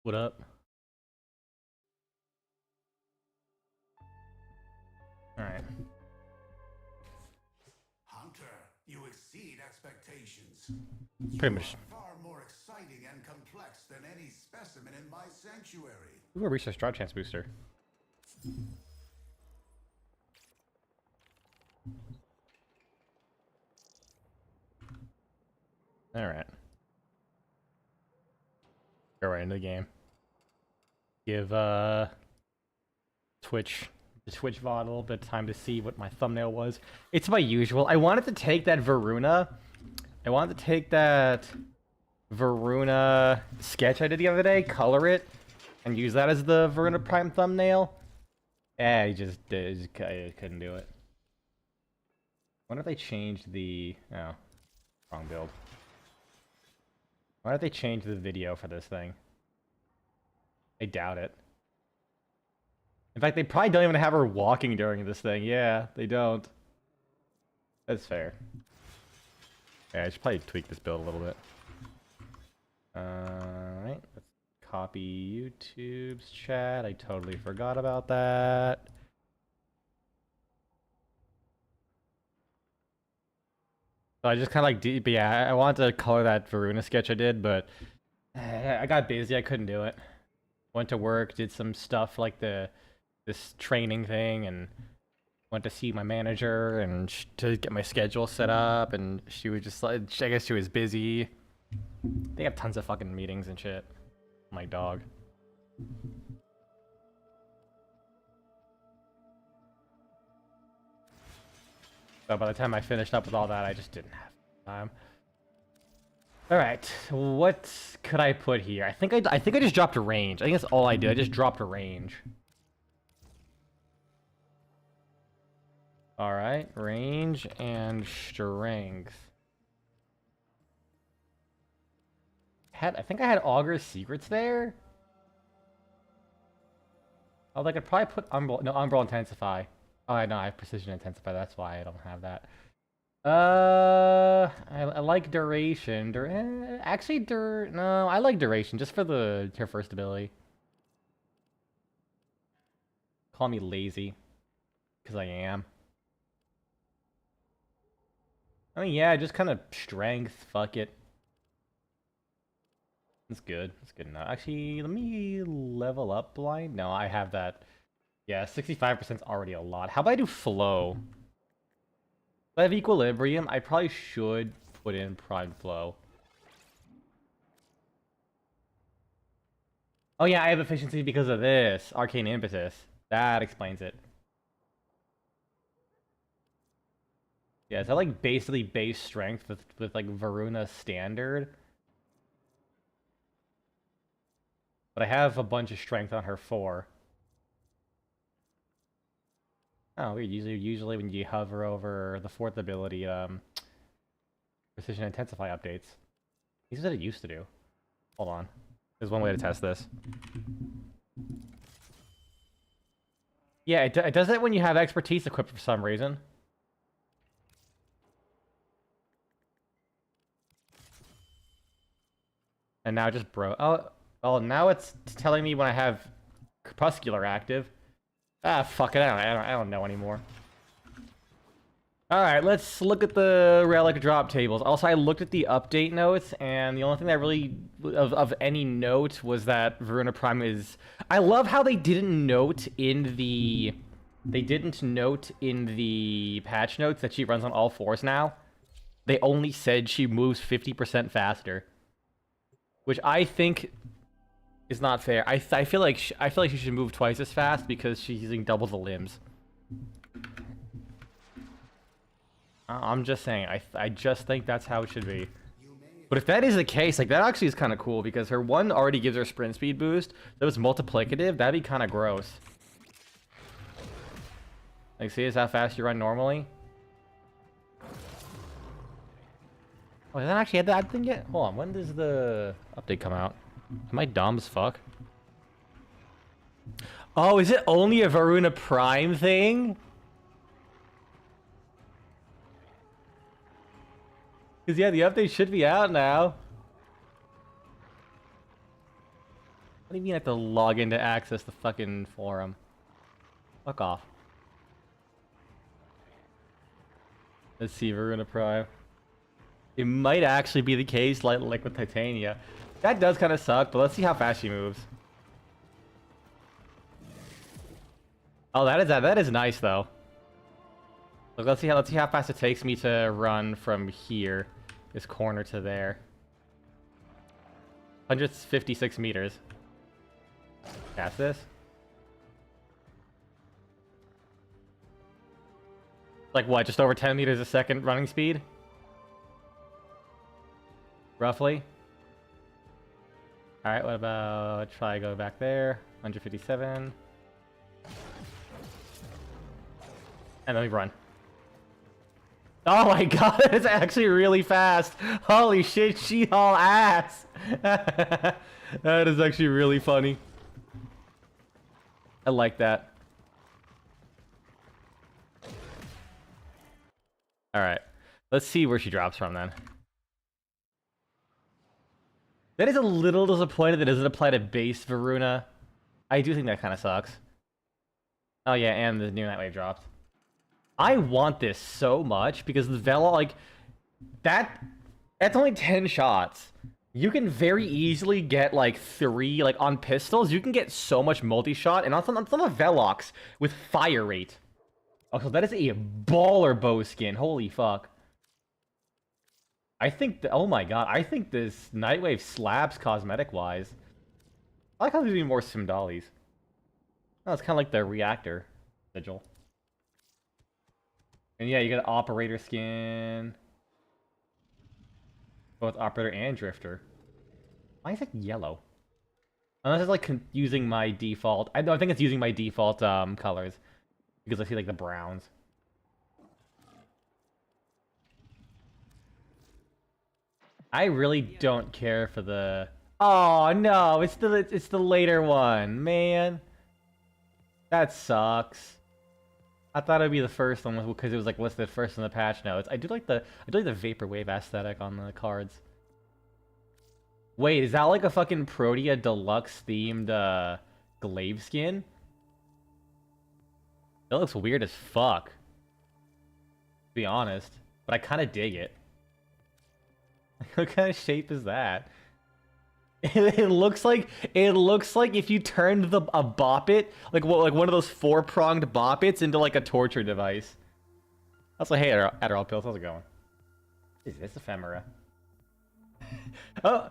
What up? Alright. Hunter, you exceed expectations. Pretty You much. are far more exciting and complex than any specimen in my sanctuary. Ooh, a research draw chance booster. Alright. Go right into the game. Give Twitch the Twitch VOD a little bit of time to see what my thumbnail was. It's my usual. I wanted to take that voruna. I wanted to take that voruna sketch I did the other day, color it, and use that as the voruna prime thumbnail. I just couldn't do it. I wonder if they changed the... Oh. Wrong build. Why don't they change the video for this thing? I doubt it. In fact, they probably don't even have her walking during this thing. Yeah, they don't. That's fair. Yeah, I should probably tweak this build a little bit. Alright, let's copy YouTube's chat. I totally forgot about that. So I just kind of like, but yeah, I wanted to color that voruna sketch I did, but I got busy. I couldn't do it. Went to work, did some stuff like this training thing, and went to see my manager and to get my schedule set up. And she was just like, I guess she was busy. They have tons of fucking meetings and shit. My dog. So by the time I finished up with all that, I just didn't have time. All right, what could I put here? I think I just dropped a range. I think that's all I did. I just dropped a range. All right, range and strength. I think I had Augur's Secrets there. Oh, I could probably put Umbral Intensify. Oh, no, I have Precision Intensify. That's why I don't have that. I like Duration. No, I like Duration just for her first ability. Call me lazy, because I am. I mean, yeah, just kind of strength. Fuck it. That's good. That's good enough. Actually, let me level up blind. No, I have that. Yeah, 65% is already a lot. How about I do flow? If I have equilibrium, I probably should put in prime flow. Oh yeah, I have efficiency because of this. Arcane Impetus. That explains it. Yeah, is that like basically base strength with like Varuna standard? But I have a bunch of strength on her 4. Oh, weird. Usually when you hover over the 4th ability, Precision Intensify updates. This is what it used to do. Hold on. There's one way to test this. Yeah, it does it when you have Expertise equipped for some reason. And now it just oh, now it's telling me when I have Crepuscular active. Ah, fuck it. I don't know anymore. All right, let's look at the relic drop tables. Also, I looked at the update notes, and the only thing that really of any note was that Varuna Prime is. I love how they didn't note in the patch notes that she runs on all 4s now. They only said she moves 50% faster, which I think is not fair. I feel like she should move twice as fast because she's using double the limbs. I'm just saying, I just think that's how it should be. But if that is the case, like, that actually is kind of cool, because her 1 already gives her sprint speed boost. That was multiplicative. That'd be kind of gross. Like, see, is how fast you run normally? Oh, did that actually have that thing yet? Hold on, when does the update come out? Am I dumb as fuck? Oh, is it only a Varuna Prime thing? Because, yeah, the update should be out now. do you mean I have to log in to access the fucking forum? Fuck off. Let's see, Varuna Prime. It might actually be the case, like with Titania. That does kind of suck, but let's see how fast she moves. Oh, that is nice though. Look, let's see how fast it takes me to run from here, this corner to there. 156 meters. Pass this. Like what? Just over 10 meters a second running speed? Roughly. All right. What about try go back there? 157. And let me run. Oh my god, it's actually really fast. Holy shit, she haul ass. That is actually really funny. I like that. Alright. Let's see where she drops from then. That is a little disappointed that it doesn't apply to base Varuna. I do think that kind of sucks. Oh yeah, and the new Nightwave dropped. I want this so much because the Vela, like, that's only 10 shots. You can very easily get, like, 3, like, on pistols. You can get so much multi-shot, and on the Velox with fire rate. Oh, so that is a baller bow skin. Holy fuck. I think, oh my god, I think this Nightwave slaps cosmetic-wise. I like how there's even more Simdalis. Oh, it's kind of like the reactor sigil. And yeah, you get operator skin. Both operator and drifter. Why is it yellow? Unless it's like using my default. I think it's using my default colors. Because I see like the browns. I really don't care for the... Oh no, it's the later one, man. That sucks. I thought it'd be the first one because it was like listed first in the patch notes. I do like the vaporwave aesthetic on the cards. Wait, is that like a fucking Protea Deluxe themed glaive skin? That looks weird as fuck. To be honest, but I kind of dig it. What kind of shape is that? It looks like if you turned a boppet, like one of those 4-pronged boppets into like a torture device. Also, hey, Adderall pills, how's it going? Is this ephemera? Oh,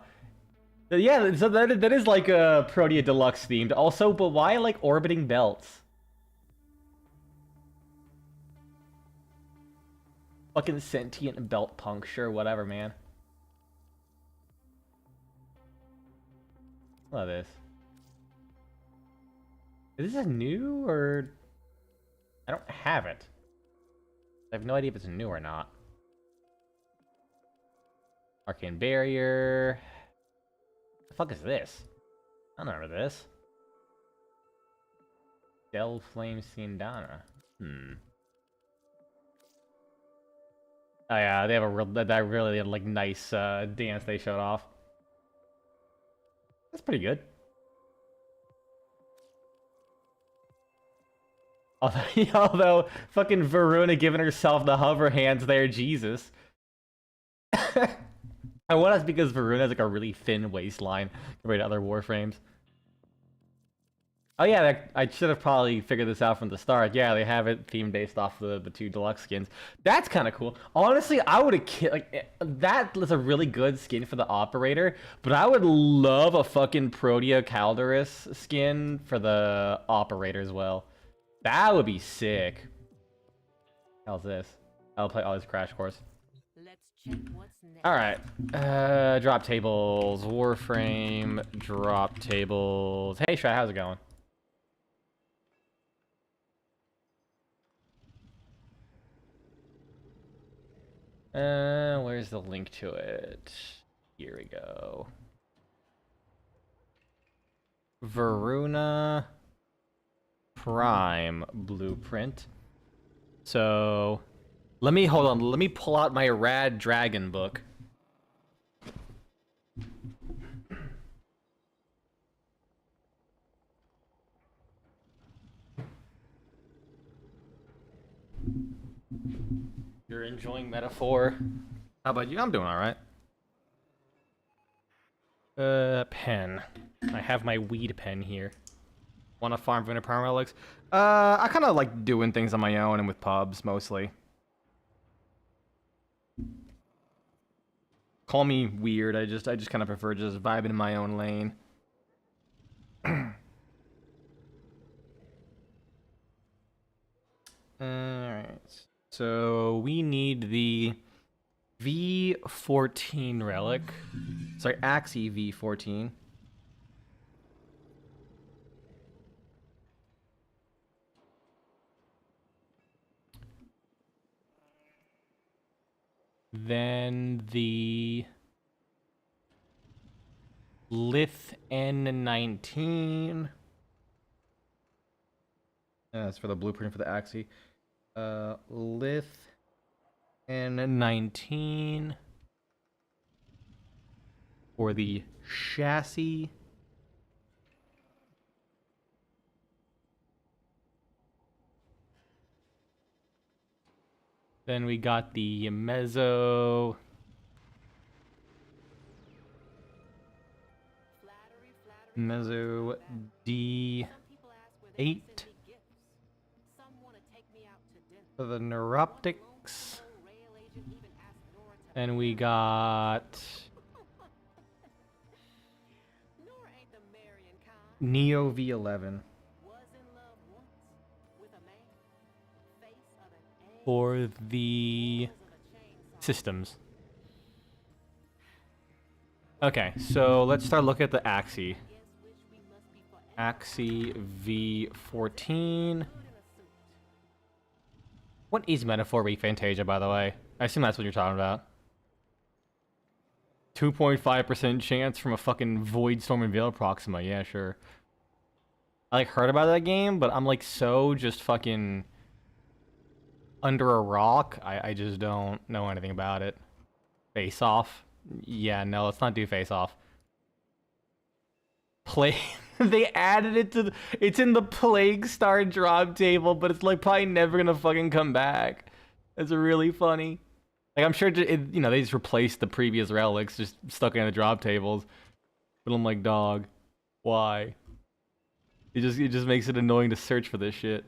yeah. So that is like a Protea Deluxe themed. Also, but why like orbiting belts? Fucking sentient belt punk, sure, whatever, man. Look at this. Is this a new or... I don't have it. I have no idea if it's new or not. Arcane Barrier. The fuck is this? I don't remember this. Del Flame Sindana. Oh yeah, they have a really like nice dance they showed off. That's pretty good. Although fucking Varuna giving herself the hover hands there, Jesus. I want that's because Varuna has like a really thin waistline compared to other Warframes. Oh yeah, I should have probably figured this out from the start. Yeah, they have it theme based off the 2 deluxe skins. That's kind of cool. Honestly, I would have like that was a really good skin for the operator, but I would love a fucking Protea Calderus skin for the operator as well. That would be sick. How's this? I'll play all this Crash Course. Let's check what's next. All right, drop tables, Warframe, drop tables. Hey, Shrat, how's it going? Where's the link to it? Here we go. Varuna Prime blueprint. So, let me pull out my rad dragon book. You're enjoying metaphor. How about you? I'm doing alright. Pen. I have my weed pen here. Wanna farm Vuna Prime Relics? I kinda like doing things on my own and with pubs, mostly. Call me weird, I just kinda prefer just vibing in my own lane. Alright. So we need the V14 relic. Sorry, Axie V14. Then the Lith N19. That's for the blueprint for the Axie. Lith N19 for the chassis. Then we got the Mezzo. Mezzo D8 for the Neuroptics. Then we got Neo V11 for the systems. Okay, so let's start looking at the Axie. Axie V14. What is Metaphor Fantasia, by the way? I assume that's what you're talking about. 2.5% chance from a fucking Void Storm and Veil Proxima. Yeah, sure. I like heard about that game, but I'm like so just fucking under a rock. I just don't know anything about it. Face Off. Yeah, no, let's not do Face Off. Play. They added it to the, it's in the Plague Star drop table, but it's like probably never gonna fucking come back. That's really funny. Like I'm sure it, you know, they just replaced the previous relics, just stuck it in the drop tables. But I'm like, dog, why? It just makes it annoying to search for this shit.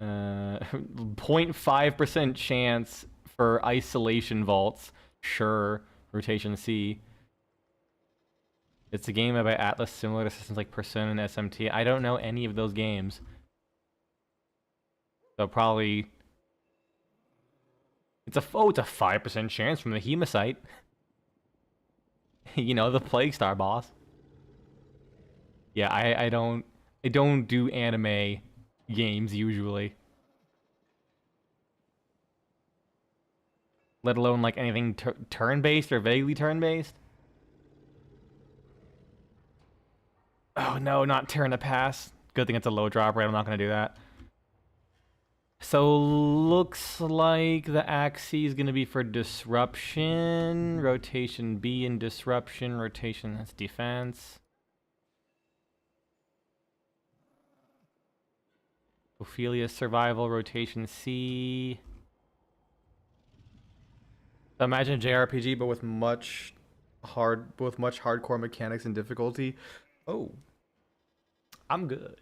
0.5% chance for isolation vaults. Sure. Rotation C. It's a game by Atlas similar to systems like Persona and SMT. I don't know any of those games. So probably it's a 5% chance from the Hemocyte. You know, the Plague Star boss. Yeah, I don't do anime games usually. Let alone like anything turn-based or vaguely turn-based. Oh no, not Turn to Pass. Good thing it's a low drop rate, I'm not gonna do that. So looks like the Axie is gonna be for Disruption. Rotation B and Disruption. Rotation, that's defense. Ophelia Survival, Rotation C. Imagine a JRPG, but with much hardcore mechanics and difficulty. Oh, I'm good.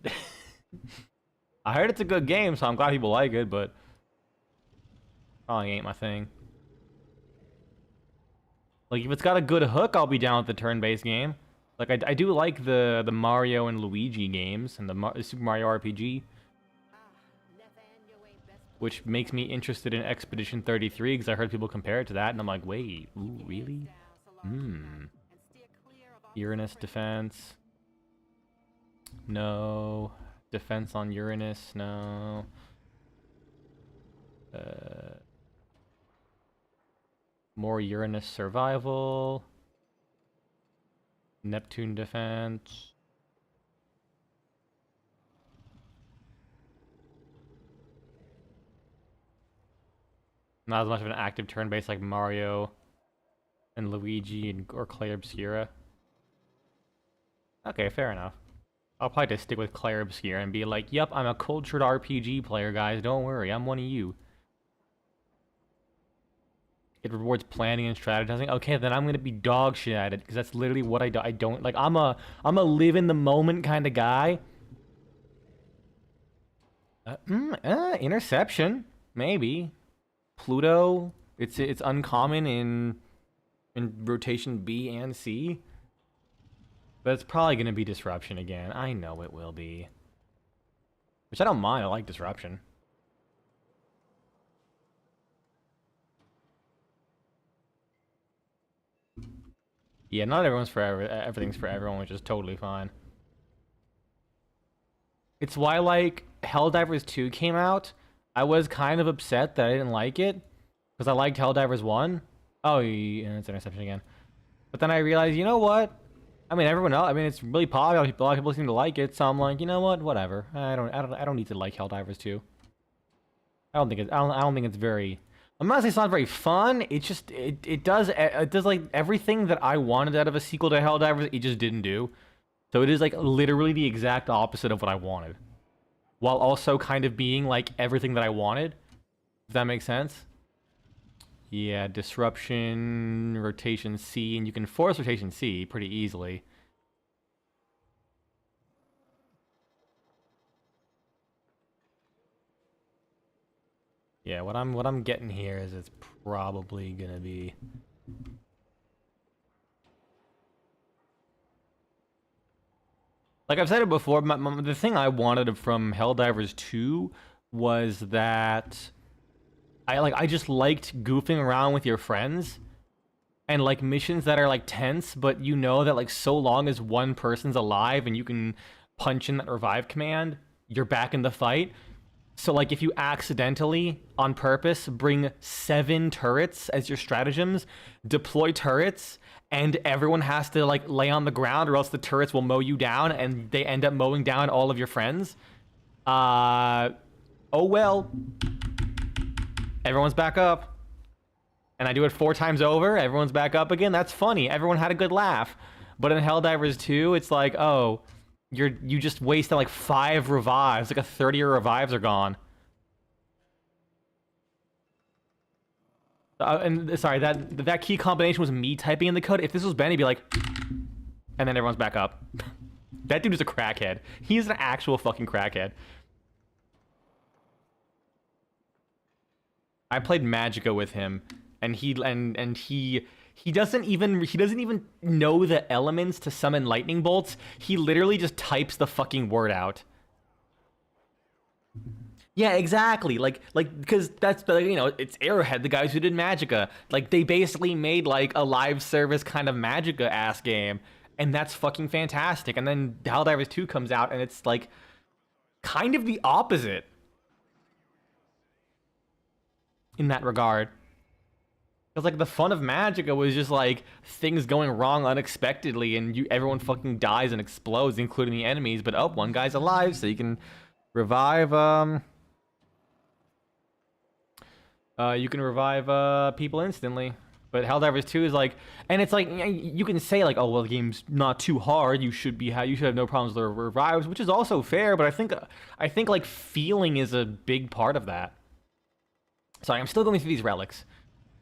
I heard it's a good game, so I'm glad people like it, but probably ain't my thing. Like, if it's got a good hook, I'll be down with the turn-based game. Like, I do like the Mario and Luigi games and the Super Mario RPG, which makes me interested in Expedition 33 because I heard people compare it to that, and I'm like, wait, ooh, really? Uranus defense. No. Defense on Uranus, no. More Uranus survival. Neptune defense. Not as much of an active turn base like Mario and Luigi or Clay Obscura. Okay, fair enough. I'll probably just stick with Claire Obscure and be like, yep, I'm a cultured RPG player, guys. Don't worry, I'm one of you. It rewards planning and strategizing. Okay, then I'm gonna be dog shit at it because that's literally what I do. I don't like. I'm a live in the moment kind of guy. Interception, maybe. Pluto. It's uncommon in rotation B and C. But it's probably gonna be disruption again. I know it will be. Which I don't mind. I like disruption. Yeah, not everyone's for everything's for everyone, which is totally fine. It's why, like, Helldivers 2 came out. I was kind of upset that I didn't like it. Because I liked Helldivers 1. Oh, yeah, it's interception again. But then I realized, you know what? I mean, everyone else. I mean, it's really popular. A lot of people seem to like it. So I'm like, you know what? Whatever. I don't need to like Helldivers 2. I don't think it's very. I'm not saying it's not very fun. It's just it does like everything that I wanted out of a sequel to Helldivers. It just didn't do. So it is like literally the exact opposite of what I wanted, while also kind of being like everything that I wanted. If that makes sense. Yeah, disruption, rotation C, and you can force rotation C pretty easily. Yeah, what I'm getting here is it's probably gonna be. Like I've said it before, the thing I wanted from Helldivers 2 was that I just liked goofing around with your friends and like missions that are like tense, but you know that like so long as one person's alive and you can punch in that revive command, you're back in the fight. So like if you accidentally on purpose bring 7 turrets as your stratagems, deploy turrets, and everyone has to like lay on the ground or else the turrets will mow you down and they end up mowing down all of your friends. Oh well. Everyone's back up. And I do it 4 times over, everyone's back up again. That's funny. Everyone had a good laugh. But in Helldivers 2, it's like, oh, you just wasted like 5 revives. Like a third of your revives are gone. And sorry, that key combination was me typing in the code. If this was Ben, he'd be like, and then everyone's back up. That dude is a crackhead. He's an actual fucking crackhead. I played Magicka with him, and he doesn't even know the elements to summon lightning bolts. He literally just types the fucking word out. Yeah, exactly. Like because that's you know, it's Arrowhead, the guys who did Magicka. Like they basically made like a live service kind of Magicka ass game, and that's fucking fantastic. And then Helldivers 2 comes out, and it's like kind of the opposite in that regard. Because like the fun of Magicka was just like things going wrong unexpectedly, and everyone fucking dies and explodes, including the enemies. But oh, one guy's alive, so you can revive. You can revive people instantly. But Helldivers 2 is like, and it's like you can say like, oh well, the game's not too hard. You should have no problems with the revives, which is also fair. But I think like feeling is a big part of that. Sorry, I'm still going through these relics.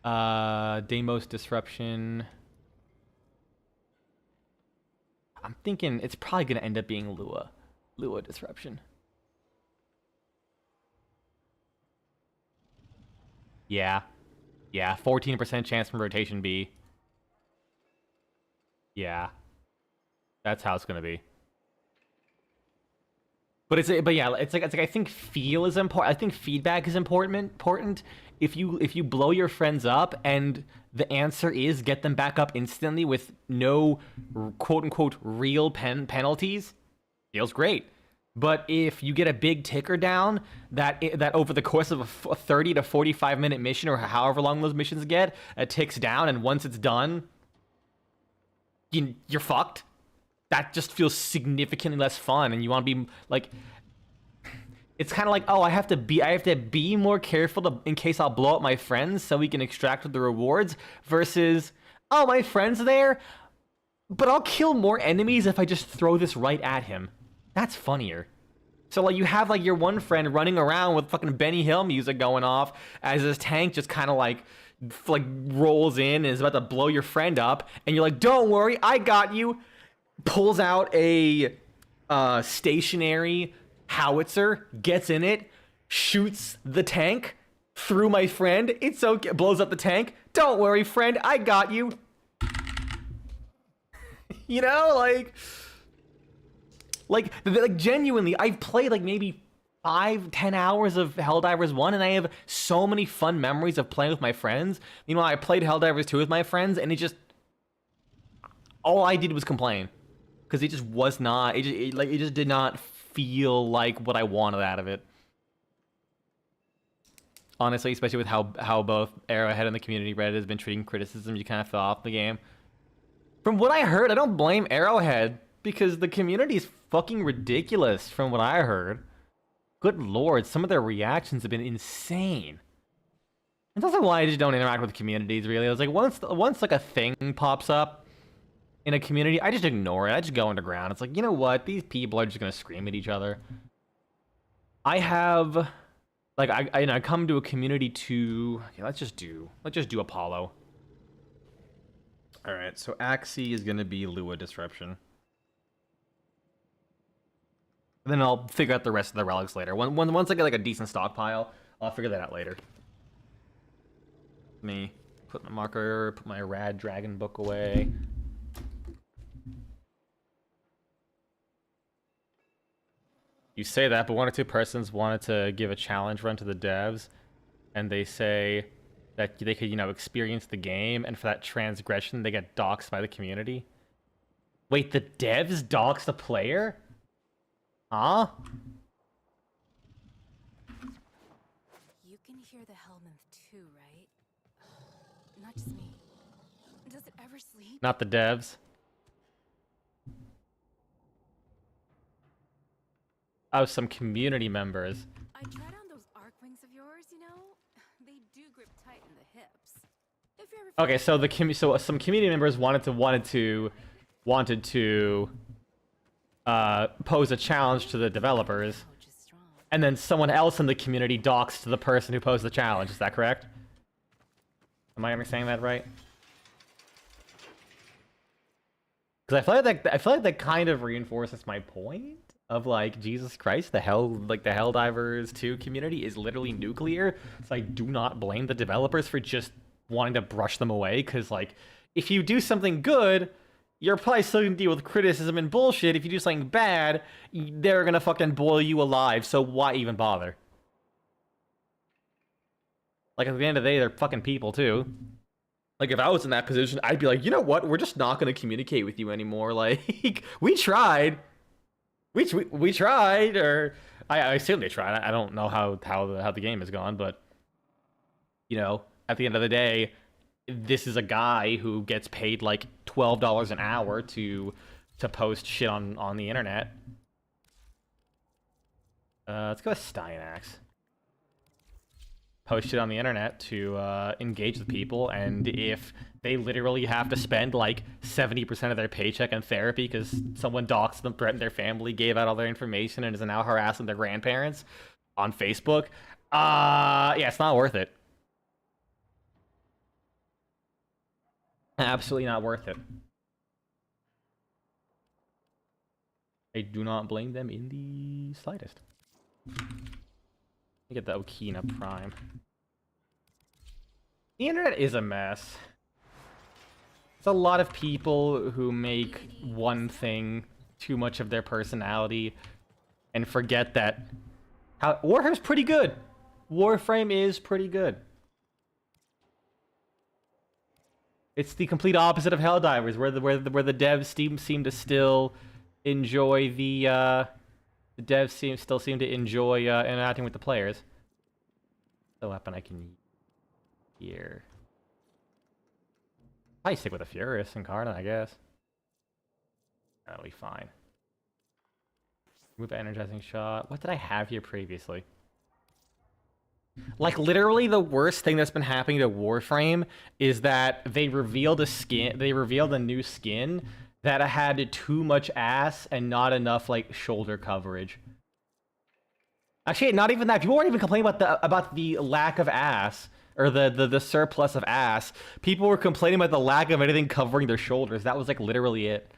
Deimos Disruption. I'm thinking it's probably going to end up being Lua. Lua Disruption. Yeah. Yeah, 14% chance from rotation B. Yeah. That's how it's going to be. But yeah, it's like I think feel is important. I think feedback is important. If you blow your friends up and the answer is get them back up instantly with no quote unquote real penalties, feels great. But if you get a big ticker down that over the course of a 30 to 45 minute mission or however long those missions get, it ticks down, and once it's done, you're fucked. That just feels significantly less fun, and you want to be like, it's kind of like, oh, I have to be more careful in case I'll blow up my friends so we can extract the rewards, versus, oh, my friend's there, but I'll kill more enemies if I just throw this right at him. That's funnier. So, like, you have, like, your one friend running around with fucking Benny Hill music going off as this tank just kind of, like, rolls in and is about to blow your friend up. And you're like, don't worry, I got you. Pulls out a stationary howitzer, gets in it, shoots the tank through my friend. It's okay. Blows up the tank. Don't worry, friend, I got you. You know, like genuinely, I've played like maybe 5-10 hours of Helldivers 1, and I have so many fun memories of playing with my friends. Meanwhile, I played Helldivers 2 with my friends, and it just, all I did was complain, because it just was not, it just did not feel like what I wanted out of it. Honestly, especially with how both Arrowhead and the community Reddit has been treating criticism, you kind of fell off the game. From what I heard, I don't blame Arrowhead, because the community is fucking ridiculous from what I heard. Good lord, some of their reactions have been insane. And that's why I just don't interact with communities, really. I was like, once like a thing pops up in a community, I just ignore it. I just go underground. It's like, you know what? These people are just gonna scream at each other. I have, like, I come to a community to, okay, let's just do Apollo. All right, so Axie is gonna be Lua Disruption. Then I'll figure out the rest of the relics later. Once I get like a decent stockpile, I'll figure that out later. Let me put my marker, put my rad dragon book away. You say that, but one or two persons wanted to give a challenge run to the devs, and they say that they could, you know, experience the game, and for that transgression, they get doxxed by the community. Wait, the devs doxed the player? Huh? You can hear the Hellmouth too, right? Not just me. Does it ever sleep? Not the devs. Oh, some community members. I tried on those arc wings of yours, you know? They do grip tight in the hips. If you're ever Okay, so some community members wanted to pose a challenge to the developers, coach is strong. and then someone else in the community doxed the person who posed the challenge. Is that correct? Am I understanding that right? Because I feel like that kind of reinforces my point of, like, Jesus Christ, the Helldivers 2 community is literally nuclear. So I do not blame the developers for just wanting to brush them away. Because, like, if you do something good, you're probably still gonna deal with criticism and bullshit. If you do something bad, they're gonna fucking boil you alive. So why even bother? Like, at the end of the day, they're fucking people too. Like, if I was in that position, I'd be like, you know what? We're just not gonna communicate with you anymore. Like, we tried. We tried, or I assume they tried. I don't know how the game has gone, but, you know, at the end of the day, this is a guy who gets paid like $12 an hour to post shit on the internet. Let's go with Steinax. Post shit on the internet to engage with people, and if they literally have to spend like 70% of their paycheck in therapy because someone doxed them, threatened their family, gave out all their information, and is now harassing their grandparents on Facebook, yeah, it's not worth it. Absolutely not worth it. I do not blame them in the slightest. Let me get the Okina Prime. The internet is a mess. There's a lot of people who make one thing too much of their personality and forget that Warframe's pretty good. Warframe is pretty good. It's the complete opposite of Helldivers, where the devs seem to still enjoy the devs still seem to enjoy interacting with the players. The weapon I can hear. I stick with a Furious Incarnate, I guess. That'll be fine. Move energizing shot. What did I have here previously? Like, literally the worst thing that's been happening to Warframe is that they revealed a new skin that had too much ass and not enough like shoulder coverage. Actually, not even that. People weren't even complaining about the lack of ass or the surplus of ass. People were complaining about the lack of anything covering their shoulders. That was like literally it.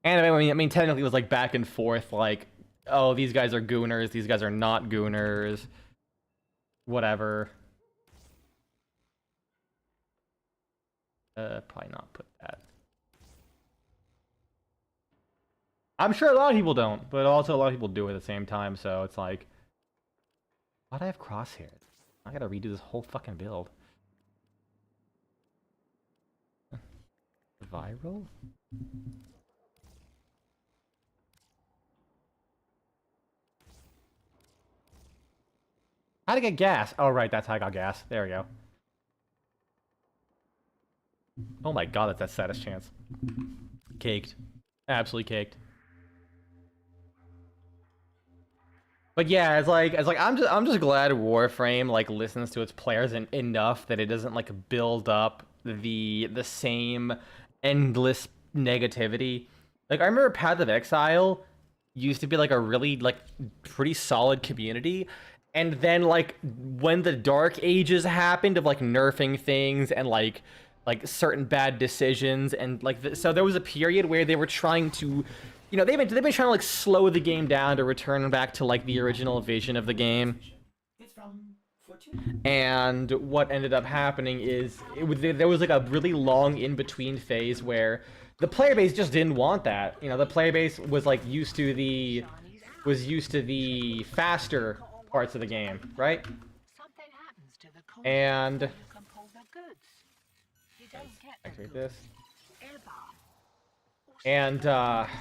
And I mean, technically it was like back and forth, like, oh, these guys are gooners, these guys are not gooners, whatever. Probably not put that. I'm sure a lot of people don't, but also a lot of people do at the same time, so it's like, why do I have crosshairs? I gotta redo this whole fucking build. Viral? How to get gas? Oh, right, that's how I got gas. There we go. Oh my god, that's that saddest chance. Caked. Absolutely caked. But yeah, it's like I'm just glad Warframe like listens to its players enough that it doesn't like build up the same endless negativity. Like I remember Path of Exile used to be like a really like pretty solid community, and then like when the Dark Ages happened of like nerfing things and like certain bad decisions and like so there was a period where they were trying to, you know, they've been trying to like slow the game down to return back to like the original vision of the game. And what ended up happening is there was like a really long in between phase where the player base just didn't want that. You know, the player base was like used to the faster parts of the game, right? And activate this. And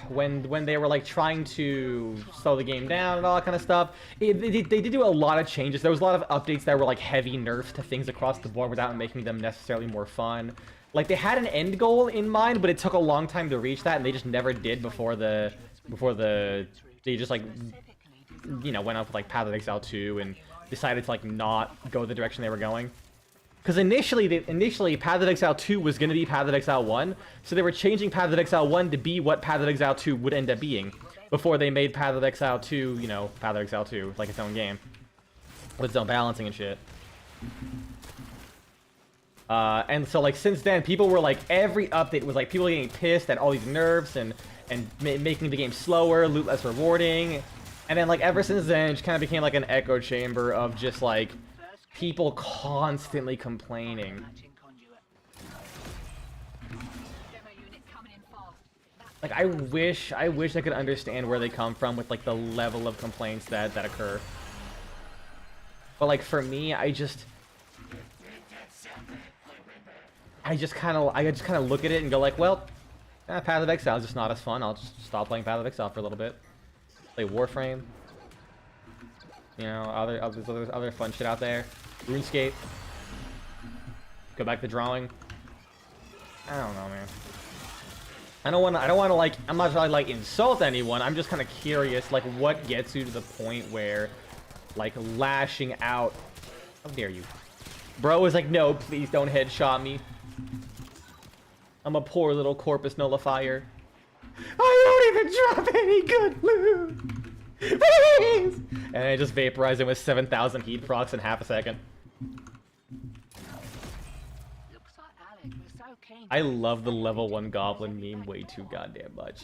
when they were like trying to slow the game down and all that kind of stuff, they did do a lot of changes. There was a lot of updates that were like heavy nerfs to things across the board without making them necessarily more fun. Like they had an end goal in mind, but it took a long time to reach that, and they just never did before they just like, you know, went up with like Path of Exile 2 and decided to like not go the direction they were going. Because initially, Path of Exile 2 was going to be Path of Exile 1, so they were changing Path of Exile 1 to be what Path of Exile 2 would end up being, before they made Path of Exile 2, you know, Path of Exile 2, like its own game, with its own balancing and shit. And so, like, since then, people were, like, every update was, like, people getting pissed at all these nerfs and making the game slower, loot less rewarding, and then, like, ever since then, it just kind of became, like, an echo chamber of just, like, people constantly complaining. Like, I wish I could understand where they come from with, like, the level of complaints that occur. But, like, for me, I just kind of look at it and go, like, well, Path of Exile is just not as fun. I'll just stop playing Path of Exile for a little bit. Play Warframe. You know, other fun shit out there. RuneScape. Go back to drawing. I don't know, man. I don't want to like, I'm not trying to like insult anyone. I'm just kind of curious, like, what gets you to the point where, like, lashing out. How dare you? Bro is like, no, please don't headshot me. I'm a poor little corpus nullifier. I don't even drop any good loot. Please! And I just vaporized him with 7,000 heat procs in half a second. I love the level 1 goblin meme way too goddamn much.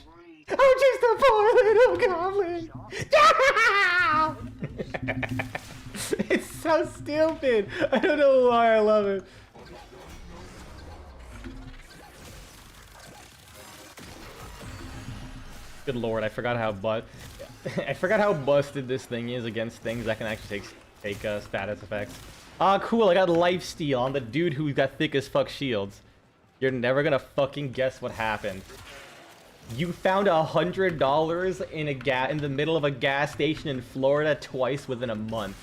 I'm just a poor little goblin! It's so stupid! I don't know why I love it. Good lord, I forgot how busted this thing is against things that can actually take status effects. Ah, cool, I got lifesteal on the dude who's got thick as fuck shields. You're never gonna fucking guess what happened. You found $100 in the middle of a gas station in Florida twice within a month.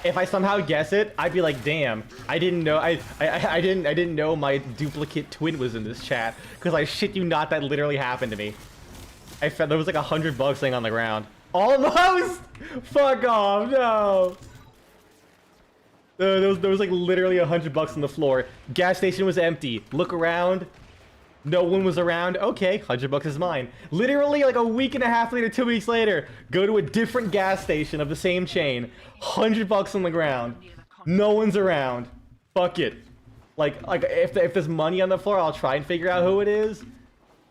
If I somehow guess it, I'd be like, damn, I didn't know I didn't know my duplicate twin was in this chat, because I shit you not, that literally happened to me. I found there was like $100 laying on the ground. Almost! Fuck off, no! There was like literally $100 on the floor. Gas station was empty. Look around. No one was around. Okay, $100 is mine. Literally like a week and a half later, 2 weeks later, go to a different gas station of the same chain. $100 on the ground. No one's around. Fuck it. Like if there's money on the floor, I'll try and figure out who it is.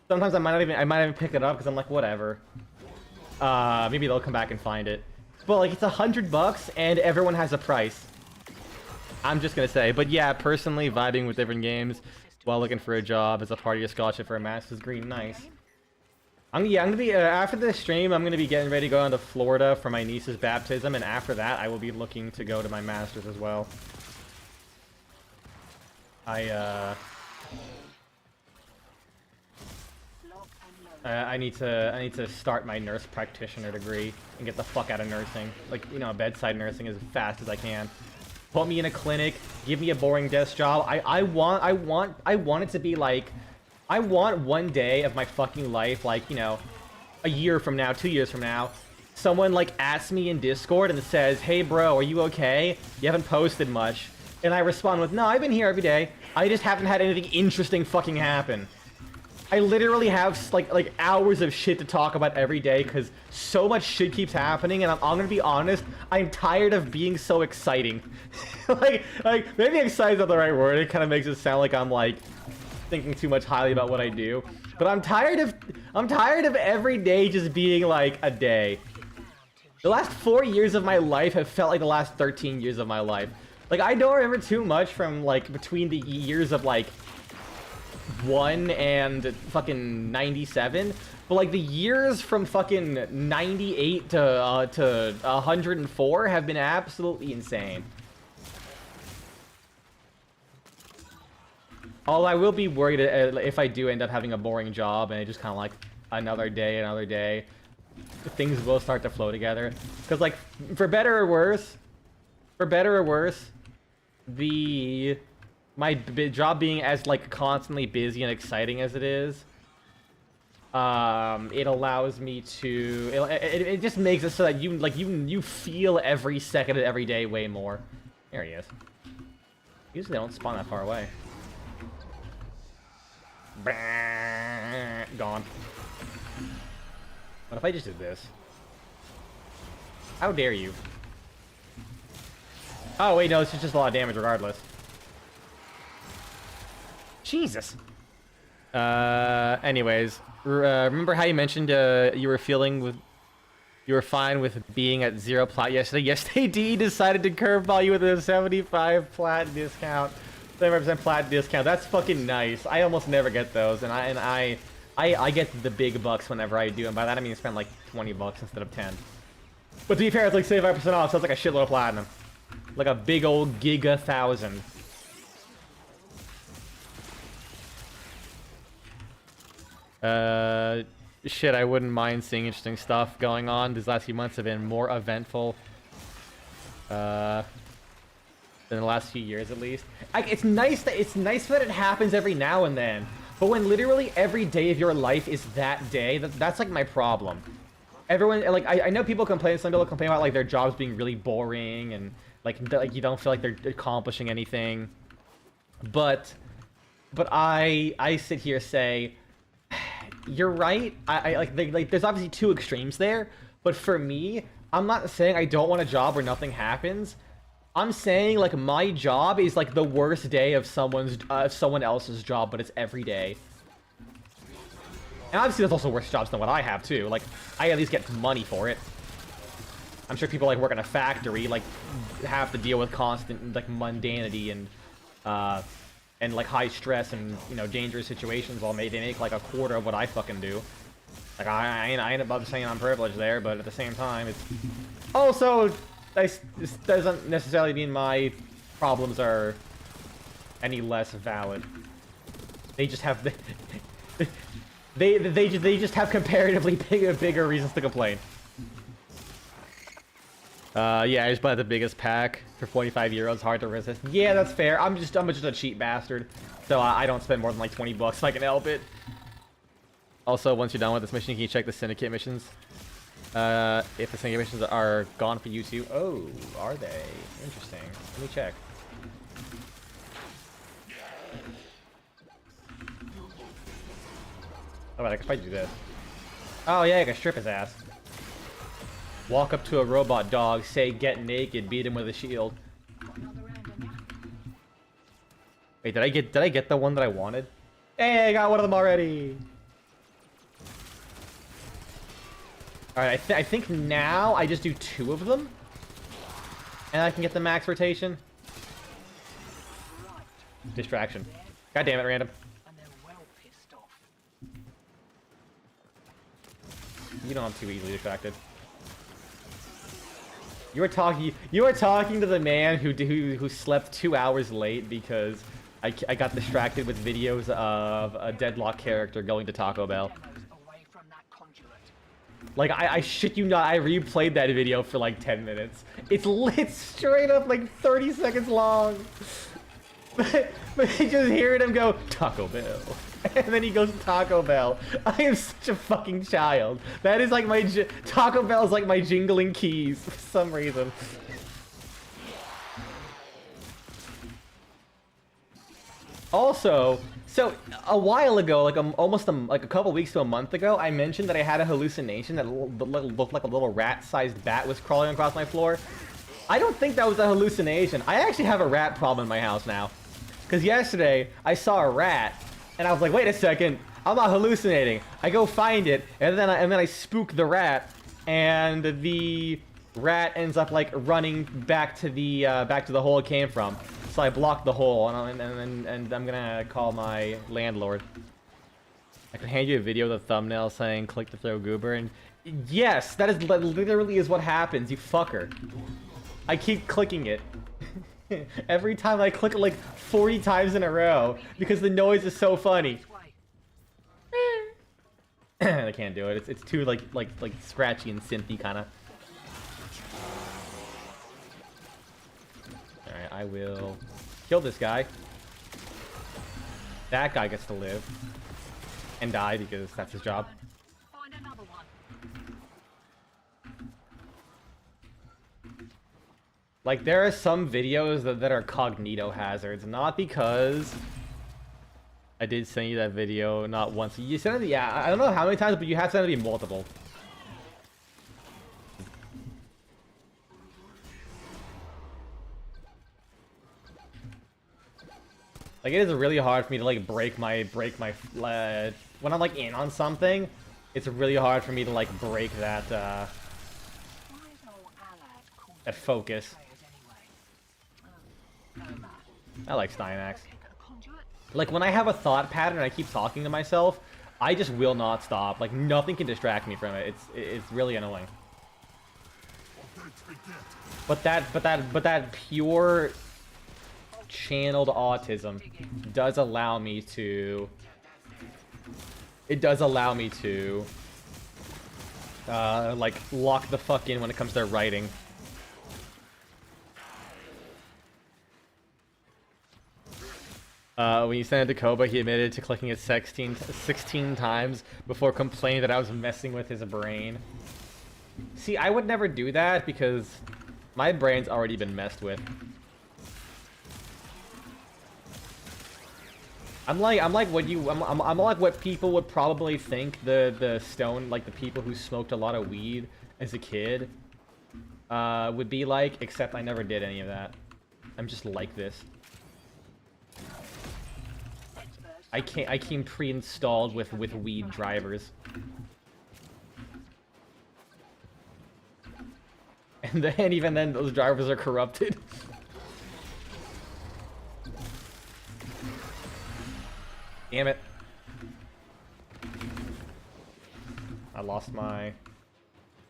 Sometimes I might even pick it up because I'm like, whatever. Maybe they'll come back and find it. But like it's $100 and everyone has a price. I'm just gonna say, but yeah, personally, vibing with different games while looking for a job as a part of your scholarship for a master's degree, nice. I'm gonna be after this stream. I'm gonna be getting ready to go down to Florida for my niece's baptism, and after that, I will be looking to go to my master's as well. I need to start my nurse practitioner degree and get the fuck out of nursing. Like, you know, bedside nursing as fast as I can. Put me in a clinic, give me a boring desk job. I want it to be like, I want one day of my fucking life, like, you know, a year from now, 2 years from now, someone like asks me in Discord and says, hey bro, are you okay? You haven't posted much. And I respond with, no, I've been here every day. I just haven't had anything interesting fucking happen. I literally have like hours of shit to talk about every day because so much shit keeps happening, and I'm gonna be honest, I'm tired of being so exciting. like maybe excited is not the right word. It kind of makes it sound like I'm like thinking too much highly about what I do. But I'm tired of every day just being like a day. The last 4 years of my life have felt like the last 13 years of my life. Like I don't remember too much from like between the years of like 1 and fucking 97, but like the years from fucking 98 to 104 have been absolutely insane. Although I will be worried if I do end up having a boring job and it just kind of like another day, things will start to flow together. Because like for better or worse, my job being as like constantly busy and exciting as it is, it allows me to it just makes it so that you feel every second of every day way more. There he is. Usually they don't spawn that far away. Gone. What if I just did this? How dare you? Oh wait, no, this is just a lot of damage regardless. Jesus. Anyways, remember how you mentioned you were fine with being at 0 plat yesterday? Yesterday, D decided to curveball you with a 75 plat discount, 75% plat discount. That's fucking nice. I almost never get those, and I get the big bucks whenever I do, and by that I mean I spend like $20 instead of 10. But to be fair, it's like 75% off, so it's like a shitload of platinum, like a big old giga thousand. Shit, I wouldn't mind seeing interesting stuff going on. These last few months have been more eventful than the last few years, at least. It's nice that it happens every now and then. But when literally every day of your life is that day, that's like my problem. Everyone, like, I know people complain. Some people complain about like their jobs being really boring and like you don't feel like they're accomplishing anything. But I sit here say, you're right. I like there's obviously two extremes there, but for me, I'm not saying I don't want a job where nothing happens. I'm saying like my job is like the worst day of someone else's job, but it's every day. And obviously there's also worse jobs than what I have too. Like I at least get money for it. I'm sure people like work in a factory like have to deal with constant like mundanity and like high stress and, you know, dangerous situations while they make like a quarter of what I fucking do. Like I ain't about to say I'm privileged there, but at the same time, it's also this doesn't necessarily mean my problems are any less valid. They just have they just have comparatively bigger reasons to complain. Yeah, I just bought the biggest pack for 45 euros. Hard to resist. Yeah, that's fair. I'm just a cheap bastard, so I don't spend more than like 20 bucks if I can help it. Also, once you're done with this mission, can you check the syndicate missions? If the sync animations are gone for YouTube. Oh, are they? Interesting. Let me check. Oh, wait, I can probably do this. Oh, yeah, I can strip his ass. Walk up to a robot dog, say get naked, beat him with a shield. Wait, did I get the one that I wanted? Hey, I got one of them already. Alright, I think now I just do 2 of them. And I can get the max rotation. Distraction. God damn it, random. You don't have too easily distracted. You are talking to the man who slept 2 hours late because I got distracted with videos of a deadlock character going to Taco Bell. Like, I shit you not, I replayed that video for like 10 minutes. It's lit straight up like 30 seconds long. But I just hearing him go, Taco Bell. And then he goes to Taco Bell. I am such a fucking child. That is like my... Taco Bell is like my jingling keys for some reason. Also, so a while ago, like like a couple weeks to a month ago, I mentioned that I had a hallucination that looked like a little rat-sized bat was crawling across my floor. I don't think that was a hallucination. I actually have a rat problem in my house now. Because yesterday, I saw a rat, and I was like, wait a second, I'm not hallucinating. I go find it, and then I spook the rat, and the rat ends up like running back to the hole it came from. So I blocked the hole, and I'm gonna call my landlord. I can hand you a video with a thumbnail saying click to throw goober, and yes, that literally is what happens, you fucker. I keep clicking it. Every time I click it like 40 times in a row because the noise is so funny. I can't do it. It's too like scratchy and synthy kind of. All right, I will kill this guy. That guy gets to live and die because that's his job. Find another one. Like, there are some videos that are cognito hazards, not because I did send you that video not once. You sent it, yeah, I don't know how many times, but you have sent it to me multiple. Like, it is really hard for me to like break my when I'm like in on something. It's really hard for me to like break that that focus. I like Steinax. Like, when I have a thought pattern and I keep talking to myself, I just will not stop. Like, nothing can distract me from it. It's really annoying. But that pure channeled autism does allow me to... It does allow me to... like, lock the fuck in when it comes to writing. When you sent it to Koba, he admitted to clicking it 16 times before complaining that I was messing with his brain. See, I would never do that because my brain's already been messed with. I'm like what people would probably think the stone, like the people who smoked a lot of weed as a kid, would be like, except I never did any of that. I'm just like this. I came pre-installed with weed drivers. And then even then those drivers are corrupted. Damn it. I lost my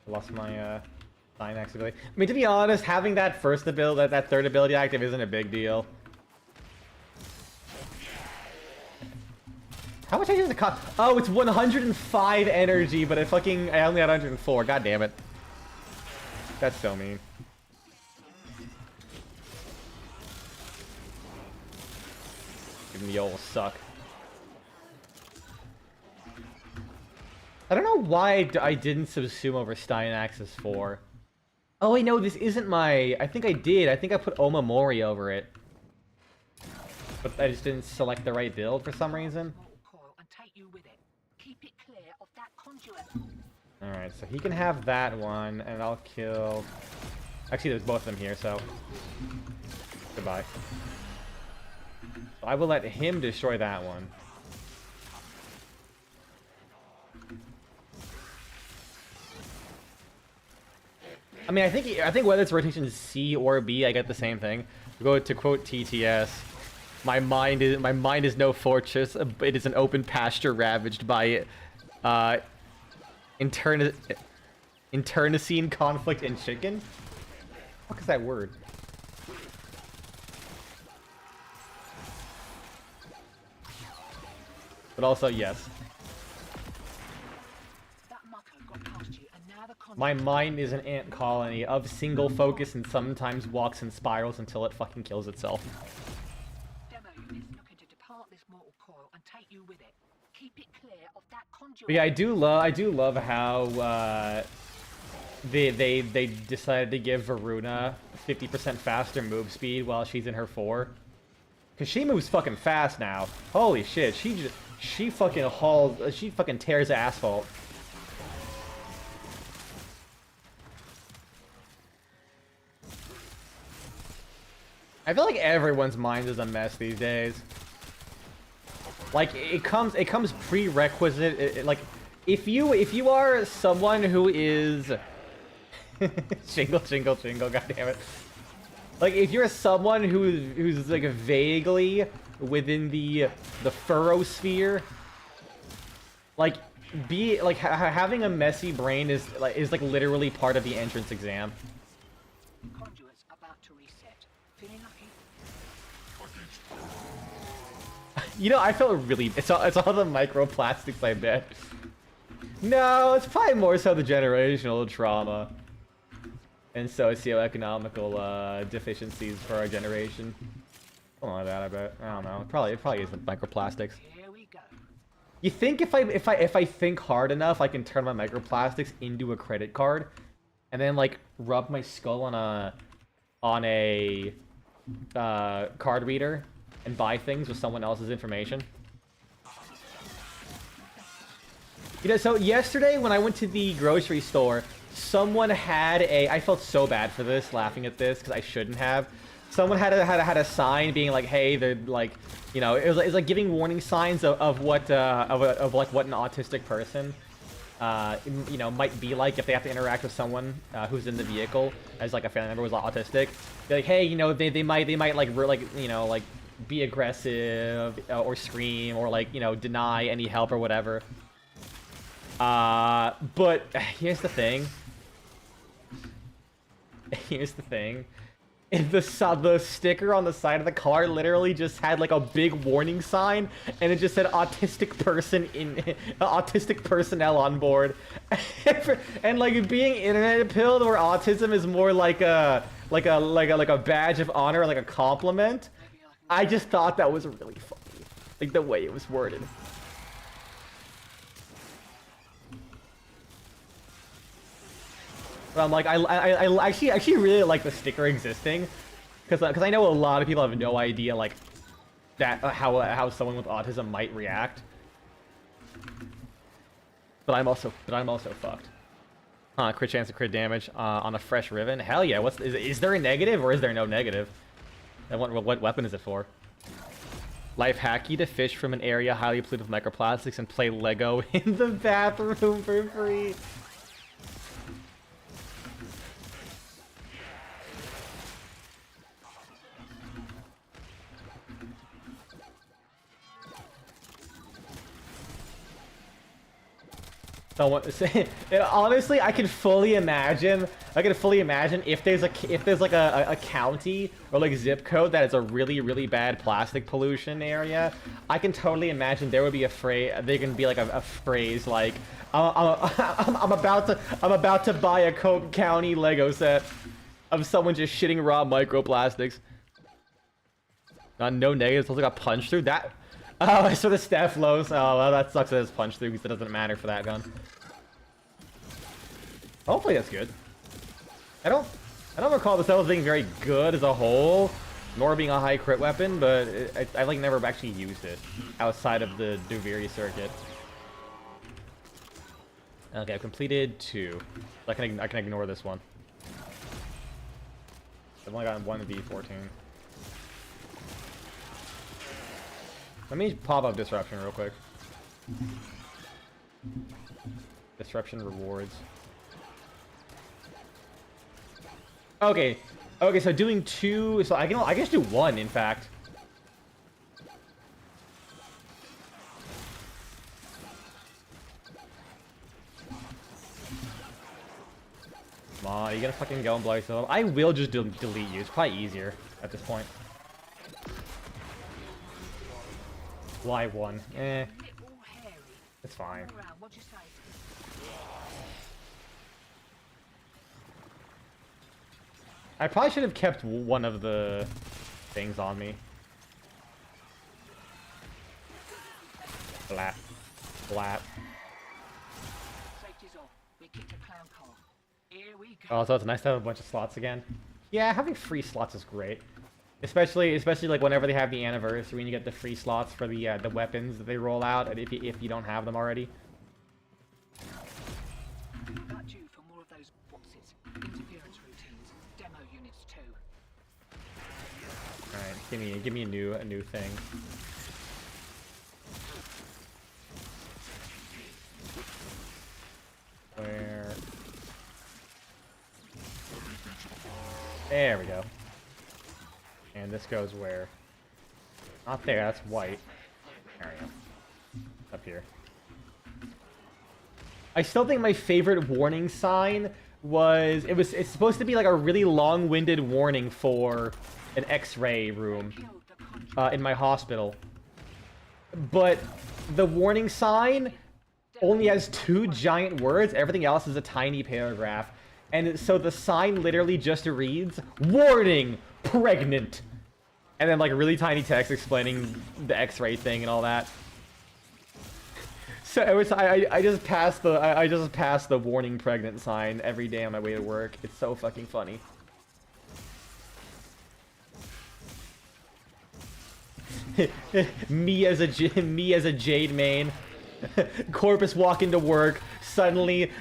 Dynax ability. I mean, to be honest, having that first ability, that third ability active isn't a big deal. How much I use the cost? Oh, it's 105 energy, but I only had 104. God damn it. That's so mean. Give me the old suck. I don't know why I didn't subsume over Steinaxis 4. Oh wait, no, this isn't my... I think I did. I think I put Omamori over it. But I just didn't select the right build for some reason. Alright, so he can have that one, and I'll kill... Actually, there's both of them here, so... Goodbye. So I will let him destroy that one. I mean, I think whether it's rotation C or B, I get the same thing. Go to quote TTS. My mind is no fortress. It is an open pasture ravaged by internecine conflict and chicken. What is that word? But also, yes. My mind is an ant colony of single focus and sometimes walks in spirals until it fucking kills itself. But yeah, I do love how they decided to give Voruna 50% faster move speed while she's in her 4. Cause she moves fucking fast now. Holy shit, she fucking tears asphalt. I feel like everyone's mind is a mess these days. Like it comes prerequisite. Like if you are someone who is jingle jingle jingle, goddammit. Like if you're someone who's like vaguely within the furrow sphere, like having a messy brain is like literally part of the entrance exam. You know, I felt really... It's all the microplastics, I bet. No, it's probably more so the generational trauma. And socioeconomical deficiencies for our generation. Something like that, I bet. I don't know. It probably is the microplastics. You think if I think hard enough, I can turn my microplastics into a credit card, and then like rub my skull on a card reader and buy things with someone else's information. You know, so yesterday when I went to the grocery store, someone had a... I felt so bad for this, laughing at this, because I shouldn't have. Someone had a sign being like, hey, they're like, you know, it was like giving warning signs of what like what an autistic person, you know, might be like if they have to interact with someone who's in the vehicle as like a family member was autistic. They're like, hey, you know, they might like you know, like be aggressive or scream or like, you know, deny any help or whatever. But here's the thing. Here's the thing. The sticker on the side of the car literally just had like a big warning sign, and it just said autistic person autistic personnel on board. And like being internet pilled where autism is more like a badge of honor, like a compliment. I just thought that was really funny, like the way it was worded. But I'm like, I actually really like the sticker existing, because I know a lot of people have no idea like that how someone with autism might react. But I'm also fucked. Crit chance of crit damage on a fresh ribbon. Hell yeah! Is there a negative or is there no negative? And what weapon is it for? Life hack you to fish from an area highly polluted with microplastics and play Lego in the bathroom for free. Honestly, I can fully imagine if there's like a county or like zip code that is a really bad plastic pollution area. I can totally imagine there would be a phrase. There can be like a phrase like, I'm about to buy a Coke County Lego set of someone just shitting raw microplastics. No negatives. Also got punched through that. Oh, I saw the Steph lows. Oh, well, that sucks that it's punched through because it doesn't matter for that gun. Hopefully that's good. I don't recall the Stealth being very good as a whole, nor being a high crit weapon, but I like never actually used it outside of the Duviri circuit. Okay, I've completed 2. I can ignore this one. I've only gotten 1 V14. Let me pop up Disruption real quick. Disruption rewards. Okay, so doing 2, so I can just do 1, in fact. Come on, you gotta fucking go and blow yourself up. I will just delete you. It's probably easier at this point. Why 1? Eh. It's fine. I probably should have kept one of the things on me. Blap. Blap. Oh, so it's nice to have a bunch of slots again. Yeah, having free slots is great. Especially like whenever they have the anniversary, when you get the free slots for the weapons that they roll out, and if you don't have them already. Not due for more of those boxes. Interference routines. Demo units too. All right, give me a new thing. Where? There we go. And this goes where? Not there, that's white. There we go. Up here. I still think my favorite warning sign was it's supposed to be like a really long-winded warning for an X-ray room in my hospital. But the warning sign only has 2 giant words, everything else is a tiny paragraph. And so the sign literally just reads, "Warning! Pregnant!" And then like really tiny text explaining the X-ray thing and all that. So I just passed the warning pregnant sign every day on my way to work. It's so fucking funny. me as a Jade main. Corpus walking to work. Suddenly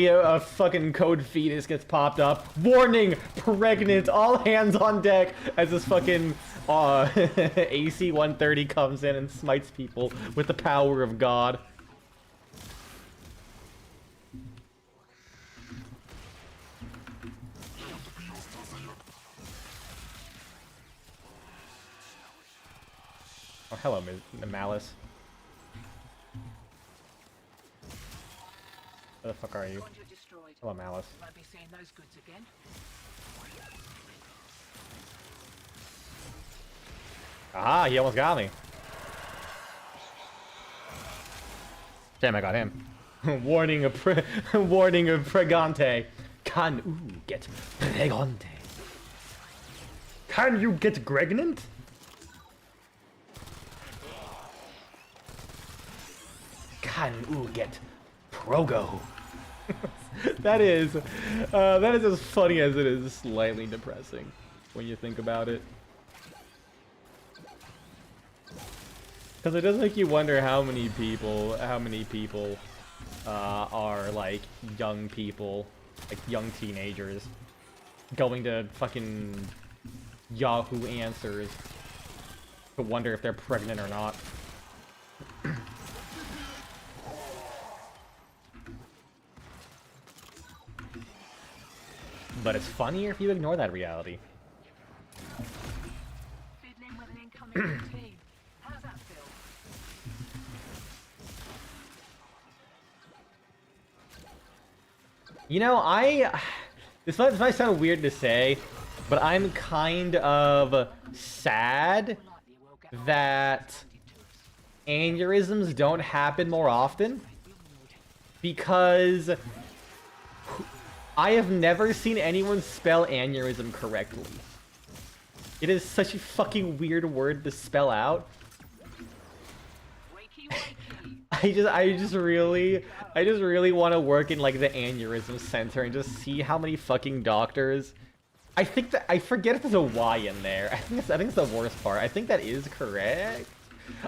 a fucking code fetus gets popped up. Warning! Pregnant! All hands on deck as this fucking AC 130 comes in and smites people with the power of God. Oh, hello, Malice. Where the fuck are you? Hello, Malice. Might be seeing those goods again. Aha, he almost got me. Damn, I got him. Warning of pregante. Can you get pregante? Can you get pregnant? Can you get progo? that is as funny as it is slightly depressing when you think about it. Because it does make you wonder how many people are like young people, like young teenagers, going to fucking Yahoo Answers to wonder if they're pregnant or not. But it's funnier if you ignore that reality. Fiddling with an incoming routine. How's that feel? You know, this might sound weird to say, but I'm kind of sad that aneurysms don't happen more often, because I have never seen anyone spell aneurysm correctly. It is such a fucking weird word to spell out. Wakey, wakey. I just really want to work in like the aneurysm center and just see how many fucking doctors. I think that I forget if there's a Y in there. I think it's the worst part. I think that is correct.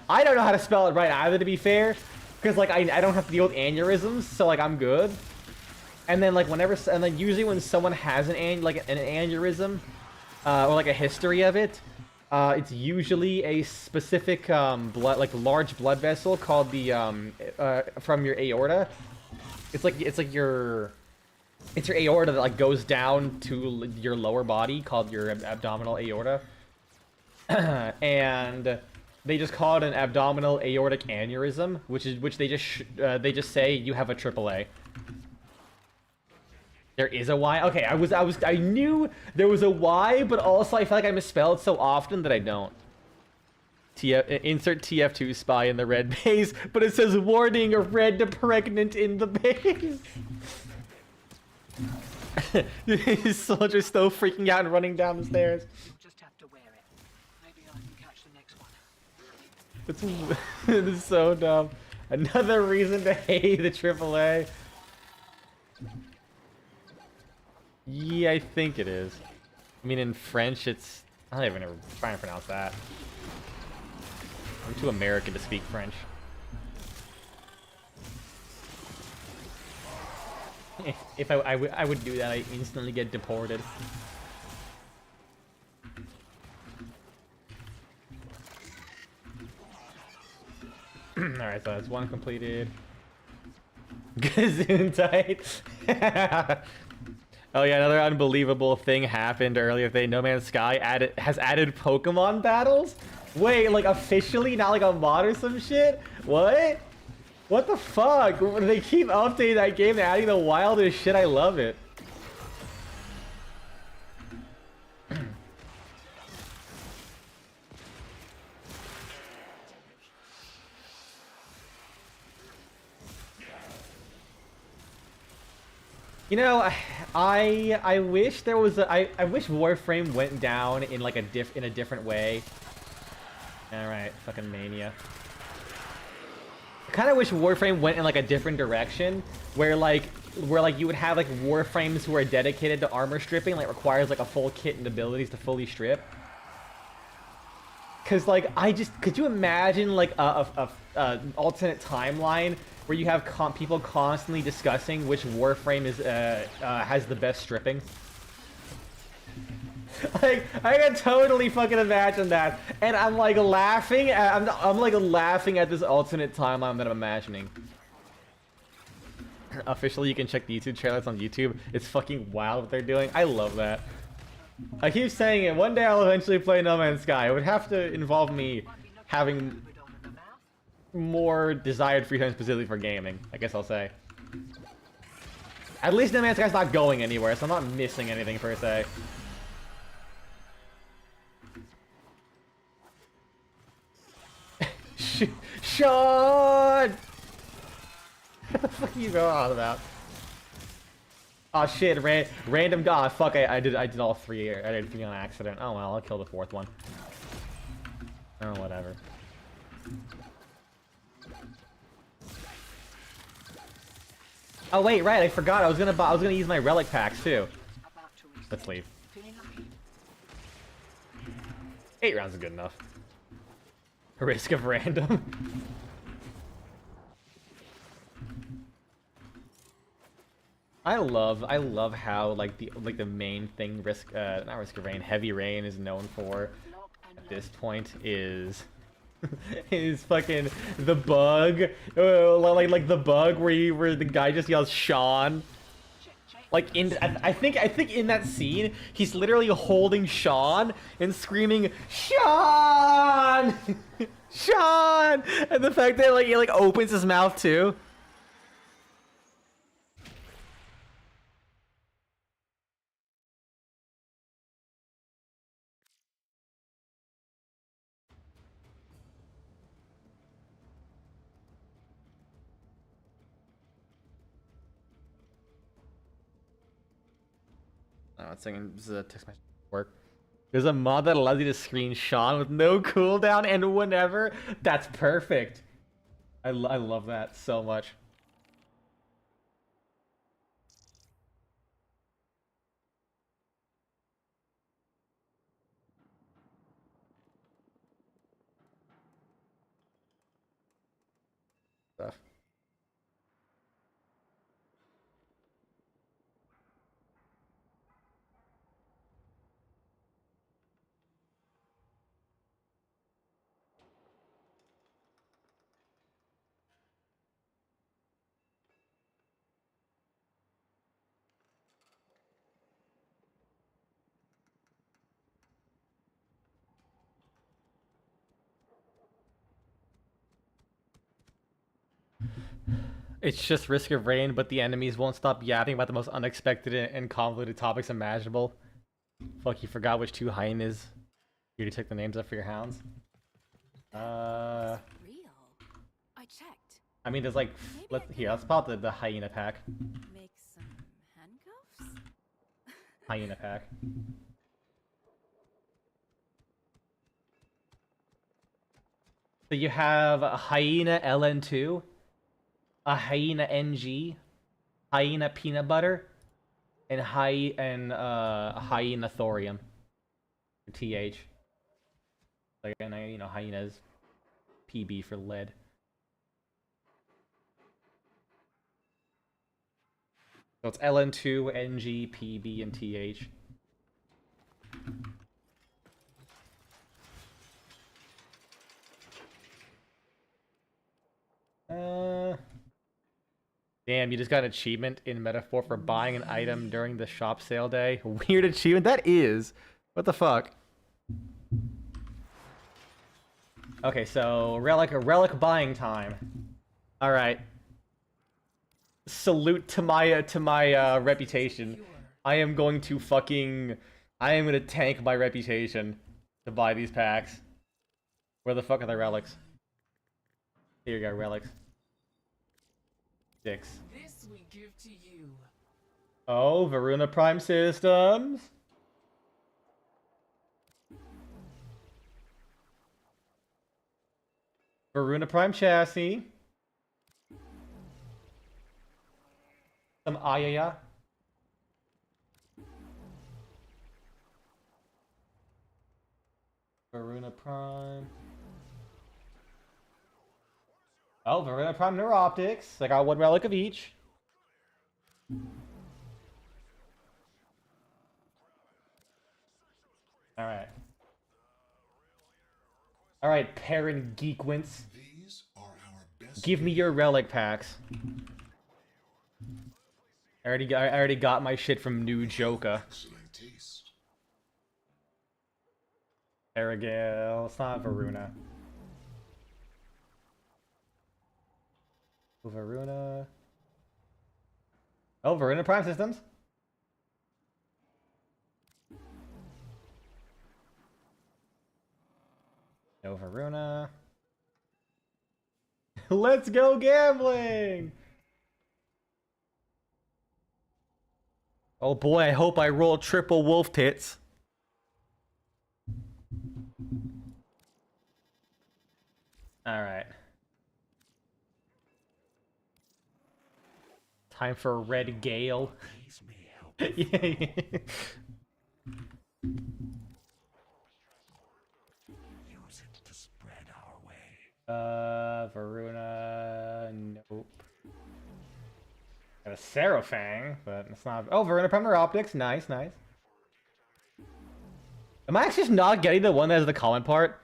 I don't know how to spell it right either, to be fair, because like I don't have to deal with aneurysms, so like I'm good. And then like usually when someone has an aneurysm, or like a history of it, it's usually a specific large blood vessel called the from your aorta. It's your aorta that like goes down to your lower body, called your abdominal aorta. And they just call it an abdominal aortic aneurysm, which they just say you have a AAA. There is a Y? Okay, I knew there was a Y, but also I feel like I misspell it so often that I don't. Insert TF2 spy in the red base, but it says warning, red pregnant in the base. His soldier's still freaking out and running down the stairs. You'll just have to wear it. Maybe I can catch the next one. It is so dumb. Another reason to hate the AAA. Yeah, I think it is. I mean, in French, it's... I don't even try and pronounce that. I'm too American to speak French. If I would do that, I instantly get deported. Alright, so that's one completed. Gesundheit. Oh yeah, another unbelievable thing happened earlier today. No Man's Sky has added Pokemon battles? Wait, like officially? Not like a mod or some shit? What? What the fuck? They keep updating that game, they're adding the wildest shit, I love it. You know, I wish there was I wish Warframe went down in like a different way. All right, fucking mania. I kind of wish Warframe went in like a different direction, where you would have like Warframes who are dedicated to armor stripping, like requires like a full kit and abilities to fully strip. Cause like could you imagine like a alternate timeline where you have people constantly discussing which Warframe is has the best stripping? Like I can totally fucking imagine that, and I'm like laughing. I'm like laughing at this alternate timeline that I'm imagining. Officially, you can check the YouTube trailers on YouTube. It's fucking wild what they're doing. I love that. I keep saying it. One day I'll eventually play No Man's Sky. It would have to involve me having more desired free time specifically for gaming, I guess I'll say. At least No Man's Sky's not going anywhere, so I'm not missing anything per se. Sean! What the fuck are you going on about? Oh shit, random god. Fuck, I did all three. I did three on accident. Oh well, I'll kill the fourth one. Oh, whatever. Oh wait, right, I forgot. I was gonna use my relic packs too. Let's leave. 8 rounds is good enough. Risk of random. I love how like the main thing not Risk of Rain, Heavy Rain is known for at this point is is fucking the bug, like the bug where the guy just yells Sean. Like I think in that scene he's literally holding Sean and screaming Sean, Sean, and the fact that like he like opens his mouth too. It's saying this is a text message work. There's a mod that allows you to screen Sean with no cooldown and whenever. That's perfect. I love that so much. Stuff. It's just Risk of Rain, but the enemies won't stop yapping about the most unexpected and convoluted topics imaginable. Fuck, you forgot which two hyenas. You already took the names up for your hounds. Real. I checked. I mean, there's like, let's pop the hyena pack. Make some handcuffs? Hyena pack. So you have a hyena LN2, a hyena NG, hyena peanut butter, and hyena thorium. TH. Like, and you know, hyenas. PB for lead. So it's LN2, NG, PB, and TH. Damn, you just got an achievement in Metaphor for buying an item during the shop sale day. Weird achievement. That is. What the fuck? Okay, so relic buying time. All right. Salute to my reputation. I am going to tank my reputation to buy these packs. Where the fuck are the relics? Here you go, relics. 6. This we give to you. Oh, Voruna Prime Systems. Voruna Prime Chassis. Some Ayaya. Voruna Prime. Oh, Voruna Prime Neuroptics. I got one relic of each. Alright. Alright, Perrin Geekwints. These are our best. Give me your relic packs. I already got my shit from New Joka. Excellent taste. Aragale. It's not Voruna. Voruna. Oh, Voruna Prime Systems. No Voruna. Let's go gambling! Oh boy, I hope I roll triple wolf tits. Alright. Time for a red gale. Yeah. Voruna, nope. Got a Serafang, but it's not. Oh, Voruna Prime Optics, nice, nice. Am I actually just not getting the one that has the comment part?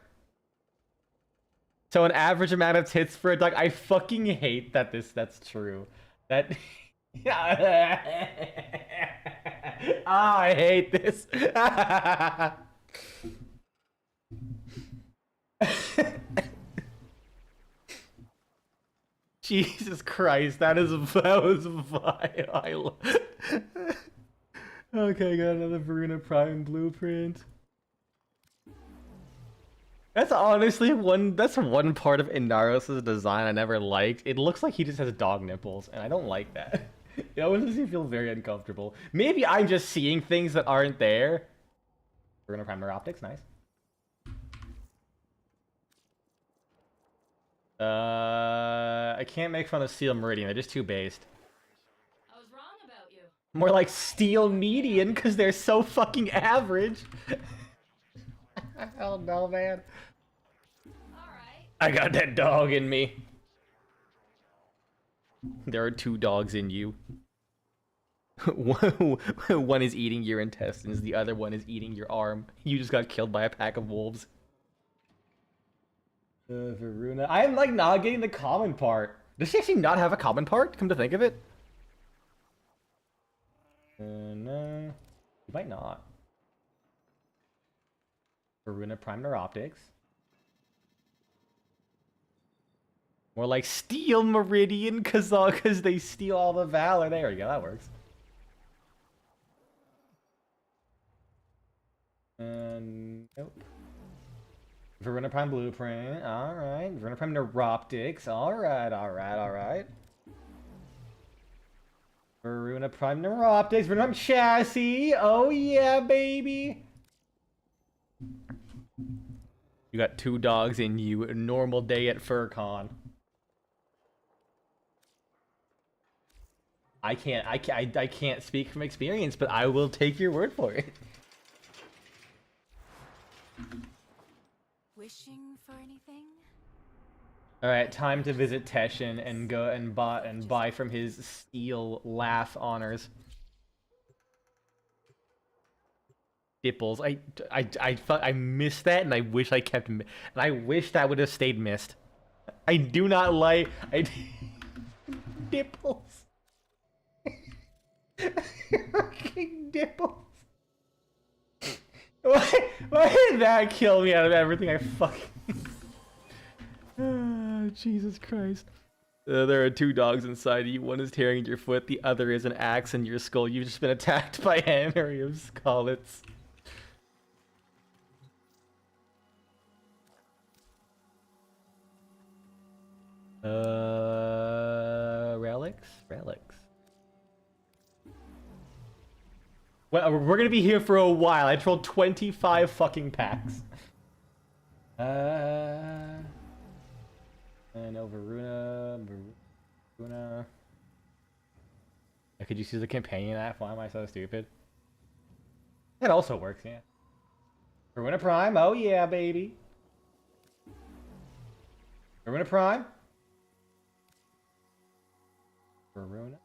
So an average amount of tits for a duck. I fucking hate that that's true. That. I hate this. Jesus Christ, that was vile. Okay, got another Voruna Prime blueprint. That's honestly one part of Inaros' design I never liked. It looks like he just has dog nipples, and I don't like that. It always makes me feel very uncomfortable. Maybe I'm just seeing things that aren't there. Voruna Prime Optics, nice. I can't make fun of Steel Meridian. They're just too based. I was wrong about you. More like Steel Median, because they're so fucking average. Hell no, man. Alright. I got that dog in me. There are 2 dogs in you. One is eating your intestines, the other one is eating your arm. You just got killed by a pack of wolves. Voruna. I am like not getting the common part. Does she actually not have a common part? Come to think of it. No. You might not. Voruna Prime Neuroptics. More like Steel Meridian, cause they steal all the valor. There we go, that works. Nope. Voruna Prime Blueprint. Alright. Voruna Prime Neuroptics. Alright. Voruna Prime Neuroptics. Voruna Prime Chassis. Oh yeah, baby. You got 2 dogs in you. A normal day at FurCon. I can't speak from experience, but I will take your word for it. Wishing for anything? Alright, time to visit Teshin and go and buy from his steel laugh honors. Dipples. I missed that, and I wish I kept. And I wish that would have stayed missed. I do not like. Dipples. Fucking dipples. Why did that kill me out of everything I fucking... Oh, Jesus Christ. There are 2 dogs inside you. One is tearing at your foot. The other is an axe in your skull. You've just been attacked by Henry of Scarlets. Relics. Well, we're gonna be here for a while. I trolled 25 fucking packs. And Voruna. Could you see the companion app? Why am I so stupid? That also works, yeah. Voruna Prime, oh yeah, baby. Voruna Prime. Voruna.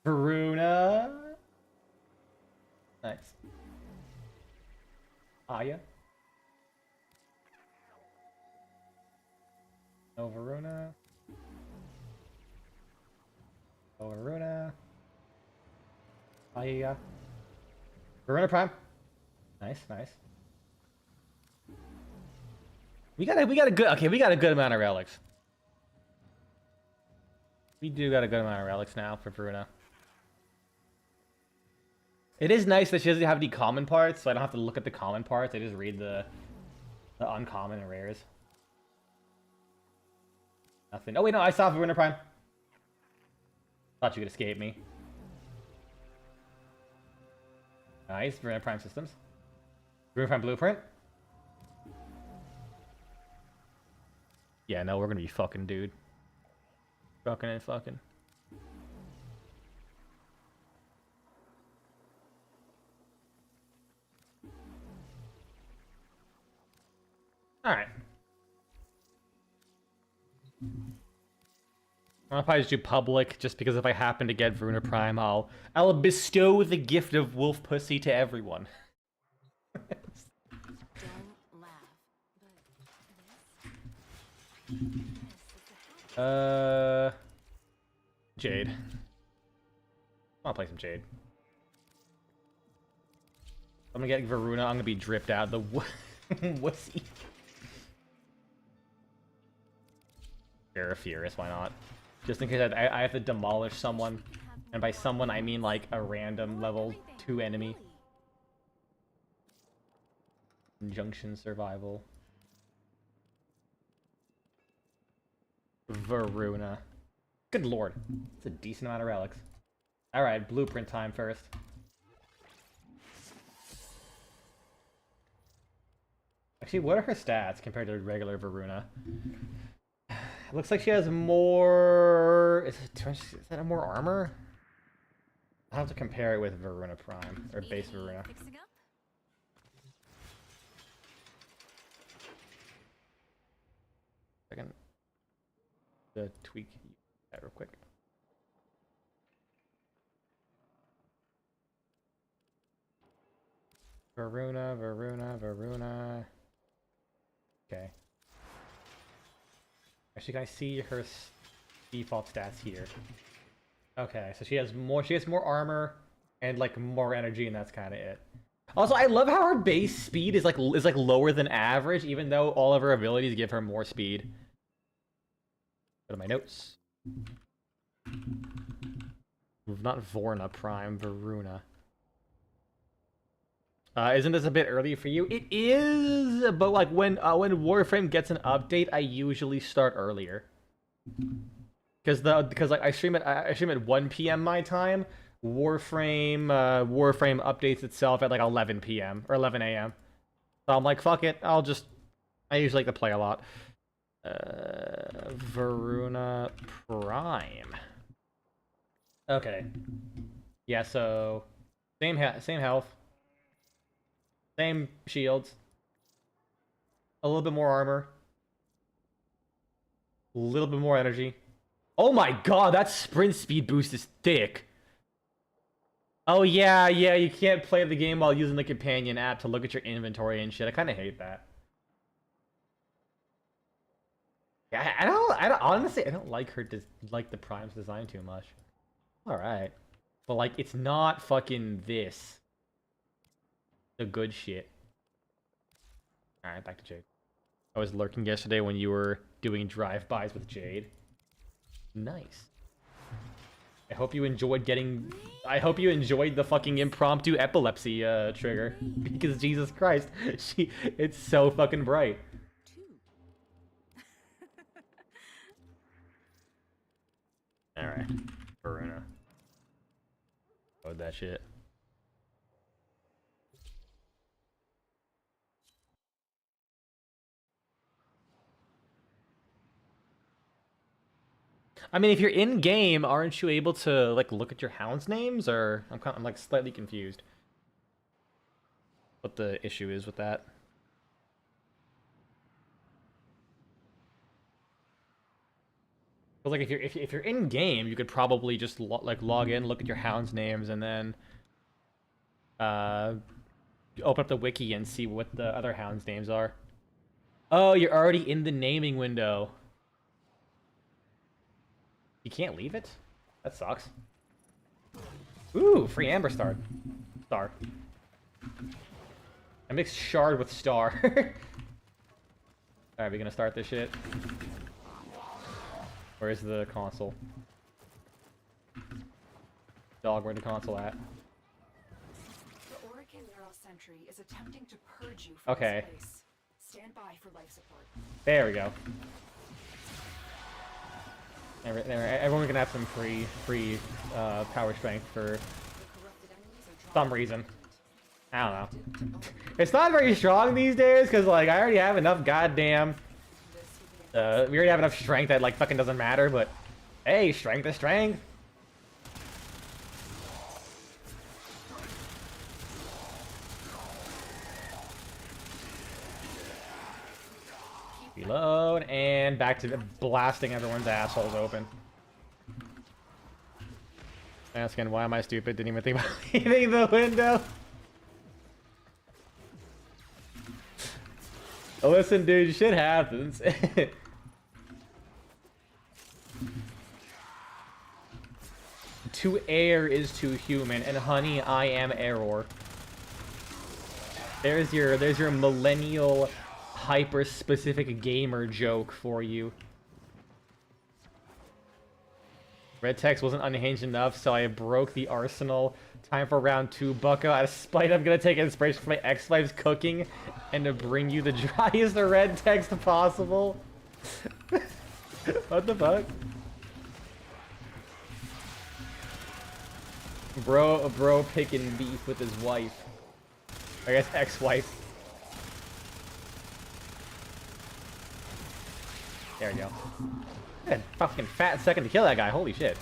Voruna. Nice. Aya. No Voruna. No Voruna. Aya. Voruna Prime. Nice. We got a good amount of relics. We do got a good amount of relics now for Voruna. It is nice that she doesn't have any common parts, so I don't have to look at the common parts. I just read the uncommon and rares. Nothing. Oh wait, no, I saw Voruna Prime. Thought you could escape me. Nice, Voruna Prime systems. Voruna Prime Blueprint. Yeah, no, we're gonna be fucking, dude. Fucking. Alright. I'll probably just do public, just because if I happen to get Voruna Prime, I'll bestow the gift of wolf pussy to everyone. Don't laugh. Jade. I'll play some Jade. I'm gonna get Voruna, I'm gonna be dripped out the wussy. Furious, why not? Just in case I have to demolish someone. And by someone, I mean like a random level 2 enemy. Injunction survival. Voruna. Good lord. It's a decent amount of relics. Alright, blueprint time first. Actually, what are her stats compared to regular Varuna? It looks like she has more... Is that a more armor? I'll have to compare it with Varuna Prime, or base Varuna. Fixing up? Second. The tweak that real quick. Varuna, Varuna, Varuna. Okay. Actually, can I see her default stats here? Okay, so she has more armor and like more energy, and that's kind of it. Also, I love how her base speed is like lower than average, even though all of her abilities give her more speed. Go to my notes. Not Vorna Prime, Varuna. Isn't this a bit early for you? It is, but like when Warframe gets an update, I usually start earlier. Because like I stream at 1 p.m. my time. Warframe updates itself at like 11 p.m. or 11 a.m. So I'm like, fuck it, I usually like to play a lot. Varuna Prime. Okay. Yeah, so same health. Same shields. A little bit more armor. A little bit more energy. Oh my god, that sprint speed boost is thick. Oh yeah, you can't play the game while using the companion app to look at your inventory and shit. I kind of hate that. Yeah, I don't honestly, I don't like the Prime's design too much. All right, but like it's not fucking this. The good shit. All right, back to Jade. I was lurking yesterday when you were doing drive-bys with Jade. Nice. I hope you enjoyed the fucking impromptu epilepsy trigger. Because Jesus Christ, it's so fucking bright. Alright. Varuna. Load that shit. I mean, if you're in game, aren't you able to like look at your hounds' names? Or I'm like slightly confused. What the issue is with that? But like if you're in game, you could probably just log in, look at your hounds' names, and then open up the wiki and see what the other hounds' names are. Oh, you're already in the naming window. You can't leave it? That sucks. Ooh, free Amber Star. I mixed Shard with Star. Alright, we gonna start this shit? Where's the console? Dog, where the console at? The Oracle Neural Sentry is attempting to purge you from this place. Stand by for life support. There we go. Everyone's gonna have some free power strength for some reason. I don't know. It's not very strong these days because like I already have enough goddamn. We already have enough strength that like fucking doesn't matter. But hey, strength is strength. Reload, and back to blasting everyone's assholes open. Asking, why am I stupid? Didn't even think about leaving the window. Listen, dude, shit happens. To err is to human, and honey, I am error. There's your millennial hyper-specific gamer joke for you. Red text wasn't unhinged enough, so I broke the arsenal. Time for round 2, bucko. Out of spite, I'm gonna take inspiration from my ex-wife's cooking and to bring you the driest red text possible. What the fuck? Bro picking beef with his wife. I guess ex-wife. There we go. Man, fucking fat second to kill that guy. Holy shit.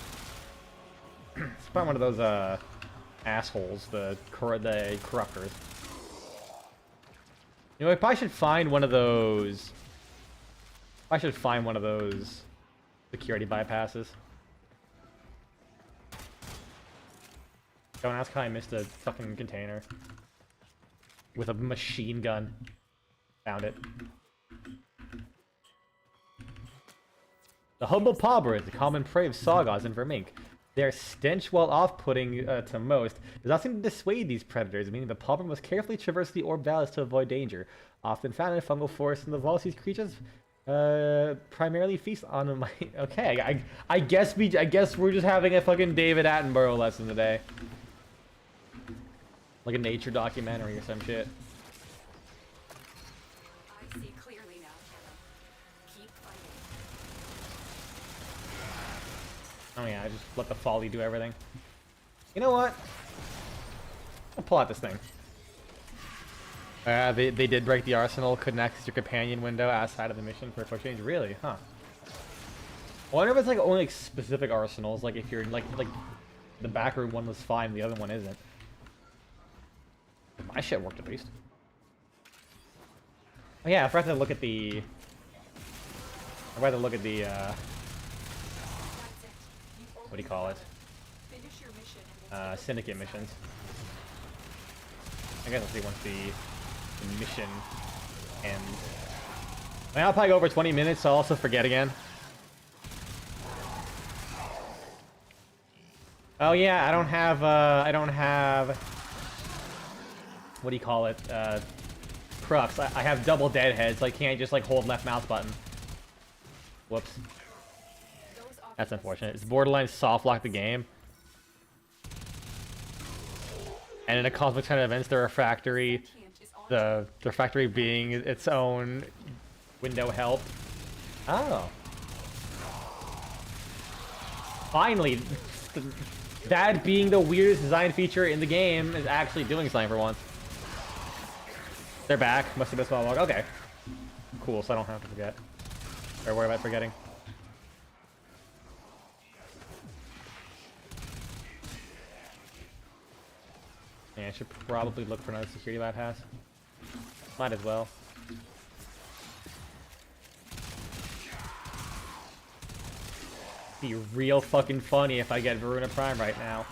It's probably one of those assholes, the corruptors. You know, I probably should find one of those. I should find one of those security bypasses. Don't ask how I missed a fucking container with a machine gun. Found it. The humble pauper is the common prey of sawgods and vermink. Their stench, while off-putting to most, does not seem to dissuade these predators, meaning the pauper must carefully traverse the orb valleys to avoid danger. Often found in fungal forests in the vaults, these creatures primarily feast on them. Okay, I guess we're just having a fucking David Attenborough lesson today, like a nature documentary or some shit. I see clearly now, Kara. Keep fighting. Oh yeah, I just let the folly do everything. You know what? I'll pull out this thing. They did break the arsenal. Couldn't access your companion window outside of the mission for a quick change. Really? Huh. I wonder if it's like only like specific arsenals. Like if you're like the backroom one was fine, the other one isn't. My shit worked at least. Oh yeah, I forgot to look at the. I forgot to look at the. What do you call it? Finish your mission and we'll Syndicate missions. I guess I'll see once the mission ends. I mean, I'll probably go over 20 minutes, so I'll also forget again. Oh yeah, I don't have, what do you call it, crux. I have double deadhead, so I can't just like hold left mouse button. Whoops. That's unfortunate. It's borderline soft lock the game. And in a cosmic turn of events, the refractory, the refractory being its own window help. Oh. Finally, that being the weirdest design feature in the game is actually doing something for once. They're back. Must have been a small walk. Okay. Cool, so I don't have to forget. Or worry about forgetting. Yeah, I should probably look for another security bypass. Might as well. Be real fucking funny if I get Voruna Prime right now.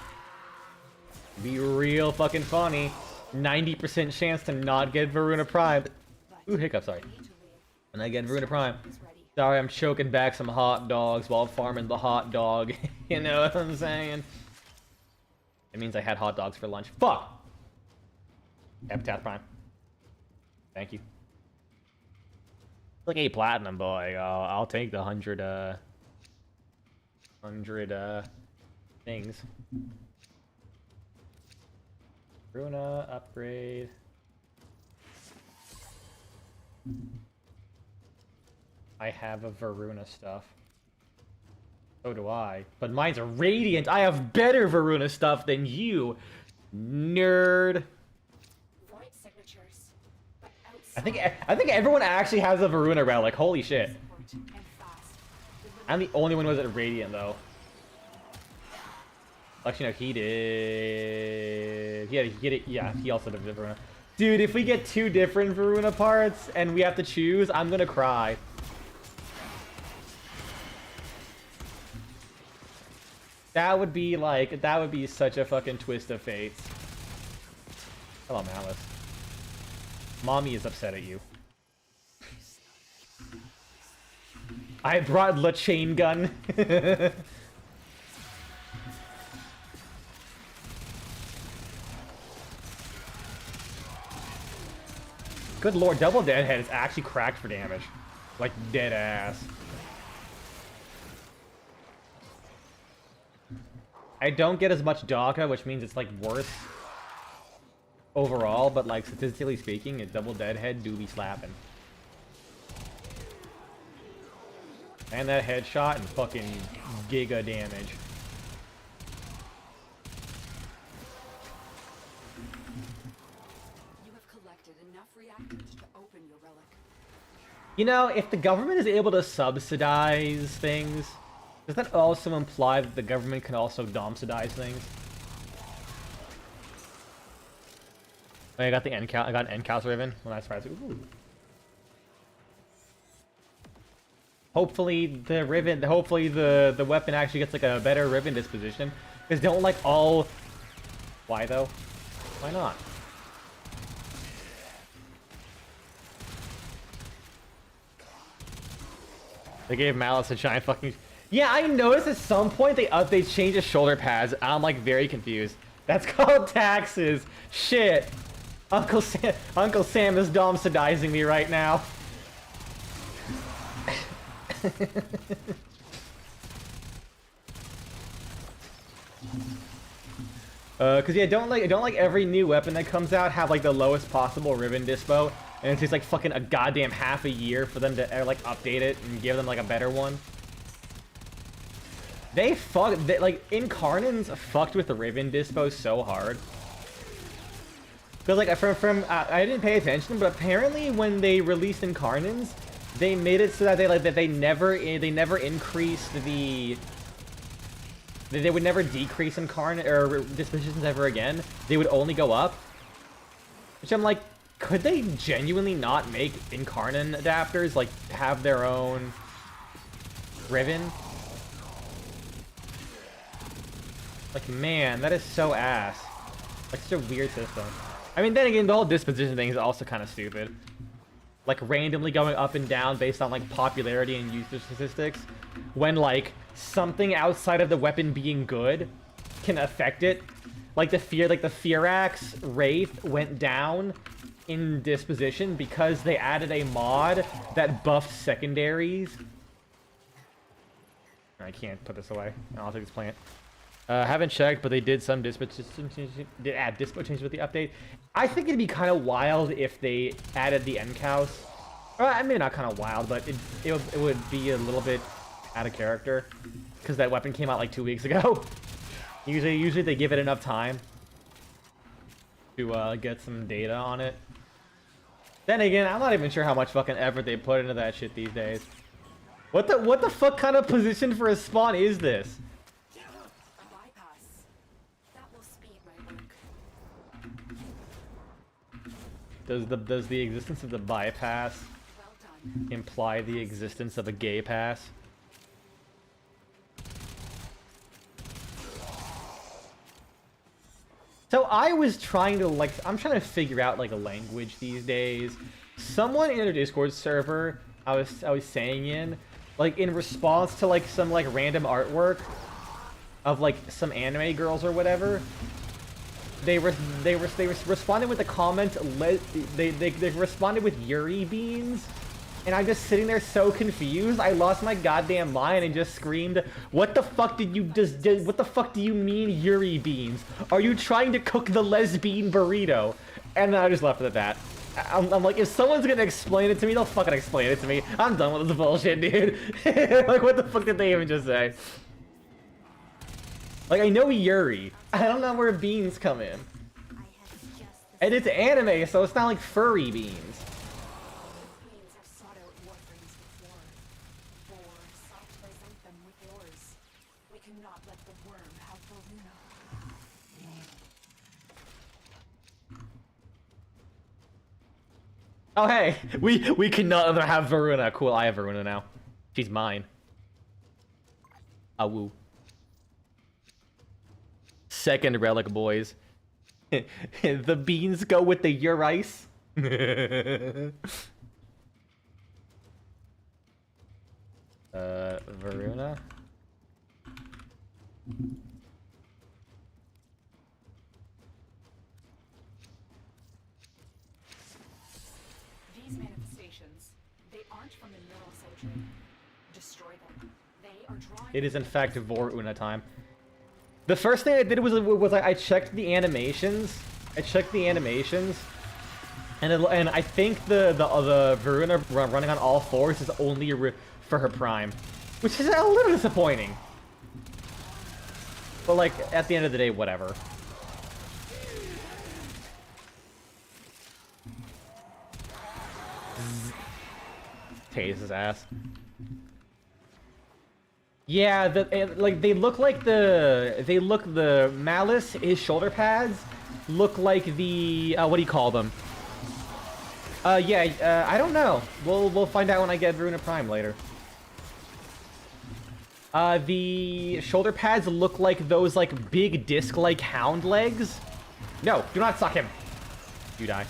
Be real fucking funny. 90% chance to not get Voruna Prime. Ooh, hiccup, sorry. And I get Voruna Prime. Sorry, I'm choking back some hot dogs while farming the hot dog. You know what I'm saying? It means I had hot dogs for lunch. Fuck! Epitaph Prime. Thank you. Like 8 platinum, boy. I'll take the 100 things. Runa upgrade. I have a Voruna stuff. So do I. But mine's a Radiant. I have better Voruna stuff than you, nerd. I think everyone actually has a Voruna relic. Holy shit. I'm the only one who was at Radiant though. Actually, no, he did. Yeah, he also did Voruna. Dude, if we get 2 different Voruna parts and we have to choose, I'm gonna cry. That would be such a fucking twist of fate. Hello, Malice. Mommy is upset at you. I brought the chain gun. Good lord, double deadhead is actually cracked for damage. Like, dead ass. I don't get as much DACA, which means it's like worse overall, but like statistically speaking, a double deadhead do be slapping. And that headshot and fucking giga damage. You have collected enough reactants to open your relic. You know, if the government is able to subsidize things, does that also imply that the government can also domsidize things? Oh, I got the end count. I got an end count ribbon. Well, that's right. Ooh. Hopefully the ribbon. Hopefully the weapon actually gets like a better ribbon disposition. Because don't like all. Why though? Why not? They gave Malice a giant fucking. Yeah, I noticed at some point they changed the shoulder pads. I'm like very confused. That's called taxes. Shit. Uncle Sam is domsidizing me right now. Cause yeah, don't like every new weapon that comes out have like the lowest possible ribbon dispo, and it takes like fucking a goddamn half a year for them to like update it and give them like a better one. They like Incarnons fucked with the ribbon dispo so hard. Cause like from I didn't pay attention, but apparently when they released Incarnons, they made it so that they never increased the. They would never decrease Incarnate or dispositions ever again. They would only go up. Which I'm like, could they genuinely not make Incarnon adapters like have their own ribbon? Like, man, that is so ass. Like, such a weird system. I mean, then again, the whole disposition thing is also kind of stupid. Like, randomly going up and down based on, like, popularity and user statistics. When, like, something outside of the weapon being good can affect it. Like, the Firax Wraith went down in disposition because they added a mod that buffed secondaries. I can't put this away. I'll take this plant. Haven't checked, but they did some dispo changes with the update. I think it'd be kind of wild if they added the Encaus. I mean, not kind of wild, but it would be a little bit out of character because that weapon came out like 2 weeks ago. Usually they give it enough time to get some data on it. Then again, I'm not even sure how much fucking effort they put into that shit these days. What the fuck kind of position for a spawn is this? Does the existence of the bypass imply the existence of a gay pass? So I was trying to I'm trying to figure out like a language these days. Someone in a Discord server I was saying in response to like some like random artwork of like some anime girls or whatever. They responded with a comment. They responded with Yuri beans, and I'm just sitting there so confused. I lost my goddamn mind and just screamed, "What the fuck did you just? What the fuck do you mean Yuri beans? Are you trying to cook the lesbian burrito?" And then I just left it at that. I'm like, if someone's gonna explain it to me, they'll fucking explain it to me. I'm done with this bullshit, dude. Like, what the fuck did they even just say? Like, I know Yuri. I don't know where beans come in. And it's anime, so it's not like furry beans. Queens have sought out Warframes before. Vor sought to present them with yours. We cannot let the worm have voruna. Oh hey, we cannot have Voruna. Cool, I have Voruna now. She's mine. Awoo. Second relic, boys. The beans go with the Urice. Voruna. These manifestations, they aren't from the neural citrate. Destroy them. They are drawing. It is in fact Voruna time. The first thing I did was I checked the animations. And I think the Voruna running on all fours is only for her prime, which is a little disappointing. But like at the end of the day, whatever. Tase his ass. Yeah, like they look like the Malice. His shoulder pads look like the what do you call them? Yeah, I don't know. We'll find out when I get Varuna Prime later. The shoulder pads look like those like big disc-like hound legs. No, do not suck him. You die.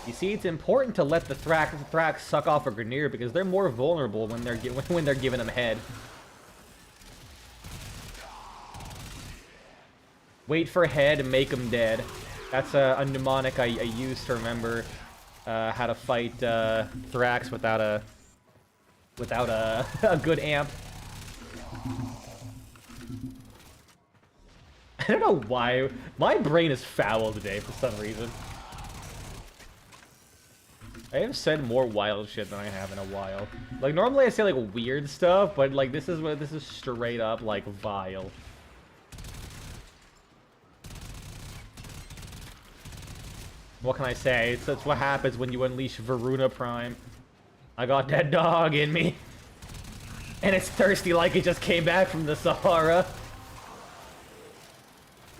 You see, it's important to let the Thrax suck off a Grineer because they're more vulnerable when they're giving them head. Wait for head and make them dead. That's a mnemonic I used to remember how to fight Thrax without a a good amp. I don't know why my brain is foul today for some reason. I have said more wild shit than I have in a while. Like normally I say like weird stuff, but like this is straight up like vile. What can I say? That's what happens when you unleash Varuna Prime. I got that dog in me. And it's thirsty like it just came back from the Sahara.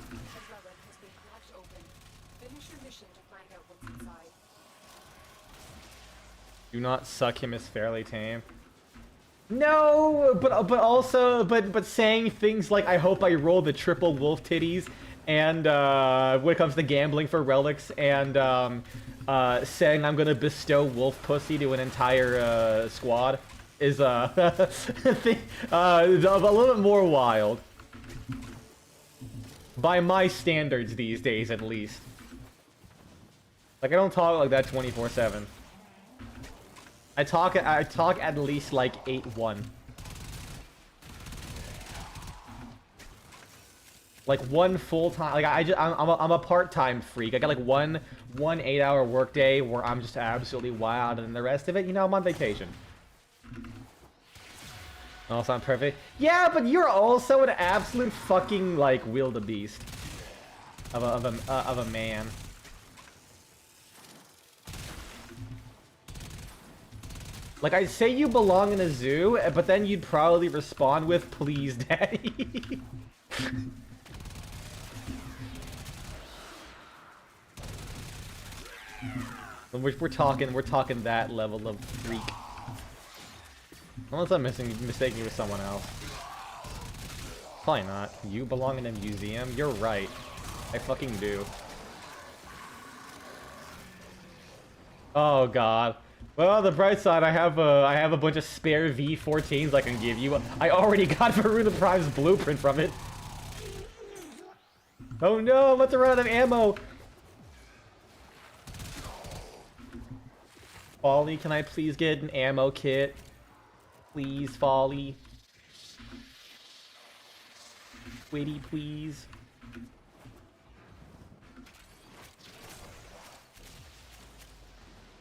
The relic has been cracked open. Finish your mission to find out what's inside. Do not suck him as fairly tame. No, but saying things like I hope I roll the triple wolf titties, and when it comes to gambling for relics, and saying I'm gonna bestow wolf pussy to an entire squad is a little bit more wild. By my standards these days, at least. Like I don't talk like that 24/7. I talk at least like 8-1. Like one full-time, like I'm a part-time freak. I got like one 8-hour workday where I'm just absolutely wild, and the rest of it, you know, I'm on vacation. Also, I'm perfect. Yeah, but you're also an absolute fucking like wildebeest of a man. Like, I'd say you belong in a zoo, but then you'd probably respond with, please, daddy. we're talking that level of freak. Unless I'm mistaking you with someone else. Probably not. You belong in a museum? You're right. I fucking do. Oh god. Well, on the bright side, I have a bunch of spare V14s I can give you. I already got Varuna Prime's blueprint from it. Oh no, I'm about to run out of ammo. Folly, can I please get an ammo kit? Please, Folly. Witty, please.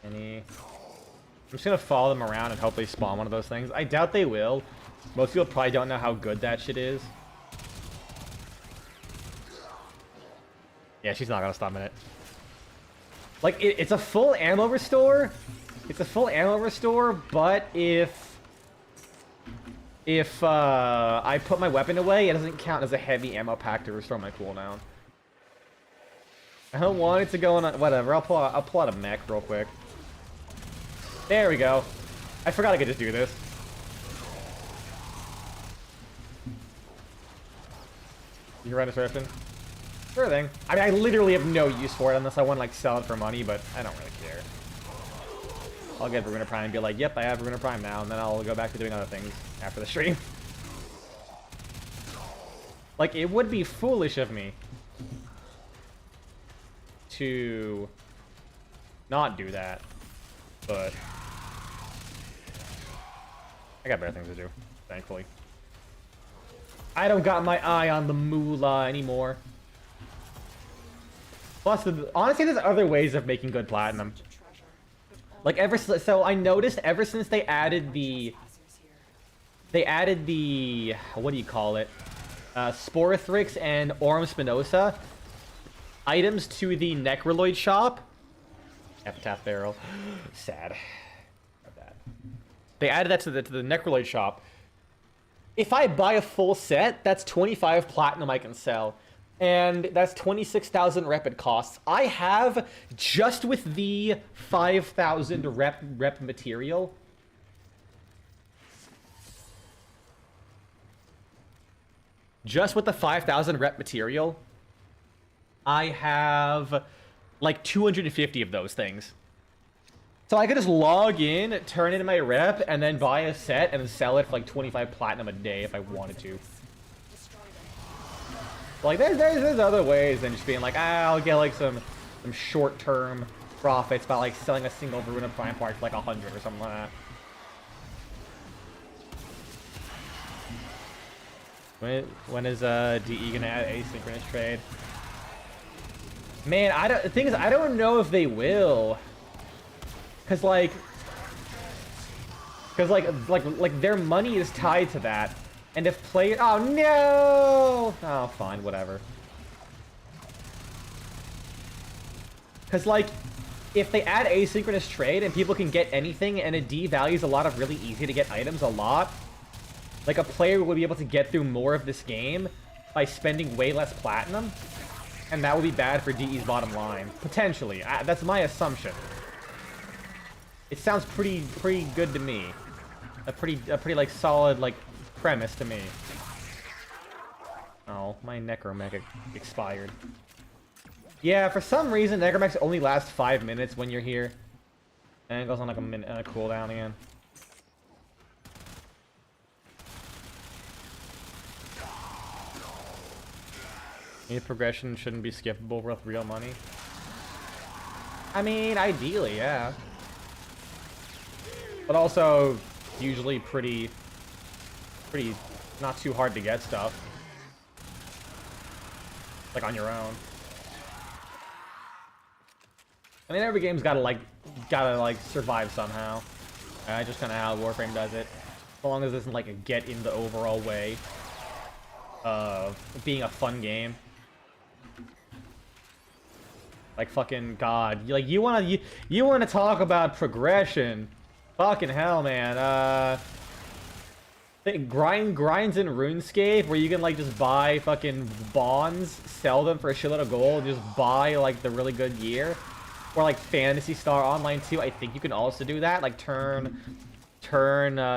I'm just gonna follow them around and hopefully spawn one of those things. I doubt they will. Most people probably don't know how good that shit is. Yeah, she's not gonna stop in it. Like, it's a full ammo restore. It's a full ammo restore, but if I put my weapon away, it doesn't count as a heavy ammo pack to restore my cooldown. I don't want it to go on. Whatever. I'll pull out a mech real quick. There we go. I forgot I could just do this. You can run a weapon? Sure thing. I mean, I literally have no use for it unless I want to like sell it for money, but I don't really care. I'll get Varuna Prime and be like, yep, I have Varuna Prime now, and then I'll go back to doing other things after the stream. Like, it would be foolish of me to not do that, but I got better things to do, thankfully. I don't got my eye on the moolah anymore. Plus, honestly, there's other ways of making good platinum. Like, so I noticed ever since they added the, what do you call it? Sporothrix and Aurum Spinosa items to the Necroloid shop Epitaph barrel. Sad. About that. They added that to the Necrolite shop. If I buy a full set, that's 25 platinum I can sell. And that's 26,000 rep it costs. I have, just with the 5,000 rep material, just with the 5,000 rep material, I have like 250 of those things. So I could just log in, turn in my rep, and then buy a set and then sell it for like 25 platinum a day if I wanted to. Like, there's other ways than just being like, I'll get like some short-term profits by like selling a single Voruna Prime part for like 100 or something like that. When is DE gonna add asynchronous trade? Man, the thing is, I don't know if they will. Cause like their money is tied to that. And if player, oh no! Oh, fine, whatever. Cause like, if they add asynchronous trade and people can get anything and it devalues a lot of really easy to get items a lot, like a player would be able to get through more of this game by spending way less platinum, and that would be bad for DE's bottom line. Potentially, that's my assumption. It sounds pretty good to me. A pretty like solid like premise to me. Oh, my Necromech expired. Yeah, for some reason Necromechs only last 5 minutes when you're here, and it goes on like a minute cooldown again. Any progression shouldn't be skippable with real money. I mean, ideally, yeah. But also, usually pretty not too hard to get stuff. Like on your own. I mean, every game's gotta survive somehow. Just kind of how Warframe does it. As long as it isn't like a get in the overall way of being a fun game. Like fucking God, like you wanna talk about progression? Fucking hell, man. Grinds in RuneScape where you can like just buy fucking bonds, sell them for a shitload of gold, just buy like the really good gear. Or like Phantasy Star Online 2, I think you can also do that. Like turn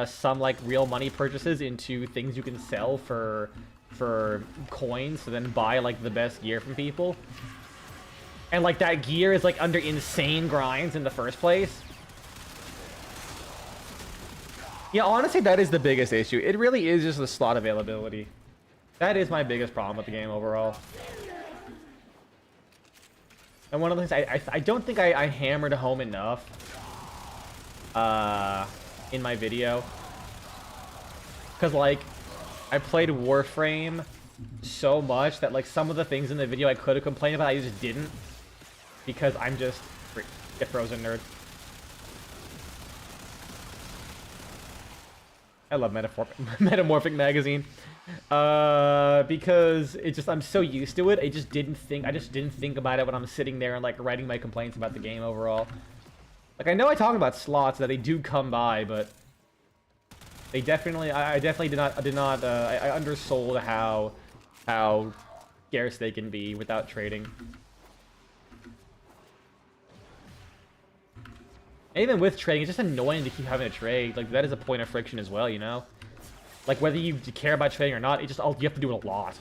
some like real money purchases into things you can sell for coins, to then buy like the best gear from people. And like that gear is like under insane grinds in the first place. Yeah, honestly, that is the biggest issue. It really is just the slot availability. That is my biggest problem with the game overall. And one of the things I don't think I hammered home enough in my video. Because, like, I played Warframe so much that, like, some of the things in the video I could have complained about, I just didn't. Because I'm just... Get frozen, nerd. I love Metamorphic Magazine. Because it just, I'm so used to it, I just didn't think about it when I'm sitting there and like writing my complaints about the game overall. Like, I know I talk about slots that they do come by, but they definitely, I definitely I undersold how scarce they can be without trading. And even with trading, it's just annoying to keep having to trade. Like, that is a point of friction as well, you know? Like, whether you care about trading or not, you have to do it a lot.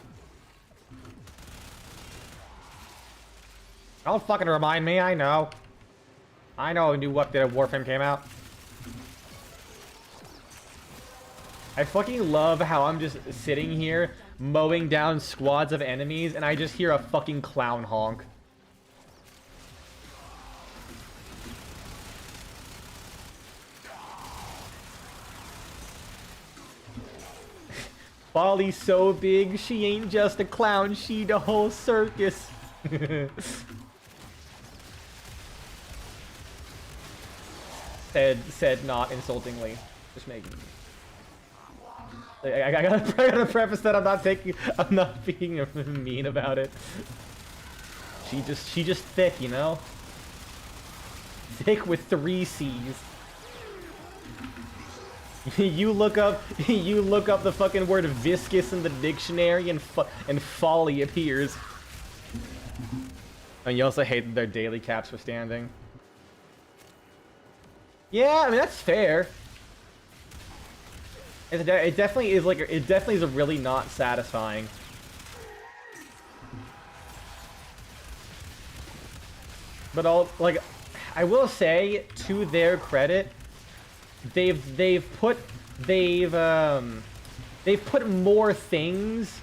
Don't fucking remind me, I know. I know a new update of Warframe came out. I fucking love how I'm just sitting here, mowing down squads of enemies, and I just hear a fucking clown honk. Bali's so big, she ain't just a clown, she the whole circus. said not insultingly. Just making. I gotta preface that I'm not being mean about it. She just thick, you know? thick with 3 C's. you look up the fucking word viscous in the dictionary and folly appears. And you also hate that their daily caps for standing. Yeah, I mean that's fair. It definitely is a really not satisfying. But I will say, to their credit, they've put more things.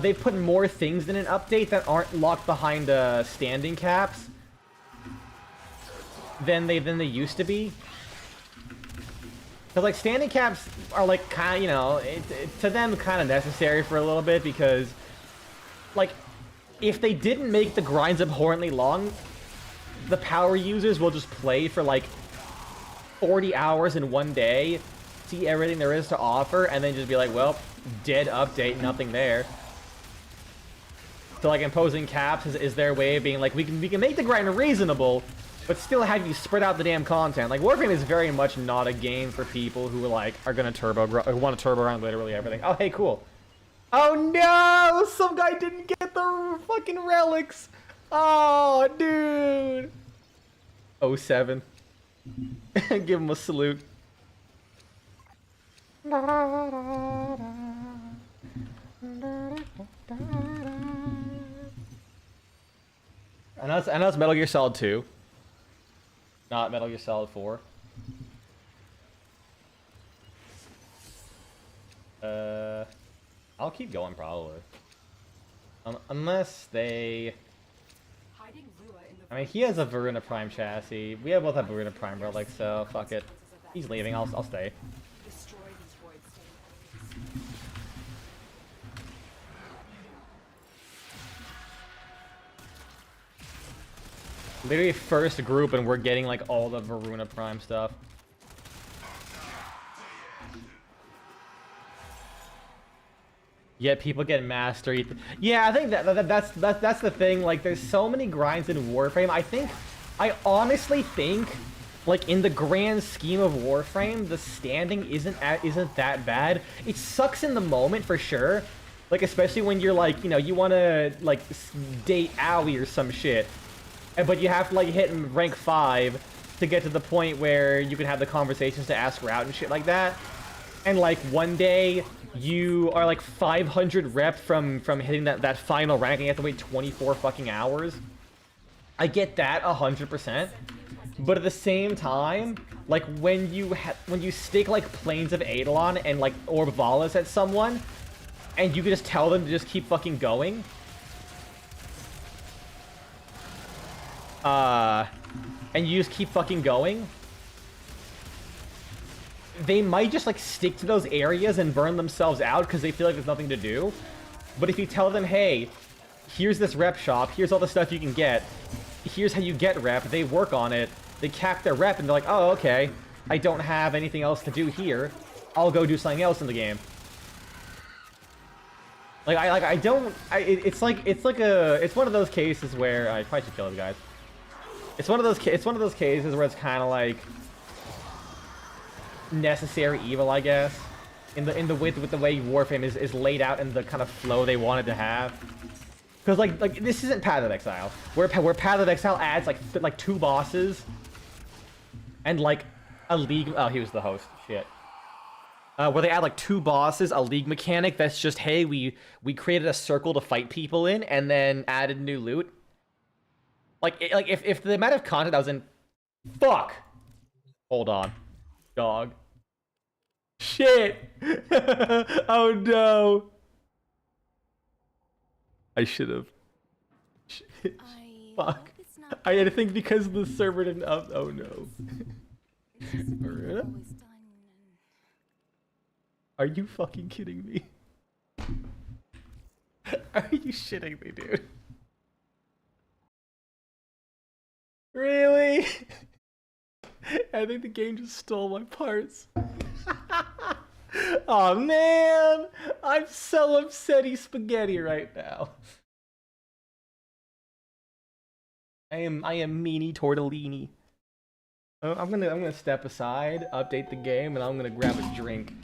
They've put more things in an update that aren't locked behind standing caps than they used to be. Cause like standing caps are like kind of, you know, to them kind of necessary for a little bit, because like if they didn't make the grinds abhorrently long, the power users will just play for like 40 hours in one day, see everything there is to offer, and then just be like, well, dead update, nothing there. So like imposing caps is their way of being like, we can make the grind reasonable, but still have you spread out the damn content. Like Warframe is very much not a game for people who like are gonna want to turbo around literally everything. Oh hey, cool. Oh no! Some guy didn't get the fucking relics. Oh dude. 07. Give him a salute. And that's Metal Gear Solid 2. Not Metal Gear Solid 4. I'll keep going probably. Unless they... I mean, he has a Voruna Prime chassis. We both have Voruna Prime relics, so fuck it. He's leaving, I'll stay. Literally first group and we're getting like all the Voruna Prime stuff. Yet people get mastery. Yeah, I think that's the thing. Like, there's so many grinds in Warframe. I honestly think, like in the grand scheme of Warframe, the standing isn't that bad. It sucks in the moment for sure. Like especially when you're like, you know, you want to like date Owie or some shit, but you have to like hit rank 5 to get to the point where you can have the conversations to ask her out and shit like that. And like one day you are like 500 rep from hitting that final rank and you have to wait 24 fucking hours. I get that 100%. But at the same time, like when you stick like Plains of Eidolon and like Orb Valis at someone, and you can just tell them to just keep fucking going. And you just keep fucking going. They might just like stick to those areas and burn themselves out because they feel like there's nothing to do. But if you tell them, hey, here's this rep shop, here's all the stuff you can get, here's how you get rep, they work on it, they cap their rep, and they're like, oh, okay, I don't have anything else to do here, I'll go do something else in the game. Like, it's one of those cases where, I probably should kill those guys. It's one of those cases where it's kind of like necessary evil, I guess, in the with the way Warframe is laid out and the kind of flow they wanted to have. Because like this isn't Path of Exile, where Path of Exile adds like 2 bosses and like a league. Oh, he was the host. Shit. Where they add like 2 bosses, a league mechanic that's just, hey, we created a circle to fight people in, and then added new loot. Like if the amount of content that was in, fuck. Hold on, dog. Shit. Oh no. I should have. Fuck. I think because the server didn't up. Oh no. Are you fucking kidding me? Are you shitting me, dude? Really? I think the game just stole my parts. Oh man, I'm so upsetty spaghetti right now. I am meanie tortellini. I'm gonna step aside, update the game, and I'm gonna grab a drink.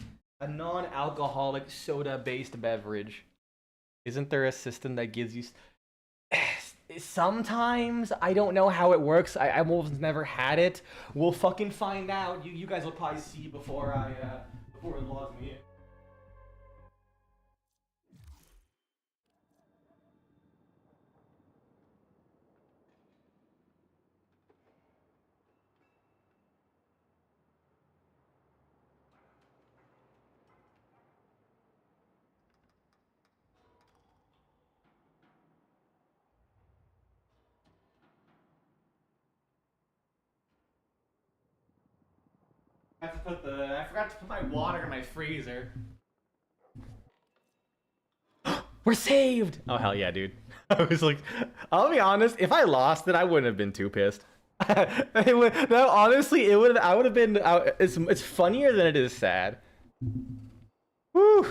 A non-alcoholic soda-based beverage. Isn't there a system that gives you? Sometimes I don't know how it works. I almost never had it. We'll fucking find out. You guys will probably see before it logs me in. I forgot to put my water in my freezer. We're saved! Oh hell yeah, dude. I was like, I'll be honest, if I lost it, I wouldn't have been too pissed. No, honestly, it would. I would have been. It's funnier than it is sad. Woo!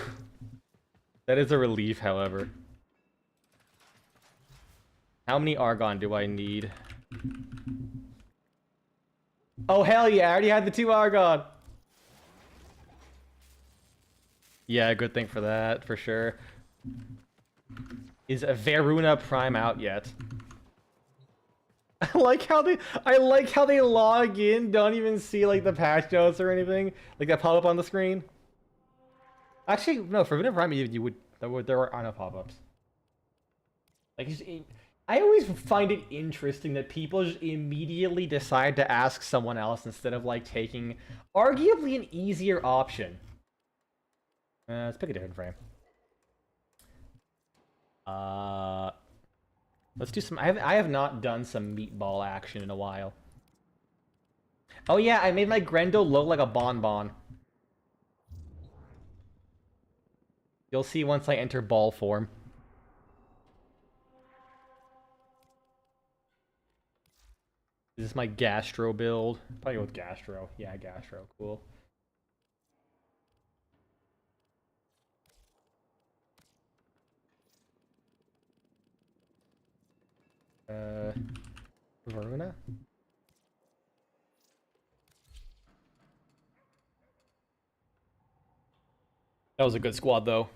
That is a relief, however. How many argon do I need? Oh hell yeah! I already had the 2 argon. Yeah, good thing for that, for sure. Is a Voruna Prime out yet? I like how they log in, don't even see like the patch notes or anything, like that pop up on the screen. Actually, no, for Voruna Prime you would there are no pop-ups. Like I always find it interesting that people just immediately decide to ask someone else instead of like taking arguably an easier option. Let's pick a different frame. Let's do some. I have not done some meatball action in a while. Oh yeah, I made my Grendel look like a bonbon. You'll see once I enter ball form. Is this my Gastro build? Probably go with Gastro. Yeah, Gastro. Cool. Voruna? That was a good squad, though.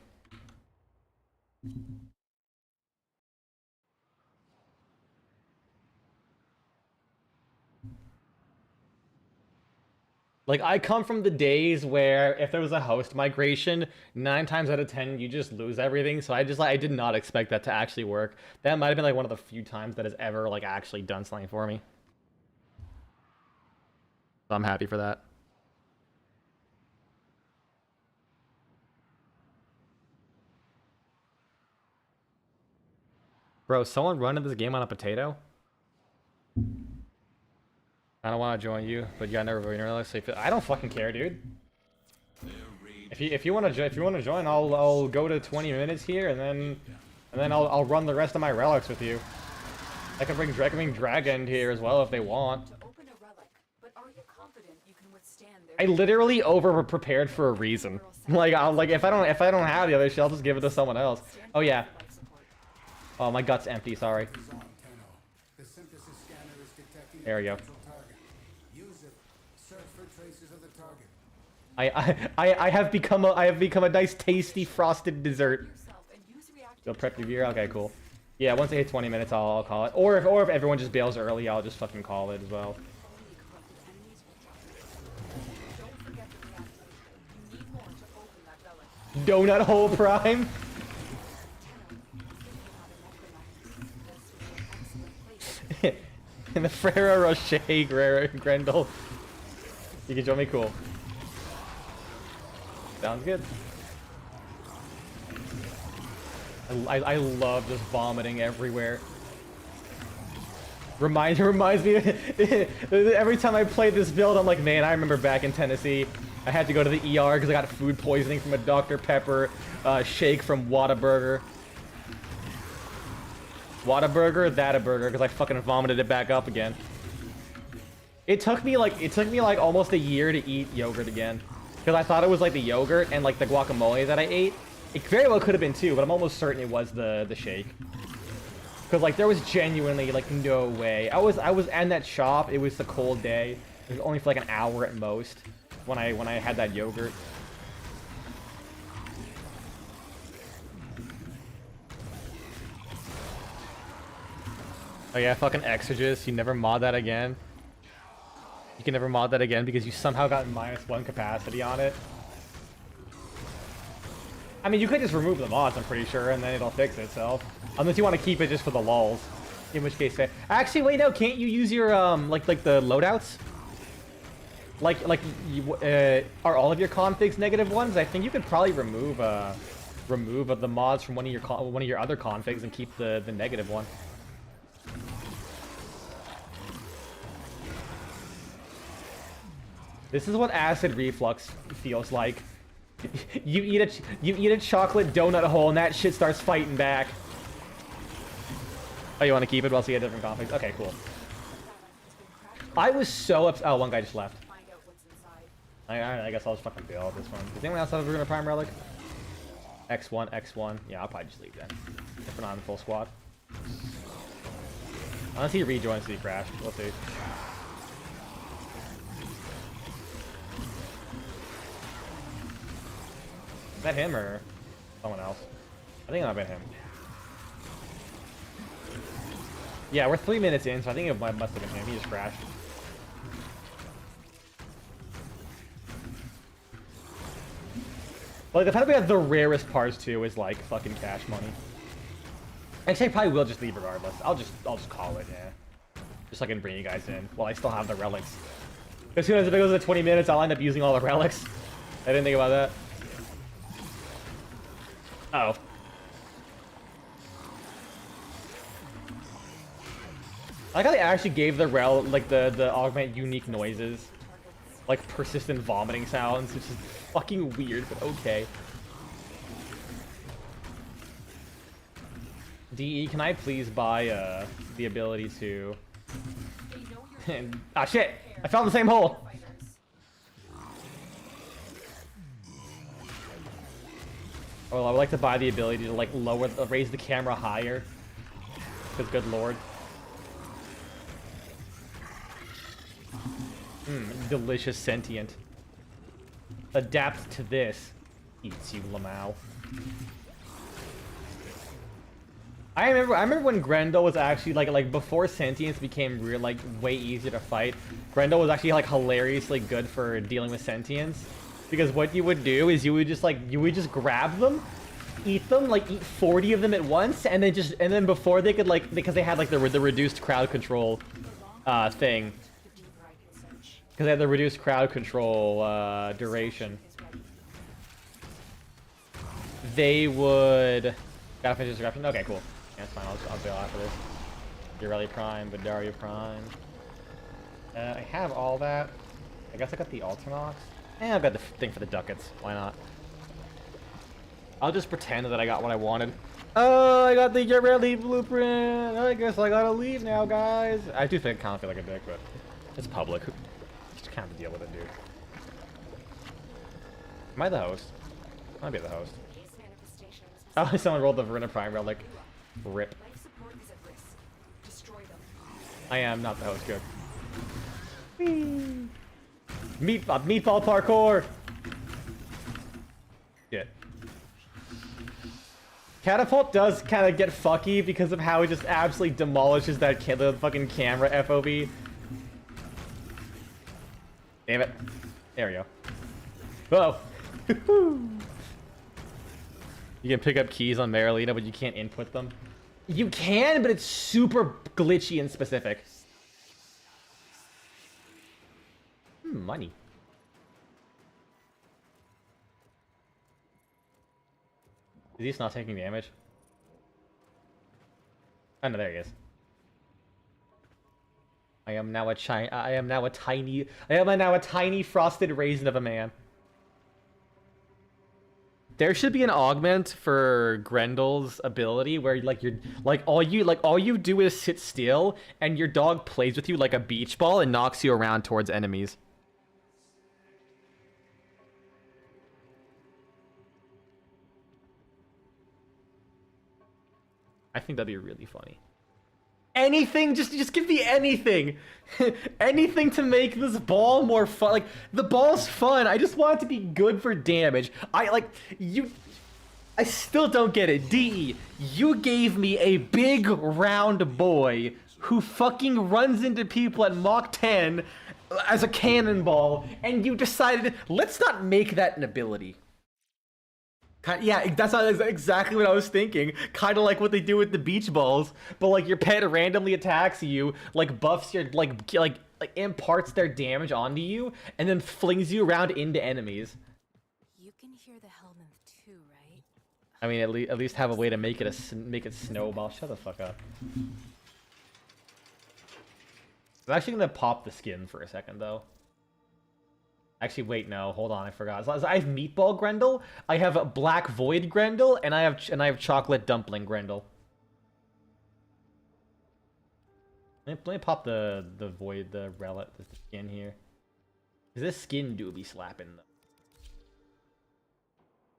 Like, I come from the days where if there was a host migration, 9 times out of 10, you just lose everything. So I did not expect that to actually work. That might have been like one of the few times that has ever like actually done something for me. So I'm happy for that. Bro, someone running this game on a potato? I don't want to join you, but you got never really realize. So I don't fucking care, dude. If you want to join, I'll go to 20 minutes here, and then I'll run the rest of my relics with you. I can bring Dragon here as well if they want. I literally over prepared for a reason. Like if I don't have the other shit, I'll just give it to someone else. Oh yeah. Oh, my gut's empty. Sorry. There we go. I have become a nice tasty frosted dessert. You'll prep your gear. Okay, cool. Yeah, once I hit 20 minutes, I'll call it. Or if everyone just bails early, I'll just fucking call it as well. Donut hole prime. And the Ferrero Rocher Grendel. You can join me, cool. Sounds good. I love just vomiting everywhere. Reminds me every time I play this build, I'm like, man, I remember back in Tennessee, I had to go to the ER because I got food poisoning from a Dr. Pepper shake from Whataburger. Whataburger, that a burger, because I fucking vomited it back up again. It took me like almost a year to eat yogurt again, because I thought it was like the yogurt and like the guacamole that I ate. It very well could have been too, but I'm almost certain it was the shake. Because like there was genuinely like no way. I was in that shop. It was a cold day. It was only for like an hour at most when I had that yogurt. Oh yeah, fucking Exorgist. You never mod that again. You can never mod that again because you somehow got -1 capacity on it. I mean, you could just remove the mods, I'm pretty sure, and then it'll fix itself. Unless you want to keep it just for the lulz. In which case, actually, wait, no, can't you use your, like the loadouts? Are all of your configs -1s? I think you could probably remove the mods from one of your other configs and keep the -1. This is what acid reflux feels like. You eat a chocolate donut hole and that shit starts fighting back. Oh, you want to keep it while see a different configs? Okay, cool. I was so upset. Oh, one guy just left. I guess I'll just fucking build this one. Does anyone else have a Voruna Prime relic? X1, X1. Yeah, I'll probably just leave then. If we're not in full squad. Unless he rejoins, he crashed. We'll see. Is that him or someone else? I think it might have been him. Yeah, we're 3 minutes in, so I think it must have been him. He just crashed. Like, the fact that we have the rarest parts too is like fucking cash money. Actually, I probably will just leave regardless. I'll just call it, yeah. Just so I can bring you guys in while I still have the relics. As soon as it goes to 20 minutes, I'll end up using all the relics. I didn't think about that. Uh oh. I like how they actually gave the the augment unique noises. Like persistent vomiting sounds, which is fucking weird, but okay. DE, can I please buy the ability to... Ah shit! I found the same hole! Oh, I would like to buy the ability to like raise the camera higher. Because good lord. Delicious sentient. Adapt to this. Eats you, Lamau. I remember when Grendel was actually like before sentience became real way easier to fight. Grendel was actually like hilariously good for dealing with sentience. Because what you would do is you would just grab them, eat them, like eat 40 of them at once, and then before they could because they had like the reduced crowd control thing. Because they had the reduced crowd control duration. They would... Gotta finish description? Okay, cool. Yeah, that's fine. I'll bail after this. Ureli Prime, Vidaria Prime. I have all that. I guess I got the Ultranox. I've got the thing for the ducats. Why not? I'll just pretend that I got what I wanted. Oh, I got the Get Ready blueprint. I guess I gotta leave now, guys. I do think I kind of feel like a dick, but it's public. Just kind of deal with it, dude. Am I the host? I might be the host. Oh, someone rolled the Voruna Prime relic. Rip. I am not the host. Good. Whee! Meatball parkour! Shit. Catapult does kind of get fucky because of how it just absolutely demolishes the fucking camera FOV. Damn it. There we go. Whoa! You can pick up keys on Marilena, but you can't input them. You can, but it's super glitchy and specific. Money. Is he just not taking damage? Oh no, there he is. I am now a tiny frosted raisin of a man. There should be an augment for Grendel's ability where all you do is sit still and your dog plays with you like a beach ball and knocks you around towards enemies. I think that'd be really funny. Anything, just give me anything. Anything to make this ball more fun. Like, the ball's fun. I just want it to be good for damage. I still don't get it. DE, you gave me a big round boy who fucking runs into people at Mach 10 as a cannonball, and you decided, let's not make that an ability. Yeah, that's exactly what I was thinking. Kind of like what they do with the beach balls, but like your pet randomly attacks you, like buffs your like imparts their damage onto you, and then flings you around into enemies. You can hear the Hellmouth too, right? I mean, at least have a way to make it snowball. Shut the fuck up. I'm actually gonna pop the skin for a second though. Actually, wait, no, hold on, I forgot. So I have Meatball Grendel, I have Black Void Grendel, and I have Chocolate Dumpling Grendel. Let me pop the Void, the relic, the skin here. Cause this skin do be slapping though.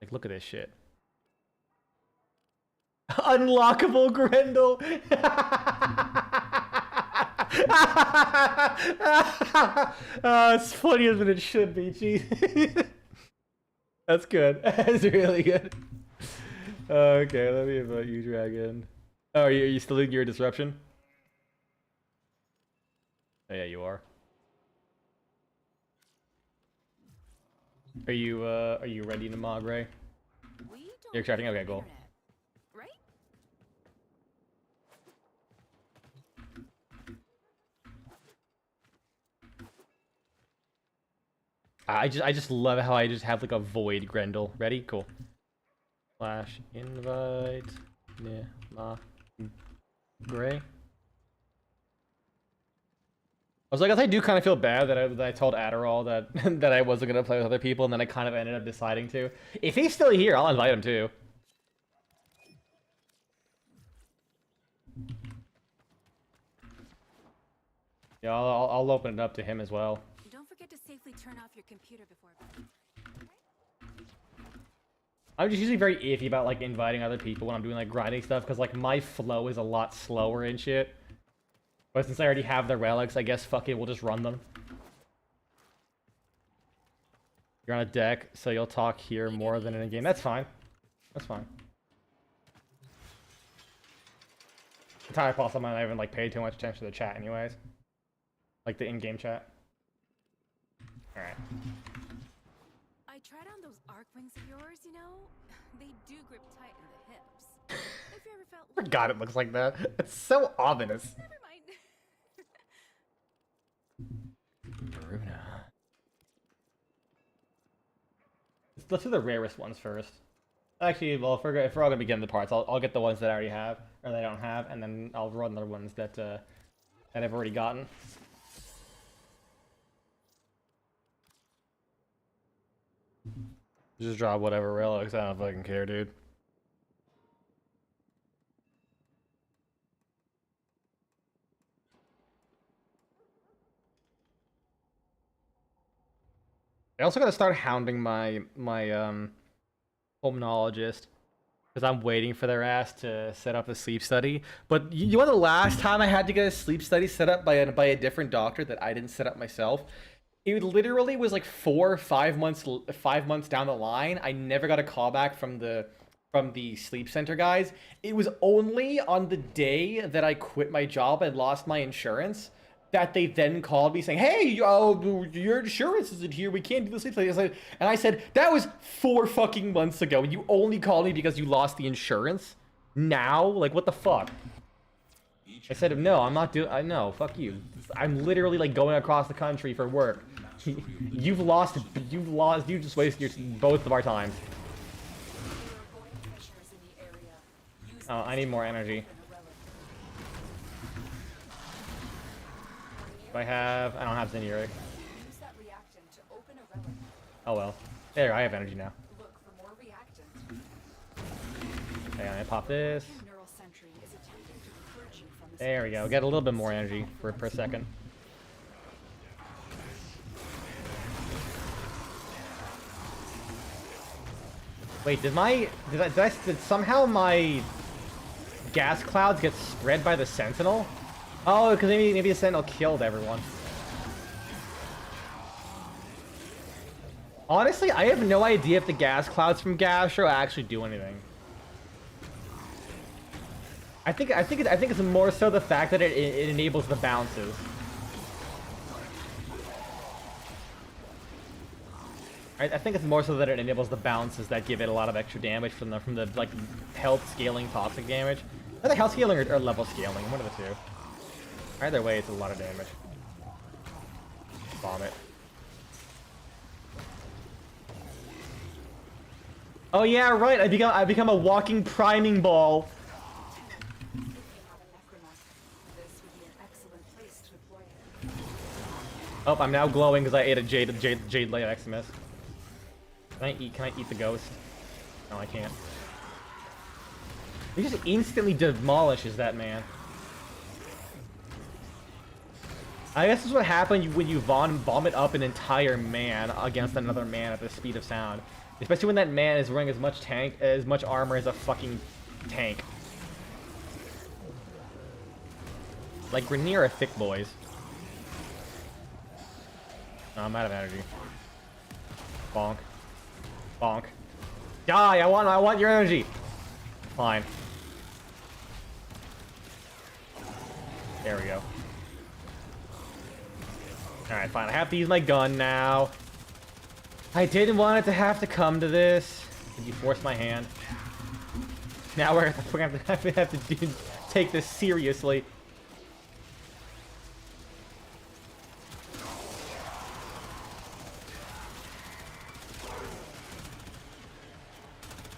Like, look at this shit. Unlockable Grendel. It's funnier than it should be. Jeez. That's good. That's really good. Okay, let me invite you, Dragon. Oh, are you still in your disruption? Oh yeah, you are. Are you ready to mod, Ray? We don't You're extracting? have Okay, cool. internet, right? I just love how I just have like a void Grendel. Ready? Cool. Slash invite. Yeah, ma. Gray. I was like, I do kind of feel bad that I told Adderall that that I wasn't gonna play with other people, and then I kind of ended up deciding to. If he's still here, I'll invite him too. Yeah, I'll open it up to him as well. Don't forget to safely turn off your computer before bed. I'm just usually very iffy about like inviting other people when I'm doing like grinding stuff, because like my flow is a lot slower and shit. But since I already have the relics, I guess fuck it, we'll just run them. You're on a deck, so you'll talk here more than in a game. That's fine. That's fine. Entirely possible I haven't like paid too much attention to the chat anyways. Like the in-game chat. Alright. I tried on those arc wings of yours, you know? They do grip tight in the hips. If you ever felt I forgot it looks like that. It's so ominous. Never mind. Voruna. Let's do the rarest ones first. Actually, well, if we're all gonna be getting the parts, I'll get the ones that I already have, or that I don't have, and then I'll run the ones that that I've already gotten. Just drop whatever relics. I don't fucking care, dude. I also gotta start hounding my pulmonologist, because I'm waiting for their ass to set up a sleep study. But you know the last time I had to get a sleep study set up by a different doctor that I didn't set up myself? It literally was like 4 or 5 months down the line. I never got a call back from the sleep center guys. It was only on the day that I quit my job and lost my insurance that they then called me saying, "Hey, your insurance isn't here. We can't do the sleep study." And I said, "That was 4 fucking months ago. You only called me because you lost the insurance? Now? Like, what the fuck?" I said, "No, I'm not doing. I know. Fuck you. I'm literally like going across the country for work. You've lost. You just wasted both of our time." Oh, I need more energy. I don't have Zinuri. Oh well. There, I have energy now. Okay, I'm gonna pop this. There we go. Get a little bit more energy per second. Wait, did somehow my gas clouds get spread by the Sentinel? Oh, because maybe the Sentinel killed everyone. Honestly, I have no idea if the gas clouds from Gastro actually do anything. I think it's more so the fact that it enables the bounces. I think it's more so that it enables the bounces that give it a lot of extra damage from the like health scaling toxic damage. Either health scaling or level scaling, one of the two. Either way, it's a lot of damage. Bomb it. Oh yeah, right. I become a walking priming ball. If you have a necronaut, this would be an excellent place to deploy it. Oh, I'm now glowing because I ate a jade light Eximus. Can I eat the ghost? No, I can't. He just instantly demolishes that man. I guess this is what happens when you vomit up an entire man against another man at the speed of sound. Especially when that man is wearing as much armor as a fucking tank. Like Grenier are thick boys. No, I'm out of energy. Bonk. Bonk. Die! I want your energy! Fine. There we go. Alright, fine. I have to use my gun now. I didn't want it to have to come to this. Did you force my hand? Now we're gonna have to take this seriously.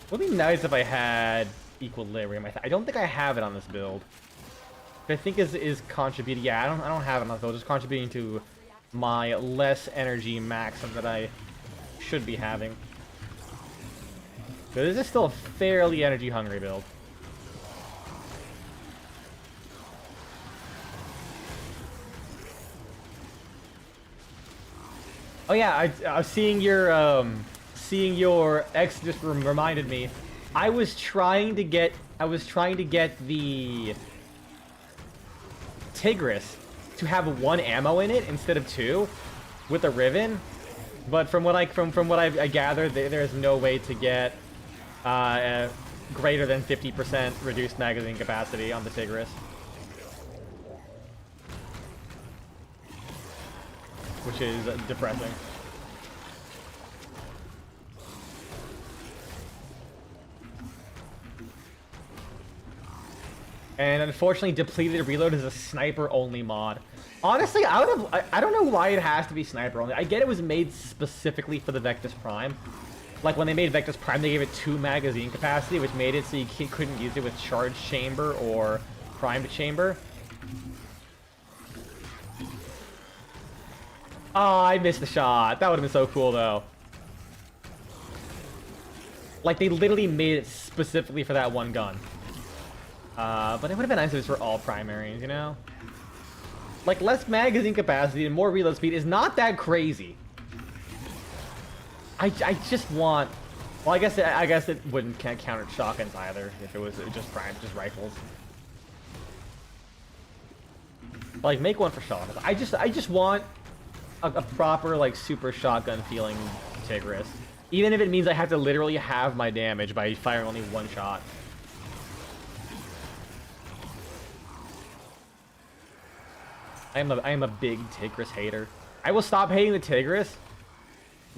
It would be nice if I had equilibrium. I don't think I have it on this build. But I think is contributing. Yeah, I don't have it on this build. Just contributing to my less energy maximum that I should be having. So this is still a fairly energy hungry build. Oh yeah, I was seeing your X just reminded me. I was trying to get the Tigris to have 1 ammo in it instead of 2 with a Riven, but from what I gathered, there's no way to get greater than 50% reduced magazine capacity on the Tigris, which is depressing. And unfortunately, depleted reload is a sniper-only mod. Honestly, I don't know why it has to be sniper-only. I get it was made specifically for the Vectus Prime. Like, when they made Vectus Prime, they gave it 2 magazine capacity, which made it so you couldn't use it with Charged Chamber or Primed Chamber. Oh, I missed the shot. That would have been so cool, though. Like, they literally made it specifically for that one gun. But it would have been nice if it was for all primaries, you know? Like, less magazine capacity and more reload speed is not that crazy. I just want... Well, I guess it wouldn't count shotguns either if it was just rifles. Like, make one for shotguns. I just want a proper, like, super shotgun feeling Tigris. Even if it means I have to literally halve my damage by firing only 1 shot. I am a big Tigris hater. I will stop hating the Tigris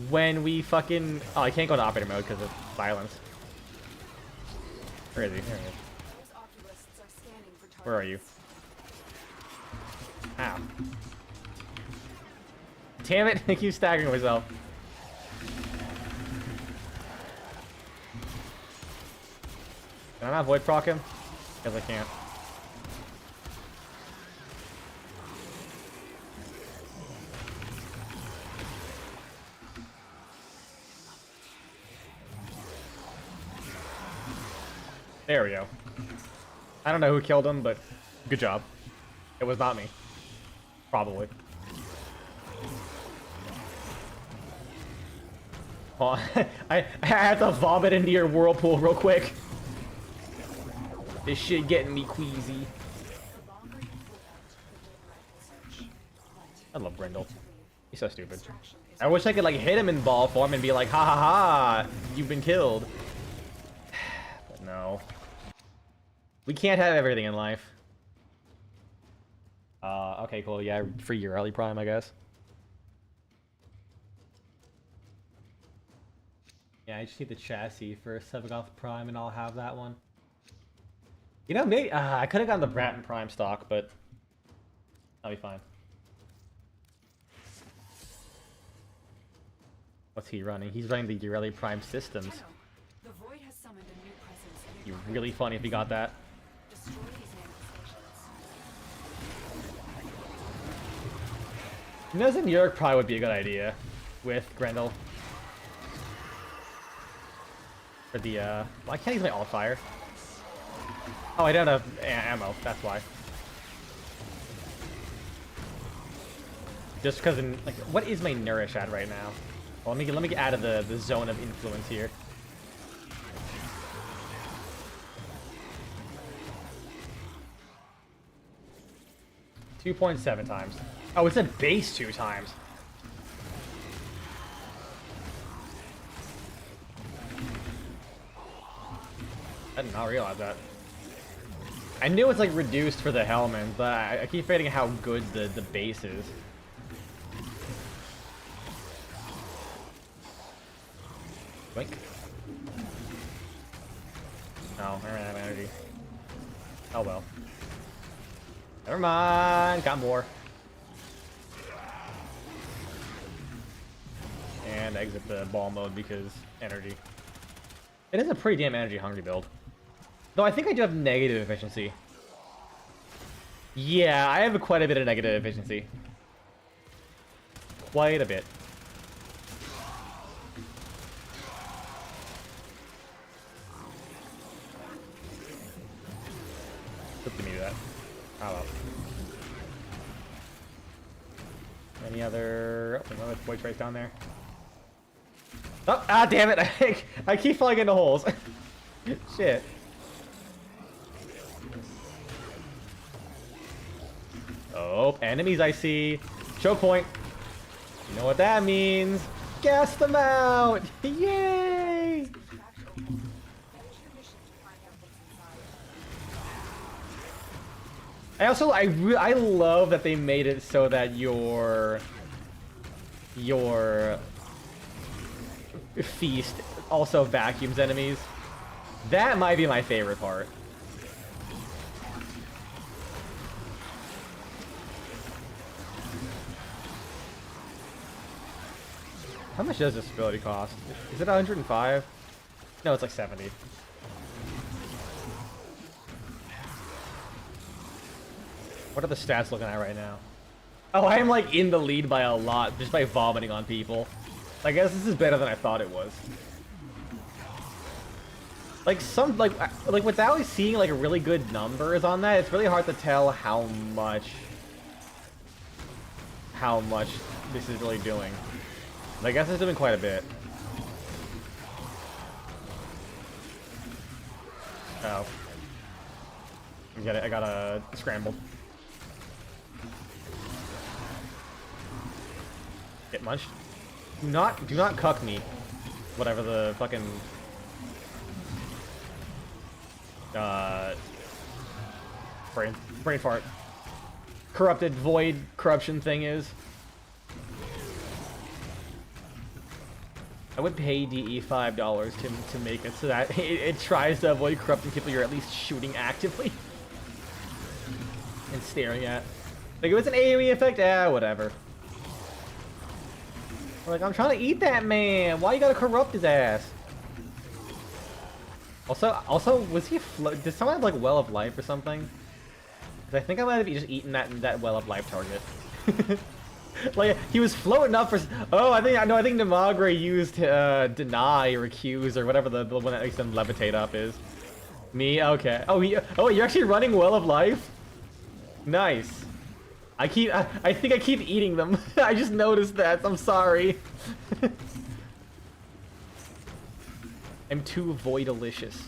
when we fucking... Oh, I can't go to operator mode because of silence. Where is he? There he is. Where are you? Ow. Damn it, I keep staggering myself. Can I not void proc him? Because I can't. There we go. I don't know who killed him, but good job. It was not me. Probably. Oh, I had to vomit into your whirlpool real quick. This shit getting me queasy. I love Grendel. To leave. He's so stupid. Distraction is I wish I could like hit him in ball form and be like, ha ha ha, you've been killed. But no. We can't have everything in life. Okay, cool. Yeah, free your early prime, I guess. Yeah, I just need the chassis for Sevagoth Prime, and I'll have that one. You know, maybe I could have gotten the Bratton Prime stock, but I'll be fine. What's he running? He's running the Ureli Prime systems. Tenno, the void has summoned a new presence. And Be it really funny if he got that. destroy these manifestations. You know, New York probably would be a good idea with Grendel. For the, well, I can't use my alt fire. Oh, I don't have ammo, that's why. Just because, like, what is my nourish at right now? Well, let me get out of the zone of influence here. .7 times. Oh, it's a base 2 times. I did not realize that. I knew it's like reduced for the Hellman, but I keep forgetting how good the base is. Blink. No, I don't have energy. Oh well. Never mind, got more. And exit the ball mode because energy. It is a pretty damn energy hungry build. Though I think I do have negative efficiency. Yeah, I have quite a bit of negative efficiency. Quite a bit. Good to me that. Oh well. Any other... Oh, another void trace down there. Oh, ah, damn it! I keep falling into holes. Shit. Oh, enemies I see. Choke point. You know what that means. Gas them out! Yay! I love that they made it so that your feast also vacuums enemies. That might be my favorite part. How much does this ability cost? Is it 105? No, it's like 70. What are the stats looking at right now? Oh, I am like in the lead by a lot just by vomiting on people. I guess this is better than I thought it was. Like without seeing like really good numbers on that, it's really hard to tell how much this is really doing. I guess it's doing quite a bit. Oh. I gotta scramble. Get munched. Do not cuck me. Whatever the fucking brain fart. Corrupted void corruption thing is. I would pay DE $5 to make it so that it tries to avoid corrupting people you're at least shooting actively and staring at. Like, if it's an AoE effect, whatever. Like, I'm trying to eat that man. Why you gotta corrupt his ass? Also, was he did someone have like Well of Life or something? Because I think I might have just eaten that Well of Life target. Like, he was floating up for... Oh, I think Namagre used deny or accuse or whatever the one that makes them levitate up is. Me? Okay. Oh, you're actually running Well of Life? Nice. I think I keep eating them. I just noticed that. I'm sorry. I'm too void-delicious.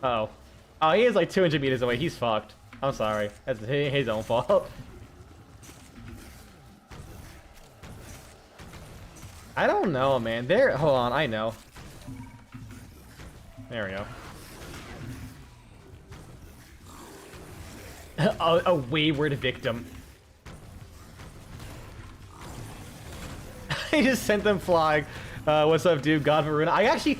Uh-oh. Oh, he is like 200 meters away. He's fucked. I'm sorry. That's his own fault. I don't know, man. There. Hold on. I know. There we go. A wayward victim. I just sent them flying. What's up, dude? God Varuna. I actually,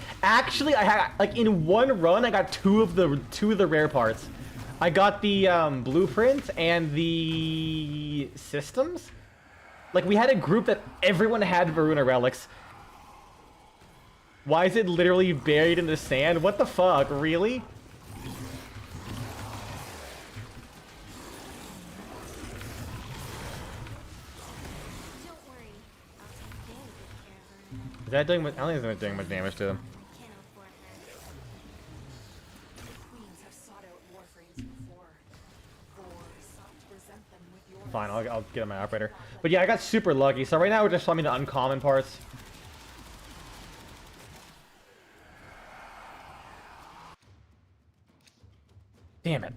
I had like in one run, I got two of the rare parts. I got the blueprint and the systems. Like we had a group that everyone had Varuna relics. Why is it literally buried in the sand? What the fuck? Really? Is that doing much? I don't think it's doing much damage to them. Queens have sought out Warframes before. Vor sought to present them with your Fine, I'll get on my operator. But yeah, I got super lucky. So right now we're just farming the uncommon parts. Damn it.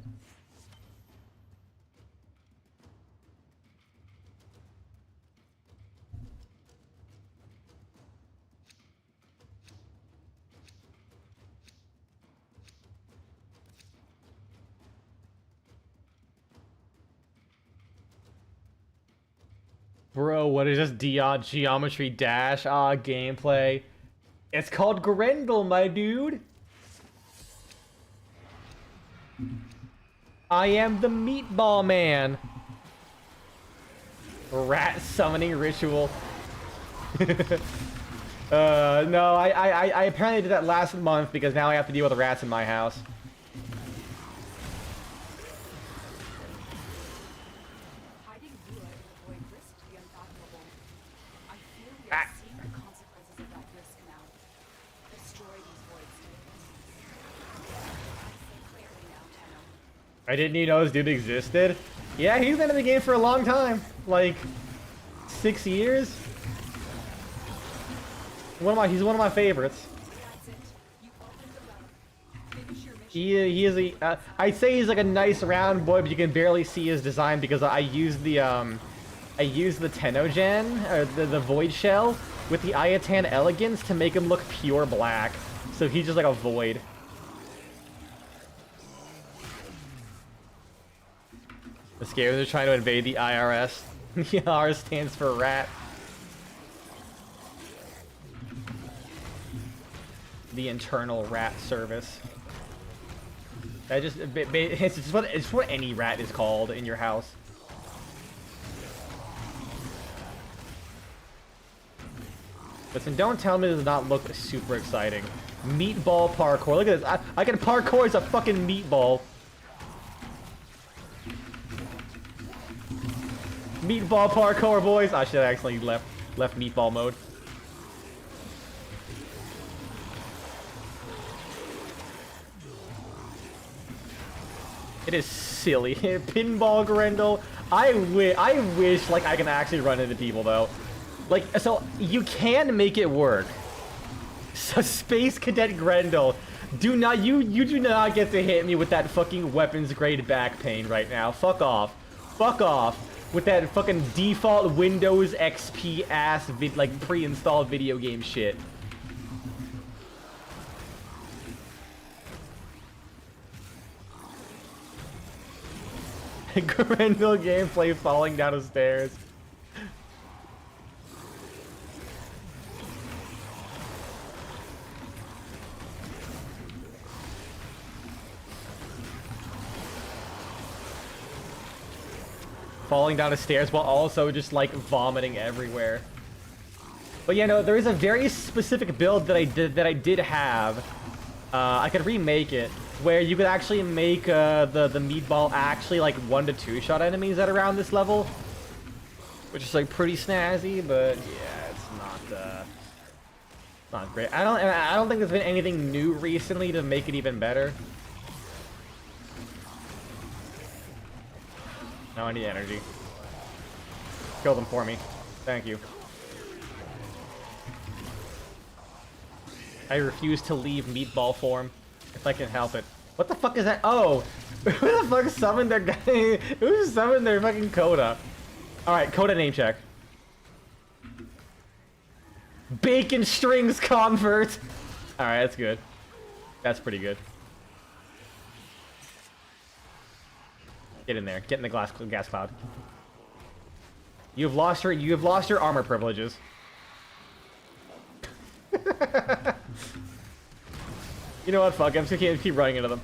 Bro, what is this geometry dash gameplay? It's called Grendel, my dude. I am the meatball man. Rat summoning ritual. No, I apparently did that last month because now I have to deal with rats in my house. hiding Rua in the void risk the unfathomable. I fear we are seeing the consequences of that risk now. Destroy these void statements. I see clearly now, Tenno. I didn't even know this dude existed. Yeah, he's been in the game for a long time. Like 6 years. He's one of my favorites. That's it. You opened the road. Finish your mission. He is a I'd say he's like a nice round boy, but you can barely see his design because I used the Tenogen or the Void Shell with the Ayatan Elegance to make him look pure black. So he's just like a void. The scares are trying to invade the IRS. The R stands for rat. The Internal Rat Service. It's just what any rat is called in your house. Listen, don't tell me this does not look super exciting. Meatball parkour. Look at this. I can parkour as a fucking meatball. Meatball parkour, boys. I should have actually left meatball mode. It is silly. Pinball Grendel. I wish like I can actually run into people though. Like, so you can make it work. So Space Cadet Grendel, you do not get to hit me with that fucking weapons grade back pain right now. Fuck off. Fuck off with that fucking default Windows XP ass like pre-installed video game shit. Grendel gameplay falling down the stairs. Falling down the stairs while also just like vomiting everywhere. But yeah, no, there is a very specific build that I did have. I could remake it, where you could actually make the meatball actually like 1 to 2 shot enemies at around this level, which is like pretty snazzy. But yeah, it's not great. I don't think there's been anything new recently to make it even better. Now I need energy. Kill them for me. Thank you. I refuse to leave meatball form if I can help it. What the fuck is that? Oh, who the fuck summoned their guy? Who summoned their fucking Coda? All right, Coda name check. Bacon strings convert. All right, that's good. That's pretty good. Get in there. Get in the gas cloud. You have lost your armor privileges. You know what? Fuck. I'm just gonna keep running into them.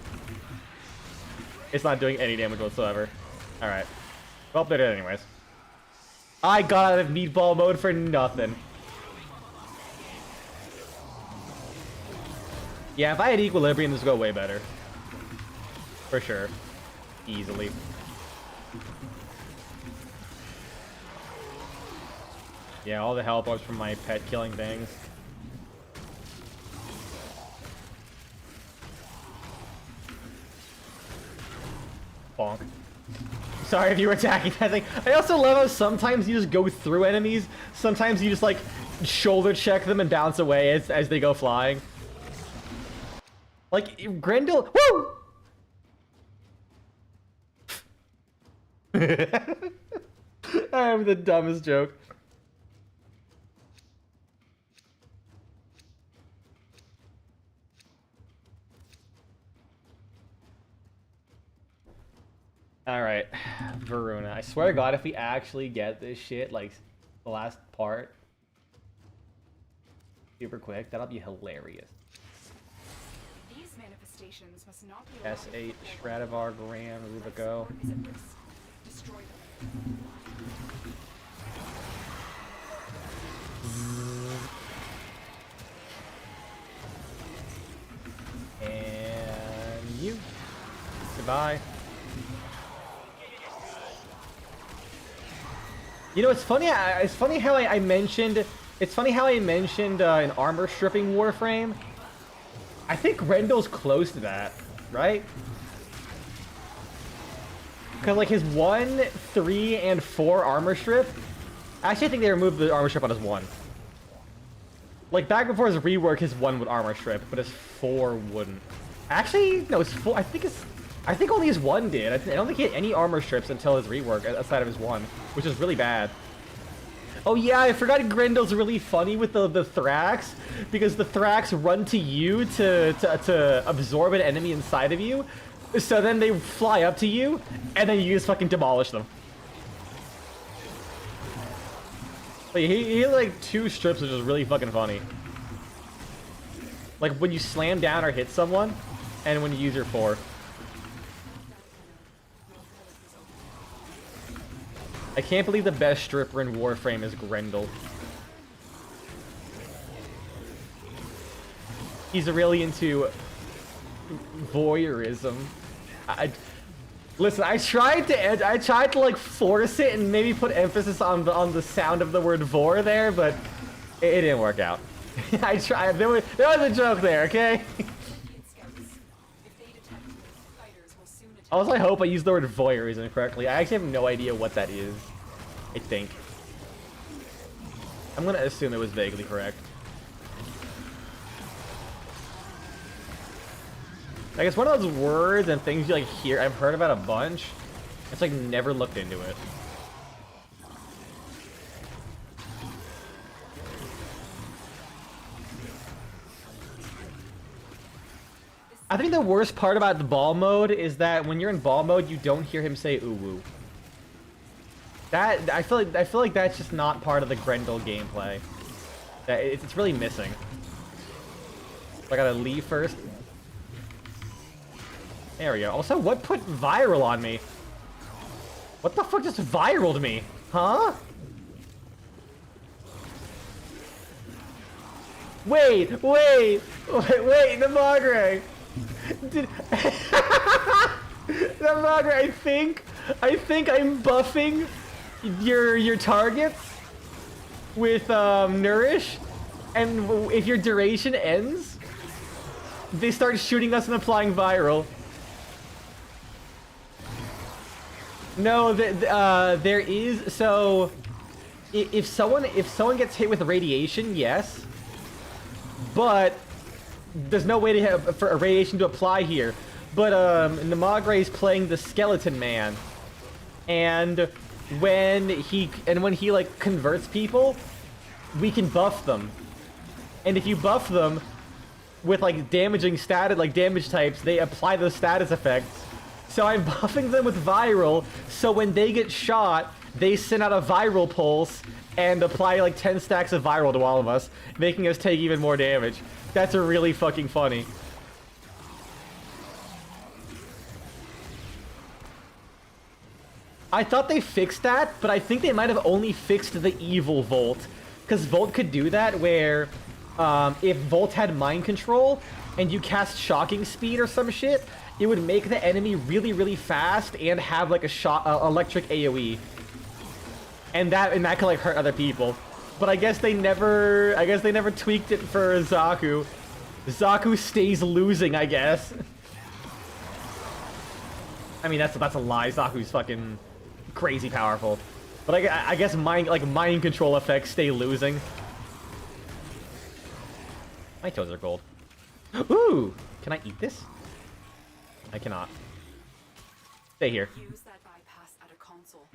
It's not doing any damage whatsoever. All right. Well, they're dead anyways. I got out of meatball mode for nothing. Yeah, if I had equilibrium, this would go way better. For sure. Easily. Yeah, all the help was from my pet killing things. Bonk. Sorry if you were attacking that thing. I also love how sometimes you just go through enemies. Sometimes you just like shoulder check them and bounce away as they go flying. Like Grendel. Woo! I have the dumbest joke. All right, Voruna. I swear to God, if we actually get this shit, like the last part, super quick, that'll be hilarious. These manifestations must not be allowed S8, to Stradivar, Gran, Rubico. is at risk. Destroy them. And you. Goodbye. You know, it's funny. It's funny how I mentioned. It's funny how I mentioned an armor stripping Warframe. I think Grendel's close to that, right? Because like his 1, 3, and 4 armor strip. Actually, I think they removed the armor strip on his 1. Like back before his rework, his 1 would armor strip, but his 4 wouldn't. Actually, no, his 4. I think only his 1 did. I don't think he had any armor strips until his rework, outside of his 1, which is really bad. Oh yeah, I forgot Grendel's really funny with the Thrax, because the Thrax run to you to absorb an enemy inside of you, so then they fly up to you, and then you just fucking demolish them. Like, he had like 2 strips, which is really fucking funny. Like when you slam down or hit someone, and when you use your 4. I can't believe the best stripper in Warframe is Grendel. He's really into voyeurism. Listen, I tried to like force it and maybe put emphasis on the sound of the word vor there, but it didn't work out. I tried. There was a joke there, okay? Also, I hope I used the word voyeurism correctly. I actually have no idea what that is. I think. I'm gonna assume it was vaguely correct. Like, it's one of those words and things you like hear. I've heard about a bunch. It's like never looked into it. I think the worst part about the ball mode is that when you're in ball mode, you don't hear him say ooh woo. That I feel like that's just not part of the Grendel gameplay. That it's really missing. So I gotta leave first. There we go. Also, what put viral on me? What the fuck just viraled me? Huh? Wait, the Magre! Did the Magre, I think I'm buffing your targets with nourish, and if your duration ends, they start shooting us and applying viral. No, there is, so if someone gets hit with radiation, yes, but there's no way for a radiation to apply here. but Namagre's playing the Skeleton Man, and when he like converts people, we can buff them, and if you buff them with like damage types, they apply those status effects. So I'm buffing them with viral, so when they get shot, they send out a viral pulse and apply like 10 stacks of viral to all of us, making us take even more damage. That's really fucking funny. I thought they fixed that, but I think they might have only fixed the evil Volt. Because Volt could do that where if Volt had mind control and you cast shocking speed or some shit, it would make the enemy really, really fast and have like a electric AoE. And that could like hurt other people. But I guess they never tweaked it for Zaku. Zaku stays losing, I guess. I mean, that's a lie. Zaku's fucking crazy powerful. But I guess mind control effects stay losing. My toes are gold. Ooh! Can I eat this? I cannot. Stay here. Use that bypass at a console.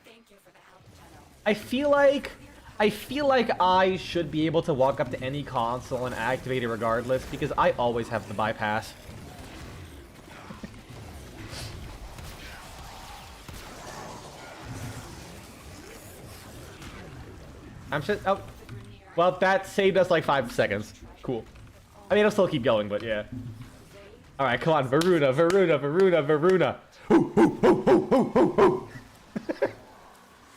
Thank you for the help, Tenno. I feel like I should be able to walk up to any console and activate it regardless, because I always have the bypass. I'm just... Oh. Well, that saved us like 5 seconds. Cool. I mean, I'll still keep going, but yeah. Alright, come on. Voruna, Voruna, Voruna, Voruna. Hoo, hoo, hoo, hoo, hoo, hoo, hoo.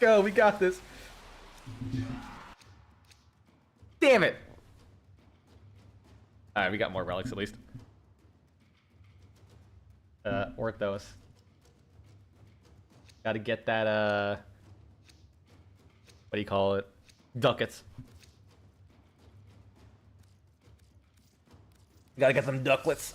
Go, we got this. Damn it! Alright, we got more relics at least. Orthos. Gotta get that, what do you call it? Ducats. Gotta get some ducklets.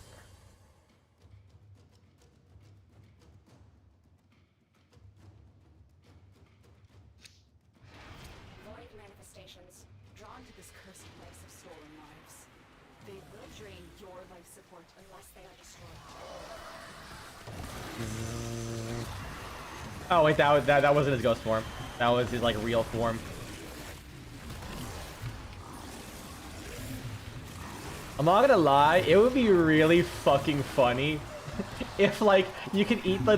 Void manifestations drawn to this cursed place of stolen lives. They will drain your life support unless they are destroyed. Oh wait, that wasn't his ghost form. That was his like real form. I'm not gonna lie, it would be really fucking funny if like you could eat the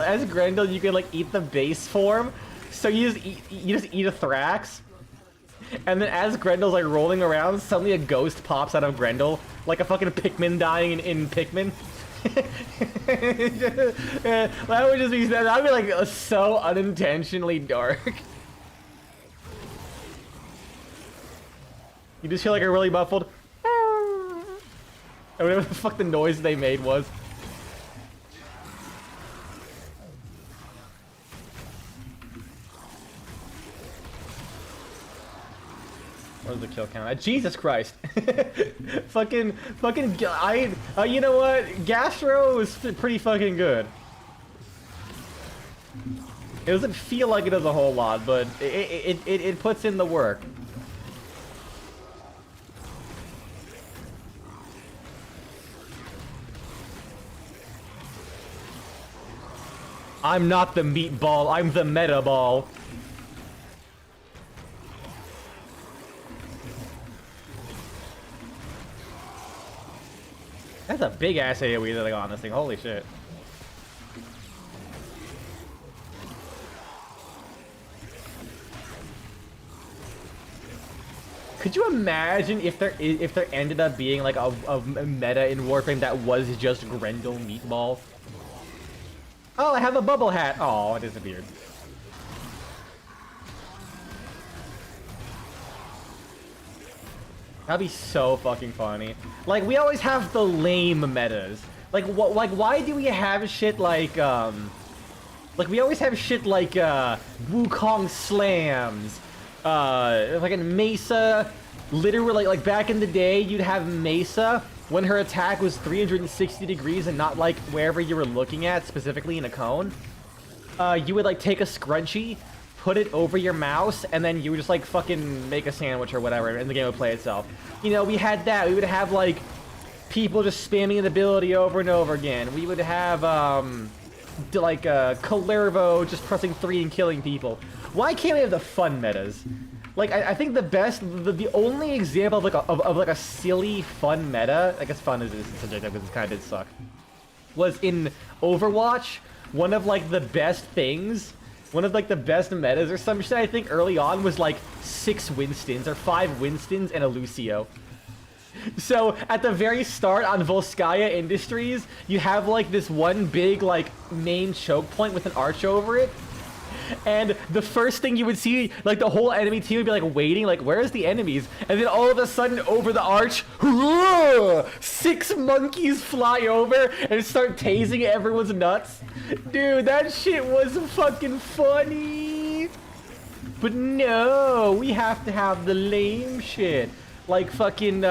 as Grendel you could like eat the base form. So you just eat a Thrax, and then as Grendel's like rolling around, suddenly a ghost pops out of Grendel, like a fucking Pikmin dying in Pikmin. That would just be that'd be like so unintentionally dark. You just hear like a really muffled or whatever the fuck the noise they made was. Where's the kill count? Jesus Christ! fucking, you know what? Gastro is pretty fucking good. It doesn't feel like it does a whole lot, but it puts in the work. I'm not the meatball, I'm the meta ball. That's a big ass AoE that I got on this thing, holy shit. Could you imagine if there ended up being like a meta in Warframe that was just Grendel Meatball? Oh, I have a bubble hat. Oh, it disappeared. That'd be so fucking funny. Like, we always have the lame metas. Like, why do we have shit like, we always have shit like, Wukong slams, fucking Mesa. Literally, like back in the day, you'd have Mesa when her attack was 360 degrees and not like wherever you were looking at, specifically in a cone. You would like take a scrunchie, put it over your mouse, and then you would just like fucking make a sandwich or whatever, and the game would play itself. You know, we had that. We would have like people just spamming an ability over and over again. We would have like Calervo just pressing 3 and killing people. Why can't we have the fun metas? Like, I think the only example of like a silly fun meta, I guess fun is subjective because it kind of did suck, was in Overwatch. One of like the best things, one of like the best metas or some shit I think early on was like 6 Winstons or 5 Winstons and a Lucio. So at the very start on Volskaya Industries, you have like this one big like main choke point with an arch over it. And the first thing you would see, like the whole enemy team would be like waiting, like where's the enemies? And then all of a sudden over the arch, 6 monkeys fly over and start tasing everyone's nuts. Dude, that shit was fucking funny. But no, we have to have the lame shit. Like fucking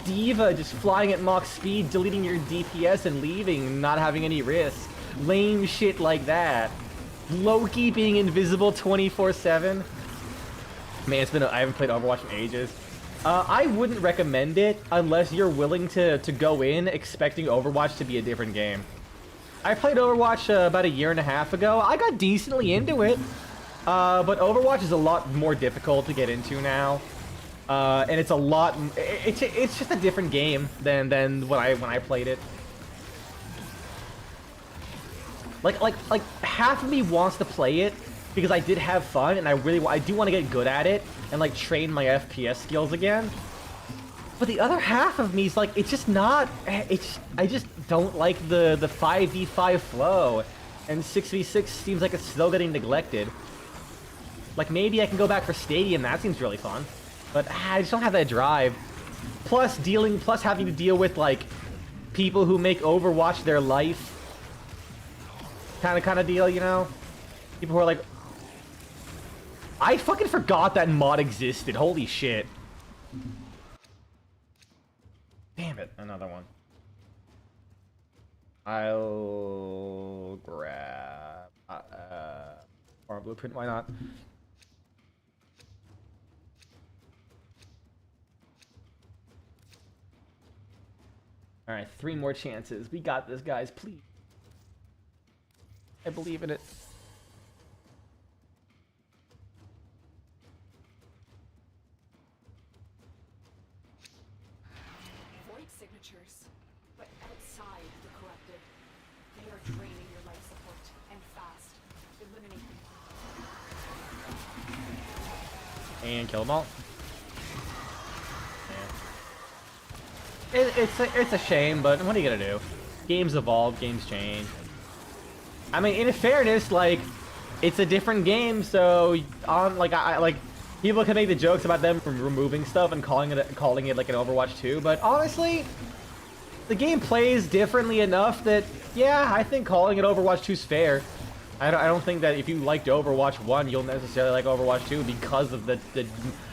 Diva just flying at Mach speed, deleting your DPS and leaving, not having any risk. Lame shit like that. Loki being invisible 24/7. Man, I haven't played Overwatch in ages. I wouldn't recommend it unless you're willing to go in expecting Overwatch to be a different game. I played Overwatch about a year and a half ago. I got decently into it, but Overwatch is a lot more difficult to get into now, and it's a lot. It's just a different game than when I played it. Like half of me wants to play it because I did have fun and I do want to get good at it and like train my FPS skills again. But the other half of me is like, it's just not. I just don't like the 5v5 flow, and 6v6 seems like it's still getting neglected. Like maybe I can go back for Stadium. That seems really fun, but I just don't have that drive. Plus having to deal with like people who make Overwatch their life. Kind of deal, you know? People who are like... I fucking forgot that mod existed. Holy shit. Damn it. Another one. I'll grab... or blueprint, why not? Alright, 3 more chances. We got this, guys. Please. I believe in it. Void signatures, but outside the corrupted. They are draining your life support, and fast. Eliminate them. And kill them all. Yeah. It's a shame, but what are you gonna do? Games evolve, games change. I mean, in fairness, like, it's a different game, so like people can make the jokes about them removing stuff and calling it like an Overwatch 2, but honestly, the game plays differently enough that yeah, I think calling it Overwatch 2 is fair. I don't think that if you liked Overwatch 1, you'll necessarily like Overwatch 2 because of the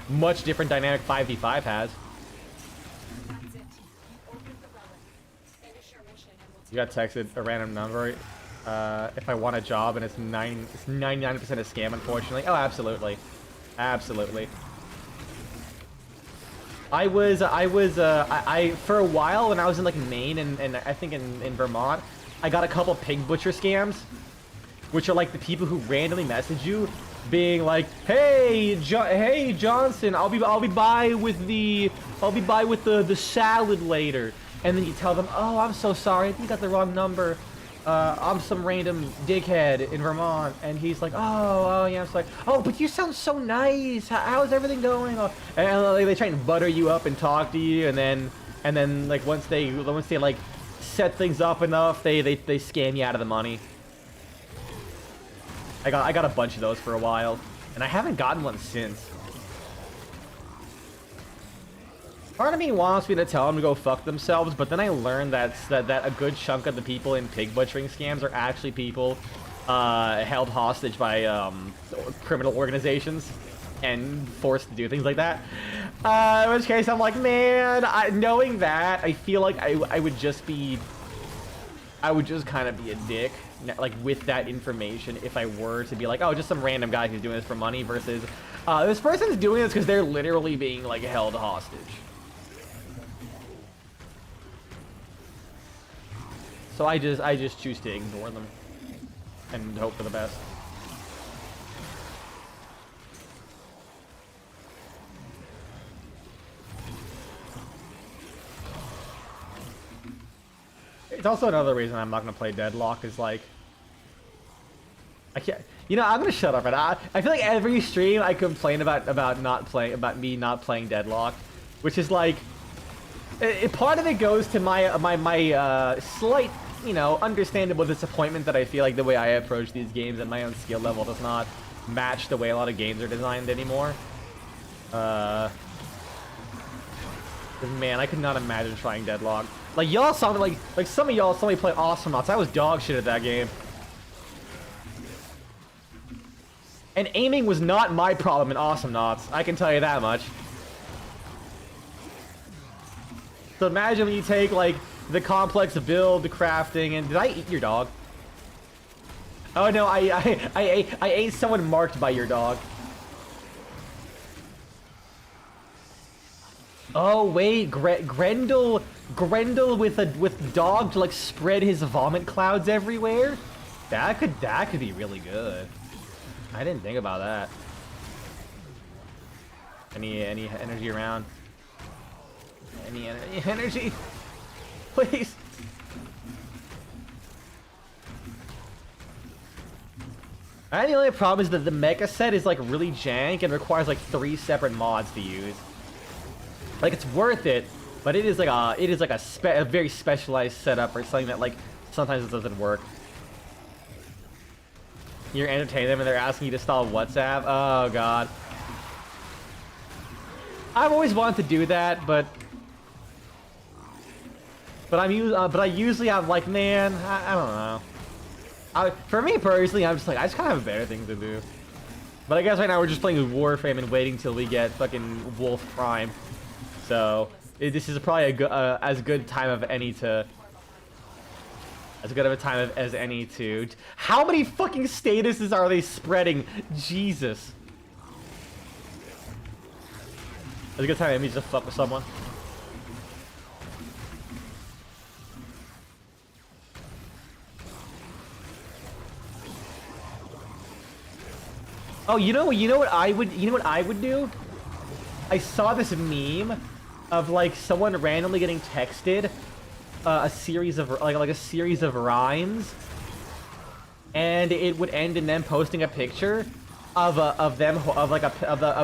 much different dynamic 5v5 has. You got texted a random number. If I want a job and it's 99% a scam, unfortunately. Oh, absolutely, absolutely. I for a while when I was in like Maine and I think in Vermont, I got a couple pig butcher scams, which are like the people who randomly message you, being like, "Hey, hey Johnson, I'll be by with the salad later," and then you tell them, "Oh, I'm so sorry, I think you got the wrong number. I'm some random dickhead in Vermont," and he's like, oh yeah, it's like, "Oh, but you sound so nice. How's everything going?" And they try and butter you up and talk to you, and then like once they like set things up enough, they scam you out of the money. I got a bunch of those for a while, and I haven't gotten one since. Part of me wants me to tell them to go fuck themselves, but then I learned that a good chunk of the people in pig butchering scams are actually people held hostage by criminal organizations and forced to do things like that. In which case, I'm like, man, knowing that, I feel like I would just be I would just kind of be a dick, like, with that information if I were to be like, oh, just some random guy who's doing this for money versus, this person's doing this because they're literally being, like, held hostage. So I just choose to ignore them and hope for the best. It's also another reason I'm not gonna play Deadlock is like I can't. You know, I'm gonna shut up. And I feel like every stream I complain about me not playing Deadlock, which is like part of it goes to my slight, you know, understandable disappointment that I feel like the way I approach these games at my own skill level does not match the way a lot of games are designed anymore. Man, I could not imagine trying Deadlock. Like y'all saw me, like some of y'all saw me play Astronauts. I was dog shit at that game. And aiming was not my problem in Astronauts. I can tell you that much. So imagine when you take like the complex build, the crafting, and did I eat your dog? Oh no, I ate someone marked by your dog. Oh wait, Grendel with dog to like spread his vomit clouds everywhere. That could be really good. I didn't think about that. Any energy around? Any energy? Please. And the only problem is that the mecha set is like really jank and requires like 3 separate mods to use. Like it's worth it, but it is like a very specialized setup for something that like sometimes it doesn't work. You're entertaining them and they're asking you to install WhatsApp. Oh god. I've always wanted to do that, but I usually have like, man, I don't know. For me personally, I'm just like, I just kind of have better things to do. But I guess right now we're just playing with Warframe and waiting till we get fucking Wolf Prime. So this is probably as good time of any to. As good of a time as any to. How many fucking statuses are they spreading? Jesus. It's a good time for me to fuck with someone. Oh, you know what I would do? I saw this meme of like someone randomly getting texted a series of a series of rhymes, and it would end in them posting a picture of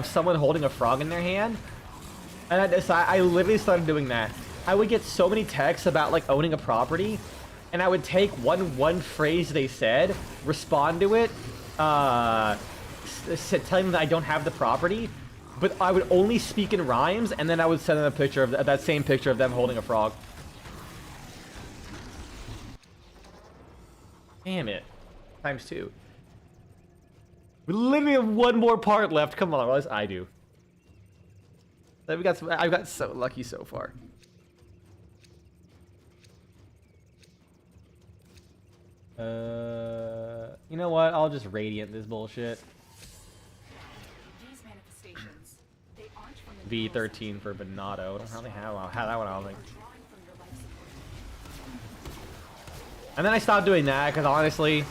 someone holding a frog in their hand. And I literally started doing that. I would get so many texts about like owning a property, and I would take one phrase they said, respond to it, telling them that I don't have the property, but I would only speak in rhymes, and then I would send them a picture of that same picture of them holding a frog. Damn it. ×2. We literally have one more part left. Come on, or at least I do. I've got so lucky so far. You know what? I'll just radiant this bullshit. These manifestations, they aren't from the V13 for Bonato. I don't really have that one, I don't think. drawing from your life support. And then I stopped doing that because honestly,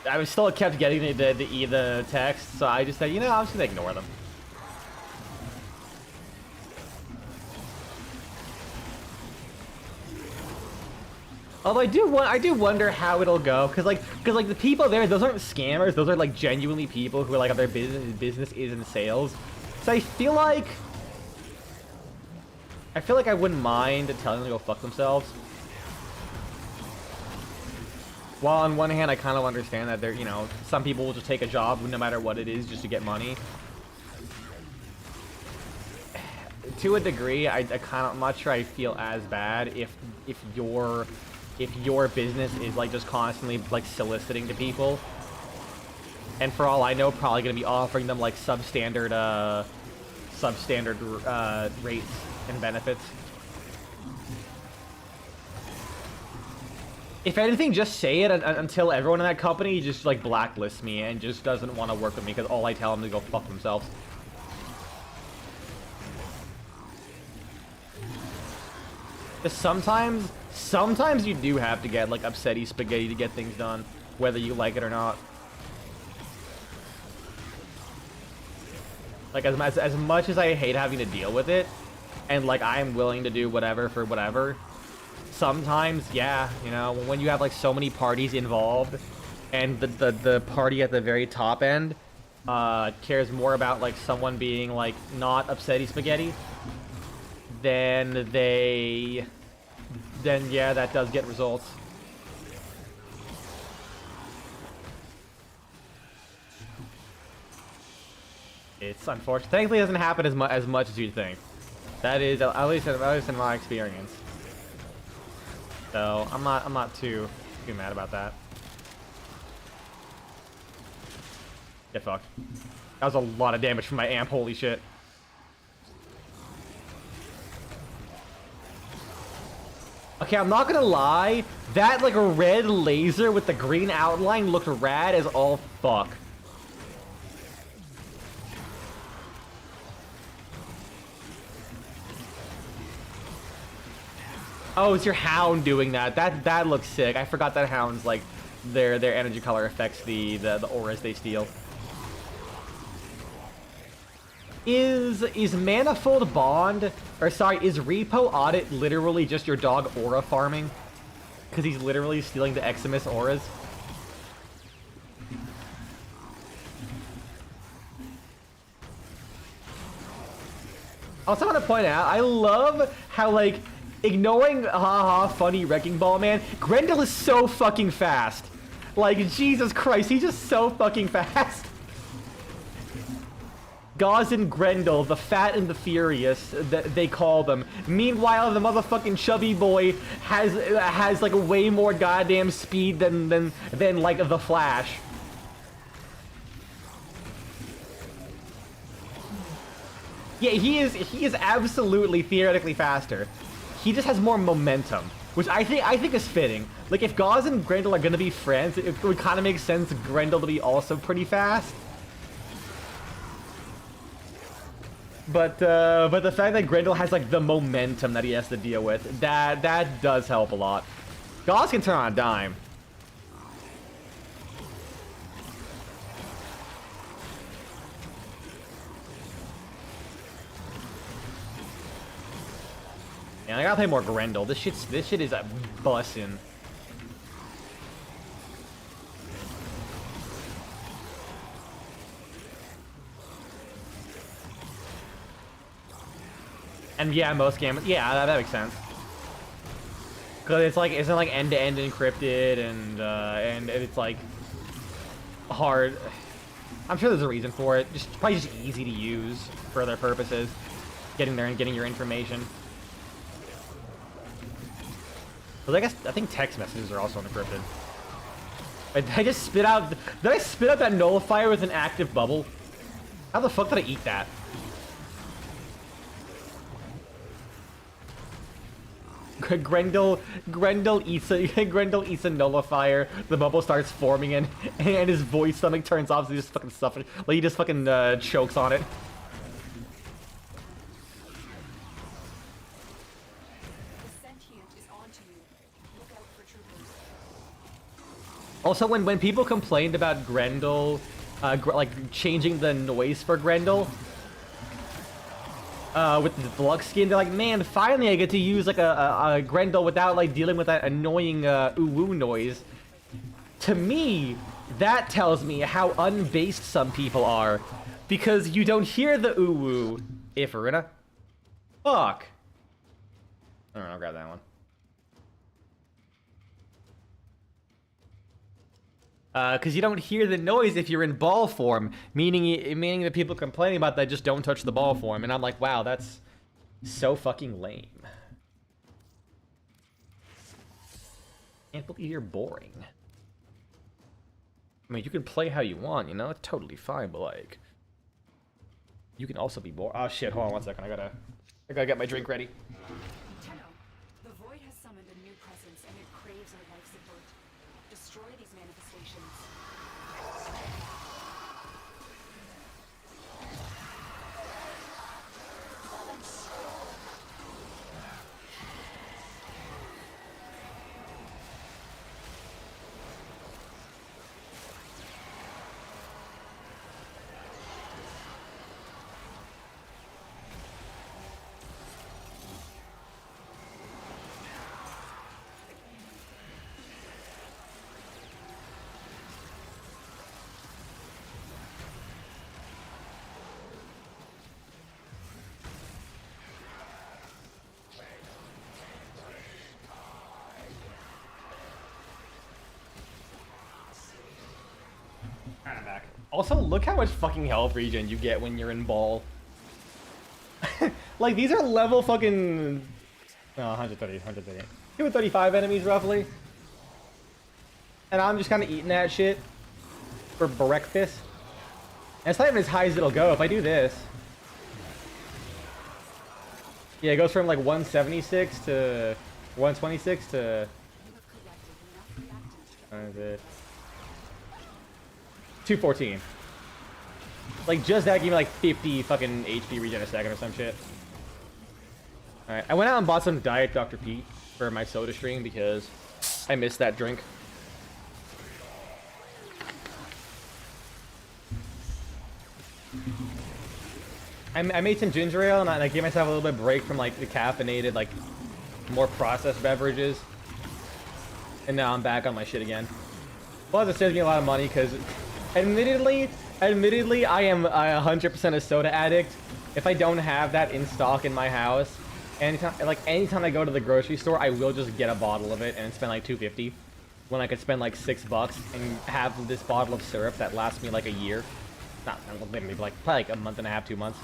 I was still kept getting the text, so I just said, you know, I'm just gonna ignore them. Although I do wonder how it'll go, cause like the people there, those aren't scammers, those are like genuinely people who are like their business is in sales. So I feel like I wouldn't mind telling them to go fuck themselves. While on one hand, I kind of understand that you know, some people will just take a job no matter what it is just to get money. To a degree, I'm not sure I feel as bad if your business is like just constantly like soliciting to people, and for all I know, probably gonna be offering them like substandard rates and benefits. If anything, just say it until everyone in that company just like blacklists me and just doesn't want to work with me because all I tell them to go fuck themselves. Because sometimes you do have to get like upsetty spaghetti to get things done, whether you like it or not. Like as much as I hate having to deal with it, and like I am willing to do whatever for whatever. Sometimes, yeah, you know, when you have like so many parties involved, and the party at the very top end cares more about like someone being like not upsetty spaghetti, then yeah, that does get results. It's unfortunate. Thankfully, it doesn't happen as much as you'd think. That is at least in my experience. So I'm not too mad about that. Get fucked. That was a lot of damage from my amp. Holy shit. Okay, I'm not gonna lie. That like a red laser with the green outline looked rad as all fuck. Oh, it's your hound doing that. That looks sick. I forgot that hounds like their energy color affects the auras they steal. Is Manifold Bond, or sorry, is Repo Audit literally just your dog aura farming? Because he's literally stealing the Eximus auras. Also, I want to point out, I love how like ignoring haha funny Wrecking Ball Man, Grendel is so fucking fast. Like Jesus Christ, he's just so fucking fast. Gauze and Grendel, the fat and the furious, they call them. Meanwhile, the motherfucking chubby boy has like way more goddamn speed than like the Flash. Yeah, he is absolutely theoretically faster. He just has more momentum, which I think is fitting. Like if Gauze and Grendel are gonna be friends, it would kind of make sense Grendel to be also pretty fast. But the fact that Grendel has like the momentum that he has to deal with, that does help a lot. Gauze can turn on a dime. Man, I gotta play more Grendel. This shit is a bussin'. And yeah, most games, yeah, that makes sense. Cause it's like isn't like end-to-end encrypted and it's like hard. I'm sure there's a reason for it. Probably just easy to use for other purposes. Getting there and getting your information. But I think text messages are also encrypted. Did I just spit out? Did I spit out that nullifier with an active bubble? How the fuck did I eat that? Grendel eats a nullifier. The bubble starts forming and his voice stomach turns off. So he just fucking suffers. Like he just fucking chokes on it. Also, when people complained about Grendel, like changing the noise for Grendel. With the deluxe skin, they're like, man, finally I get to use like a Grendel without like dealing with that annoying ooh-woo noise. To me, that tells me how unbased some people are, because you don't hear the ooh-woo. If Voruna. Fuck. I don't know, I'll grab that one. Because you don't hear the noise if you're in ball form, meaning that people complaining about that just don't touch the ball form, and I'm like, wow, that's so fucking lame. Can't believe you're boring. I mean, you can play how you want, you know, it's totally fine, but like, you can also be bored. Oh shit, hold on 1 second, I gotta get my drink ready. Tenno, the void has summoned a new presence and it craves our life support. destroy these manifestations. Alright, I'm back. Also, look how much fucking health regen you get when you're in ball. Like, these are level fucking... No, 130, 235 enemies, roughly. And I'm just kind of eating that shit for breakfast. And it's not even as high as it'll go if I do this. Yeah, it goes from like 176 to 126 to... You have collected enough reactants. What is it? 214. Like, just that gave me like 50 fucking HP regen a second or some shit. Alright, I went out and bought some Diet Dr. Pete for my soda stream because I missed that drink. I made some ginger ale and I gave myself a little bit of break from like the caffeinated, like, more processed beverages. And now I'm back on my shit again. Plus, it saves me a lot of money because, admittedly, I am a 100% a soda addict. If I don't have that in stock in my house, anytime I go to the grocery store, I will just get a bottle of it and spend like $2.50 when I could spend like $6 and have this bottle of syrup that lasts me like a year. Not maybe like probably like a month and a half, 2 months.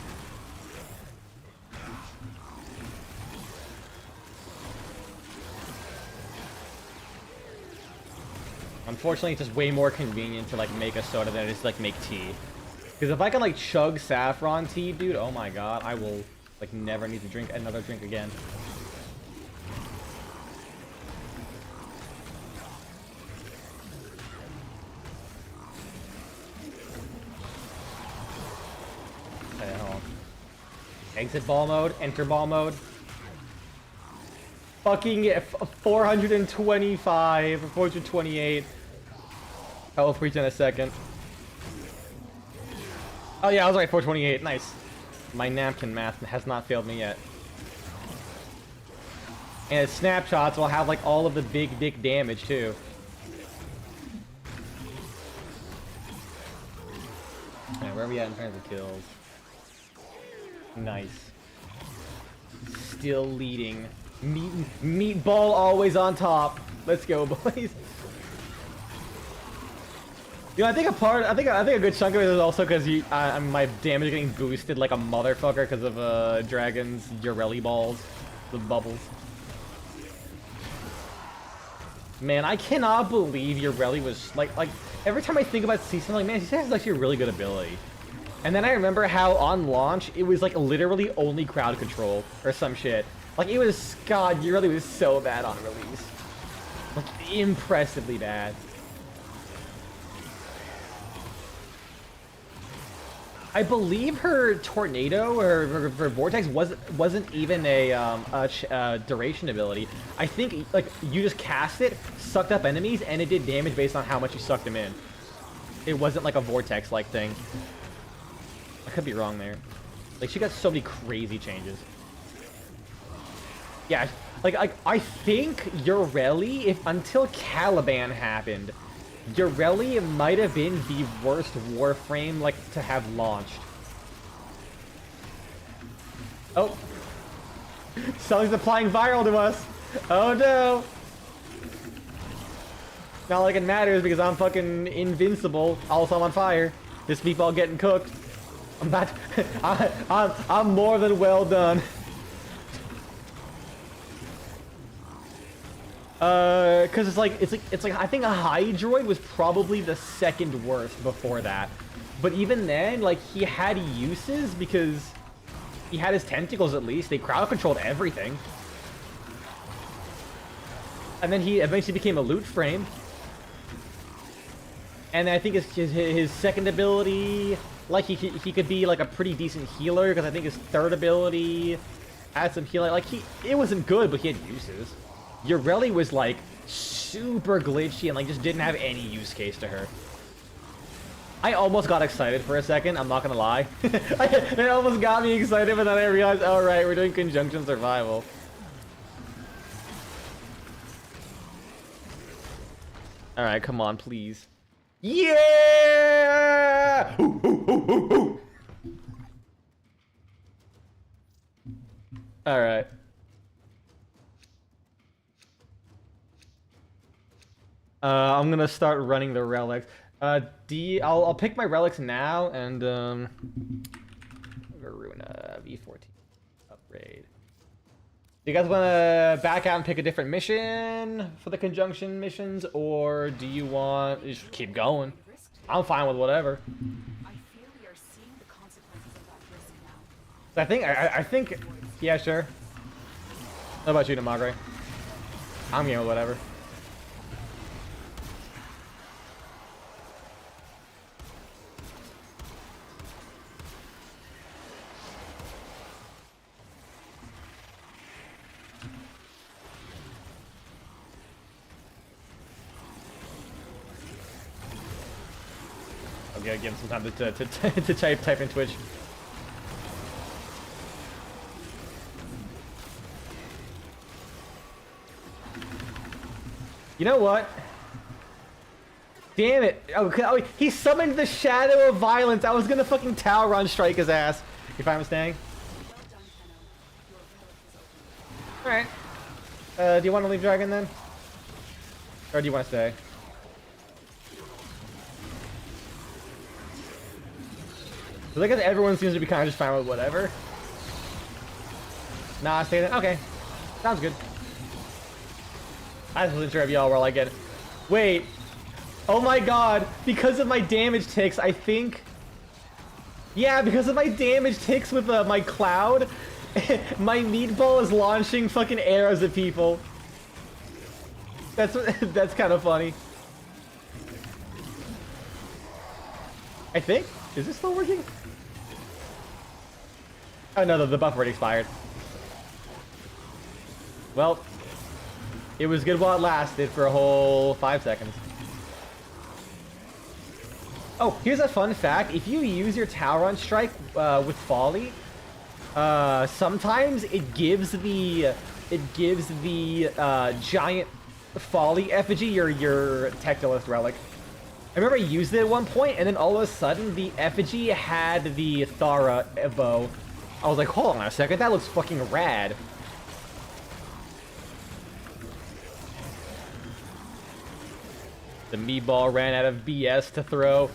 Unfortunately, it's just way more convenient to like make a soda than it is to like make tea. Because if I can like chug saffron tea, dude, oh my god, I will like never need to drink another drink again. Okay, hold on. Exit ball mode, enter ball mode. Fucking 425, 428. Health reach in a second. Oh yeah, I was right, 428. Nice. My napkin math has not failed me yet. And snapshots will have like all of the big dick damage too. Alright, where are we at in terms of kills? Nice. Still leading. Meatball always on top. Let's go, boys. You know, I think a good chunk of it is also because my damage is getting boosted like a motherfucker because of Dragon's Urelli balls, the bubbles. Man, I cannot believe Urelli was like every time I think about Cece, I'm like, man, she has actually a really good ability. And then I remember how on launch it was like literally only crowd control or some shit. Like it was, God, Urelli was so bad on release. Like impressively bad. I believe her tornado or her vortex wasn't even a duration ability. I think like you just cast it, sucked up enemies, and it did damage based on how much you sucked them in. It wasn't like a vortex like thing. I could be wrong there. Like she got so many crazy changes. Yeah, like I think Urelli, if until Caliban happened, Urelli might have been the worst Warframe like to have launched. Oh, something's applying viral to us. Oh no! Not like it matters because I'm fucking invincible. Also, I'm on fire. This meatball getting cooked. I'm not. I'm more than well done. Cause it's like I think a Hydroid was probably the second worst before that, but even then, like he had uses because he had his tentacles at least. They crowd controlled everything, and then he eventually became a loot frame. And I think his second ability, like he could be like a pretty decent healer, because I think his third ability had some healing. Like it wasn't good, but he had uses. Ureli was like super glitchy and like just didn't have any use case to her. I almost got excited for a second, I'm not gonna lie. It almost got me excited, but then I realized, oh right, we're doing conjunction survival. Alright, come on, please. Yeah! Ooh, ooh, ooh, ooh, ooh. Alright. I'm gonna start running the relics. I'll pick my relics now, and Voruna V14 upgrade. Do you guys want to back out and pick a different mission for the conjunction missions, or do you want to just keep going? I'm fine with whatever. I feel we are seeing the consequences of that risk now. I think, yeah, sure. How about you, Namagre? I'm game with whatever. Okay, give him some time to type in Twitch. You know what? Damn it! Oh, he summoned the Shadow of Violence. I was gonna fucking Tower Run strike his ass. You find him staying? Well done, Tenno. Your relic is open. Alright. Do you want to leave Dragon then? Or do you want to stay? I guess everyone seems to be kind of just fine with whatever. Nah, stay there. Okay. Sounds good. I just wasn't sure if y'all were like it. Wait. Oh my god. Because of my damage ticks, I think... Yeah, because of my damage ticks with my cloud, my meatball is launching fucking arrows at people. That's kind of funny. I think? Is this still working? Oh no, the buff already expired. Well, it was good while it lasted for a whole 5 seconds. Oh, here's a fun fact. If you use your Tower Run strike with Folly, sometimes it gives the giant Folly effigy your Tectolith relic. I remember I used it at one point, and then all of a sudden the effigy had the Thara bow. I was like, hold on a second, that looks fucking rad. The meatball ran out of BS to throw.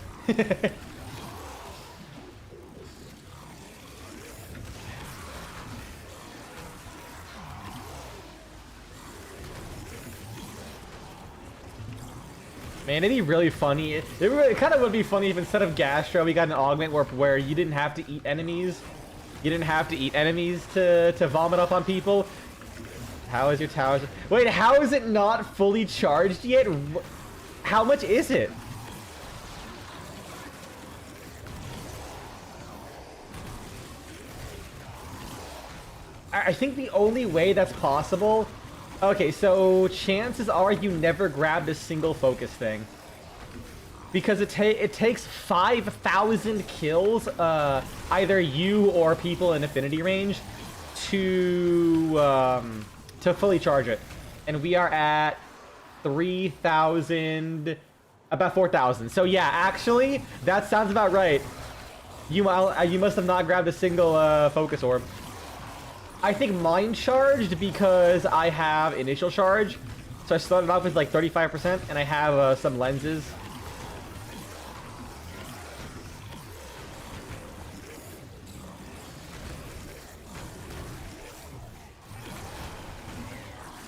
Man, it'd be really funny. It kind of would be funny if instead of Gastro, we got an augment where you didn't have to eat enemies. You didn't have to eat enemies to vomit up on people. How is your tower? Wait, how is it not fully charged yet? How much is it? I think the only way that's possible... Okay, so chances are you never grabbed a single focus thing. Because it takes 5,000 kills, either you or people in affinity range, to fully charge it. And we are at 3,000, about 4,000. So yeah, actually, that sounds about right. You must have not grabbed a single focus orb. I think mine charged because I have initial charge. So I started off with like 35%, and I have some lenses.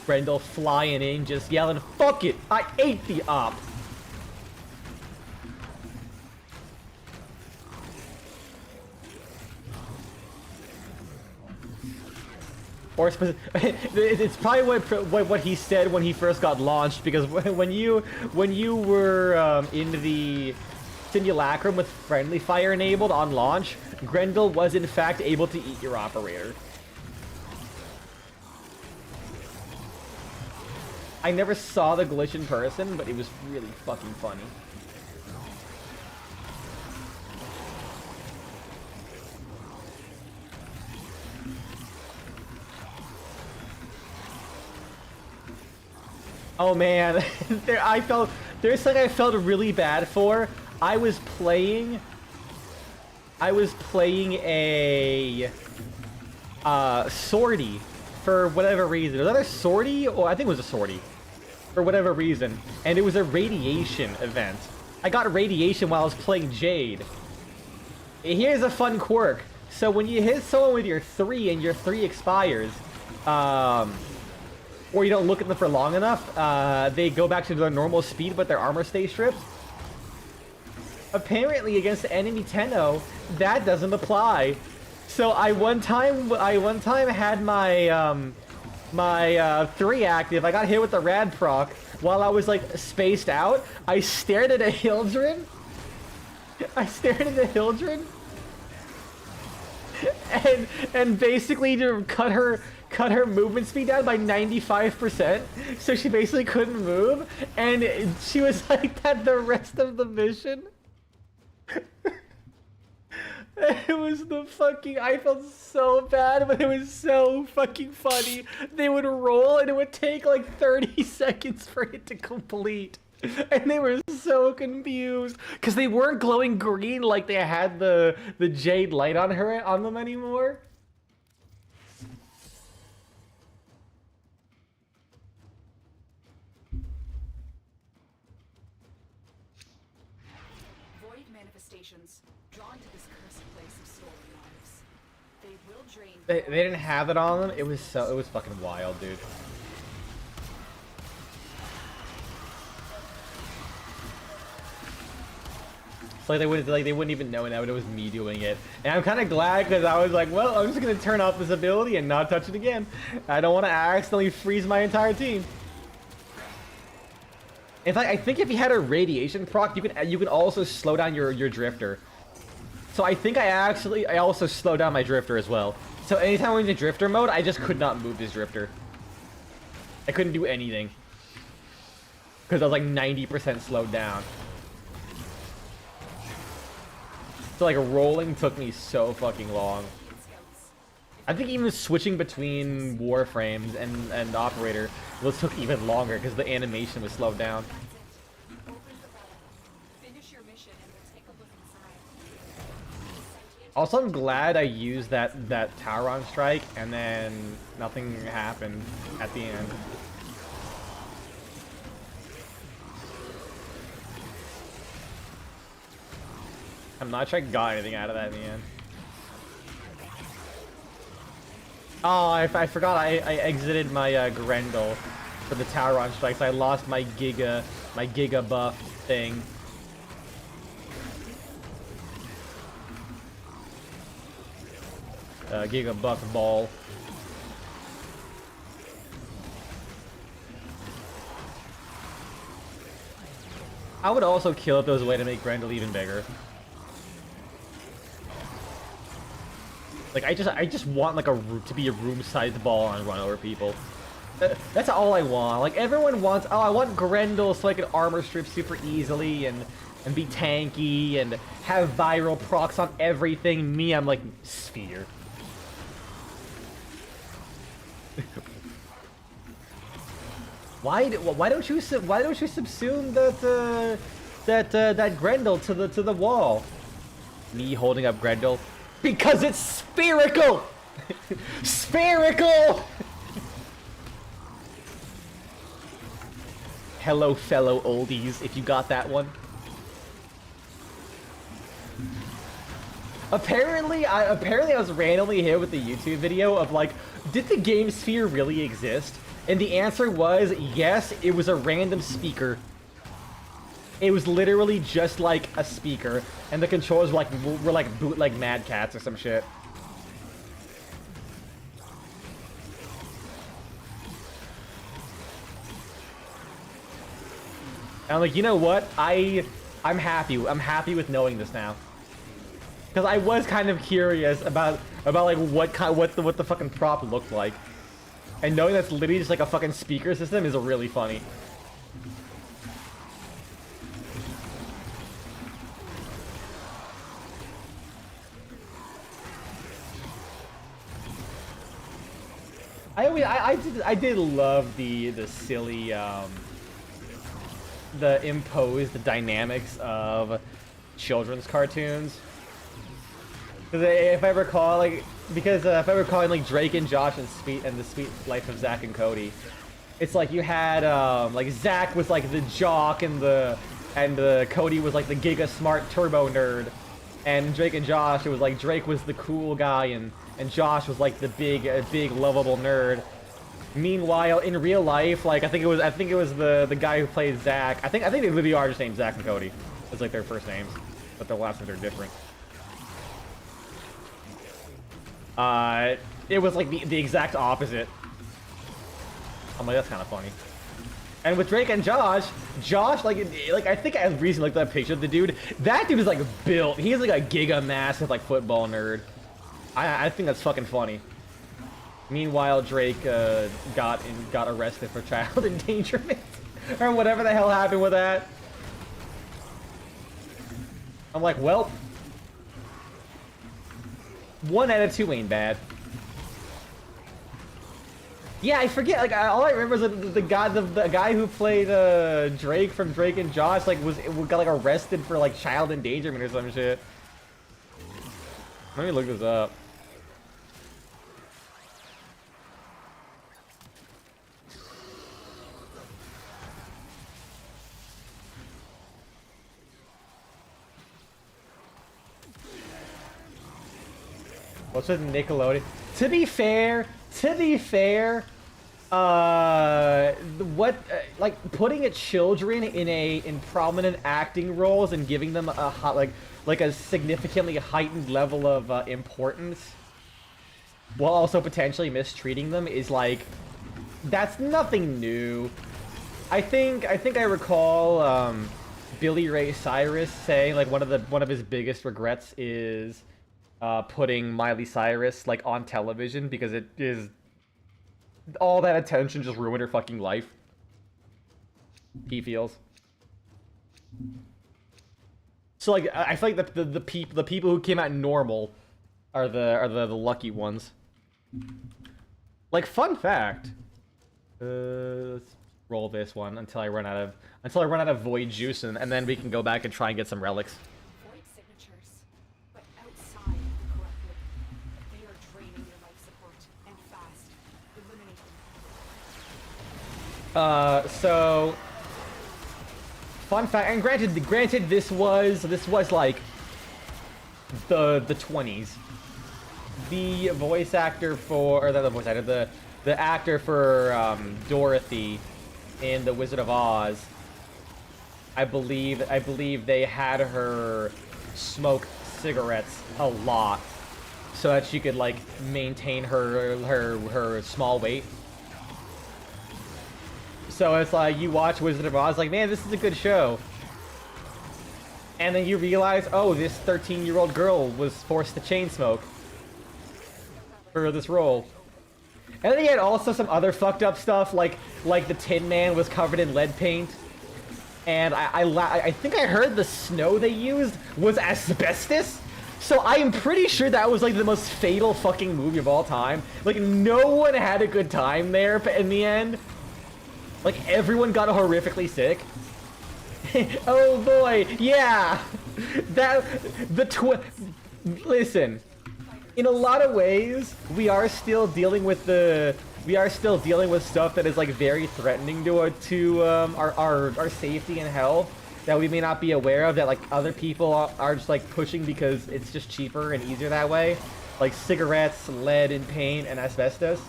Brendel flying in, just yelling, "Fuck it! I ate the op!" Or it's probably what he said when he first got launched, because when you were in the simulacrum with friendly fire enabled on launch, Grendel was in fact able to eat your operator. I never saw the glitch in person, but it was really fucking funny. Oh man, there's something I felt really bad for. I was playing a sortie for whatever reason. Was that a sortie? Or I think it was a sortie. For whatever reason. And it was a radiation event. I got radiation while I was playing Jade. Here's a fun quirk. So when you hit someone with your 3 and your 3 expires, or you don't look at them for long enough, they go back to their normal speed, but their armor stays stripped. Apparently, against the enemy Tenno, that doesn't apply. So I one time had my 3 active. I got hit with the rad proc while I was like spaced out. I stared at a Hildren. And basically to cut her movement speed down by 95%, so she basically couldn't move, and she was like that the rest of the mission. It was the fucking, I felt so bad, but it was so fucking funny. They would roll and it would take like 30 seconds for it to complete. And they were so confused because they weren't glowing green like they had the jade light on them anymore. Void manifestations drawn to this cursed place of stolen lives. They will drain. They didn't have it on them. It was fucking wild, dude. It's like they wouldn't even know now it was me doing it. And I'm kind of glad because I was like, well, I'm just gonna turn off this ability and not touch it again. I don't want to accidentally freeze my entire team. In fact, I think if you had a radiation proc, you can also slow down your drifter. So I think I also slowed down my drifter as well. So anytime I went into drifter mode, I just could not move this drifter. I couldn't do anything because I was like 90% slowed down. So like rolling took me so fucking long. I think even switching between Warframes and Operator took even longer because the animation was slowed down. Finish your mission and we'll take a look inside. Also, I'm glad I used that Tauron strike and then nothing happened at the end. I'm not sure I got anything out of that in the end. Oh, I forgot I exited my Grendel for the Tauron strikes. I lost my Giga buff thing. Giga buff ball. I would also kill if there was a way to make Grendel even bigger. Like I just want like to be a room-sized ball and run over people. That's all I want. Like everyone wants. Oh, I want Grendel so I can armor strip super easily and be tanky and have viral procs on everything. Me, I'm like sphere. Why don't you subsume that Grendel to the wall? Me holding up Grendel. Because it's spherical! Spherical! Hello, fellow oldies, if you got that one. Apparently I was randomly hit with the YouTube video of like, did the game sphere really exist? And the answer was yes, it was a random speaker. It was literally just like a speaker, and the controls were like bootleg Mad Cats or some shit. And I'm like, you know what? I'm happy. I'm happy with knowing this now. Because I was kind of curious about like what the fucking prop looked like. And knowing that's literally just like a fucking speaker system is really funny. I did love the silly the imposed dynamics of children's cartoons. Because if I recall, like, if I recall, in like Drake and Josh and the Sweet Life of Zack and Cody, it's like you had like Zack was like the jock and the Cody was like the giga smart turbo nerd, and Drake and Josh, it was like Drake was the cool guy and Josh was like the big lovable nerd. Meanwhile, in real life, like I think it was the guy who played Zack. I think they literally are just named Zack and Cody. It's like their first names, but their last names are different. It was like the exact opposite. I'm like, that's kind of funny. And with Drake and Josh, like I think I recently looked at that picture of the dude. That dude is like built. He's like a giga massive like football nerd. I think that's fucking funny. Meanwhile, Drake got arrested for child endangerment or whatever the hell happened with that. I'm like, well, 1 out of 2 ain't bad. Yeah, I forget. Like, all I remember is the guy who played Drake from Drake and Josh like got like arrested for like child endangerment or some shit. Let me look this up. What's with Nickelodeon? To be fair, like putting children in prominent acting roles and giving them a like a significantly heightened level of importance, while also potentially mistreating them is like, that's nothing new. I think I recall Billy Ray Cyrus saying like one of his biggest regrets is putting Miley Cyrus like on television because it is all that attention just ruined her fucking life. He feels. So like I feel like the people who came out normal are the lucky ones. Like, fun fact. Let's roll this one until I run out of void juice, and then we can go back and try and get some relics. Void signatures, but outside the corrupted. They are draining your life support, and fast. Eliminate them. So fun fact, and granted this was like the 20s. The voice actor for, or not the voice actor, the actor for Dorothy in The Wizard of Oz, I believe they had her smoke cigarettes a lot so that she could like maintain her small weight. So it's like you watch Wizard of Oz, like, man, this is a good show. And then you realize, oh, this 13-year-old girl was forced to chain smoke for this role. And then he had also some other fucked up stuff, like the Tin Man was covered in lead paint. And I think I heard the snow they used was asbestos. So I am pretty sure that was like the most fatal fucking movie of all time. Like, no one had a good time there in the end. Like, everyone got horrifically sick. Oh boy, yeah! Listen, in a lot of ways, we are still dealing with stuff that is like very threatening to our safety and health that we may not be aware of, that like other people are just like pushing because it's just cheaper and easier that way. Like cigarettes, lead and paint, and asbestos.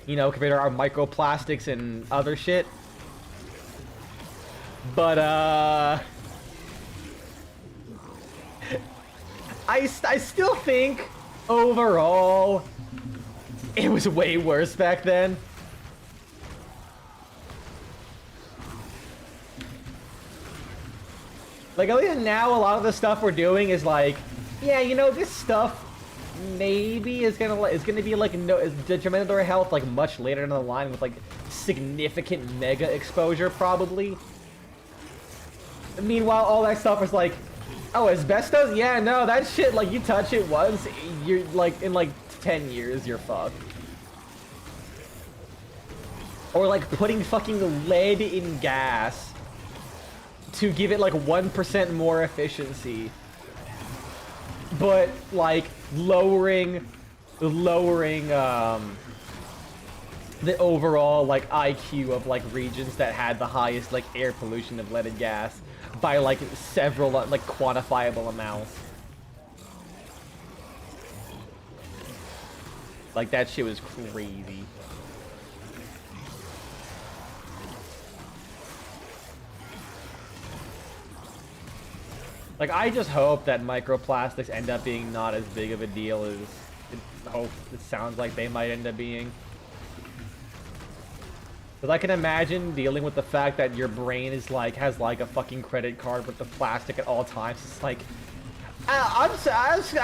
You know, compared to our microplastics and other shit. But, I still think, overall, it was way worse back then. Like, at least now, a lot of the stuff we're doing is like, yeah, you know, this stuff maybe is gonna be like no, is detrimental to our health like much later down the line with like significant mega exposure probably. Meanwhile, all that stuff is like, oh, asbestos? Yeah, no, that shit, like, you touch it once, you're like, in like 10 years, you're fucked. Or like putting fucking lead in gas to give it like 1% more efficiency, but like lowering the overall like IQ of like regions that had the highest like air pollution of leaded gas by like several like quantifiable amounts. Like that shit was crazy. Like, I just hope that microplastics end up being not as big of a deal as it sounds like they might end up being. Because I can imagine dealing with the fact that your brain is like, has like a fucking credit card with the plastic at all times. It's like, I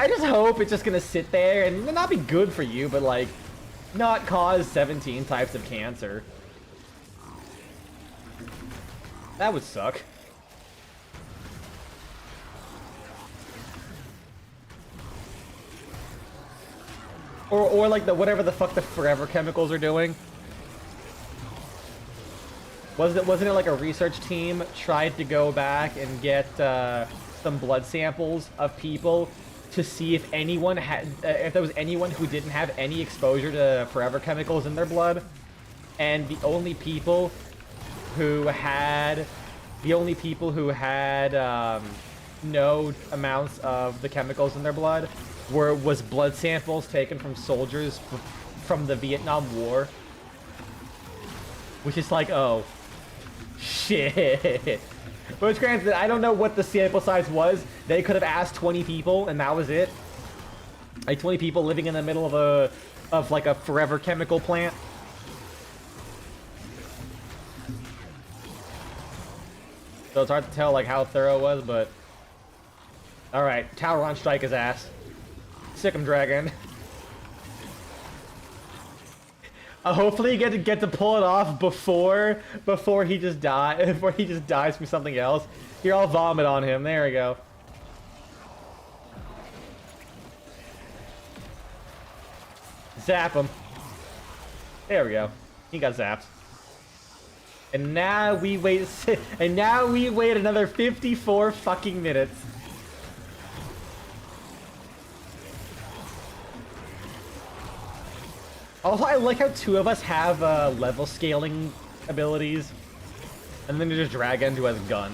just hope it's just gonna sit there and not be good for you, but like, not cause 17 types of cancer. That would suck. Or like the whatever the fuck the forever chemicals are doing. Wasn't it like a research team tried to go back and get some blood samples of people to see if anyone had if there was anyone who didn't have any exposure to forever chemicals in their blood, and the only people who had no amounts of the chemicals in their blood was blood samples taken from soldiers from the Vietnam War. Which is like, oh, shit. Which granted, I don't know what the sample size was. They could have asked 20 people and that was it. Like 20 people living in the middle of like a forever chemical plant. So it's hard to tell like how thorough it was, but alright, Tower on strike his ass. Sick 'em, Dragon. Hopefully you get to pull it off before he just dies from something else. Here, I'll vomit on him. There we go. Zap him. There we go. He got zapped. And now we wait. And now we wait another 54 fucking minutes. Also, I like how two of us have level scaling abilities, and then there's just Dragon who has a gun.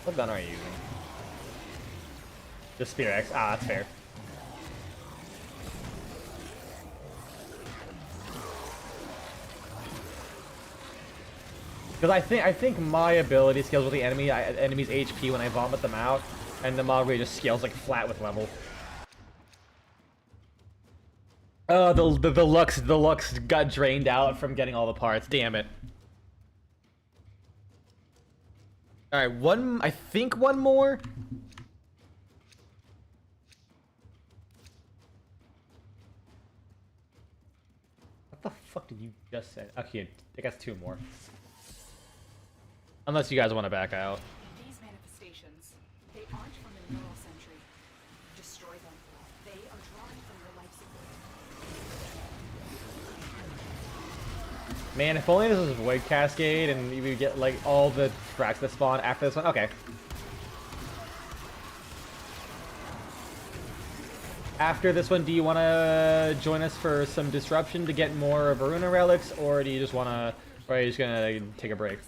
What gun are you using? The Spear X. Ah, that's fair. Because I think my ability scales with the enemy's HP when I vomit them out, and the mob really just scales like flat with level. Oh, the Lux got drained out from getting all the parts. Damn it. All right, I think one more. What the fuck did you just say? Okay, I guess two more. Unless you guys want to back out. These manifestations, they aren't from the neural century. Destroy them. They are drawn from your life support. Man, if only this was Void Cascade and we get like all the tracks that spawn after this one. Okay. After this one, do you want to join us for some disruption to get more voruna relics, or do you just want to, or are you just gonna take a break,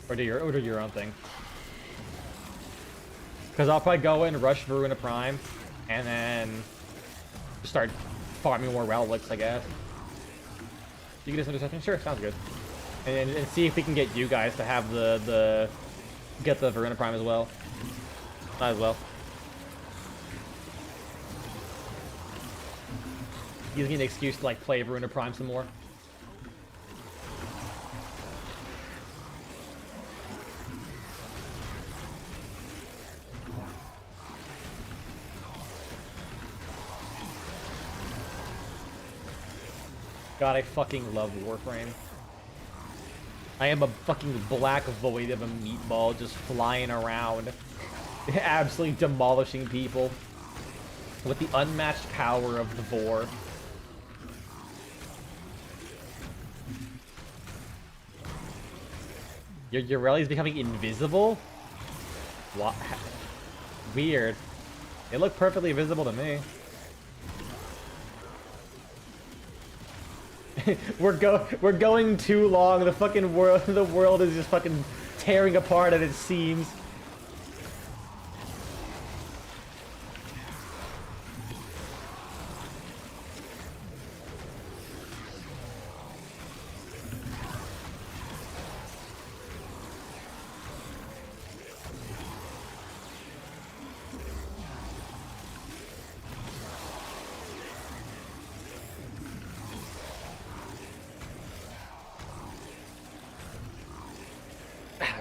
or do your own thing? Because I'll probably go in, rush voruna prime, and then start farming more relics, I guess. You can do some deception? Sure, sounds good. And see if we can get you guys to have get the voruna prime as well. Might as well. Gives me an excuse to like play voruna prime some more. God, I fucking love Warframe. I am a fucking black void of a meatball just flying around, absolutely demolishing people with the unmatched power of the Vor. Your rally's becoming invisible? What? Weird. It looked perfectly visible to me. We're going too long. The fucking world is just fucking tearing apart at its seams.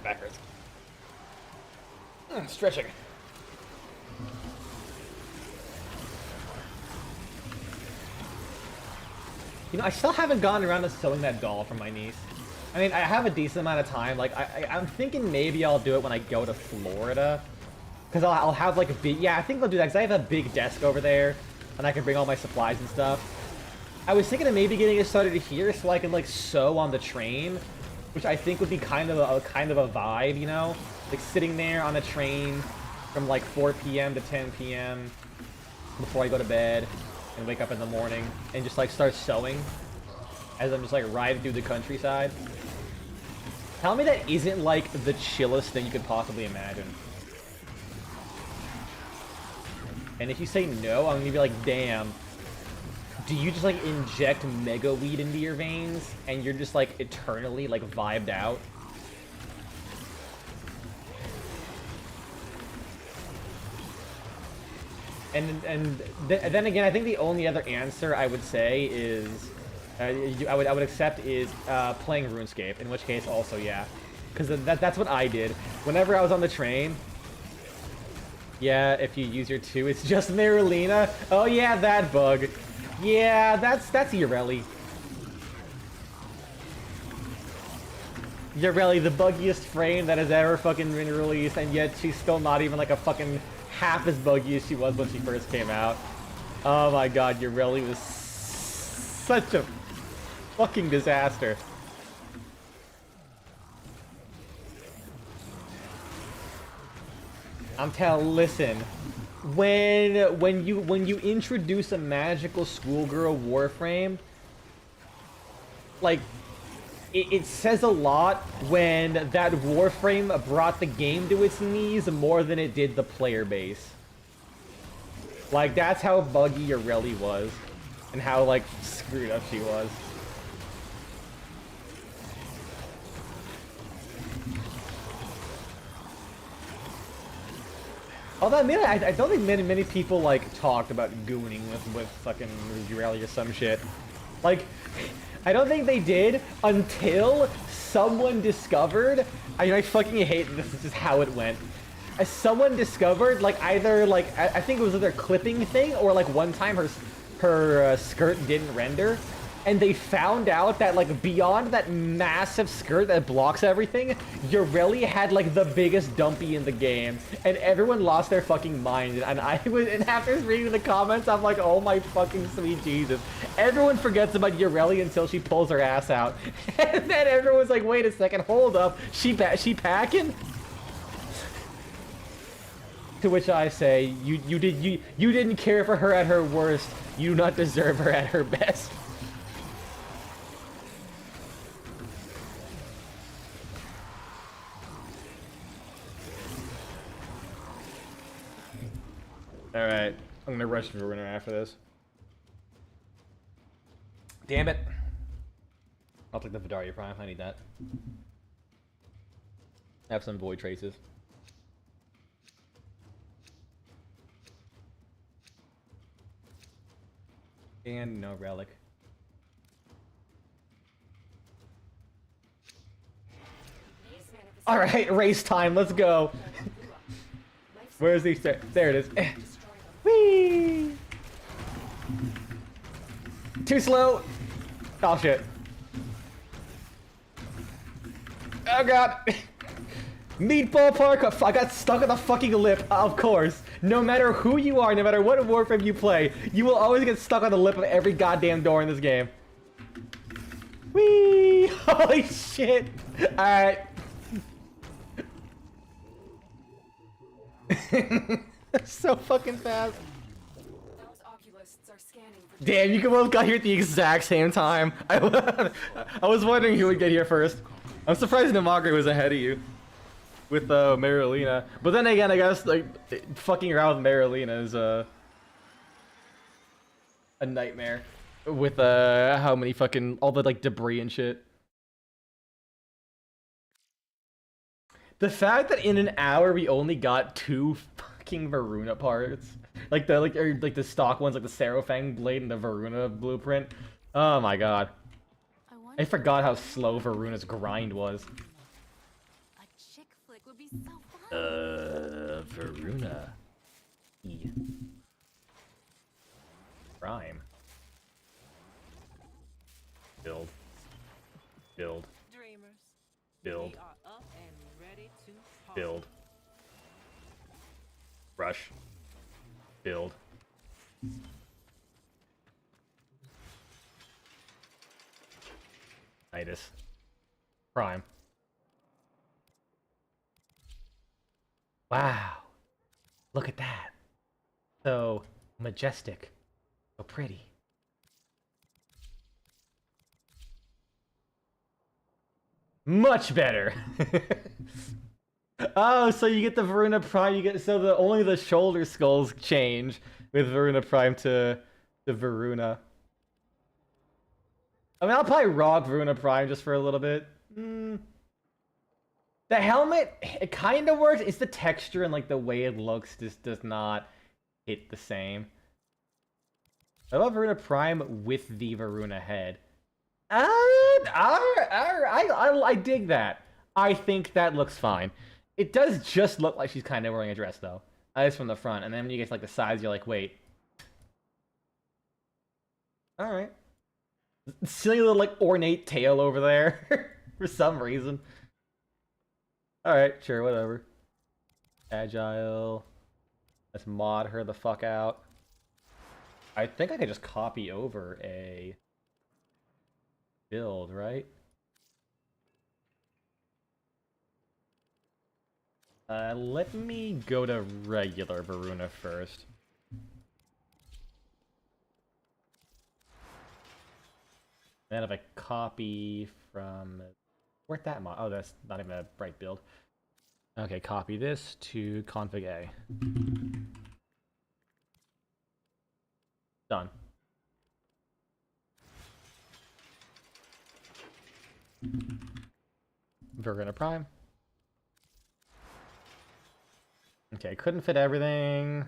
Backwards. Stretching. You know, I still haven't gotten around to sewing that doll for my niece. I mean, I have a decent amount of time. Like, I'm thinking maybe I'll do it when I go to Florida. Because I'll have, like, a big... Yeah, I think I'll do that, because I have a big desk over there. And I can bring all my supplies and stuff. I was thinking of maybe getting it started here so I can, like, sew on the train. Which I think would be kind of a vibe, you know? Like, sitting there on a train from, like, 4 p.m. to 10 p.m. before I go to bed. And wake up in the morning and just like start sewing as I'm just like riding through the countryside. Tell me that isn't like the chillest thing you could possibly imagine. And if you say no, I'm gonna be like, damn. Do you just like inject mega weed into your veins and you're just like eternally like vibed out? And then again, I think the only other answer I would say is, I would accept is playing RuneScape. In which case, also yeah, because that's what I did whenever I was on the train. Yeah, if you use your 2, it's just Marilena. Oh yeah, that bug. Yeah, that's Ureli. Ureli, the buggiest frame that has ever fucking been released, and yet she's still not even like a fucking half as buggy as she was when she first came out. Oh my god, Ureli was such a fucking disaster. Listen, when you introduce a magical schoolgirl Warframe, like it says a lot when that Warframe brought the game to its knees more than it did the player base. Like, that's how buggy Ureli was. And how, like, screwed up she was. Although, I don't think many people, like, talked about gooning with fucking Ureli or some shit. Like... I don't think they did until someone discovered. I fucking hate this. Is just how it went. As someone discovered, like either like I think it was either clipping thing or like one time her skirt didn't render, and they found out that like beyond that massive skirt that blocks everything, Ureli had like the biggest dumpy in the game, and everyone lost their fucking mind. And after reading the comments, I'm like, oh my fucking sweet Jesus. Everyone forgets about Ureli until she pulls her ass out. And then everyone's like, wait a second, hold up. She packing? To which I say, you didn't care for her at her worst. You do not deserve her at her best. Alright, I'm gonna rush Voruna after this. Damn it. I'll take the Vidaria Prime, I need that. Have some void traces. And no relic. Alright, race time, let's go. Where's the... There it is. Whee! Too slow. Oh shit. Oh god. Meatball parkour. I got stuck on the fucking lip. Of course. No matter who you are, no matter what Warframe you play, you will always get stuck on the lip of every goddamn door in this game. Whee! Holy shit! Alright. So fucking fast. Those oculists are scanning for Damn, you both got here at the exact same time. I was wondering who would get here first. I'm surprised Namagre was ahead of you with Marilena. But then again, I guess like fucking around with Marilena is a nightmare with how many fucking all the like debris and shit. The fact that in an hour we only got 2 fucking Voruna parts, like the stock ones, like the Sarofang blade and the Voruna blueprint. Oh my god, I forgot how slow Varuna's grind was. A chick flick would be so fun. Voruna. E. Prime. Build. Build. Dreamers. Build. We are up and ready to party. Build. Rush. Build. Nidus. Prime. Wow. Look at that. So majestic. So pretty. Much better. Oh, so you get the Voruna Prime. You get so only the shoulder skulls change with Voruna Prime to Voruna. I mean, I'll probably rock Voruna Prime just for a little bit. The helmet, it kind of works. It's the texture and like the way it looks just does not hit the same. I love Voruna Prime with the Voruna head. I dig that. I think that looks fine. It does just look like she's kind of wearing a dress, though. Eyes from the front, and then when you get to, like, the sides, you're like, wait. Alright. Silly little, like, ornate tail over there. For some reason. Alright, sure, whatever. Agile. Let's mod her the fuck out. I think I could just copy over a build, right? Let me go to regular Voruna first. Then if I copy from... Where'd that mod? Oh, that's not even a bright build. Okay, copy this to config A. Done. Voruna Prime. Okay, couldn't fit everything.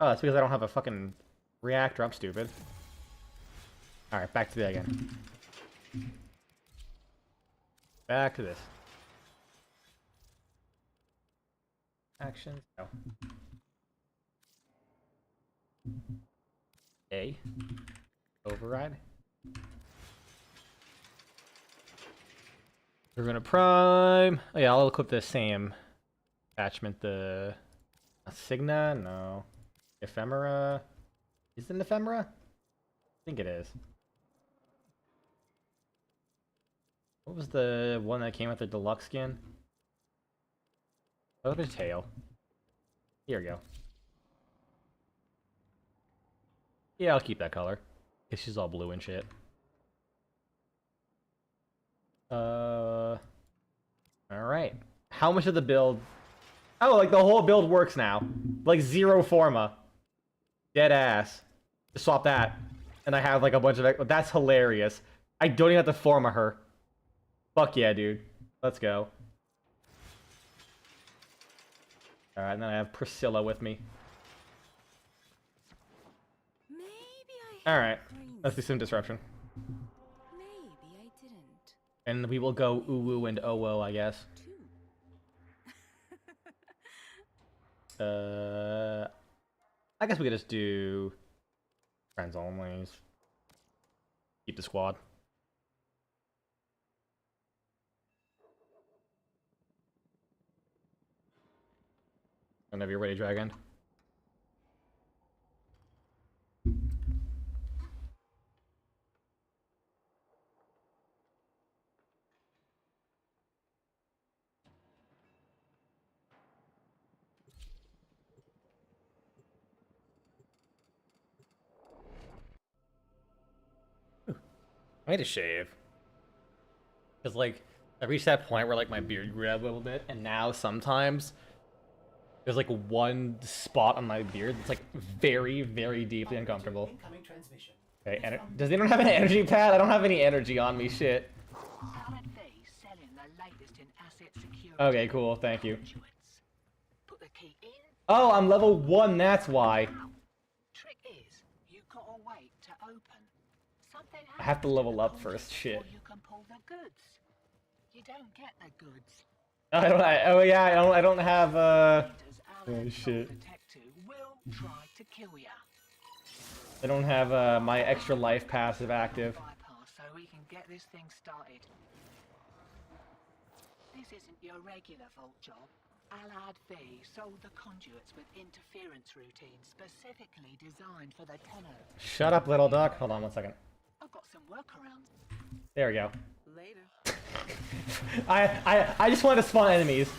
Oh, that's because I don't have a fucking reactor. I'm stupid. Alright, back to that again. Back to this. Actions. No. A. Override. We're gonna prime. Oh yeah, I'll equip the same attachment. The Signa? No. Ephemera? Is it an ephemera? I think it is. What was the one that came with the deluxe skin? Oh, there's tail. Here we go. Yeah, I'll keep that color. Because she's all blue and shit. Alright. How much of the build... Oh, like the whole build works now. Like zero forma. Dead ass. Just swap that. And I have like a bunch of... That's hilarious. I don't even have to forma her. Fuck yeah, dude. Let's go. Alright, and then I have Priscilla with me. Alright. Let's do some disruption. Maybe I didn't. And we will go uwu and owo, I guess. I guess we could just do friends only. Keep the squad. Whenever you're ready, Dragon. I need to shave. Because, like, I reached that point where, like, my beard grew out a little bit, and now sometimes there's, like, one spot on my beard that's, like, very, very deeply uncomfortable. Okay, does anyone have an energy pad? I don't have any energy on me, shit. Okay, cool, thank you. Oh, I'm level 1, that's why. Trick is, you gotta wait to open. Something I have to level up first, shit. before you can pull the goods. You don't get the goods. Oh yeah, I don't have, oh, shit. Will try to kill ya. I don't have, my extra life passive active. Bypass so we can get this thing started. This isn't your regular vault job. Alad V sold the conduits with interference routines specifically designed for the tenor. Shut up, little duck. Hold on one second. I've got some workarounds. There we go. Later. I just wanted to spawn enemies.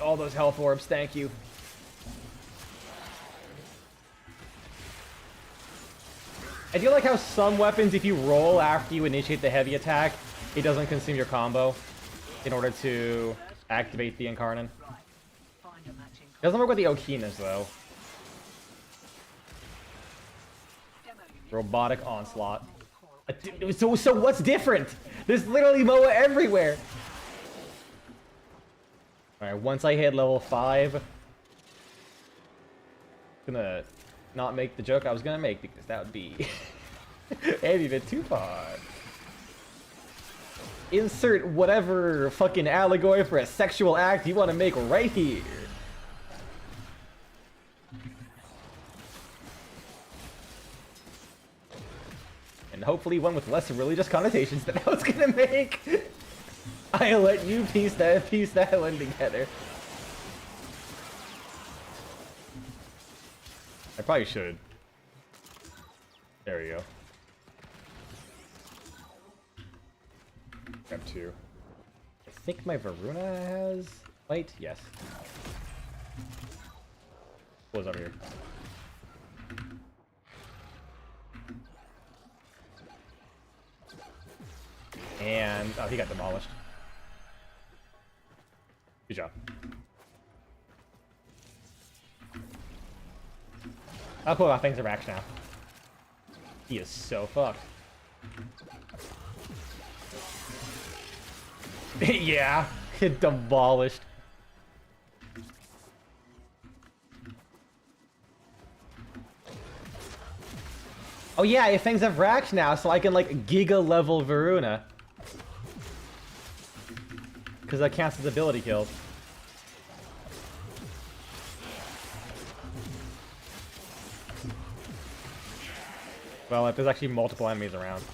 All those health orbs, thank you. I do like how some weapons, if you roll after you initiate the heavy attack, it doesn't consume your combo in order to activate the Incarnon. It doesn't work with the Okinas, though. Robotic Onslaught. So what's different? There's literally MOA everywhere! Alright, once I hit level 5... gonna not make the joke I was gonna make, because that would be... maybe a bit too far. Insert whatever fucking allegory for a sexual act you want to make right here. And hopefully one with less religious connotations than I was gonna make. I'll let you piece that one together. I probably should. There we go. Grab 2. I think my Voruna has light. Yes. What was over here? And oh, he got demolished. Good job. Oh cool, that thing's a Rax now. He is so fucked. Yeah, demolished. Oh yeah, if things have Rax now, so I can like Giga level Voruna. Because that counts as ability kills. Well, if there's actually multiple enemies around.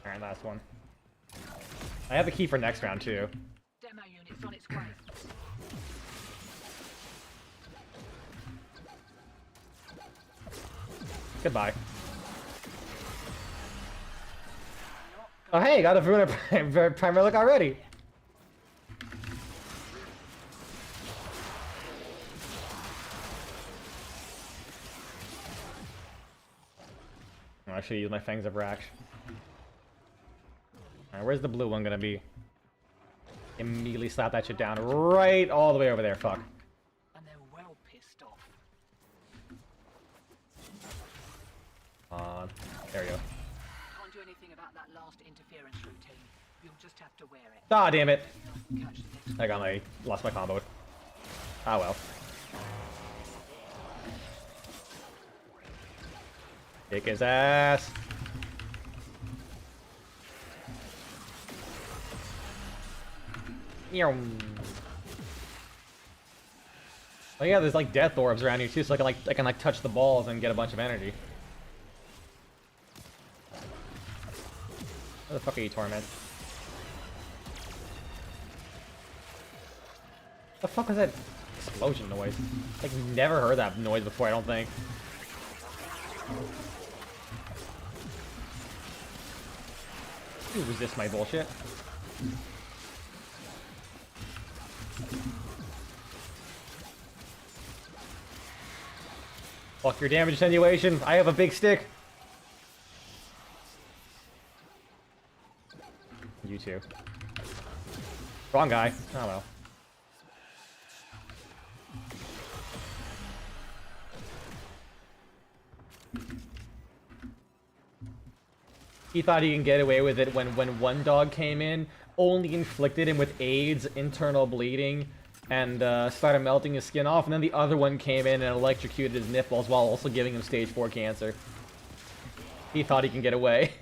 Alright, last one. I have the key for next round too. Demo unit's on its way. Goodbye. Oh hey, got a Voruna Prime Relic already! I should use my Fangs of Rax. Alright, where's the blue one gonna be? Immediately slap that shit down right all the way over there, fuck. And they're well pissed off. There we go. Can't do anything about that last interference routine. You'll just have to wear it. Ah, damn it! Catch the next Lost my combo. Ah, well. Kick his ass. Meow. Oh yeah, there's like death orbs around here too, so I can touch the balls and get a bunch of energy. Where the fuck are you, Torment? The fuck was that explosion noise? Like, we've never heard that noise before, I don't think. You resist my bullshit. Fuck your damage attenuation. I have a big stick. You too. Wrong guy. Oh well. He thought he can get away with it when one dog came in, only inflicted him with AIDS, internal bleeding, and started melting his skin off, and then the other one came in and electrocuted his nipples while also giving him stage 4 cancer. He thought he can get away.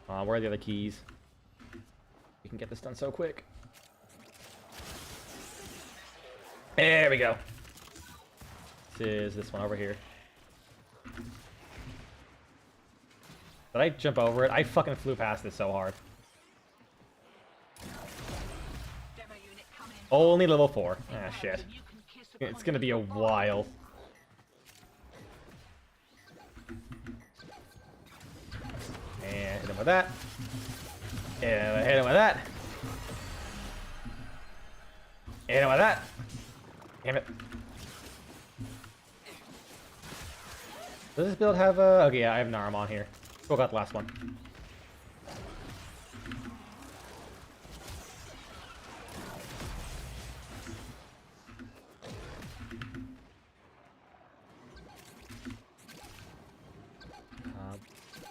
Where are the other keys? We can get this done so quick. There we go. This is this one over here. Did I jump over it? I fucking flew past this so hard. Only level 4. Ah, shit. It's gonna be a while. And hit him with that. And hit him with that. Hit him with that. Damn it. Does this build have a... Okay, yeah, I have an arm on here. Go got the last one.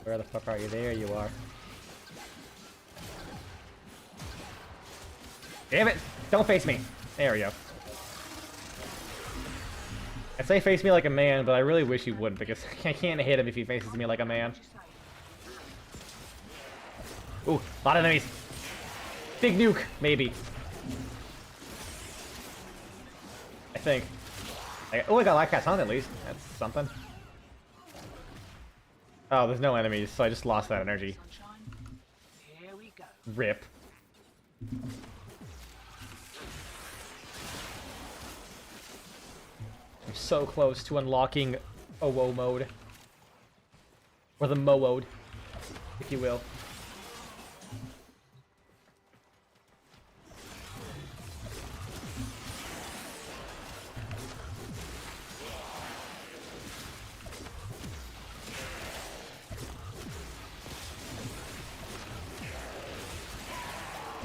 Where the fuck are you? There you are. Damn it! Don't face me! There we go. I'd say face me like a man, but I really wish he wouldn't, because I can't hit him if he faces me like a man. Ooh, a lot of enemies. Big nuke, maybe. I think. Oh, I got life cast on at least. That's something. Oh, there's no enemies, so I just lost that energy. Here we go. Rip. I'm so close to unlocking OO mode. Or the Mo-ode, if you will.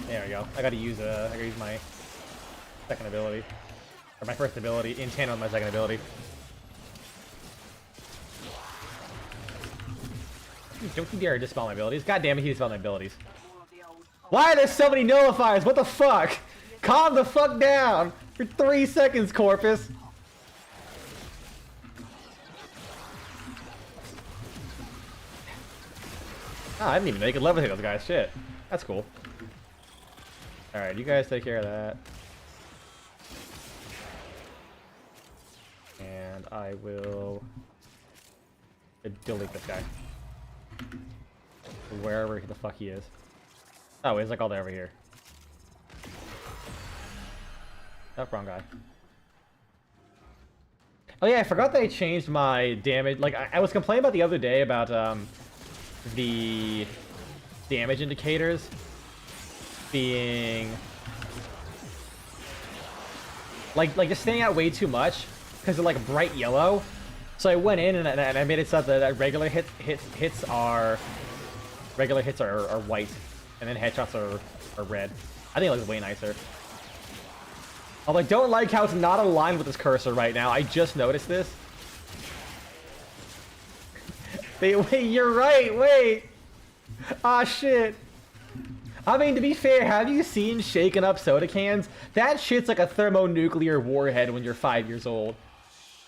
There we go. I gotta use my second ability. Or my first ability in tandem with my second ability. Don't you dare dispel my abilities. God damn it, he dispelled my abilities. Why are there so many nullifiers? What the fuck? Calm the fuck down for 3 seconds, Corpus. Ah, I didn't even know you could levitate those guys. Shit. That's cool. Alright, you guys take care of that. And I will delete this guy. Wherever the fuck he is. Oh, he's like all the way over here. Oh, wrong guy. Oh yeah, I forgot they changed my damage. Like, I was complaining about the other day about the damage indicators being like just standing out way too much because they're like bright yellow. So I went in and I made it so that regular hits are white, and then headshots are red. I think it looks way nicer. Although I don't like how it's not aligned with this cursor right now. I just noticed this. Wait, you're right. Wait. Ah, shit. I mean, to be fair, have you seen shaken up soda cans? That shit's like a thermonuclear warhead when you're 5 years old.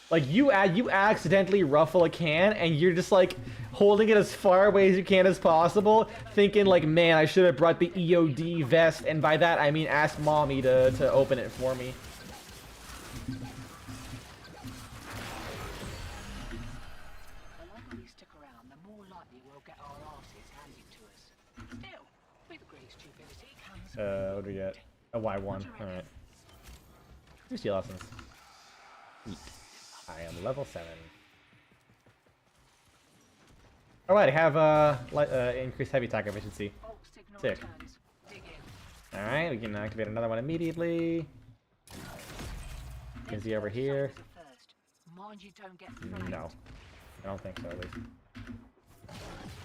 Like, you accidentally ruffle a can, and you're just, like, holding it as far away as you can as possible, thinking, like, man, I should have brought the EOD vest, and by that, I mean ask mommy to open it for me. The longer we stick around, the more likely we'll get our asses handed to us. Still, with great stupidity comes... What do we get? A Y1. Alright. New skill lessons. Sweet. I am level 7. Alright, I have increased heavy attack efficiency. Alt signal Sick. returns. Dig in. Alright, we can activate another one immediately. Is he over here? First. Mind you don't get flanked. No. I don't think so, at least.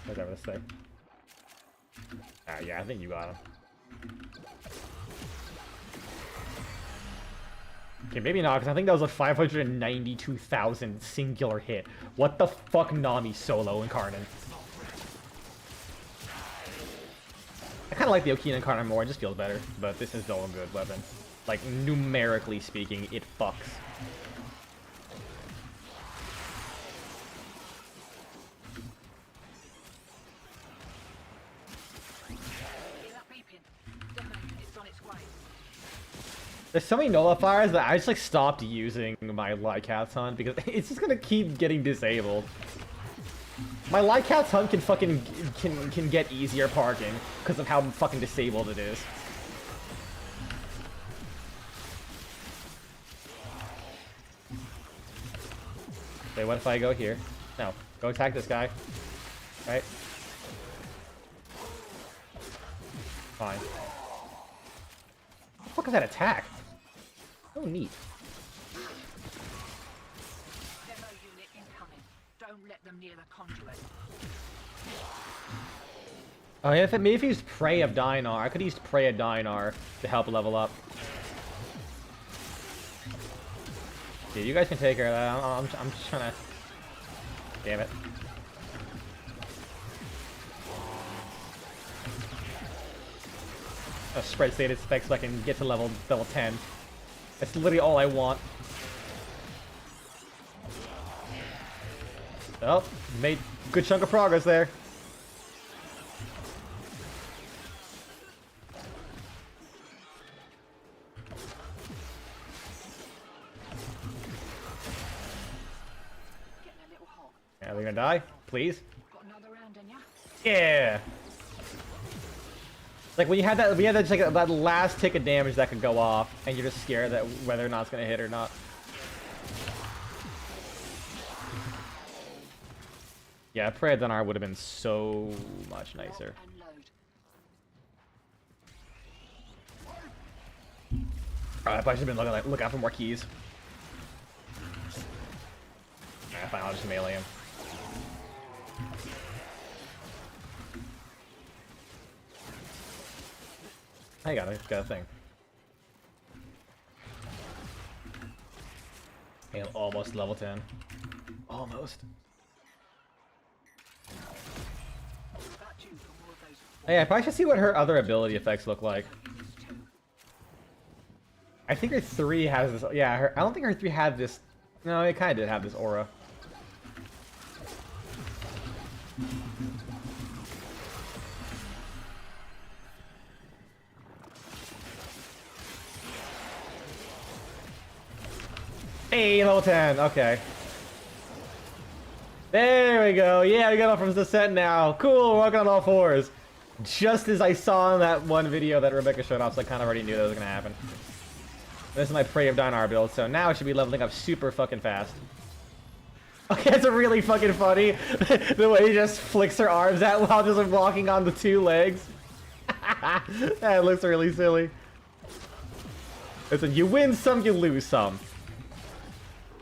What's over this thing? Ah, yeah, I think you got him. Okay, maybe not, because I think that was a 592,000 singular hit. What the fuck, Nami solo incarnate? I kind of like the Okina incarnate more, it just feels better, but this is still a good weapon. Like, numerically speaking, it fucks. Hear that beeping? Demo unit's on its way. There's so many nullifiers that I just like stopped using my Lycats hunt because it's just gonna keep getting disabled. My Lycats hunt can fucking can get easier parking because of how fucking disabled it is. Wait, what if I go here? No, go attack this guy. Right? Fine. What the fuck is that attack? So neat. Demo unit incoming. Don't let them near the conduit. Oh yeah, maybe if he used Prey of Dynar. I could use Prey of Dynar to help level up. Dude, you guys can take care of that. I'm just trying to... Damn it. A spread status effects so I can get to level 10. That's literally all I want. Oh, made a good chunk of progress there. Getting a little hot. Are they gonna die? Please? Got another round in ya? Yeah! Like when you had that, we had that, like, that last tick of damage that could go off, and you're just scared that whether or not it's gonna hit or not. Yeah, Prayer Dinar would have been so much nicer. And load. I probably should have been look out for more keys. Alright, fine, I'll just melee him. I got a thing. I am almost level 10. Almost. Got you for more of those. Hey, I probably should see what her other ability effects look like. I think her 3 has this. Yeah, I don't think her 3 had this. No, it kind of did have this aura. Hey, level 10. Okay. There we go. Yeah, we got off from descent now. Cool, we're walking on all fours. Just as I saw in that one video that Rebecca showed off, so I kind of already knew that was going to happen. This is my Prey of Dynar build, so now I should be leveling up super fucking fast. Okay, it's really fucking funny. The way he just flicks her arms out while just walking on the 2 legs. That looks really silly. Listen, you win some, you lose some.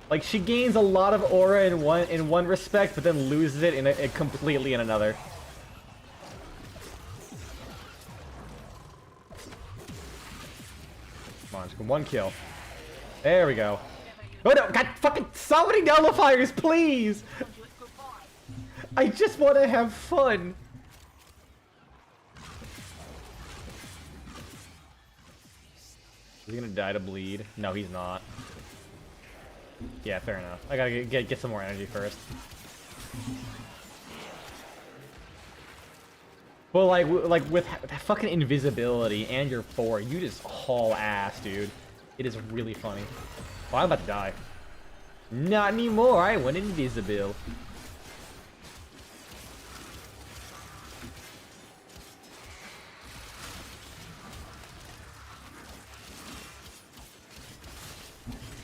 Like, she gains a lot of aura in one respect, but then loses it in completely in another. Come on, just one kill. There we go. Oh no, God, fucking so many nullifiers, please! I just want to have fun. Is he gonna die to bleed? No, he's not. Yeah, fair enough. I gotta get some more energy first. But like with that fucking invisibility and your 4, you just haul ass, dude. It is really funny. Oh, I'm about to die. Not anymore. I went invisible.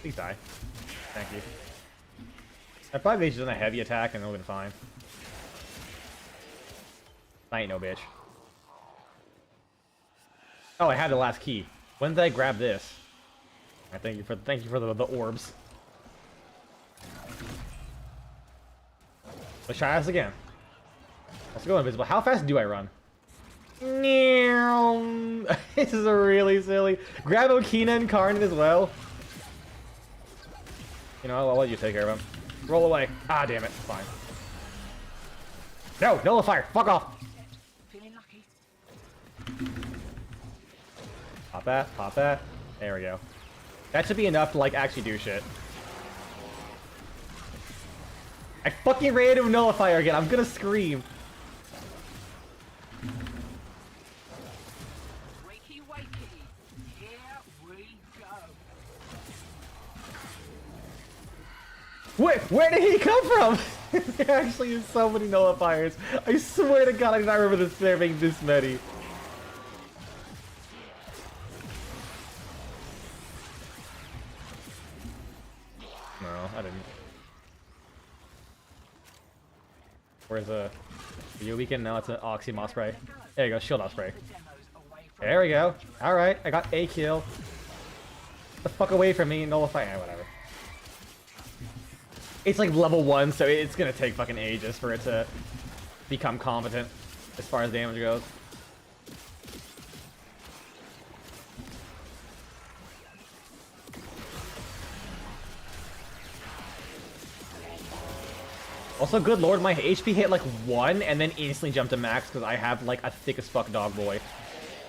Please die. Thank you. I probably just done a heavy attack and it would have been fine. I ain't no bitch. Oh, I had the last key. When did I grab this? I thank you for the orbs. Let's try this again. Let's go invisible. How fast do I run? This is really silly. Grab Okina and Karnan as well. You know, I'll let you take care of him. Roll away. Ah, damn it. Fine. No, nullifier. Fuck off. Feeling lucky. Pop that. Pop that. There we go. That should be enough to, like, actually do shit. I fucking ran into a nullifier again. I'm gonna scream. Wakey, wakey. Here we go. Where did he come from? There actually is so many nullifiers. I swear to God, I do not remember there being this many. No, I didn't. Where's a you weekend? No, it's an Oxy Moss spray. There you go, shield off spray. There we go. Alright, I got a kill. Get the fuck away from me, nullify. Whatever. It's like level 1, so it's gonna take fucking ages for it to become competent as far as damage goes. Also, good lord, my HP hit like 1 and then instantly jumped to max because I have like a thick as fuck dog boy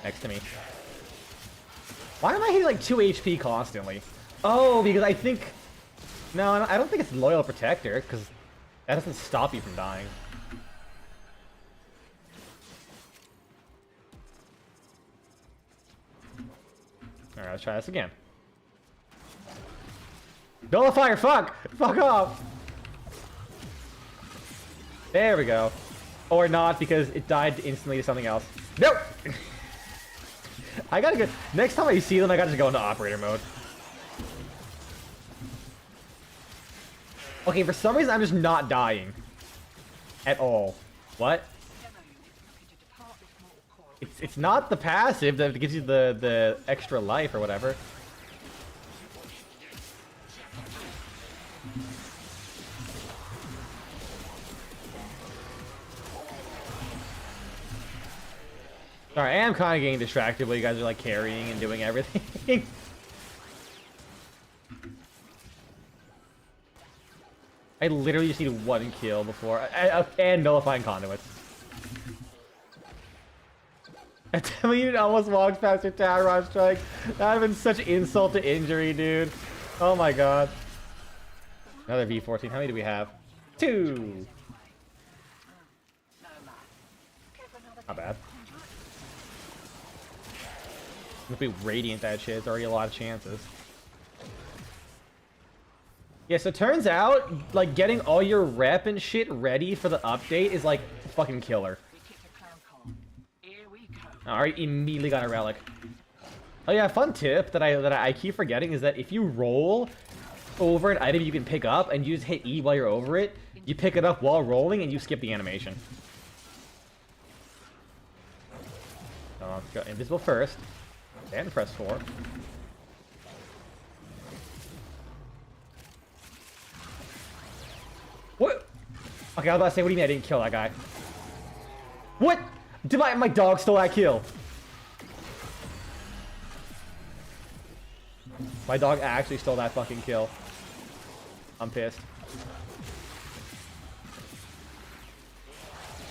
next to me. Why am I hitting like 2 HP constantly? Oh, because I think... No, I don't think it's Loyal Protector because that doesn't stop you from dying. Alright, let's try this again. Nullifier, fuck! Fuck off! There we go. Or not, because it died instantly to something else. Nope! I gotta go. Next time I see them, I gotta just go into operator mode. Okay, for some reason, I'm just not dying. At all. What? It's not the passive that gives you the extra life or whatever. Sorry, I am kind of getting distracted while you guys are like carrying and doing everything. I literally just need 1 kill before and nullifying conduits. I mean, almost walked past your tower rod strike. That would have been such insult to injury, dude. Oh my god. Another V14. How many do we have? 2. Not bad. If we radiant that shit, it's already a lot of chances. Yeah, so it turns out, like, getting all your rep and shit ready for the update is, like, fucking killer. Alright, immediately got a relic. Oh yeah, fun tip that I keep forgetting is that if you roll over an item you can pick up and you just hit E while you're over it, you pick it up while rolling and you skip the animation. So let's go invisible first. And press 4. What? Okay, I was about to say, what do you mean I didn't kill that guy? What? Did my dog stole that kill? My dog actually stole that fucking kill. I'm pissed.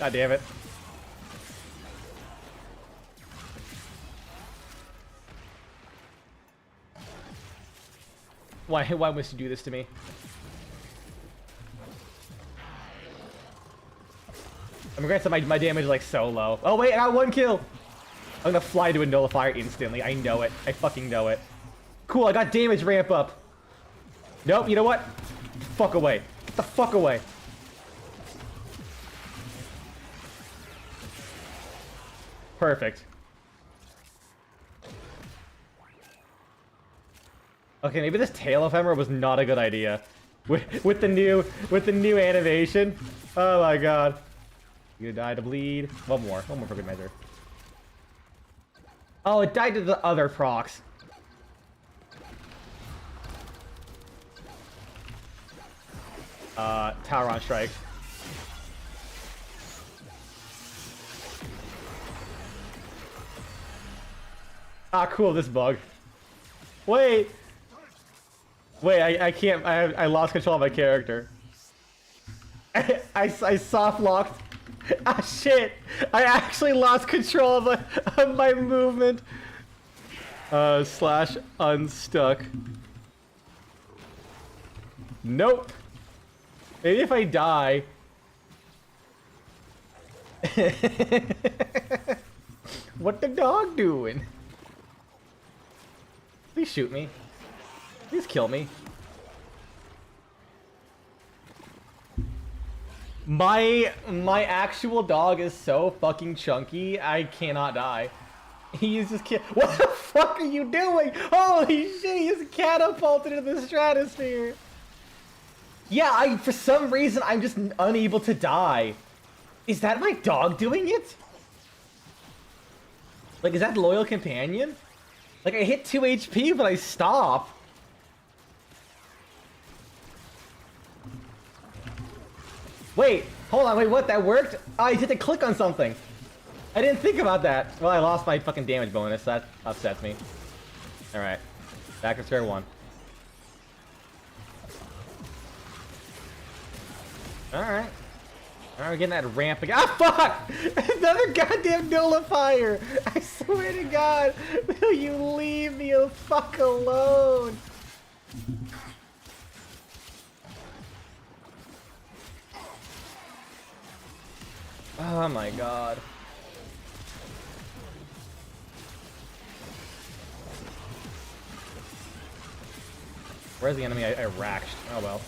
God damn it. Why must you do this to me? I'm granted my damage is like so low. Oh wait, I got 1 kill! I'm gonna fly to a nullifier instantly. I know it. I fucking know it. Cool, I got damage ramp up. Nope, you know what? Get the fuck away. Get the fuck away. Perfect. Okay, maybe this tail of hammer was not a good idea. With the new animation. Oh my god. You die to bleed. One more for good measure. Oh, it died to the other procs. Tower on strike. Ah, cool, this bug. Wait, I can't, I lost control of my character. I soft locked. Ah, shit! I actually lost control of my movement. Slash unstuck. Nope. Maybe if I die. What the dog doing? Please shoot me. Please kill me. My actual dog is so fucking chunky, I cannot die. He is just What the fuck are you doing? Holy shit, he is catapulted into the stratosphere. Yeah, for some reason, I'm just unable to die. Is that my dog doing it? Like, is that loyal companion? Like, I hit 2 HP, but I stop. Wait, hold on, wait, what? That worked? Oh, I hit to click on something. I didn't think about that. Well, I lost my fucking damage bonus. That upsets me. Alright. Back to square one. Alright. Alright, we're getting that ramp again. Ah, fuck! Another goddamn nullifier! I swear to God! Will you leave me the fuck alone? Oh my god. Where's the enemy? I racked. Oh well.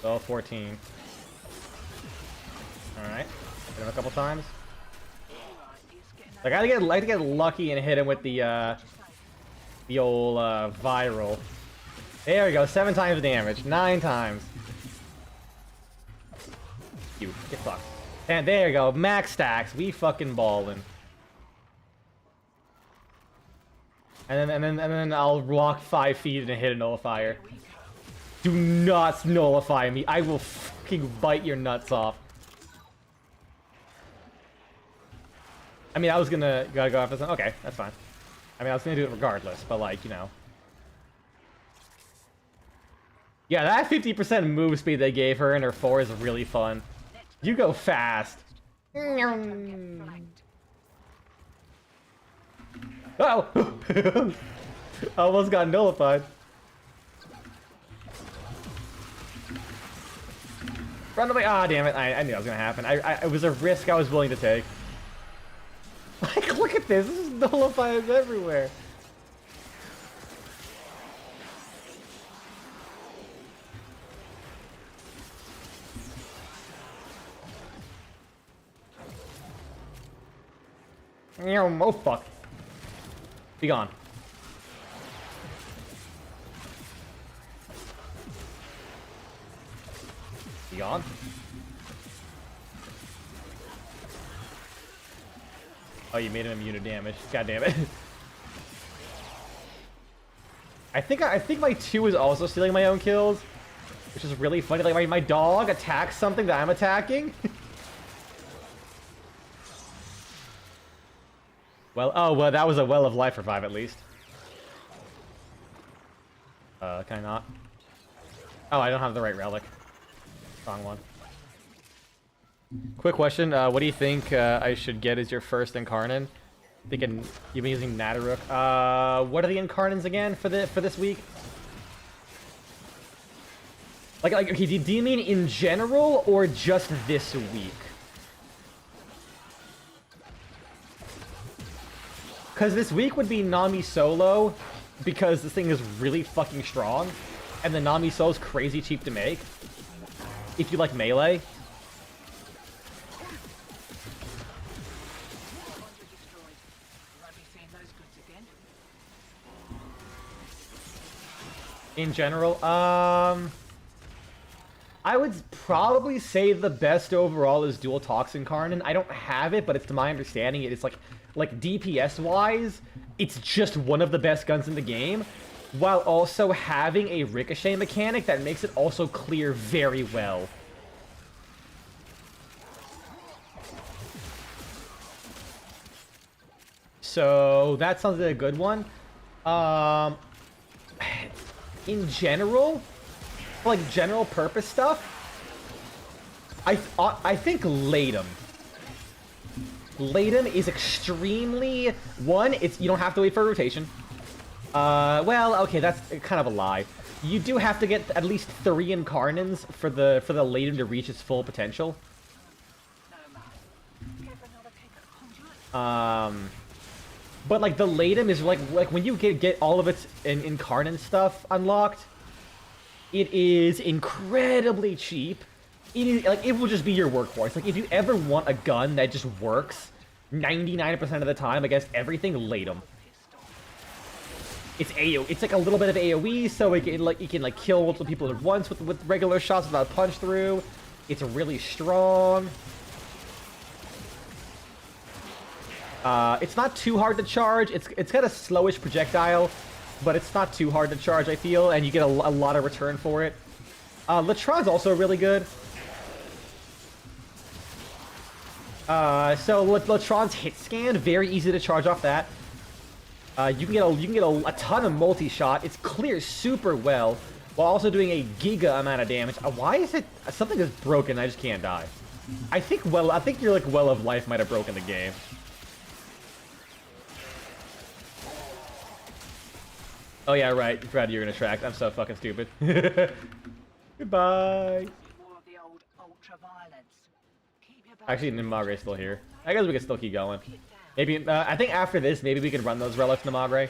Oh, 14. Alright. Hit him a couple times. I gotta get lucky and hit him with the old viral. There we go, 7 times damage. 9 times. You get fucked. And there you go, max stacks. We fucking ballin'. And then I'll walk 5 feet and hit a nullifier. Do not nullify me. I will fucking bite your nuts off. I mean, I was gonna go after some. Okay, that's fine. I mean, I was gonna do it regardless, but like, you know. Yeah, that 50% move speed they gave her in her 4 is really fun. You go fast. Uh-oh! Almost got nullified. Run away! Ah, damn it! I knew that was gonna happen. It was a risk I was willing to take. Like, look at this! This is nullifiers everywhere. Oh fuck! Be gone. Be gone. Oh, you made him immune to damage. God damn it. I think my 2 is also stealing my own kills, which is really funny. Like my dog attacks something that I'm attacking. Well, oh, well, that was a well of life revive at least. Can I not? Oh, I don't have the right relic. Wrong one. Quick question, what do you think I should get as your first incarnate? Thinking you've been using Nataruk. What are the incarnants again for this week? Like, okay, do you mean in general or just this week? Because this week would be Nami solo, because this thing is really fucking strong, and the Nami solo is crazy cheap to make. If you like melee. In general, I would probably say the best overall is Dual Toxin Karnan. I don't have it, but it's to my understanding it's like DPS wise, it's just one of the best guns in the game, while also having a ricochet mechanic that makes it also clear very well. So that sounds like a good one. In general, like general purpose stuff, I think Latum. Latum is extremely you don't have to wait for a rotation. Well, okay, that's kind of a lie. You do have to get at least 3 incarnants for the Latum to reach its full potential. But like the Latum is like when you get all of its incarnate stuff unlocked, it is incredibly cheap. It is like it will just be your workhorse. Like if you ever want a gun that just works 99% of the time against everything, Latum. It's it's like a little bit of AoE, so it can kill multiple people at once with regular shots without punch through. It's really strong. It's not too hard to charge. It's got a slowish projectile, but it's not too hard to charge, I feel, and you get a lot of return for it. Latron's also really good. So Latron's hit scan, very easy to charge off that. You can get a ton of multi-shot. It's clear super well, while also doing a giga amount of damage. Why is it something is broken? I just can't die. I think your like Well of Life might have broken the game. Oh yeah, right. Brad, you're gonna track. I'm so fucking stupid. Goodbye. Actually, Nimagre's still here. I guess we can still keep going. Maybe I think after this, maybe we can run those relics, Nimagre.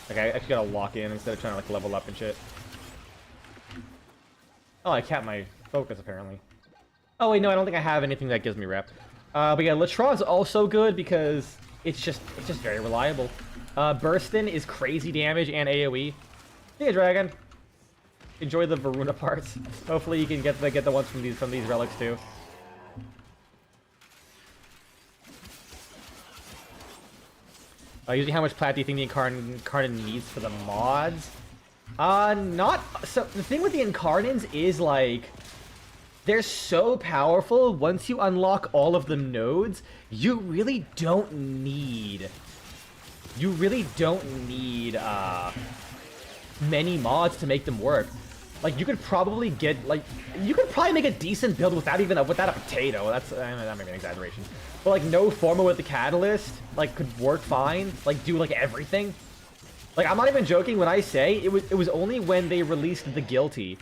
Okay, I actually gotta walk in instead of trying to like level up and shit. Oh, I capped my focus apparently. Oh wait, no, I don't think I have anything that gives me rep. But yeah, Latron's also good because it's just very reliable. Burstin is crazy damage and AoE. See ya, Dragon. Enjoy the Voruna parts. Hopefully you can get the ones from these relics too. Usually, how much plat do you think the Incarnate needs for the mods? Not so. The thing with the Incarnates is like, they're so powerful. Once you unlock all of the nodes, you really don't need many mods to make them work. Like you could probably make a decent build without a potato. That may be an exaggeration, but like no Forma with the catalyst like could work fine. Like do like everything. Like I'm not even joking when I say it was only when they released the Guilty.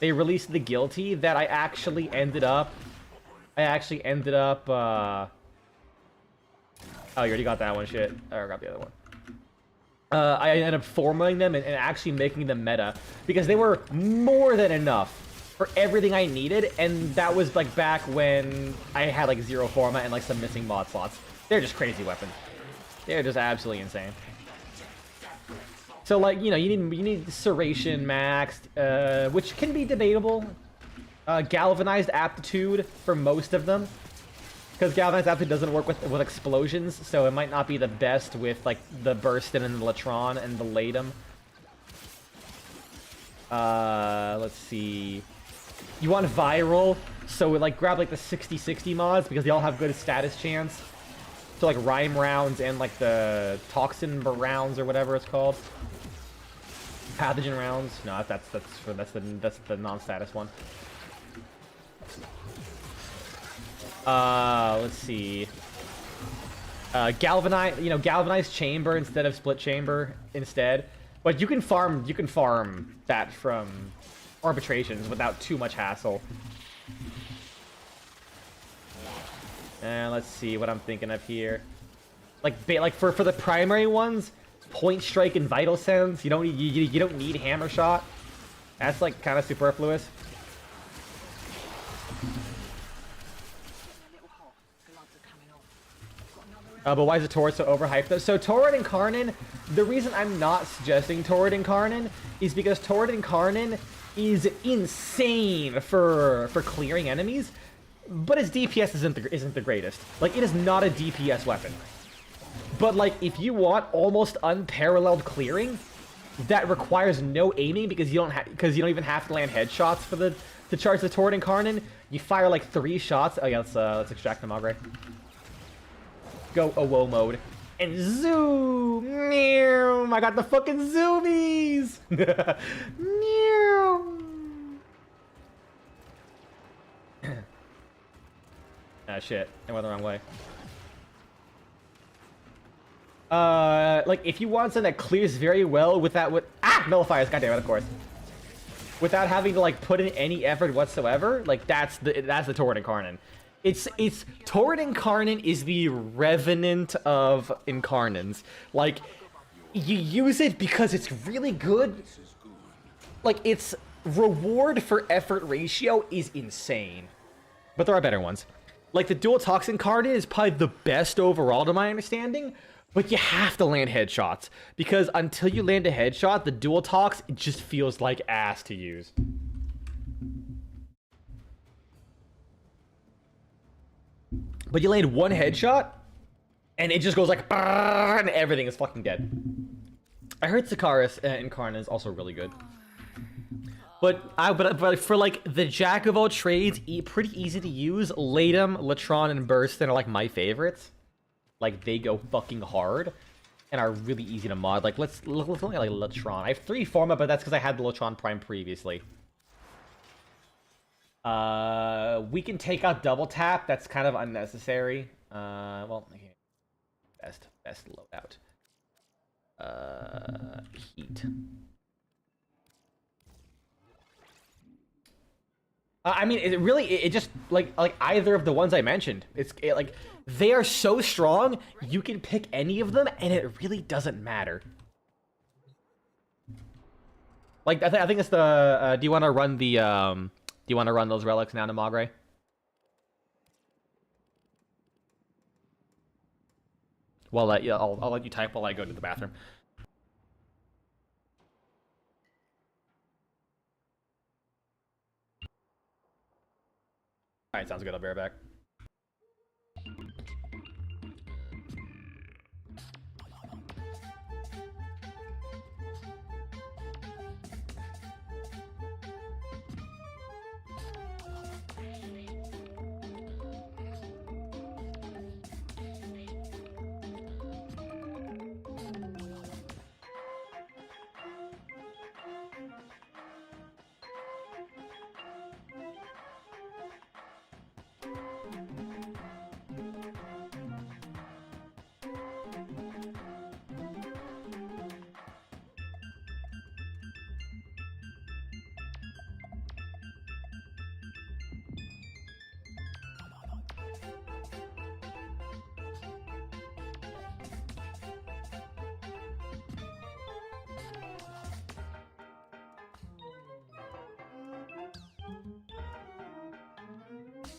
They released the Guilty that I actually ended up. Oh, you already got that one. Shit. I got the other one. I ended up formatting them and actually making them meta because they were more than enough for everything I needed, and that was like back when I had like 0 format and like some missing mod slots. They're just crazy weapons. They're just absolutely insane. So like, you know, you need Serration maxed, which can be debatable. Galvanized aptitude for most of them. Because Galvanized aptitude doesn't work with explosions, so it might not be the best with like the Burstin and the Latron and the Latum. Let's see. You want viral, so like grab like the 60/60 mods because they all have good status chance. So like Rhyme rounds and like the Toxin rounds or whatever it's called. Pathogen rounds. No, that's the non-status one. Let's see. Galvanized chamber instead of split chamber instead. But you can farm that from arbitrations without too much hassle. And let's see what I'm thinking of here. Like for the primary ones, point strike and vital sense. You don't need hammer shot. That's like kind of superfluous. But why is the Torrid so overhyped though? So Torrid Incarnon, the reason I'm not suggesting Torrid Incarnon is because Torrid Incarnon is insane for clearing enemies, but its DPS isn't the greatest. Like, it is not a DPS weapon. But like, if you want almost unparalleled clearing that requires no aiming because you don't even have to land headshots for to charge the Torrid Incarnon, you fire like 3 shots. Oh yeah, let's extract the Magre. Go AWO mode. And zoom! Meow! I got the fucking zoomies! Meow! Ah, shit. I went the wrong way. Like, if you want something that clears very well without... Nullifiers, goddammit, of course. Without having to, like, put in any effort whatsoever, like, that's the Torrid Incarnon. It's Torrid Incarnon is the Revenant of Incarnons. Like, you use it because it's really good. Like, its reward for effort ratio is insane. But there are better ones. Like, the Dual Toxin Incarnon is probably the best overall to my understanding, but you have to land headshots. Because until you land a headshot, the Dual Tox, it just feels like ass to use. But you land one headshot, and it just goes like, and everything is fucking dead. I heard Sikaris Incarnon is also really good. But for like the jack of all trades, pretty easy to use. Latum, Latron, and Burston are like my favorites. Like, they go fucking hard and are really easy to mod. Like, let's look at like Latron. I have 3 Forma, but that's because I had the Latron Prime previously. We can take out double tap. That's kind of unnecessary. Well, okay. Best loadout. Heat. I mean, it just like either of the ones I mentioned. Like, they are so strong. You can pick any of them, and it really doesn't matter. Like, I think it's the. Do you want to run the? Do you want to run those relics now to Magre? Well, yeah, I'll let you type while I go to the bathroom. Alright, sounds good. I'll be right back.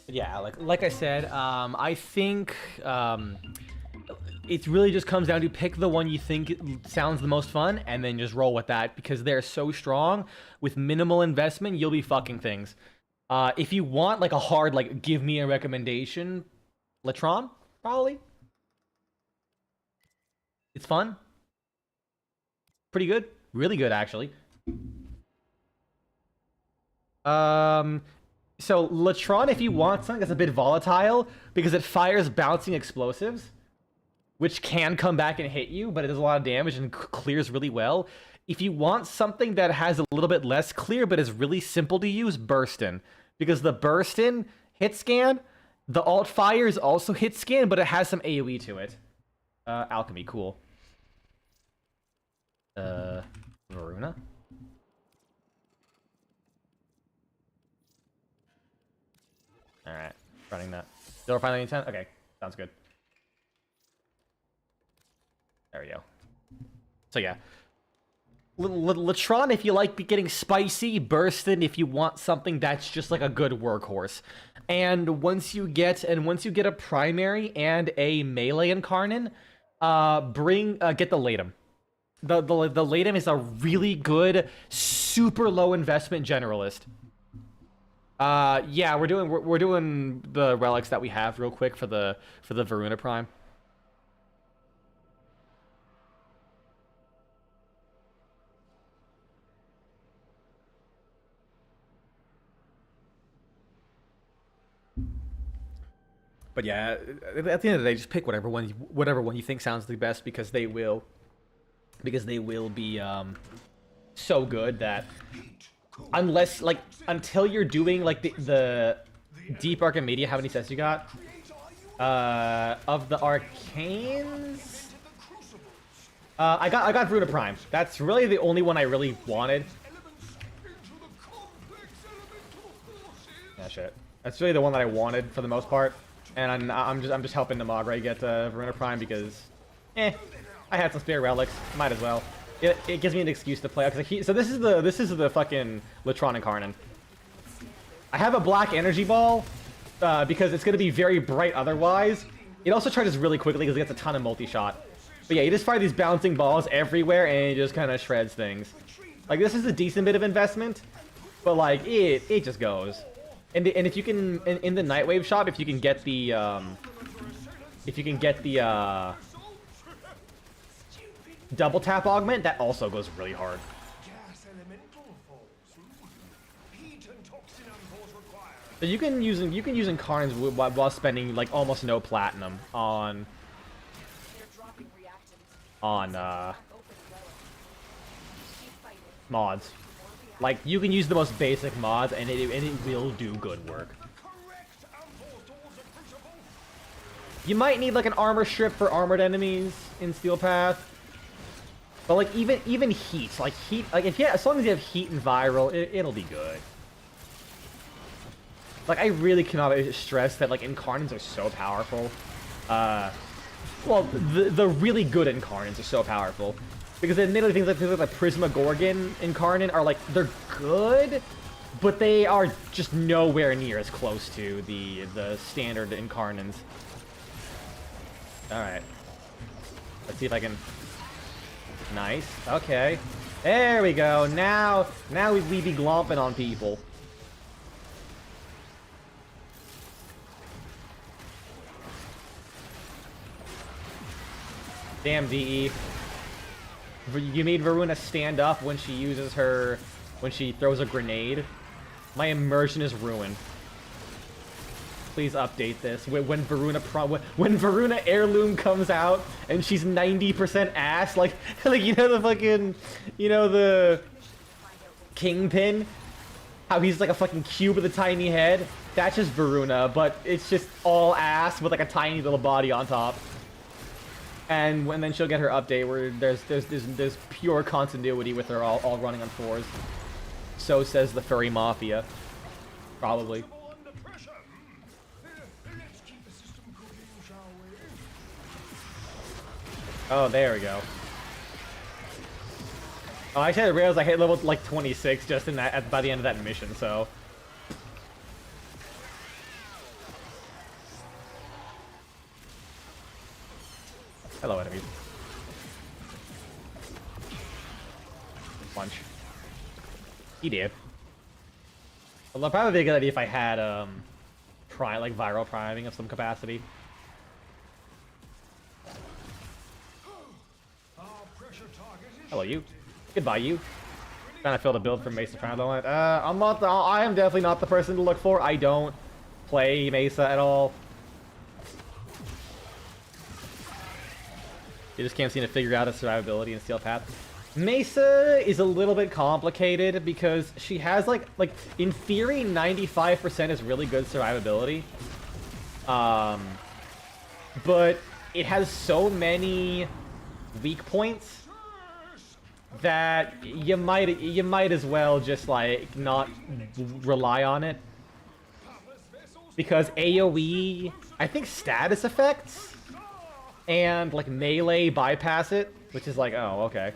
Yeah, like I said, I think it really just comes down to pick the one you think sounds the most fun and then just roll with that, because they're so strong. With minimal investment, you'll be fucking things. If you want like a hard, like, give me a recommendation, Latron, probably. It's fun. Pretty good. Really good, actually. So Latron, if you want something that's a bit volatile, because it fires bouncing explosives, which can come back and hit you, but it does a lot of damage and clears really well. If you want something that has a little bit less clear, but is really simple to use, Burston. Because the Burston hit scan The alt fires also hit skin, but it has some AoE to it. Alchemy, cool. Voruna? Alright, running that. Still finally intent? Okay, sounds good. There we go. So yeah. Latron if you like getting spicy, Burstin if you want something that's just like a good workhorse. And once you get a primary and a melee incarnate, get the Latum. The Latum is a really good, super low investment generalist. Yeah, we're doing the relics that we have real quick for the Voruna Prime. But yeah, at the end of the day, just pick whatever one you think sounds the best, because they will be so good that until you're doing like the Deep Archimedia. How many sets you got? Of the Arcanes, I got Voruna Prime. That's really the only one I really wanted. Yeah, shit. That's really the one that I wanted for the most part. And I'm just helping Namagre get Voruna Prime because, I had some spare relics. Might as well. It gives me an excuse to play. So this is the fucking Latron Incarnate. I have a black energy ball because it's gonna be very bright otherwise. It also charges really quickly because it gets a ton of multi-shot. But yeah, you just fire these bouncing balls everywhere and it just kind of shreds things. Like, this is a decent bit of investment, but like it just goes. And if you can, in the Nightwave shop, if you can get the double tap augment, that also goes really hard. So you can use Incarnates while spending like almost no platinum on mods. Like, you can use the most basic mods, and it will do good work. You might need like an armor strip for armored enemies in Steel Path, but like even heat, like as long as you have heat and viral, it'll be good. Like, I really cannot stress that like Incarnates are so powerful. Well, the really good Incarnates are so powerful. Because admittedly, things like the Prisma Gorgon Incarnate are like, they're good, but they are just nowhere near as close to the standard Incarnates. Alright. Let's see if I can... Nice. Okay. There we go. Now we be glomping on people. Damn, DE. You made Voruna stand up when she uses when she throws a grenade. My immersion is ruined. Please update this. When Voruna Heirloom comes out and she's 90% ass, like you know the Kingpin, how he's like a fucking cube with a tiny head. That's just Voruna, but it's just all ass with like a tiny little body on top. And then she'll get her update where there's pure continuity with her all running on fours. So says the furry mafia. Probably. Oh, there we go. Oh, actually I realized I hit level like 26 just in that by the end of that mission, so. Hello, enemies. Punch. He did. Well, that'd probably be a good idea if I had viral priming of some capacity. Hello, you. Goodbye, you. Trying to fill the build for Mesa Prime. I am definitely not the person to look for. I don't play Mesa at all. You just can't seem to figure out a survivability in Steel Path. Mesa is a little bit complicated because she has like in theory 95% is really good survivability. But it has so many weak points that you might as well just like not rely on it, because AoE, I think status effects and like melee bypass it, which is like, oh, okay.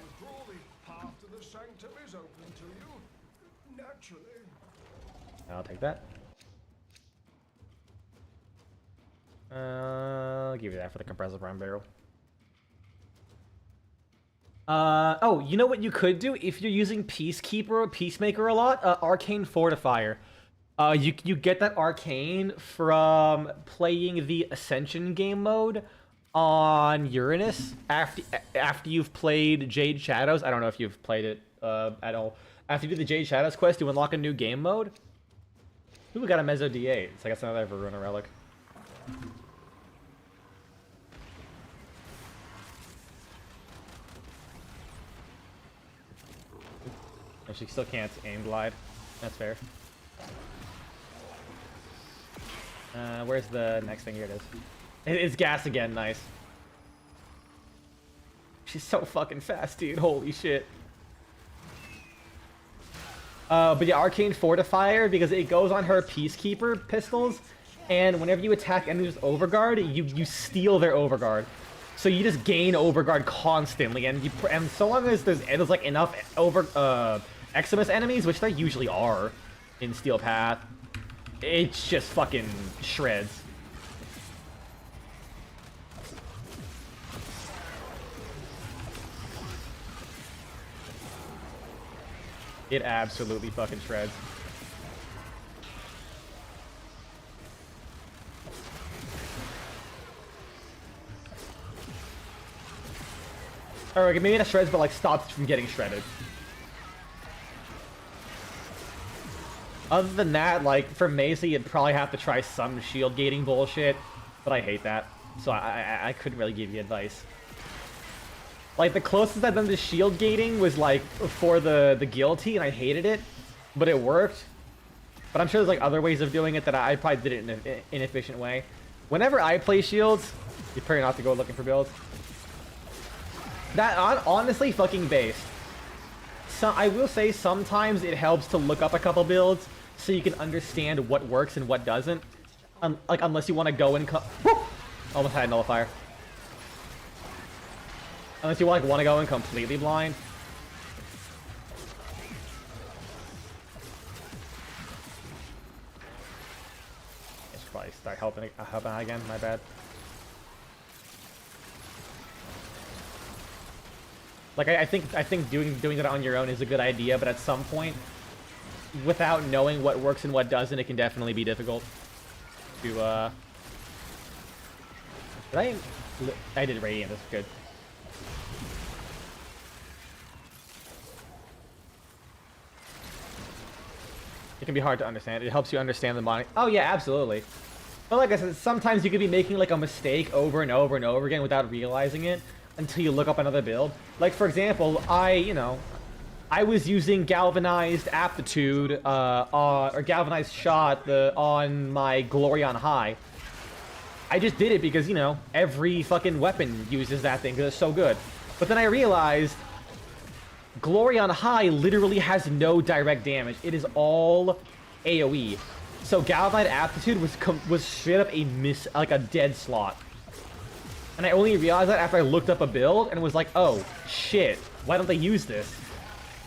I'll take that. I'll give you that for the compressor prime barrel. Oh, you know what you could do if you're using Peacekeeper or Peacemaker a lot? Arcane Fortifier. You get that Arcane from playing the Ascension game mode on Uranus after you've played Jade Shadows. I don't know if you've played it at all. After you do the Jade Shadows quest, you unlock a new game mode. Ooh, we got a Mezzo D8. So I guess another Voruna relic. And she still can't aim glide. That's fair. Where's the next thing? Here it is. It's gas again. Nice. She's so fucking fast, dude. Holy shit. But yeah, Arcane Fortifier, because it goes on her Peacekeeper pistols, and whenever you attack enemies with Overguard, you steal their Overguard. So you just gain Overguard constantly, and so long as there's like enough Eximus enemies, which there usually are in Steel Path, it's just fucking shreds. It absolutely fucking shreds. Alright, maybe not shreds, but like stops from getting shredded. Other than that, like, for Macy, you'd probably have to try some shield gating bullshit, but I hate that, so I couldn't really give you advice. Like, the closest I've done to shield gating was, like, for the guillotine, and I hated it, but it worked. But I'm sure there's, like, other ways of doing it that I probably did it in an inefficient way. Whenever I play shields, you prefer not to go looking for builds. That, honestly, fucking based. So, I will say sometimes it helps to look up a couple builds so you can understand what works and what doesn't. Like, unless you want to go and almost had a nullifier. Unless you like want to go in completely blind. I should probably start helping out again. My bad. Like I think doing that on your own is a good idea, but at some point, without knowing what works and what doesn't, it can definitely be difficult to. I did radiant. That's good. It can be hard to understand. It helps you understand the money. Oh yeah, absolutely. But like I said, sometimes you could be making like a mistake over and over and over again without realizing it until you look up another build. Like for example, I was using galvanized aptitude or galvanized shot on my Glory on High. I just did it because, you know, every fucking weapon uses that thing because it's so good. But then I realized Glory on High literally has no direct damage. It is all AoE. So Galvanized Aptitude was straight up a dead slot. And I only realized that after I looked up a build and was like, oh shit, why don't they use this?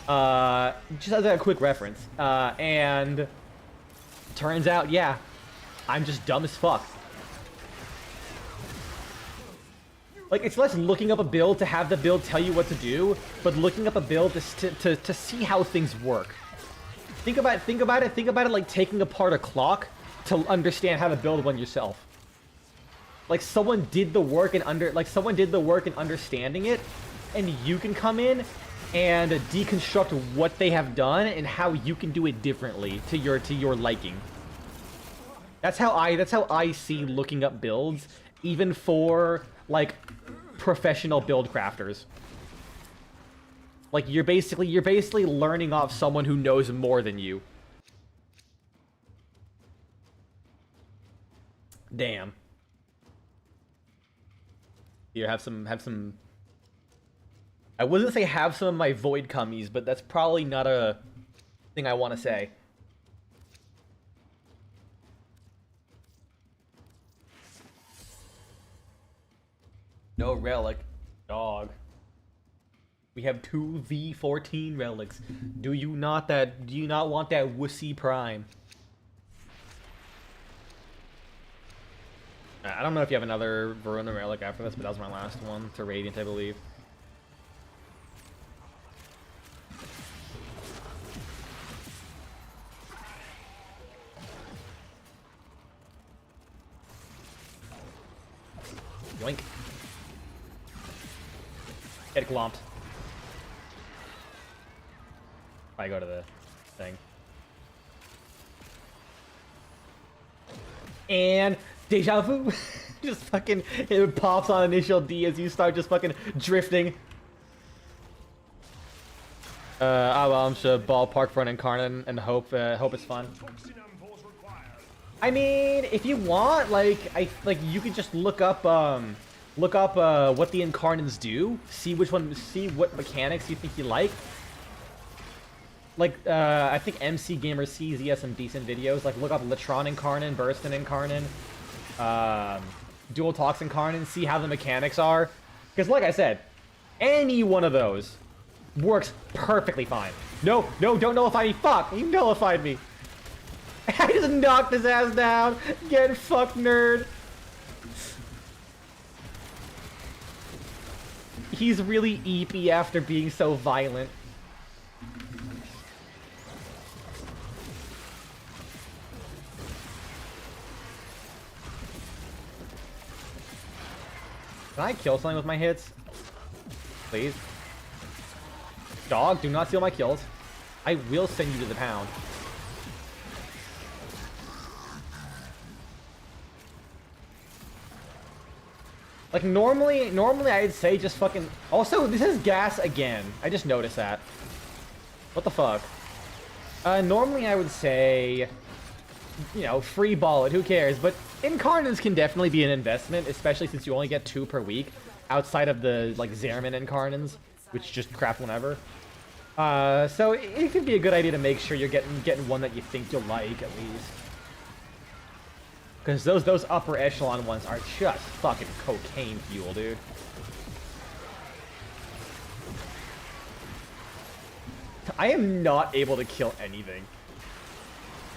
Just as a quick reference. And turns out, yeah, I'm just dumb as fuck. Like, it's less looking up a build to have the build tell you what to do, but looking up a build to see how things work. Think about it like taking apart a clock to understand how to build one yourself. Like someone did the work in understanding it, and you can come in and deconstruct what they have done and how you can do it differently to your liking. That's how I see looking up builds, even for like professional build crafters. Like you're basically learning off someone who knows more than you. Damn. Here, have some. I wouldn't say have some of my void cummies, but that's probably not a thing I want to say. No relic. Dog. We have 2 V14 relics. Do you not want that wussy prime? I don't know if you have another Voruna relic after this, but that was my last one to Radiant, I believe. Yoink. Get glomped. I go to the thing. And deja vu. Just fucking, it pops on initial D as you start just fucking drifting. I'm sure ballpark for an incarnate and hope it's fun. I mean, if you want, like you could just look up what the incarnates do, see what mechanics you think you like. Like, I think MC Gamer C's, he has some decent videos. Like, look up Latron Incarnate, Burstin Incarnate, Dual Tox Incarnate, see how the mechanics are. Because, like I said, any one of those works perfectly fine. No, don't nullify me. Fuck, you nullified me. I just knocked his ass down. Get fucked, nerd. He's really eepy after being so violent. Can I kill something with my hits? Please? Dog, do not steal my kills. I will send you to the pound. Like, normally I'd say just fucking... Also, this is gas again. I just noticed that. What the fuck? Normally I would say... You know, free ball it, who cares? But incarnates can definitely be an investment, especially since you only get 2 per week, outside of the, like, Zerman incarnates, which just crap whenever. So it could be a good idea to make sure you're getting one that you think you'll like, at least. Because those upper echelon ones are just fucking cocaine fuel, dude. I am not able to kill anything.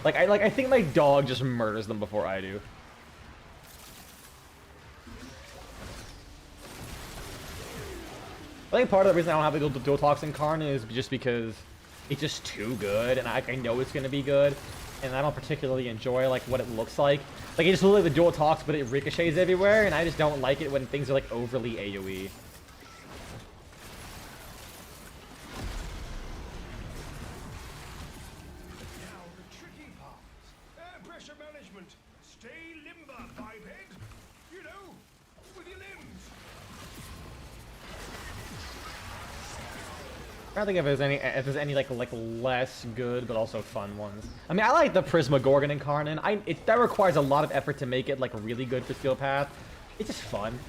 I think my dog just murders them before I do. I think part of the reason I don't have the dual toxin incarnate is just because it's just too good, and I know it's gonna be good, and I don't particularly enjoy like what it looks like. Like it just looks like the dual tox, but it ricochets everywhere, and I just don't like it when things are like overly AoE. I don't think if there's any like less good but also fun ones. I mean, I like the Prisma Gorgon Incarnate. That requires a lot of effort to make it like really good for Steel Path. It's just fun.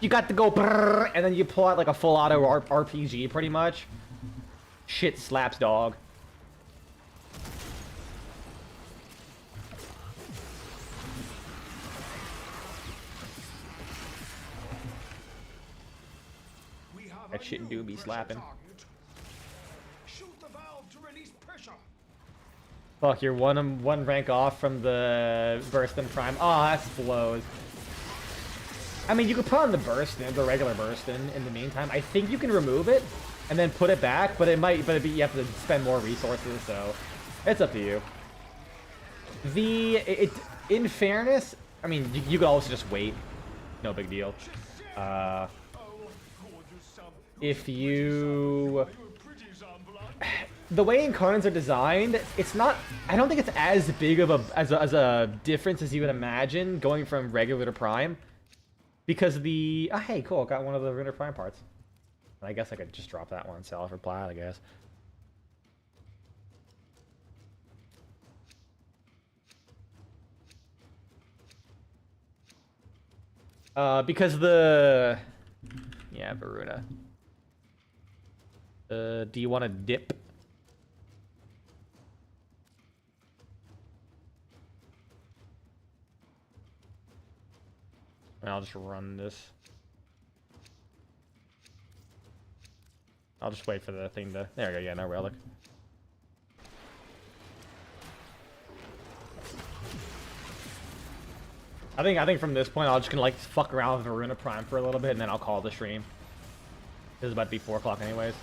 You got to go brrr, and then you pull out like a full auto RPG pretty much. Shit slaps, dog. That shit do be slapping. Fuck, you're one rank off from the Burstin Prime. Oh, that blows. I mean, you could put on the Burstin, the regular Burstin, in the meantime. I think you can remove it and then put it back, but you have to spend more resources, so it's up to you. In fairness, I mean, you could also just wait. No big deal. If you... The way incarnates are designed, it's not... I don't think it's as big of a difference as you would imagine going from regular to Prime. Because the... Oh, hey, cool, got one of the regular Prime parts. I guess I could just drop that one and sell it for plat, I guess. Because the... Yeah, Varuna. Do you want to dip? I'll just run this. I'll just wait for the thing to... There we go, yeah, no relic. I think from this point, I'll just gonna like fuck around with Varuna Prime for a little bit, and then I'll call the stream. This is about to be 4 o'clock anyways.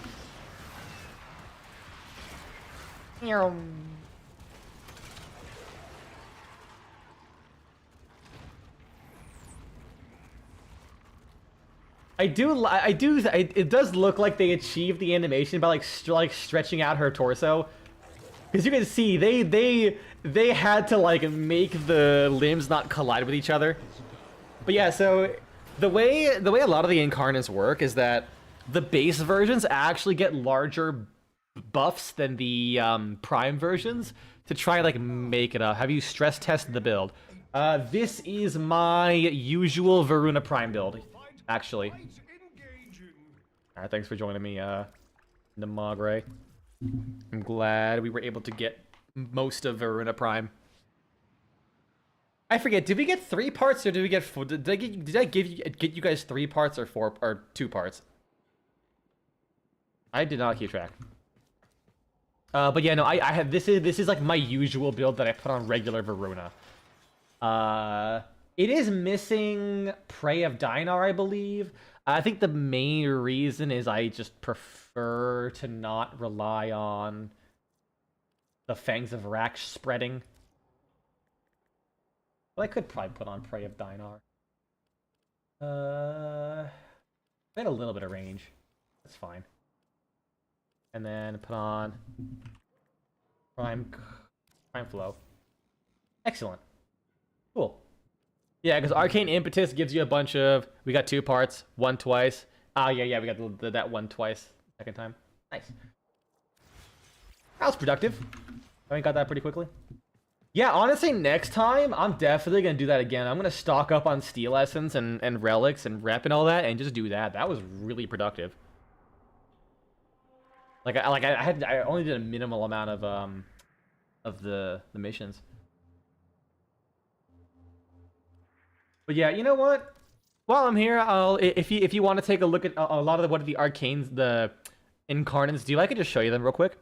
It does look like they achieved the animation by like stretching out her torso. Because you can see, they had to like make the limbs not collide with each other. But yeah, so the way a lot of the incarnates work is that the base versions actually get larger buffs than the prime versions to try like make it up. Have you stress tested the build? This is my usual Varuna Prime build, actually. Alright, thanks for joining me, Namagre. I'm glad we were able to get most of Varuna Prime. I forget, did we get 3 parts or did we get 4? Did I get you guys 3 parts or 4 or 2 parts? I did not keep track. But yeah, no, I have this is like my usual build that I put on regular Varuna. It is missing Prey of Dinar, I believe. I think the main reason is I just prefer to not rely on the Fangs of Raksh spreading. Well, I could probably put on Prey of Dinar. I had a little bit of range. That's fine. And then put on Prime Flow. Excellent. Cool. Yeah, because Arcane Impetus gives you a bunch of... We got 2 parts. 1 twice. Ah, yeah, we got that 1 twice. Second time. Nice. That was productive. I think got that pretty quickly. Yeah, honestly, next time, I'm definitely going to do that again. I'm going to stock up on Steel Essence and Relics and Rep and all that, and just do that. That was really productive. I only did a minimal amount of the missions. But yeah, you know what? While I'm here, if you want to take a look at a lot of what the arcanes, the incarnates do, I could just show you them real quick.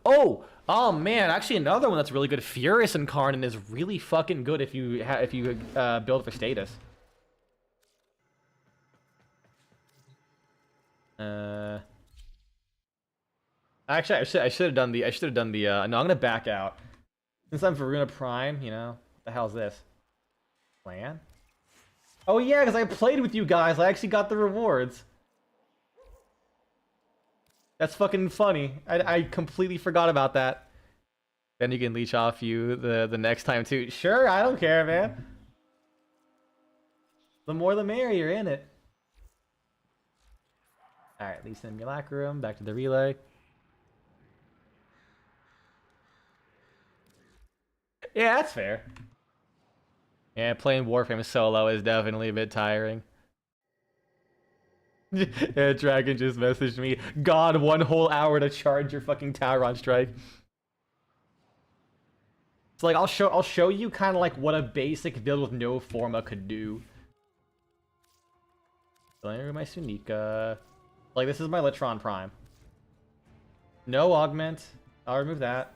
Oh man, actually another one that's really good. Furious Incarnate is really fucking good if you build for status. Actually, I should have done the no, I'm gonna back out. Since I'm Varuna Prime, you know, what the hell's this? Plan? Oh yeah, because I played with you guys. I actually got the rewards. That's fucking funny. I completely forgot about that. Then you can leech off you the next time too. Sure, I don't care, man. The more the merrier, in it. Alright, Lisa and Mulacrum, back to the relay. Yeah, that's fair. Yeah, playing Warframe solo is definitely a bit tiring. Yeah, Dragon just messaged me. God, 1 whole hour to charge your fucking tower on strike. So like, I'll show you kind of like what a basic build with no Forma could do. So let me remove my Sunika. Like, this is my Latron Prime. No augment. I'll remove that.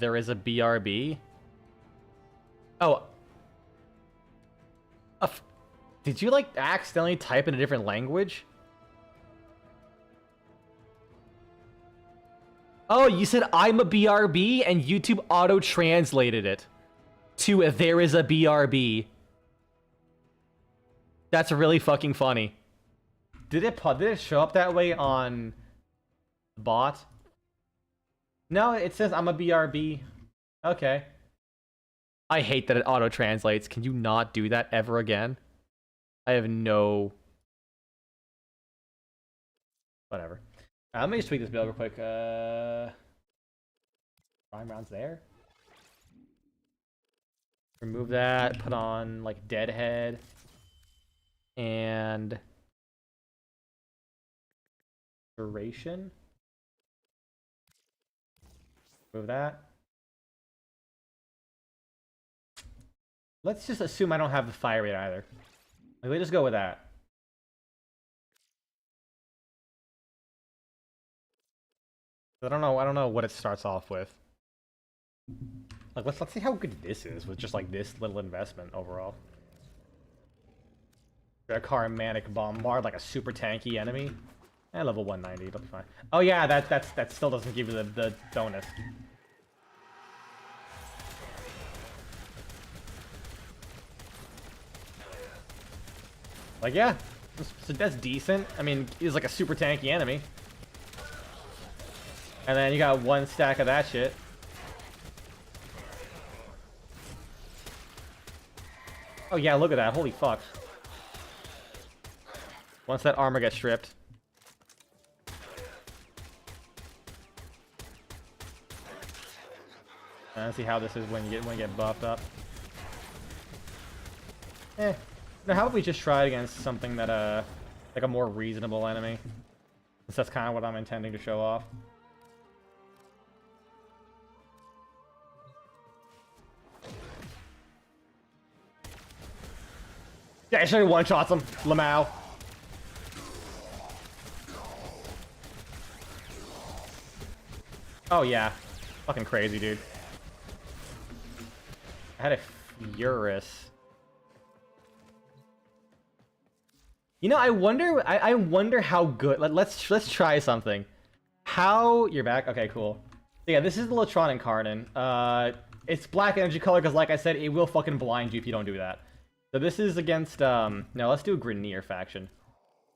There is a BRB. Oh. Did you, like, accidentally type in a different language? Oh, you said I'm a BRB, and YouTube auto-translated it to there is a BRB. That's really fucking funny. Did it show up that way on bot? No, it says I'm a BRB. Okay. I hate that it auto-translates. Can you not do that ever again? I have no... Whatever. Let me just tweak this build real quick. Prime rounds there. Remove that, put on like Deadhead. And duration. Move that. Let's just assume I don't have the fire rate either. Like, let's just go with that. I don't know what it starts off with. Like, let's see how good this is with just like this little investment overall. Drakkar Manic Bombard, like a super tanky enemy. And level 190, it'll be fine. Oh yeah, that still doesn't give you the bonus. Like, yeah, so that's decent. I mean, he's like a super tanky enemy. And then you got one stack of that shit. Oh yeah, look at that, holy fuck. Once that armor gets stripped. Let's see how this is when you get buffed up. Now how about we just try it against something that like a more reasonable enemy? Since that's kind of what I'm intending to show off. Yeah, I should have one-shots him. Lamau. Oh yeah. Fucking crazy, dude. I had a Furus. You know, I wonder how good. Let's try something. How you're back? Okay, cool. Yeah, this is the Latron Incarnate. It's black energy color because, like I said, it will fucking blind you if you don't do that. So this is against no, let's do a Grineer faction,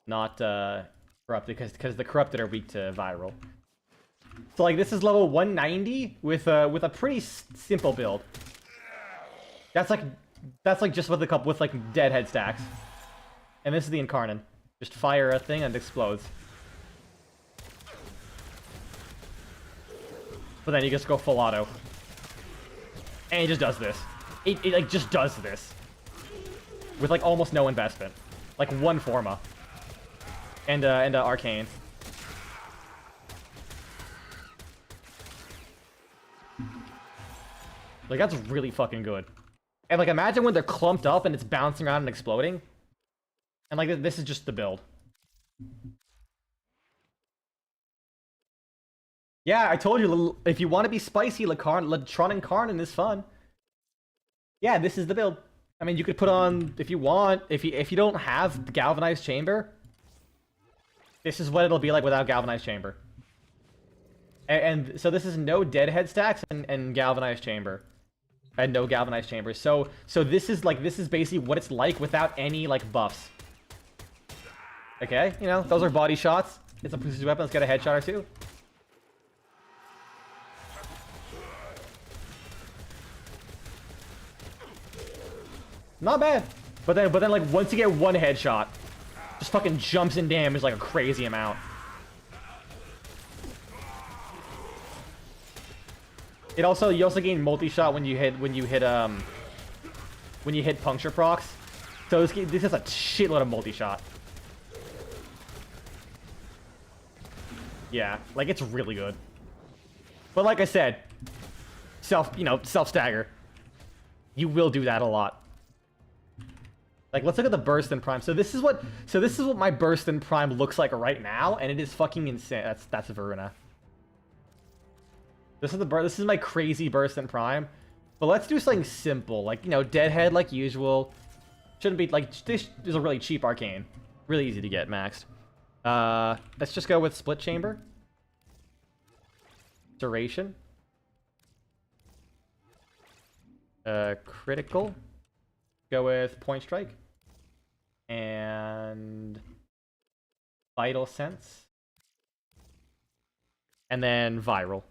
not corrupted because the corrupted are weak to viral. So like this is level 190 with a pretty simple build. That's like just with a couple with like Deadhead stacks. And this is the Incarnate. Just fire a thing and it explodes. But then you just go full auto. And it just does this. It like just does this. With like almost no investment. Like one Forma. And Arcane. Like that's really fucking good. And like imagine when they're clumped up and it's bouncing around and exploding. And like this is just the build. Yeah, I told you, if you want to be spicy, Latron Incarnate is fun. Yeah, this is the build. I mean, you could put on, if you want, if you don't have the Galvanized Chamber, this is what it'll be like without Galvanized Chamber. And so this is no Deadhead stacks and Galvanized Chamber. And no Galvanized Chamber. So this is basically what it's like without any, like, buffs. Okay, you know, those are body shots. It's a precision weapon, let's get a headshot or two. Not bad. But then like once you get one headshot, just fucking jumps in damage like a crazy amount. You also gain multi-shot when you hit puncture procs. So this has a shitload of multi-shot. Yeah, like it's really good. But like I said, self stagger. You will do that a lot. Like let's look at the burst in prime. So this is what my burst in prime looks like right now, and it is fucking insane. That's Voruna. This is my crazy burst in prime. But let's do something simple, like Deadhead like usual. Shouldn't be like this is a really cheap arcane, really easy to get maxed. Let's just go with split chamber. Duration. Critical. Go with point strike. And vital sense. And then viral.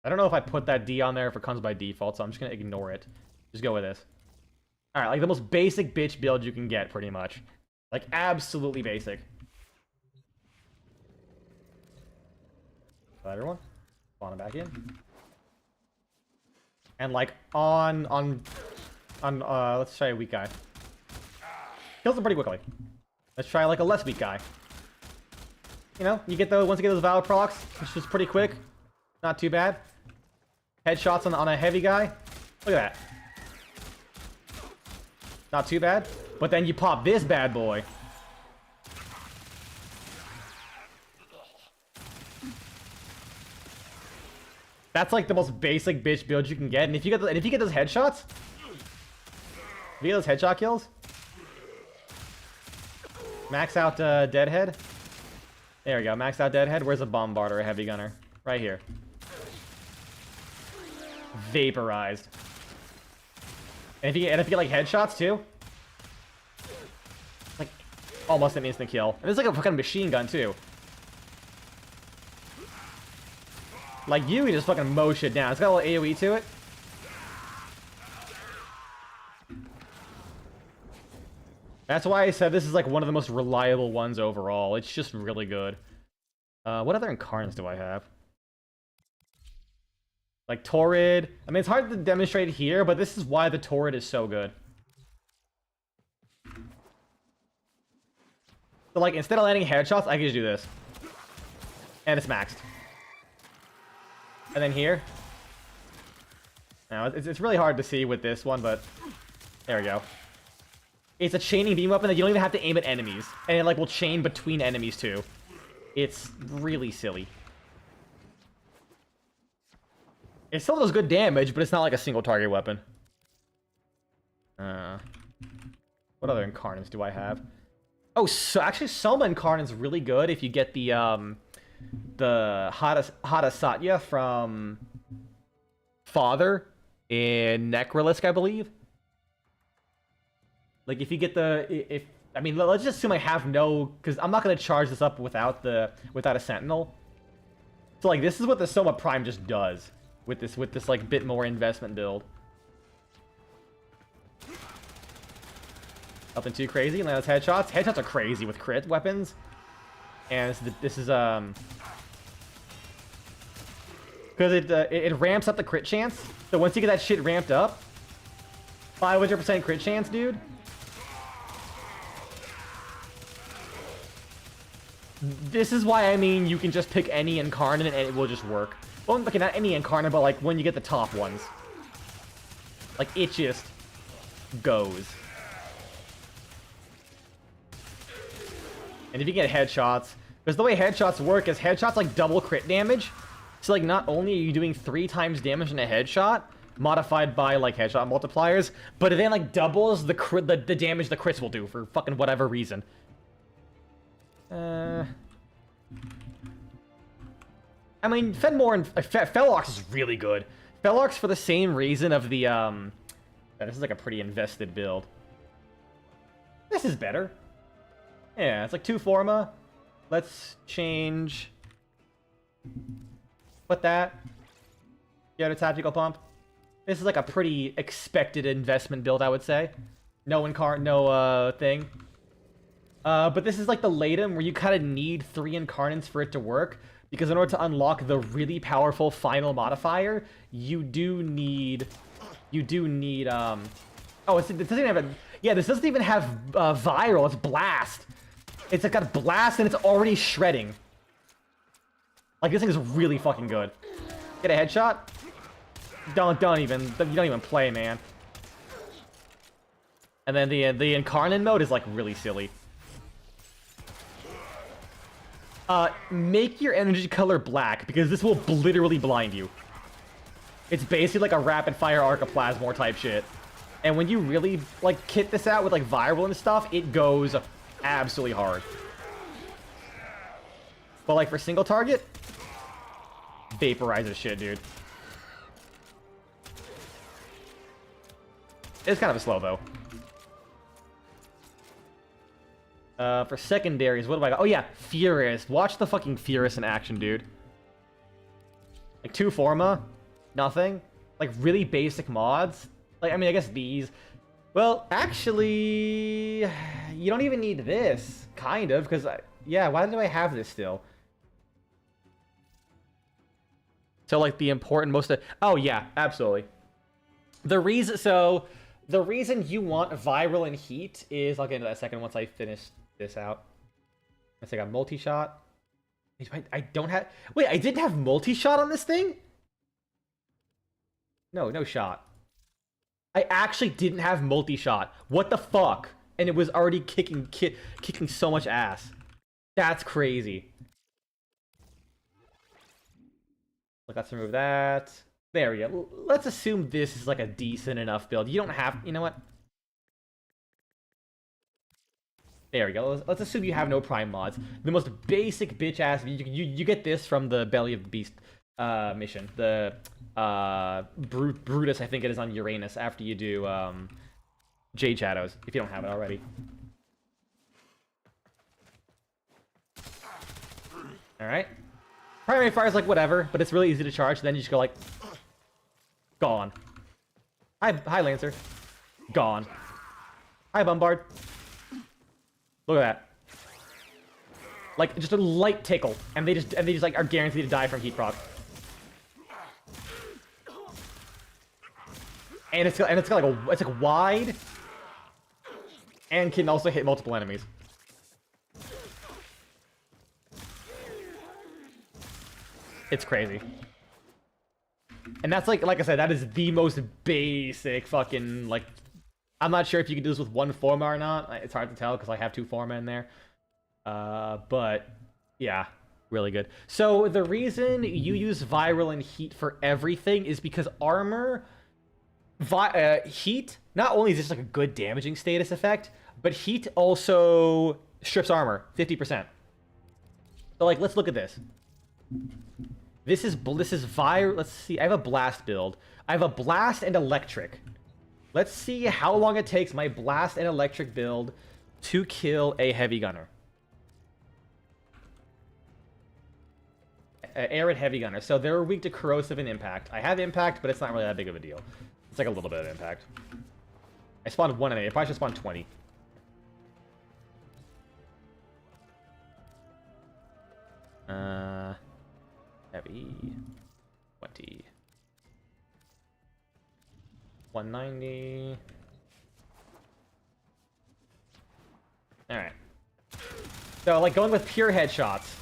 I don't know if I put that D on there if it comes by default, so I'm just gonna ignore it. Just go with this. Alright, like the most basic bitch build you can get, pretty much. Like, absolutely basic. Spider one. Spawn him back in. And like on let's try a weak guy. Kills him pretty quickly. Let's try like a less weak guy. You know, you get those once you get those valor procs, which is pretty quick. Not too bad. Headshots on a heavy guy. Look at that. Not too bad. But then you pop this bad boy. That's like the most basic bitch build you can get. And if you get those headshots, if you get those headshot kills, max out Deadhead. There we go, max out Deadhead. Where's a Bombarder, a heavy gunner? Right here. Vaporized. And if you get like headshots too, like almost an instant kill. And it's like a fucking machine gun too. Like you can just fucking mow shit down. It's got a little AoE to it. That's why I said this is like one of the most reliable ones overall. It's just really good. What other incarnates do I have? Like Torrid. I mean, it's hard to demonstrate here, but this is why the Torrid is so good. So like, instead of landing headshots, I can just do this. And it's maxed. And then here. Now, it's really hard to see with this one, but there we go. It's a chaining beam weapon that you don't even have to aim at enemies. And it like will chain between enemies too. It's really silly. It still does good damage, but it's not like a single target weapon. What other incarnates do I have? Oh, so actually Soma incarnate's really good if you get the Hada Satya from Father in Necrolisc, I believe. Like if you get I mean, let's just assume I have no, because I'm not gonna charge this up without a Sentinel. So like this is what the Soma Prime just does with this like bit more investment build. Nothing too crazy. And then those headshots. Headshots are crazy with crit weapons. And this is because it ramps up the crit chance. So once you get that shit ramped up, 500% crit chance, dude. This is why I mean you can just pick any incarnate and it will just work. Well, okay, not any incarnate, but like when you get the top ones. Like it just goes. And if you get headshots, because the way headshots work is headshots like double crit damage. So like not only are you doing 3 times damage in a headshot, modified by like headshot multipliers, but it then like doubles the damage the crits will do for fucking whatever reason. I mean, Fenmore and Felox is really good. Felox for the same reason of the this is like a pretty invested build. This is better. Yeah, it's like 2 Forma. Let's change. Put that. Get a tactical pump. This is like a pretty expected investment build, I would say. No thing. But this is like the Latum where you kind of need 3 incarnates for it to work. Because in order to unlock the really powerful final modifier, you do need... Oh, it doesn't even have a... Yeah, this doesn't even have Viral, it's Blast. It's like got Blast and it's already shredding. Like, this thing is really fucking good. Get a headshot? You don't even play, man. And then the Incarnate mode is like really silly. Make your energy color black, because this will literally blind you. It's basically like a rapid fire Arcoplasmor type shit. And when you really like kit this out with like Viral and stuff, it goes absolutely hard. But like for single target, vaporizes shit, dude. It's kind of a slow though. For secondaries, what do I got? Oh yeah, Furious. Watch the fucking Furious in action, dude. Like 2 Forma, nothing. Like really basic mods. Like, I mean, I guess these. Well, actually, you don't even need this, kind of, because, yeah, why do I have this still? So like the important most of... Oh yeah, absolutely. The reason you want viral and heat is... I'll get into that second once I finish this out. Let's say I got multi-shot. I don't have... Wait, I didn't have multi-shot on this thing? No shot. I actually didn't have multi-shot. What the fuck? And it was already kicking so much ass. That's crazy. Let's remove that. There we go. Let's assume this is like a decent enough build. You don't have... You know what? There we go. Let's assume you have no prime mods. The most basic bitch-ass... You get this from the Belly of the Beast mission. The Brutus, I think it is, on Uranus after you do Jade Shadows, if you don't have it already. Alright. Primary fire is like whatever, but it's really easy to charge. Then you just go like... Gone. Hi Lancer. Gone. Hi Bombard. Look at that. Like, just a light tickle. And they just like are guaranteed to die from heat proc. And it's got like it's like wide. And can also hit multiple enemies. It's crazy. And that's like I said, that is the most basic fucking, like... I'm not sure if you can do this with one Forma or not. It's hard to tell because I have 2 Forma in there. But, yeah, really good. So, the reason you use Viral and Heat for everything is because armor... Heat, not only is this like a good damaging status effect, but Heat also strips armor 50%. So, like, let's look at this. This is Viral... Let's see, I have a Blast build. I have a Blast and Electric. Let's see how long it takes my Blast and Electric build to kill a Heavy Gunner. Arid Heavy Gunner. So they're weak to Corrosive and Impact. I have Impact, but it's not really that big of a deal. It's like a little bit of Impact. I spawned 1 enemy. I probably should spawn 20. Heavy. 20. 190. Alright. So, like, going with pure headshots.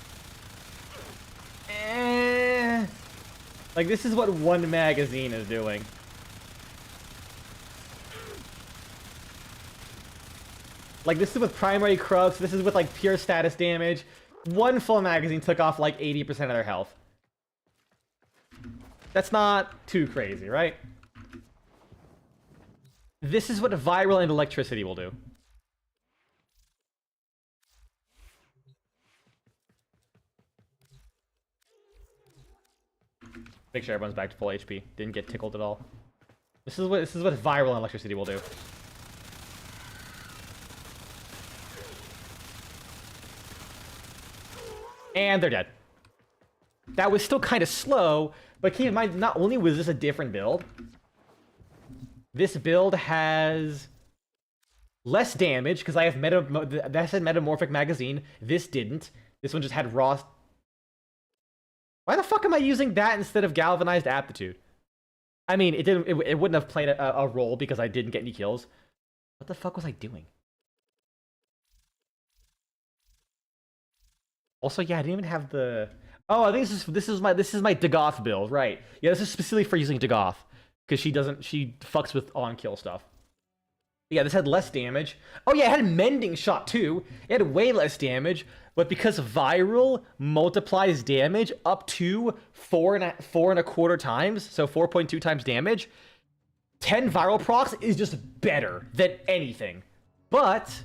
Like, this is what 1 magazine is doing. Like, this is with primary crux. This is with, like, pure status damage. 1 full magazine took off, like, 80% of their health. That's not too crazy, right? This is what Viral and Electricity will do. Make sure everyone's back to full HP. Didn't get tickled at all. This is what Viral and Electricity will do. And they're dead. That was still kind of slow, but keep in mind, not only was this a different build, this build has less damage, because I have that said Metamorphic Magazine. This didn't. This one just had raw... Why the fuck am I using that instead of Galvanized Aptitude? I mean, it wouldn't have played a role because I didn't get any kills. What the fuck was I doing? Also, yeah, I didn't even have the... Oh, I think this is my Dagoth build, right? Yeah, this is specifically for using Dagoth, because she fucks with on-kill stuff. Yeah, this had less damage. Oh yeah, it had Mending Shot too. It had way less damage, but because Viral multiplies damage up to 4.25 times, so 4.2 times damage, 10 Viral procs is just better than anything. But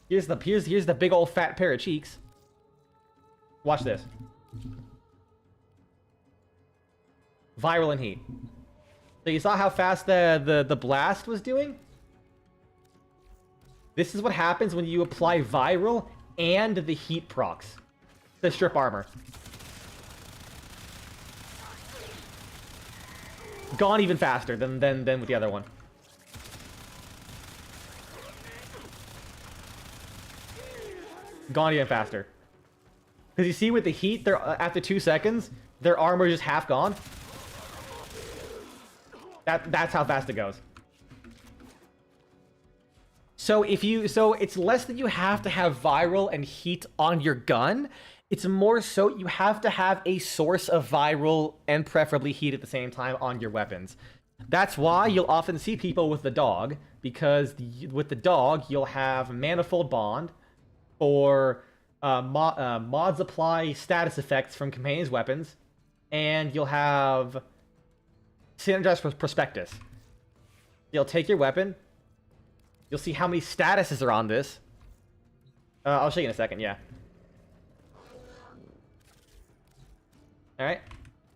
here's the big old fat pair of cheeks. Watch this. Viral and Heat. So you saw how fast the blast was doing? This is what happens when you apply Viral and the Heat procs to strip armor. Gone even faster than with the other one. Gone even faster. Because you see with the Heat, they're after 2 seconds, their armor is just half gone. That's how fast it goes. So it's less that you have to have viral and heat on your gun. It's more so you have to have a source of viral and preferably heat at the same time on your weapons. That's why you'll often see people with the dog, because with the dog you'll have manifold bond for mods apply status effects from companions' weapons, and you'll have synergized prospectus. You'll take your weapon. You'll see how many statuses are on this. I'll show you in a second, yeah. Alright.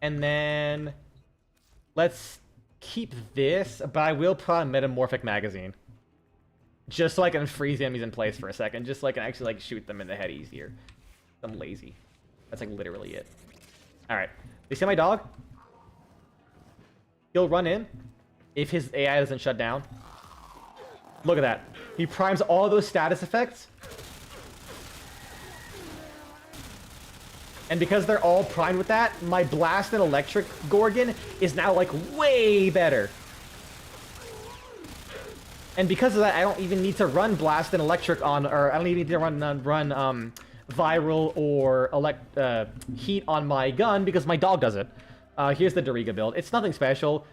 And then let's keep this, but I will put on Metamorphic Magazine. Just so I can freeze enemies in place for a second. Just so I can actually like shoot them in the head easier. I'm lazy. That's like literally it. Alright. You see my dog? He'll run in if his AI doesn't shut down. Look at that. He primes all those status effects. And because they're all primed with that, my Blast and Electric Gorgon is now like way better. And because of that, I don't even need to run Blast and Electric on, or I don't even need to run Viral or Heat on my gun because my dog does it. Here's the Doriga build. It's nothing special.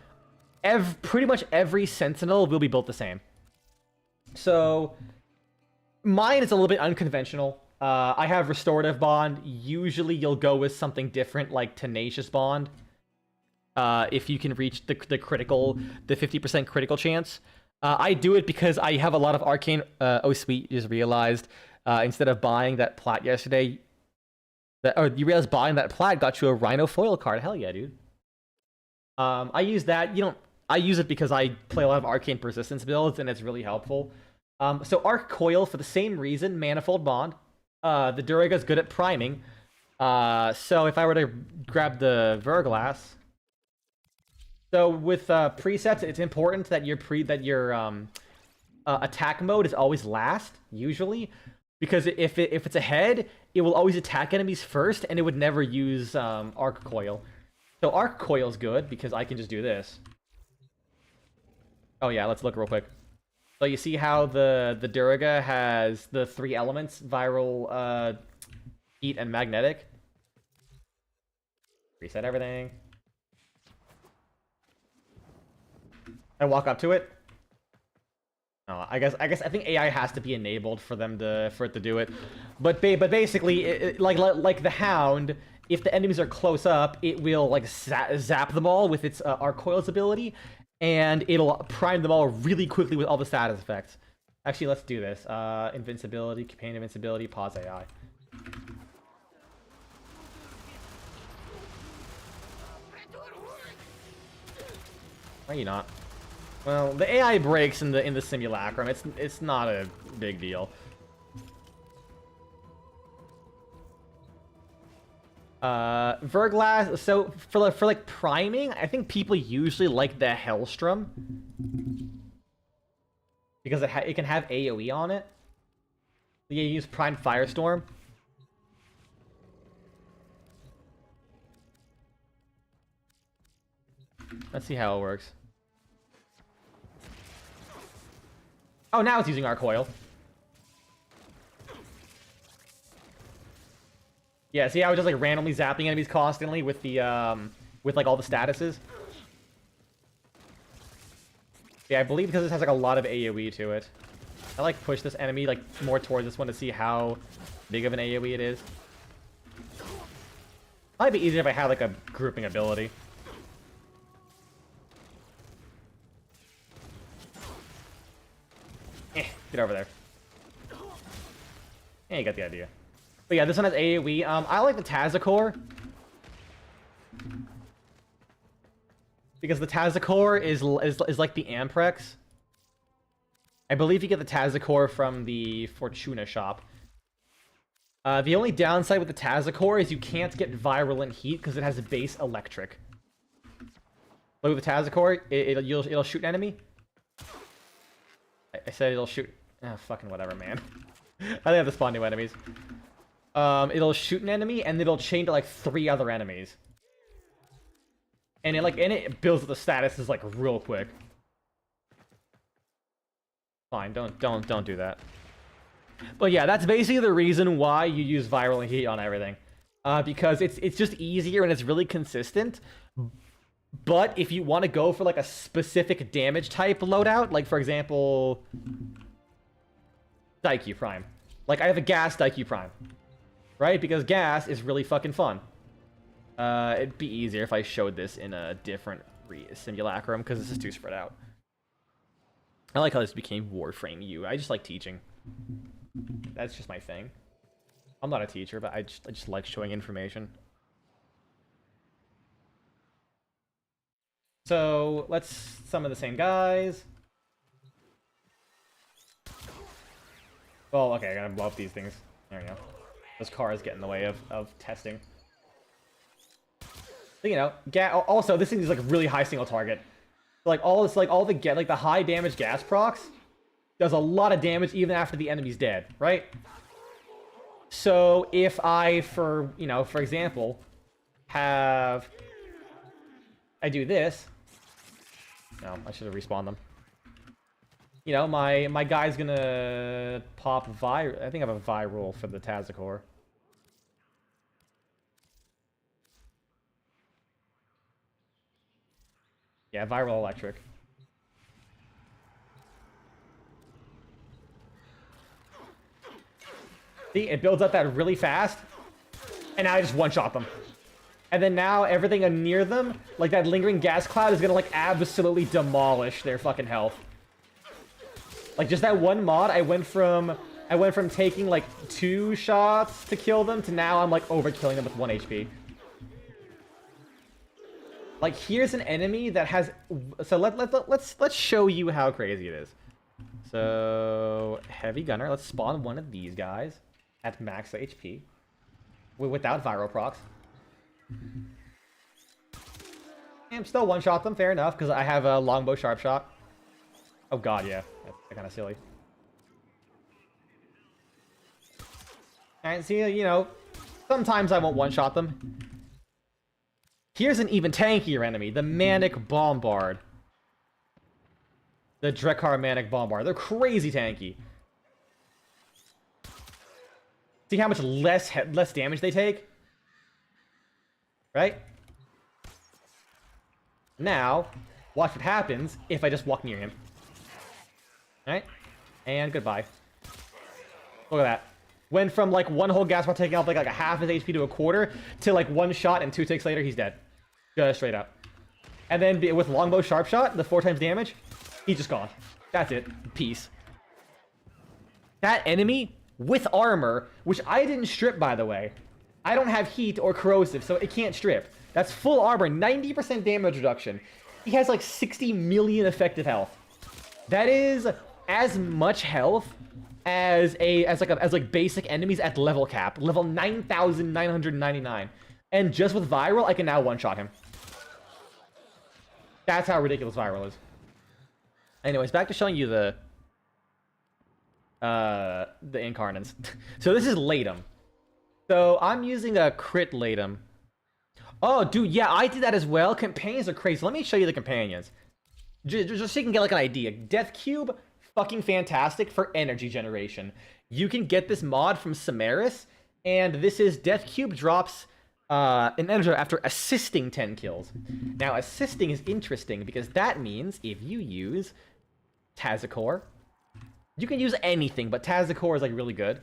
Pretty much every Sentinel will be built the same. So, mine is a little bit unconventional. I have Restorative Bond. Usually you'll go with something different like Tenacious Bond. If you can reach the 50% critical chance. I do it because I have a lot of Arcane... oh sweet, just realized. Instead of buying that plat yesterday... you realized buying that plat got you a Rhino foil card. Hell yeah, dude. I use that. I use it because I play a lot of Arcane Persistence builds, and it's really helpful. So Arc Coil, for the same reason, Manifold Bond. The Duriga is good at priming. So if I were to grab the Verglass... So with presets, it's important that your attack mode is always last, usually. Because if it's ahead, it will always attack enemies first, and it would never use Arc Coil. So Arc Coil is good, because I can just do this. Oh yeah, let's look real quick. So you see how the Duriga has the 3 elements, viral, heat, and magnetic. Reset everything. I walk up to it. Oh, I think AI has to be enabled for it to do it. But basically, like the Hound, if the enemies are close up, it will like zap them all with its Arc Coil's ability. And it'll prime them all really quickly with all the status effects. Actually, let's do this. Invincibility, Companion Invincibility, pause AI. Why are you not? Well, the AI breaks in the simulacrum. It's not a big deal. Verglass, so for like priming, I think people usually like the Hellstrom because it can have AoE on it. You use Primed Firestorm. Let's see how it works. Oh, now it's using Arc Coil. Yeah, see how it's just like randomly zapping enemies constantly with the with like all the statuses? Yeah, I believe because this has like a lot of AoE to it. I like push this enemy like more towards this one to see how big of an AoE it is. Might be easier if I had like a grouping ability. Get over there. Yeah, you got the idea. But yeah, this one has AoE. I like the Tazakor. Because the Tazakor is like the Amprex. I believe you get the Tazakor from the Fortuna shop. The only downside with the Tazakor is you can't get viral and heat because it has a base electric. But with the Tazakor, it'll shoot an enemy. I said it'll shoot... Ah, fucking whatever, man. I think I have to spawn new enemies. It'll shoot an enemy, and it'll chain to, like, 3 other enemies. And it builds up the statuses like real quick. Fine, don't do that. But yeah, that's basically the reason why you use viral heat on everything. Because it's just easier and it's really consistent. But if you want to go for like a specific damage type loadout, like for example, Daikyu Prime. Like I have a gas Daikyu Prime, right? Because gas is really fucking fun. It'd be easier if I showed this in a different simulacrum because this is too spread out. I like how this became Warframe U. I just like teaching. That's just my thing. I'm not a teacher, but I just like showing information. So let's summon the same guys. Well, okay, I gotta blow up these things. There we go. Those cars get in the way of testing. So, you know, also this thing is like really high single target. Like all this, like all the high damage gas procs does a lot of damage even after the enemy's dead, right? So if I, for example, I do this. No, I should have respawned them. You know, my guy's gonna pop I think I have a viral for the Tazakor. Yeah, viral electric. See, it builds up that really fast, and now I just one-shot them. And then now everything near them, like that lingering gas cloud, is gonna like absolutely demolish their fucking health. Like just that one mod, I went from taking like 2 shots to kill them to now I'm like overkilling them with 1 HP. Like here's an enemy that has, so let's show you how crazy it is. So heavy gunner, let's spawn one of these guys at max HP without viral procs. I'm still one-shot them, fair enough, because I have a longbow sharp shot. Oh god, yeah, that's kind of silly. And see, you know, sometimes I won't one-shot them. Here's an even tankier enemy, the Manic Bombard. The Drekar Manic Bombard. They're crazy tanky. See how much less damage they take? Right? Now, watch what happens if I just walk near him. Alright? And goodbye. Look at that. Went from like one whole gas while taking off like a half his HP to a quarter to like 1 shot and 2 ticks later he's dead. Just straight up. And then with longbow sharp shot, the 4 times damage, he's just gone. That's it. Peace. That enemy with armor, which I didn't strip by the way. I don't have heat or corrosive, so it can't strip. That's full armor, 90% damage reduction. He has like 60 million effective health. That is as much health as basic enemies at level cap, level 9,999. And just with viral, I can now one-shot him. That's how ridiculous viral is. Anyways, back to showing you the incarnates. So this is Latum. So I'm using a crit Latum. Oh, dude, yeah, I did that as well. Companions are crazy. Let me show you the companions. Just so you can get like an idea. Death Cube, fucking fantastic for energy generation. You can get this mod from Samaris, and this is Death Cube drops an energy after assisting 10 kills. Now, assisting is interesting because that means if you use Tazakor, you can use anything, but Tazakor is like really good.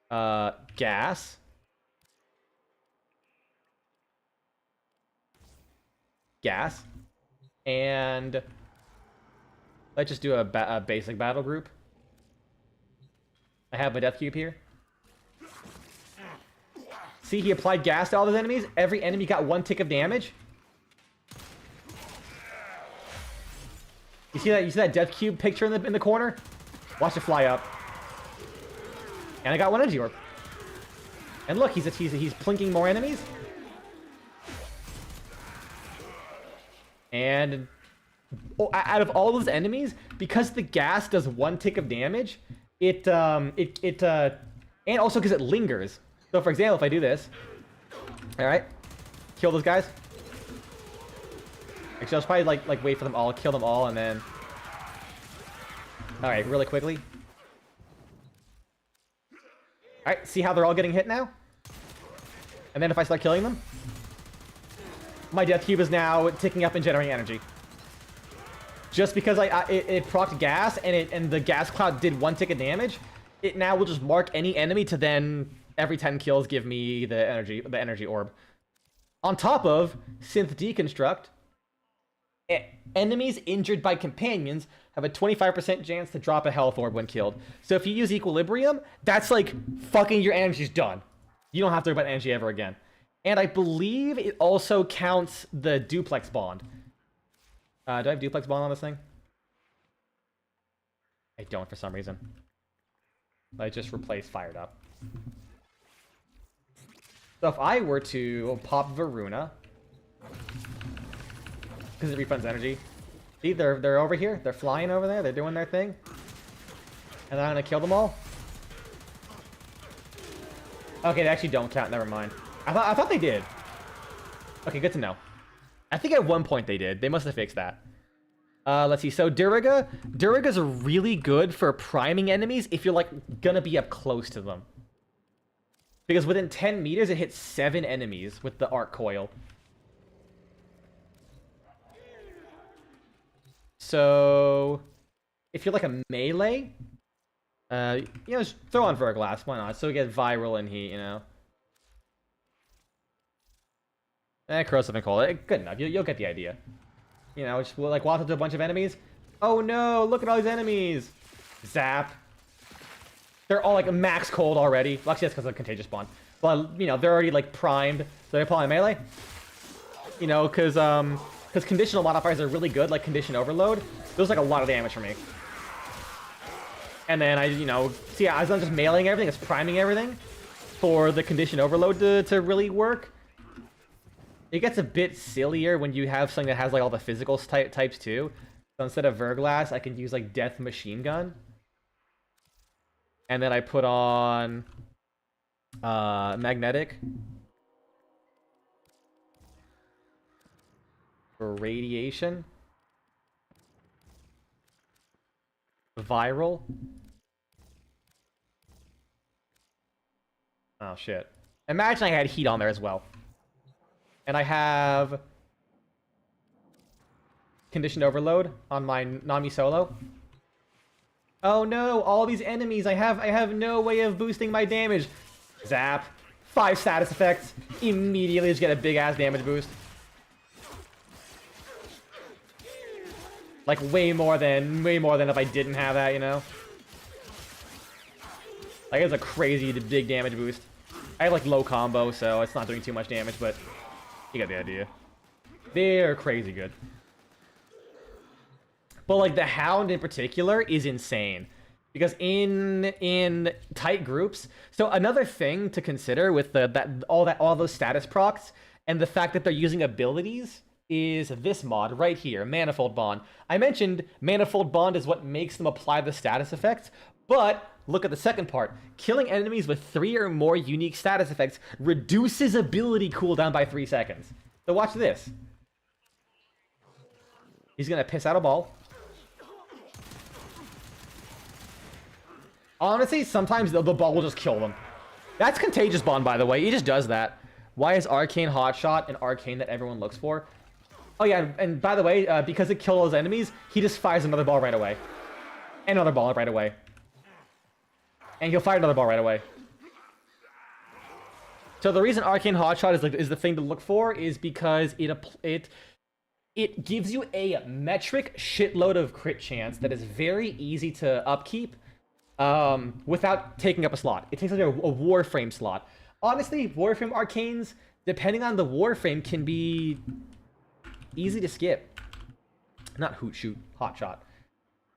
Gas. And let's just do a basic battle group. I have my Death Cube here. See, he applied gas to all his enemies. Every enemy got 1 tick of damage. You see that? You see that Death Cube picture in the corner? Watch it fly up. And I got 1 energy orb. And look, he's plinking more enemies. And out of all those enemies, because the gas does 1 tick of damage, and also because it lingers. So for example, if I do this, all right, kill those guys. Actually, I'll just probably like wait for them all, kill them all, and then. All right, really quickly. All right, see how they're all getting hit now? And then if I start killing them, my death cube is now ticking up and generating energy. Just because it procced gas and the gas cloud did 1 tick of damage, it now will just mark any enemy to then every 10 kills give me the energy orb. On top of synth deconstruct, enemies injured by companions have a 25% chance to drop a health orb when killed. So if you use equilibrium, that's like fucking your energy's done. You don't have to worry about energy ever again. And I believe it also counts the duplex bond. Do I have duplex bond on this thing? I don't for some reason. I just replaced fired up. So if I were to pop Voruna, because it refunds energy. See, they're over here. They're flying over there. They're doing their thing. And I'm gonna kill them all. Okay, they actually don't count. Never mind. I thought they did. Okay, good to know. I think at one point they did. They must have fixed that. Let's see. So Duriga's really good for priming enemies if you're like gonna be up close to them. Because within 10 meters, it hits 7 enemies with the arc coil. So if you're like a melee, you know, just throw on Verglass. Why not? So we get viral and heat, you know. Corrosive and cold. Good enough. You'll get the idea. You know, just like walk up to a bunch of enemies. Oh no! Look at all these enemies. Zap. They're all like max cold already. Well, actually, that's because of contagious spawn. But you know, they're already like primed. So they apply melee. You know, because conditional modifiers are really good, like condition overload. Those like a lot of damage for me. And then you know, see, as I'm just mailing everything, it's priming everything for the condition overload to really work. It gets a bit sillier when you have something that has like all the physical types too. So instead of Verglass, I can use like Death Machine Gun. And then I put on Magnetic for radiation. Viral. Oh shit. Imagine I had heat on there as well. And I have conditioned overload on my Nami solo. Oh no, all these enemies. I have no way of boosting my damage. Zap. 5 status effects. Immediately just get a big ass damage boost. Like way more than if I didn't have that, you know? Like it's a crazy big damage boost. I have like low combo, so it's not doing too much damage, but you got the idea. They're crazy good. But like the Hound in particular is insane. Because in tight groups, so another thing to consider with all those status procs and the fact that they're using abilities is this mod right here, Manifold Bond. I mentioned Manifold Bond is what makes them apply the status effects, but look at the second part. Killing enemies with 3 or more unique status effects reduces ability cooldown by 3 seconds. So watch this. He's gonna piss out a ball. Honestly, sometimes the ball will just kill them. That's Contagious Bond, by the way. He just does that. Why is Arcane Hotshot an arcane that everyone looks for? Oh yeah, and by the way, because it kills those enemies, he just fires another ball right away. And another ball right away. And he'll fire another ball right away. So the reason Arcane Hotshot is the thing to look for is because it gives you a metric shitload of crit chance that is very easy to upkeep without taking up a slot. It takes like a Warframe slot. Honestly, Warframe arcanes, depending on the Warframe, can be easy to skip. Not hoot shoot, hotshot.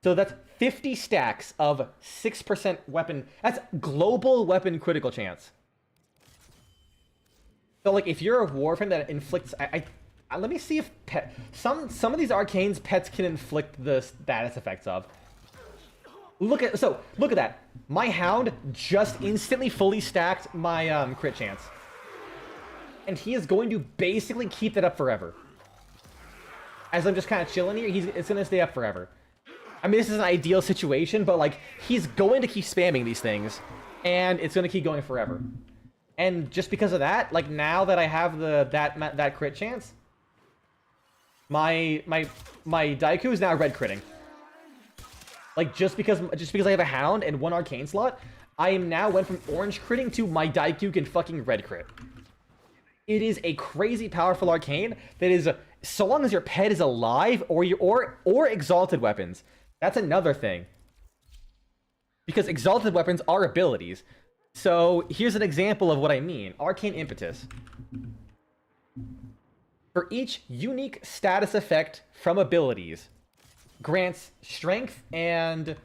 So that's 50 stacks of 6% weapon. That's global weapon critical chance. So like if you're a Warframe that inflicts, let me see if some of these arcanes pets can inflict the status effects of. Look at that. My Hound just instantly fully stacked my crit chance. And he is going to basically keep that up forever. as I'm just kind of chilling here, it's gonna stay up forever. I mean, this is an ideal situation, but like he's going to keep spamming these things, and it's gonna keep going forever. And just because of that, like now that I have that crit chance, my Daiku is now red critting. Like just because I have a Hound and 1 Arcane slot, I am now went from orange critting to my Daiku can fucking red crit. It is a crazy powerful arcane that is so long as your pet is alive or exalted weapons. That's another thing. Because exalted weapons are abilities. So here's an example of what I mean. Arcane Impetus. For each unique status effect from abilities, grants strength and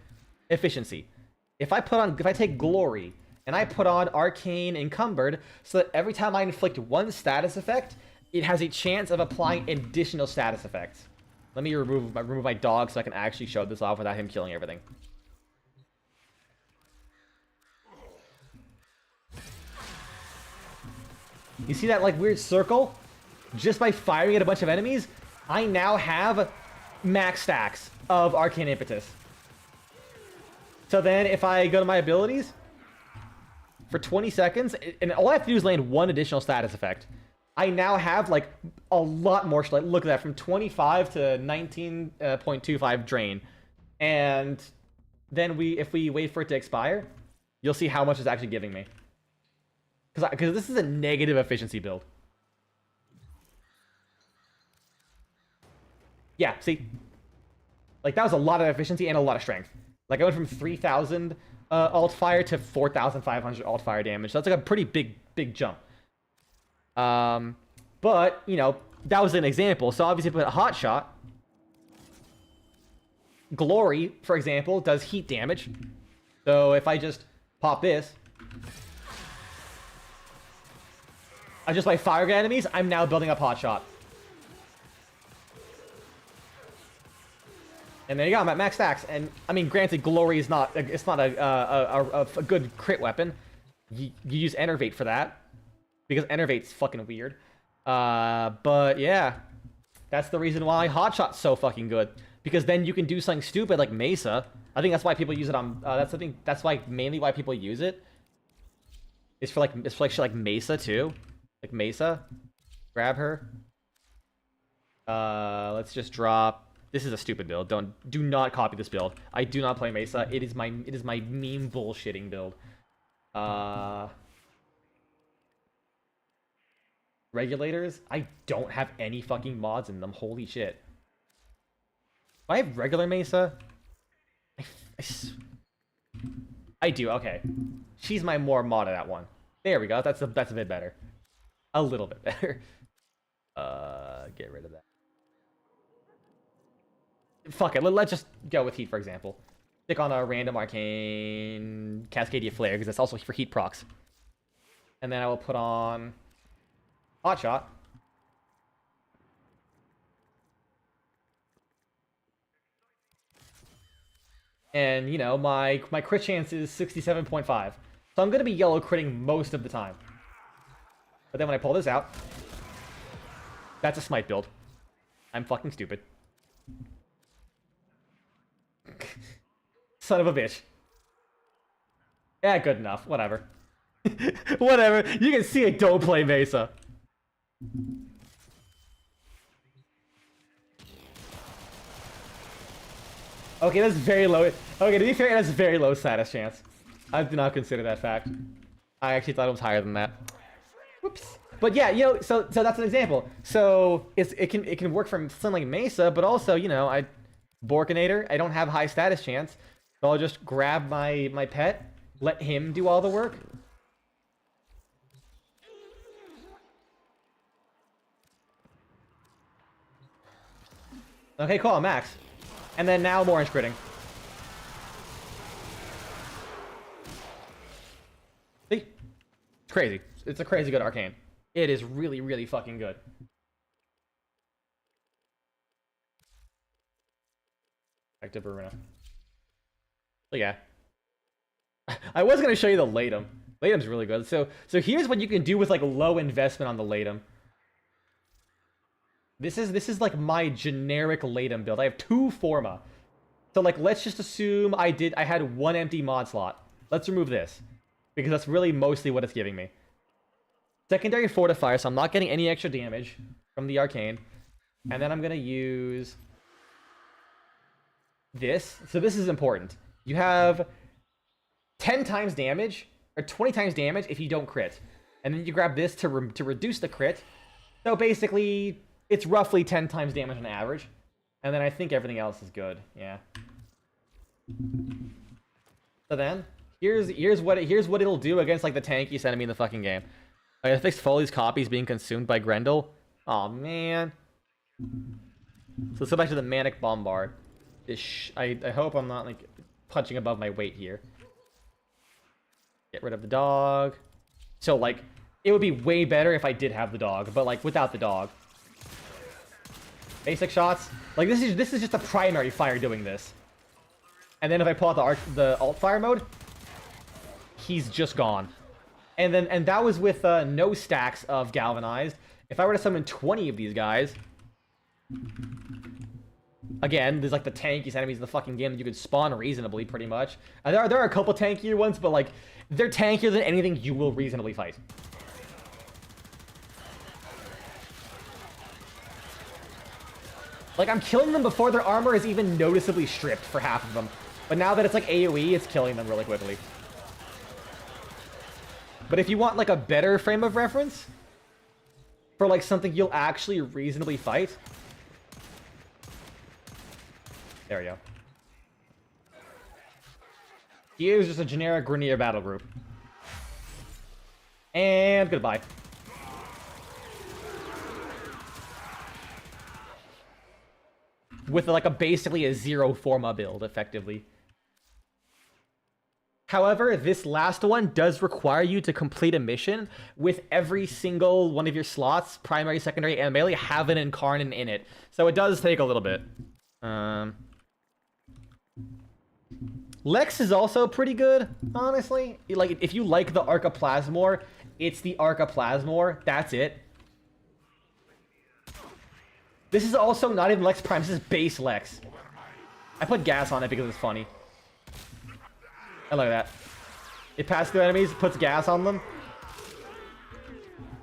efficiency. If I take Glory and I put on Arcane Encumbered, so that every time I inflict one status effect, it has a chance of applying additional status effects. Let me remove my dog so I can actually show this off without him killing everything. You see that like weird circle? Just by firing at a bunch of enemies, I now have max stacks of Arcane Impetus. So then if I go to my abilities, for 20 seconds, and all I have to do is land one additional status effect, I now have like a lot more. Like, look at that, from 25 to 19.25 drain. And then if we wait for it to expire, you'll see how much it's actually giving me. Because this is a negative efficiency build. Yeah, see? Like, that was a lot of efficiency and a lot of strength. Like, I went from 3,000 alt fire to 4,500 alt fire damage. So that's like a pretty big jump. But, you know, that was an example. So obviously put a hot shot. Glory, for example, does heat damage. So if I just pop this, just by fire enemies, I'm now building up hot shot. And there you go, I'm at max stacks. And I mean, granted, Glory is not a good crit weapon. You use Enervate for that, because Enervate's fucking weird. But yeah, that's the reason why hot shot's so fucking good, because then you can do something stupid like Mesa. I think that's why people use it on. That's why mainly why people use it. It's for like shit like Mesa too. Like Mesa, grab her. Let's just drop. This is a stupid build. Do not copy this build. I do not play Mesa. It is my meme bullshitting build. Regulators? I don't have any fucking mods in them. Holy shit. Do I have regular Mesa? I do. Okay. She's my more modded at one. There we go. That's a bit better. A little bit better. Get rid of that. Fuck it. Let's just go with heat, for example. Stick on a random arcane Cascadia Flare, because that's also for heat procs. And then I will put on hot shot. And, you know, my crit chance is 67.5. So I'm going to be yellow critting most of the time. But then when I pull this out, that's a smite build. I'm fucking stupid. Son of a bitch. Yeah, good enough. Whatever. Whatever. You can see I don't play Mesa. Okay, that's very low. Okay, to be fair, that's very low status chance. I did not consider that fact. I actually thought it was higher than that. Whoops. But yeah, you know, so that's an example. So it can work from something like Mesa, but also, you know, Borkinator, I don't have high status chance, so I'll just grab my pet, let him do all the work. Okay, cool, I'm max. And then now I'm orange critting. See? It's crazy. It's a crazy good arcane. It is really, really fucking good. Back to voruna. So yeah. I was gonna show you the Latum. Latum's really good. So here's what you can do with like low investment on the Latum. This is like my generic Latum build. I have 2 Forma. So like, let's just assume I had 1 empty mod slot. Let's remove this, because that's really mostly what it's giving me. Secondary Fortifier, so I'm not getting any extra damage from the Arcane. And then I'm gonna use this. So this is important. You have 10 times damage, or 20 times damage if you don't crit. And then you grab this to reduce the crit. So basically, it's roughly 10 times damage on average. And then I think everything else is good. Yeah. So then, here's what it'll do against like the tankiest enemy in the fucking game. I fixed Foley's copies being consumed by Grendel. Oh man. So let's go back to the Manic Bombard. I hope I'm not like punching above my weight here. Get rid of the dog. So like, it would be way better if I did have the dog, but like without the dog. Basic shots. Like this is just a primary fire doing this. And then if I pull out the alt fire mode, he's just gone. And that was with no stacks of galvanized. If I were to summon 20 of these guys, again, there's like the tankiest enemies in the fucking game that you could spawn reasonably, pretty much. There are a couple tankier ones, but like they're tankier than anything you will reasonably fight. Like, I'm killing them before their armor is even noticeably stripped for half of them. But now that it's like AoE, it's killing them really quickly. But if you want like a better frame of reference for like something you'll actually reasonably fight, there we go. Here's just a generic Grineer battle group. And goodbye. With like basically a 0 Forma build, effectively. However, this last one does require you to complete a mission with every single one of your slots, primary, secondary, and melee, have an Incarnate in it. So it does take a little bit. Lex is also pretty good, honestly. Like, if you like the Archiplasmor, it's the Archiplasmor. That's it. This is also not even Lex Prime. This is base Lex. I put gas on it because it's funny. And look at that. It passes through enemies, puts gas on them.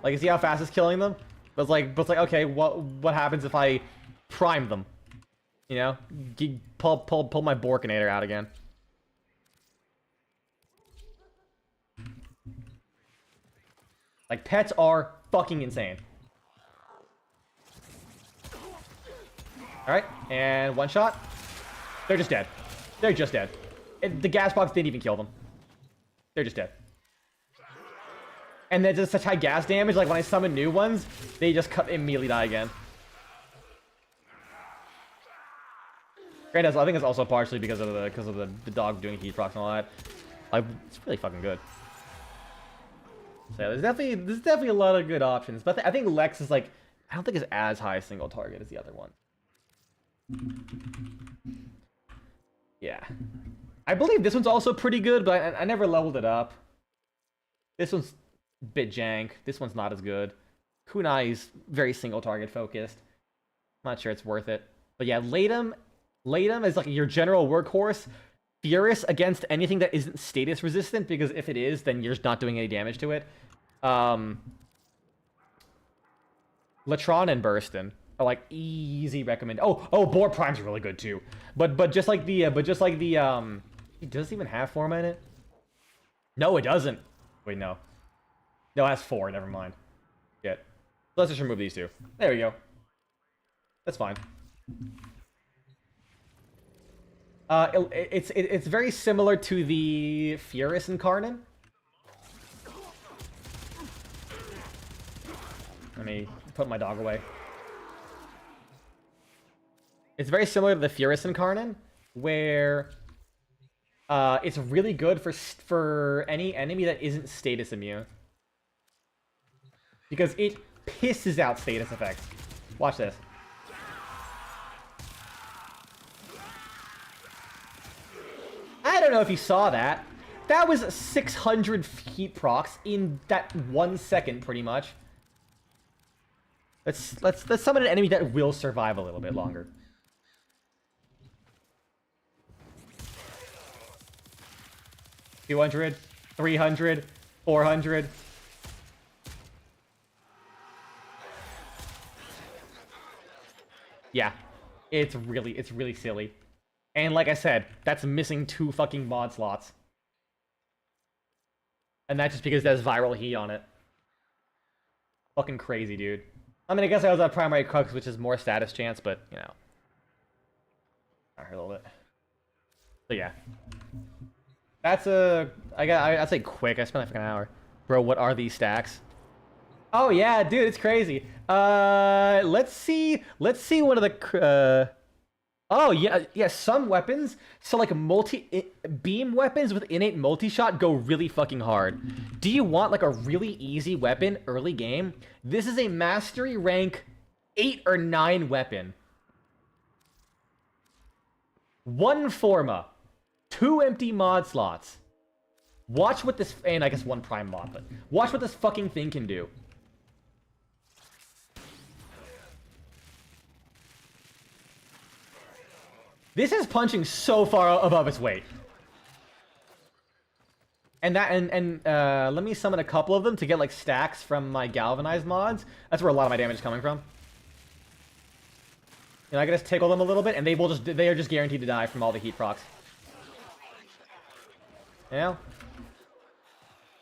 Like, you see how fast it's killing them? But it's like, okay, what happens if I prime them? You know? Pull my Borkinator out again. Like, pets are fucking insane. Alright, and one shot. They're just dead. They're just dead. The gas box didn't even kill them. They're just dead. And then just such high gas damage, like when I summon new ones, they just immediately die again. Granted, I think it's also partially because of the dog doing heat procs and all that. Like, it's really fucking good. So yeah, there's definitely a lot of good options. But I think Lex is like, I don't think it's as high a single target as the other one. Yeah. I believe this one's also pretty good, but I never leveled it up. This one's a bit jank. This one's not as good. Kunai's very single target focused. I'm not sure it's worth it. But yeah, Latum is like your general workhorse. Furious against anything that isn't status resistant, because if it is, then you're just not doing any damage to it. Latron and Burston are like easy recommend. Oh, Boar Prime's really good too. But just like the it doesn't even have Forma in it. No, it doesn't. Wait, no. No, it has 4. Never mind. Shit. Let's just remove these 2. There we go. That's fine. It's very similar to the Furious Incarnate. Let me put my dog away. It's very similar to the Furious Incarnate, where it's really good for any enemy that isn't status immune, because it pisses out status effects. Watch this. I don't know if you saw that. That was 600 heat procs in that 1 second, pretty much. Let's summon an enemy that will survive a little bit longer. $200, $300, $400. Yeah, it's really silly. And like I said, that's missing 2 fucking mod slots. And that's just because there's viral heat on it. Fucking crazy, dude. I mean, I guess I was at primary crux, which is more status chance, but, you know. I heard a little bit. So yeah. That's I'd say quick. I spent like an hour. Bro, what are these stacks? Oh yeah, dude, it's crazy. Let's see one of the oh yeah, some weapons. So like beam weapons with innate multi-shot go really fucking hard. Do you want like a really easy weapon early game? This is a mastery rank 8 or 9 weapon. 1 Forma, 2 empty mod slots. Watch what this, and I guess 1 prime mod, but watch what this fucking thing can do. This is punching so far above its weight. And let me summon a couple of them to get like stacks from my galvanized mods. That's where a lot of my damage is coming from. You know, I can just tickle them a little bit, and they are just guaranteed to die from all the heat procs. Yeah.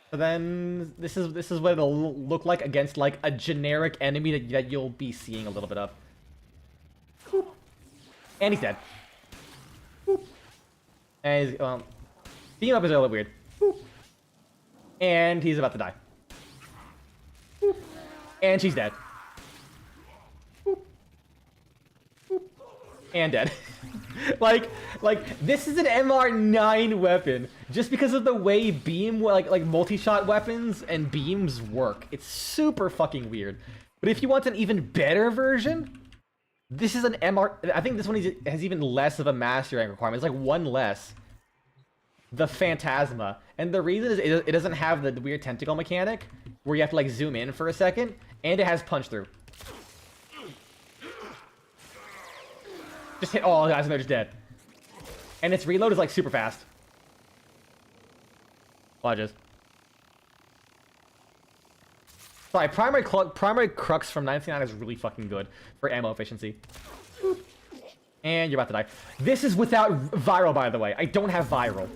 So then this is what it'll look like against like a generic enemy that you'll be seeing a little bit of. Boop. And he's dead. Boop. And he's beam up is a little weird. Boop. And he's about to die. Boop. And she's dead. Boop. Boop. And dead. like this is an MR9 weapon just because of the way beam like multi-shot weapons and beams work. It's super fucking weird. But if you want an even better version, this is an MR. I think this one has even less of a mastery rank requirement. It's like 1 less. The Phantasma, and the reason is it doesn't have the weird tentacle mechanic where you have to like zoom in for a second, and it has punch through. Just hit all the guys and they're just dead. And its reload is like super fast. Watch this. Sorry, primary crux from 99 is really fucking good for ammo efficiency. And you're about to die. This is without viral, by the way. I don't have viral.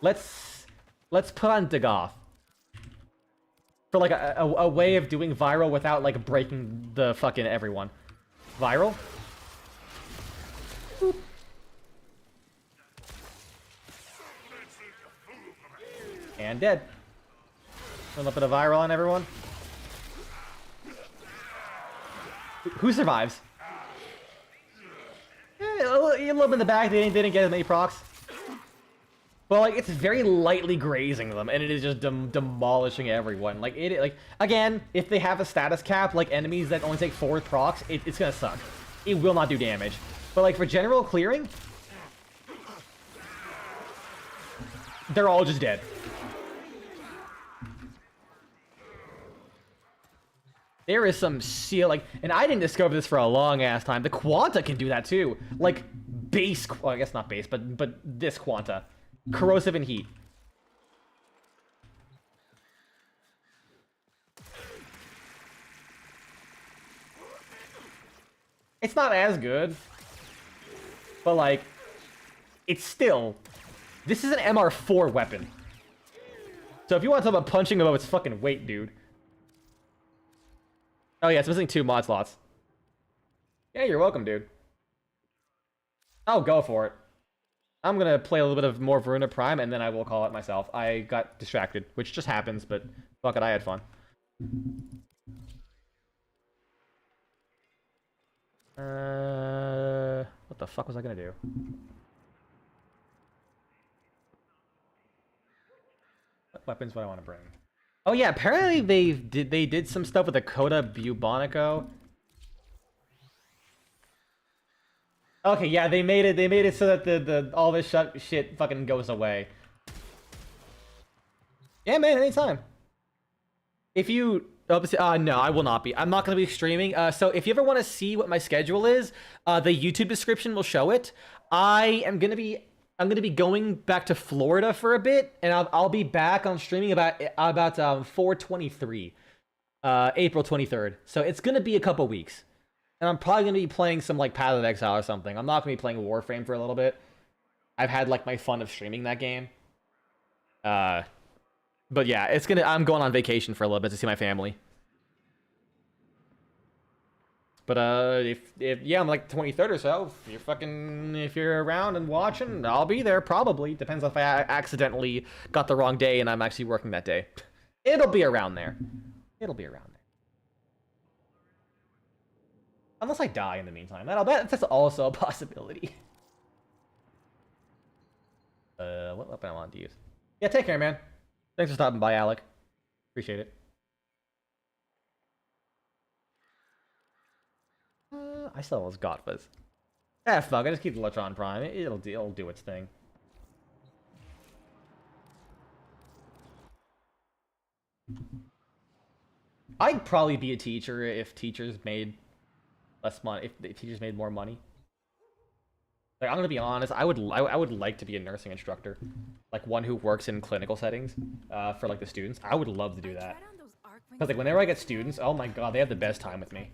Let's put on Dagoth. For like a way of doing viral without like breaking the fucking everyone. Viral? Boop. And dead. A little bit of viral on everyone. Who survives? A little bit in the back, they didn't get as many procs. But like, it's very lightly grazing them, and it is just demolishing everyone. Like again, if they have a status cap, like enemies that only take 4 procs, it's gonna suck. It will not do damage. But like for general clearing, they're all just dead. There is some seal, like, and I didn't discover this for a long ass time. The Quanta can do that too. Like base, well, I guess not base, but this Quanta, corrosive and heat. It's not as good, but like, it's still. This is an MR4 weapon. So if you want to talk about punching above its fucking weight, dude. Oh yeah, it's missing 2 mod slots. Yeah, you're welcome, dude. Oh, go for it. I'm gonna play a little bit of more Voruna Prime, and then I will call it myself. I got distracted, which just happens, but fuck it, I had fun. What the fuck was I gonna do? What weapons would I want to bring? Oh yeah, apparently they did some stuff with the Coda Bubonico. Okay, yeah, they made it so that the all this shit fucking goes away. Yeah, man, anytime. If you No, I will not be. I'm not going to be streaming. So if you ever want to see what my schedule is, the YouTube description will show it. I'm going to be going back to Florida for a bit, and I'll be back on streaming about 4/23, April 23rd. So it's going to be a couple weeks, and I'm probably going to be playing some like Path of Exile or something. I'm not going to be playing Warframe for a little bit. I've had like my fun of streaming that game. But yeah, I'm going on vacation for a little bit to see my family. But yeah, I'm like 23rd or so. If you're around and watching, I'll be there probably. Depends if I accidentally got the wrong day and I'm actually working that day. It'll be around there. It'll be around there. Unless I die in the meantime. That's also a possibility. What weapon I want to use? Yeah, take care, man. Thanks for stopping by, Alec. Appreciate it. I still have those Godfas. Fuck, I just keep the Electron Prime. It'll do its thing. I'd probably be a teacher if teachers made less money. If teachers made more money. Like, I'm gonna be honest. I would like to be a nursing instructor, like one who works in clinical settings, for like the students. I would love to do that. Because like whenever I get students, oh my god, they have the best time with me.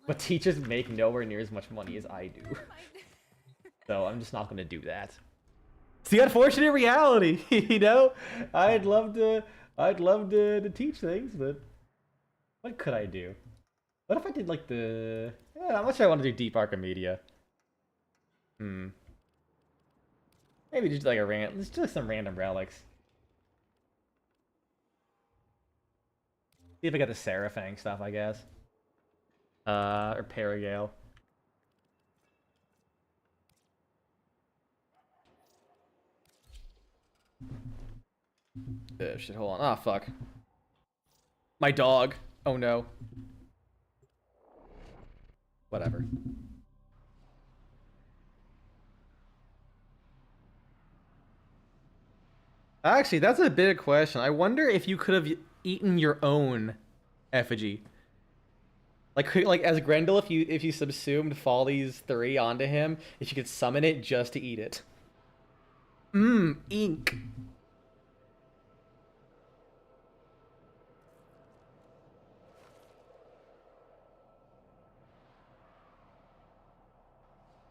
But teachers make nowhere near as much money as I do. So I'm just not gonna do that. It's the unfortunate reality, you know? I'd love to teach things, but what could I do? What if I did like I'm not sure I want to do Deep Archimedia. Maybe just like let's do some random relics. See if I got the Seraphang stuff, I guess. Or Paragale. Shit, hold on. Ah, fuck. My dog. Oh no. Whatever. Actually, that's a big question. I wonder if you could have eaten your own effigy. Like as Grendel, if you subsumed Folly's 3 onto him, if you could summon it just to eat it. Ink.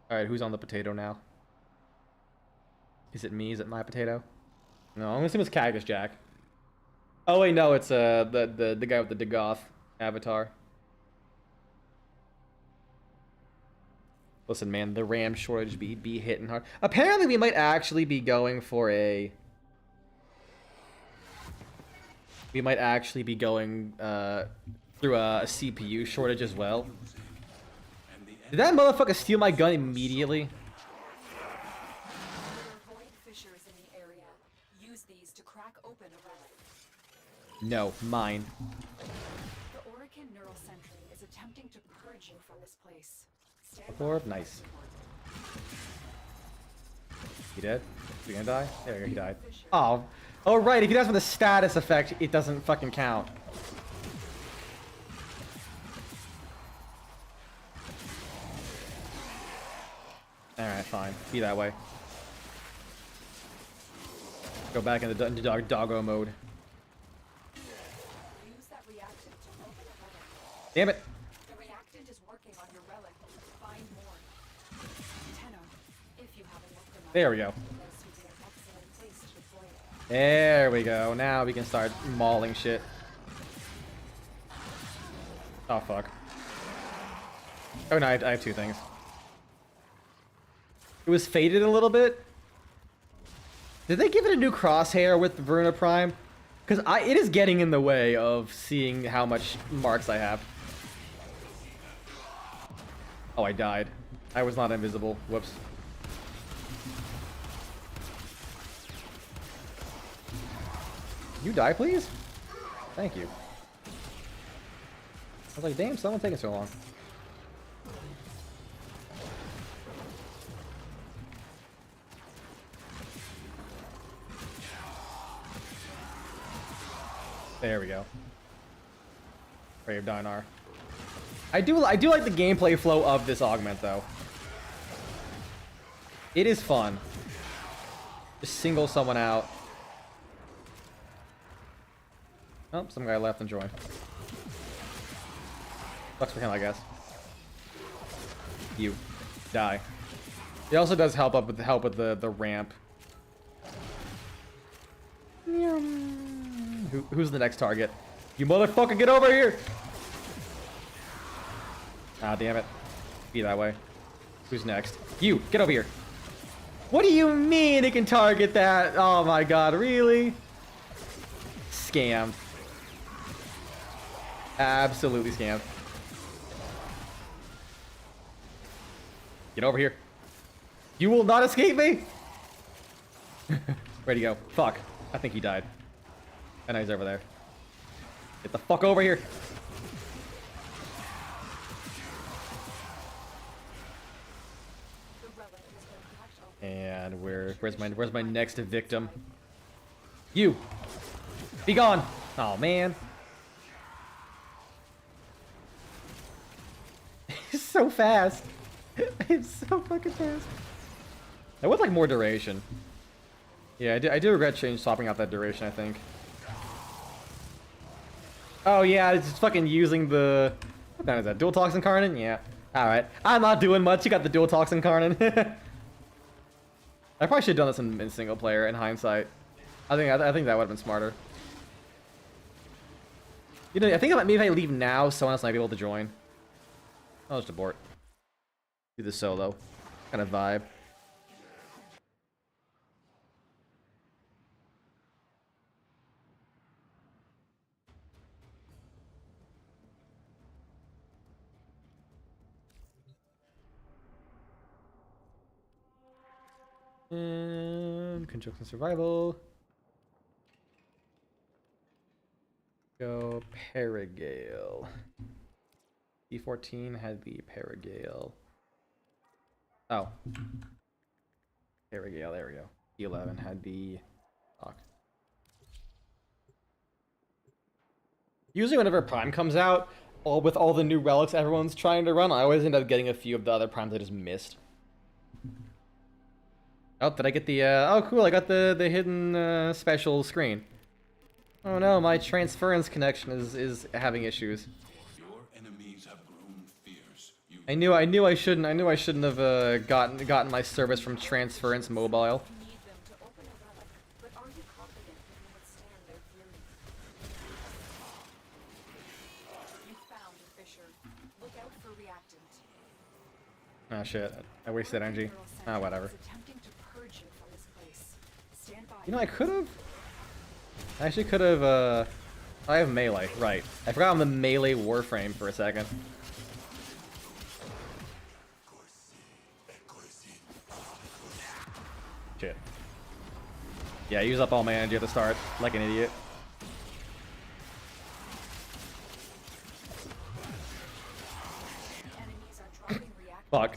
Alright, who's on the potato now? Is it me? Is it my potato? No, I'm gonna assume it's Cactus Jack. Oh wait, no, it's the guy with the Dagoth avatar. Listen, man, the RAM shortage be hitting hard. Apparently, we might actually be going for a... We might actually be going through a CPU shortage as well. Did that motherfucker steal my gun immediately? No, mine. The Orican Neural Sentry is attempting to purge you from this place. Orb, nice. He dead? Is he gonna die? There we go, he died. Oh. Oh right, if he dies with a status effect, it doesn't fucking count. Alright, fine. Be that way. Go back into doggo mode. Damn it! The reactant is working on your relic. Find more. Tenno, if you haven't looked enough. There we go. There we go. Now we can start mauling shit. Oh fuck. Oh no, I have 2 things. It was faded a little bit. Did they give it a new crosshair with the Voruna Prime? Because it is getting in the way of seeing how much marks I have. Oh, I died. I was not invisible. Whoops. You die, please? Thank you. I was like, damn, someone taking so long. There we go. Brave Dinar. I do like the gameplay flow of this augment though. It is fun. Just single someone out. Oh, some guy left and joined. Sucks for him, I guess. You die. It also does help with the ramp. Who's the next target? You motherfucker, get over here! Ah, damn it. Be that way. Who's next? You, get over here. What do you mean it can target that? Oh my god, really? Scammed. Absolutely scammed. Get over here. You will not escape me! Where'd he go? Fuck. I think he died. I know he's over there. Get the fuck over here. And where's my next victim? You! Be gone! Oh man. He's so fast. It's so fucking fast. I would like more duration. Yeah, I do regret swapping out that duration, I think. Oh yeah, it's just fucking using the... What kind is that? Dual Toxin Carnon? Yeah. Alright. I'm not doing much, you got the Dual Toxin Carnon. I probably should have done this in single player, in hindsight. I think that would have been smarter. You know, I think maybe if I leave now, someone else might be able to join. I'll just abort. Do the solo. Kind of vibe. And Construction Survival. Go Paragale. D14 had the Paragale. Oh. Paragale, there we go. D11 had the Hawk. Usually whenever Prime comes out, with all the new relics everyone's trying to run, I always end up getting a few of the other Primes I just missed. Oh, did I get the, oh cool, I got the hidden, special screen. Oh no, my transference connection is having issues. Your enemies have grown fierce. I knew I shouldn't have, gotten my service from Transference Mobile. Need them to open a relic, but are you confident you can withstand their fury? You found a fissure. Look out for reactant. Oh shit, I wasted energy. Ah, whatever. Attempting to purge you from this place. Stand by. You know, I actually could have, I have melee, right. I forgot I'm the melee Warframe for a second. Shit. Yeah, use up all my energy at the start, like an idiot. Enemies are dropping reactants. Fuck.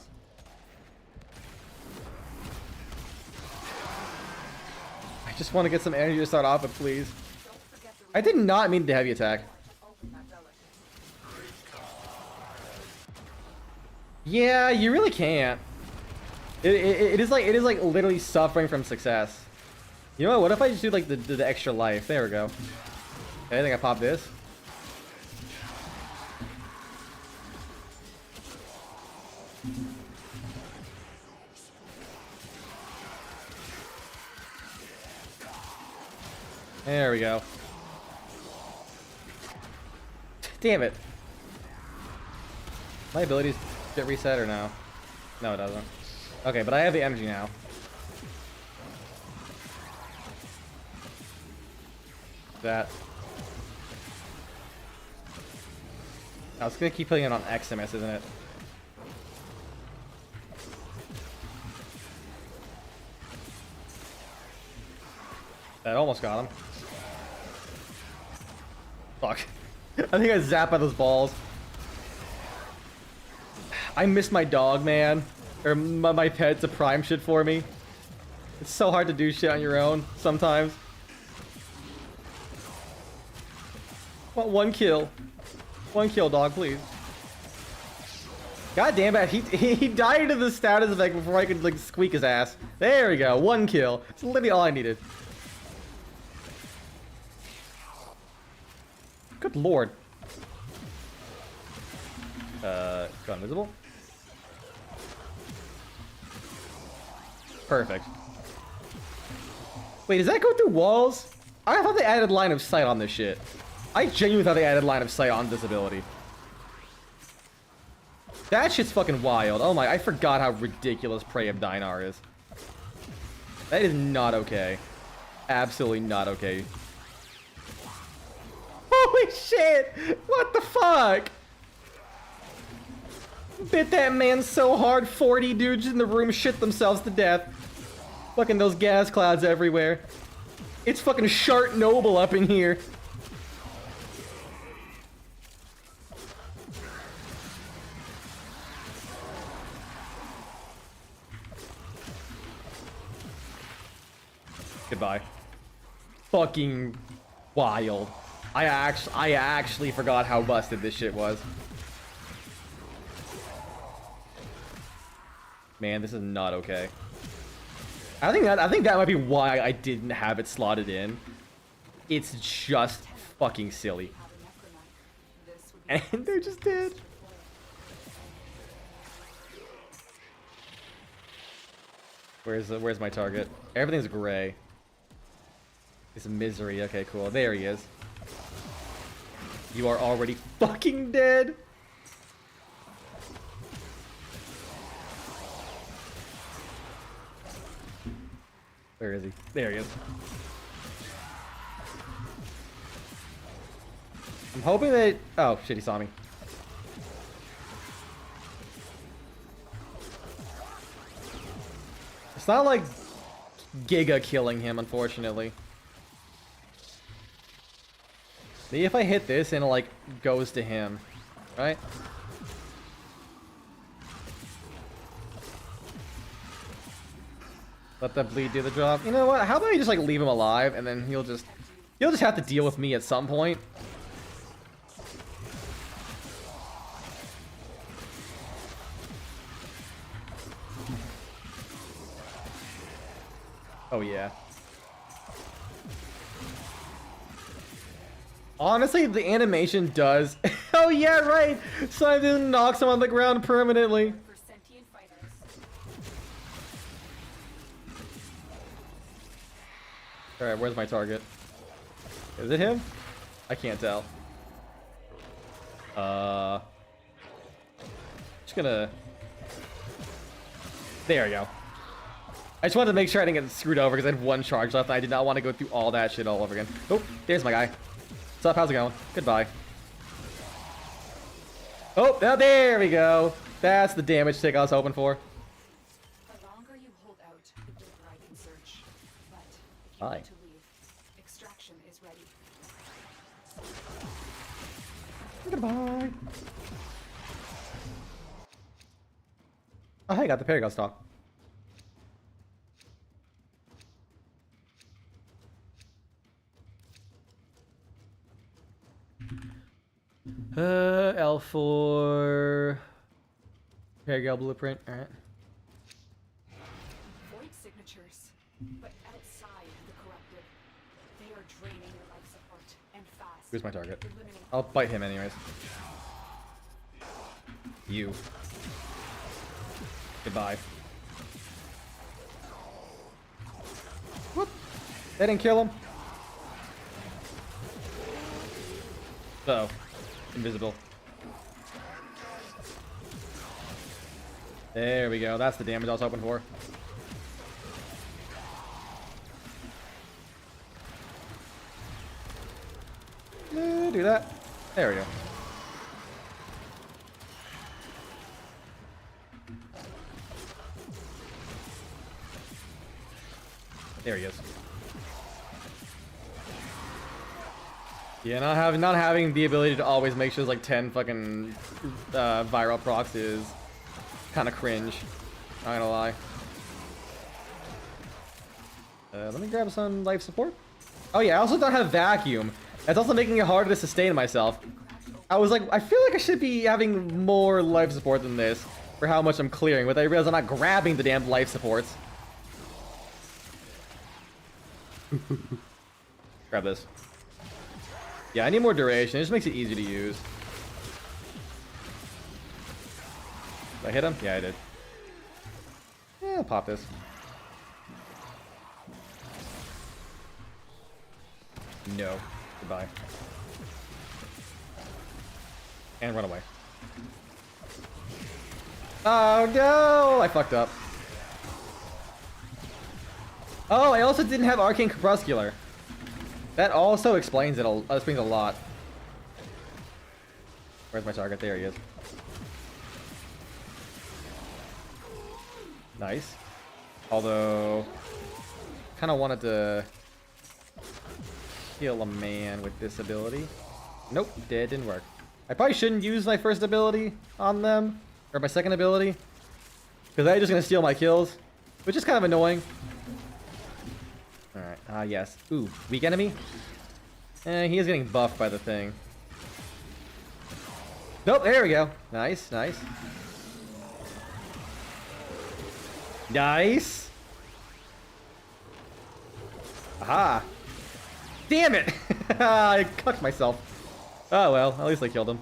I just want to get some energy to start off with, please. Don't forget the I did not mean to heavy attack. open that relic. Yeah, you really can't. It is like literally suffering from success. You know what? What if I just do like the extra life? There we go. Okay, I think I popped this. There we go. Damn it. My abilities get reset or no? No, it doesn't. Okay, but I have the energy now. That. I was gonna keep putting it on Eximus, isn't it? That almost got him. Fuck. I think I zapped by those balls. I miss my dog, man. Or my pet to prime shit for me. It's so hard to do shit on your own sometimes. Want one kill. One kill, dog, please. God damn it, he died into the status effect before I could like squeak his ass. There we go, one kill. It's literally all I needed. Good lord. Go invisible. Perfect. Wait, does that go through walls? I thought they added line of sight on this shit. I genuinely thought they added line of sight on this ability. That shit's fucking wild. Oh my, I forgot how ridiculous Prey of Dinar is. That is not okay. Absolutely not okay. Holy shit! What the fuck? Bit that man so hard 40 dudes in the room shit themselves to death. Fucking those gas clouds everywhere. It's fucking Shart Noble up in here. Goodbye. Fucking wild. I actually forgot how busted this shit was. Man, this is not okay. I think that might be why I didn't have it slotted in. It's just fucking silly. And they're just dead. Where's my target? Everything's gray. It's misery. Okay, cool. There he is. You are already fucking dead. Where is he? There he is. I'm hoping that... Oh, shit, he saw me. It's not like Giga killing him, unfortunately. Maybe if I hit this and it, like, goes to him. Right? Let that bleed do the job. You know what? How about you just like leave him alive and then he'll just have to deal with me at some point. Oh yeah. Honestly, the animation does. Oh yeah, right. Simon knocks him on the ground permanently. Alright, where's my target? Is it him? I can't tell. Just gonna... There we go. I just wanted to make sure I didn't get screwed over because I had one charge left and I did not want to go through all that shit all over again. Oh, there's my guy. What's up? How's it going? Goodbye. Oh, now there we go. That's the damage tick I was hoping for. The longer you hold out, the deeper I can search. But if you Hi. want to leave, extraction is ready. Goodbye. Oh, hey, got the Paragon stock. L4 Paragon blueprint. All right. Void signatures, but outside the corrupted. They are draining your life support and fast. Who's my target? Eliminate I'll bite him anyways. You. Goodbye. Whoop. They didn't kill him. Uh-oh. Invisible. There we go. That's the damage I was hoping for. Do that. There we go. There he is. Yeah, not having the ability to always make sure there's like 10 fucking viral procs is kind of cringe. Not gonna lie. Let me grab some life support. Oh yeah, I also don't have vacuum. That's also making it harder to sustain myself. I was like, I feel like I should be having more life support than this for how much I'm clearing, but I realize I'm not grabbing the damn life supports. Grab this. Yeah, I need more duration. It just makes it easy to use. Did I hit him? Yeah, I did. Yeah, I'll pop this. No. Goodbye. And run away. Oh no! I fucked up. Oh, I also didn't have Arcane Crepuscular. That also explains it. Explains a lot. Where's my target? There he is. Nice. Although, kind of wanted to kill a man with this ability. Nope, didn't work. I probably shouldn't use my first ability on them, or my second ability, because they're just gonna steal my kills, which is kind of annoying. All right. Yes. Ooh, weak enemy. He is getting buffed by the thing. Nope. There we go. Nice. Nice. Nice. Aha. Damn it! I cucked myself. Oh well, at least I killed him.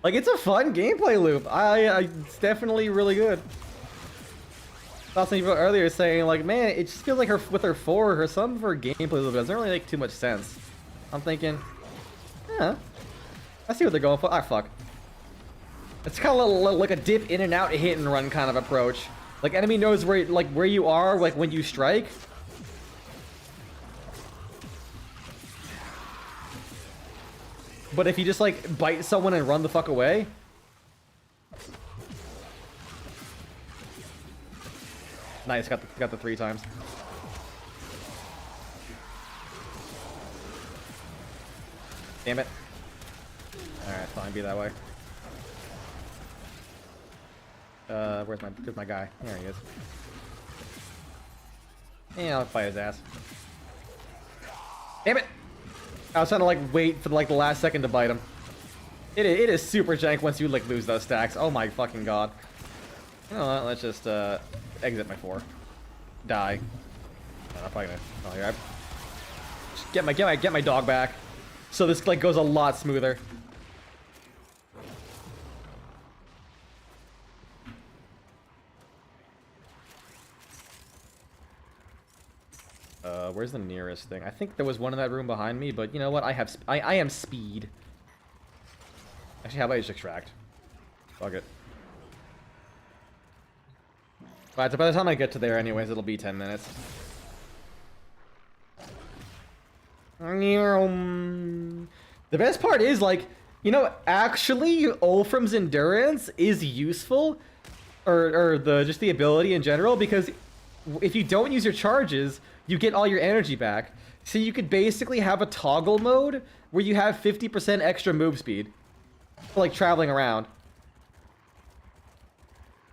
Like, it's a fun gameplay loop. It's definitely really good. I saw some people earlier saying, like, man, it just feels like some of her gameplay loop doesn't really make too much sense. I'm thinking, yeah, I see what they're going for. Ah, fuck. It's kind of like a dip in and out, hit and run kind of approach. Like, enemy knows where you are, like when you strike. But if you just like bite someone and run the fuck away. Nice, got the 3 times. Damn it. Alright, fine, be that way. Where's my guy? There he is. Yeah, I'll fight his ass. Damn it! I was trying to like wait for like the last second to bite him. It is super jank once you like lose those stacks. Oh my fucking god. You know what? Let's just exit my 4. Die. No, I'm probably gonna. Oh yeah. Just get my dog back. So this like goes a lot smoother. Where's the nearest thing? I think there was one in that room behind me, but you know what? I am speed. Actually, how about I just extract? Fuck it. But by the time I get to there anyways, it'll be 10 minutes. The best part is, like, you know, actually, Wolfram's endurance is useful, or just the ability in general, because if you don't use your charges, you get all your energy back. So you could basically have a toggle mode where you have 50% extra move speed for like traveling around.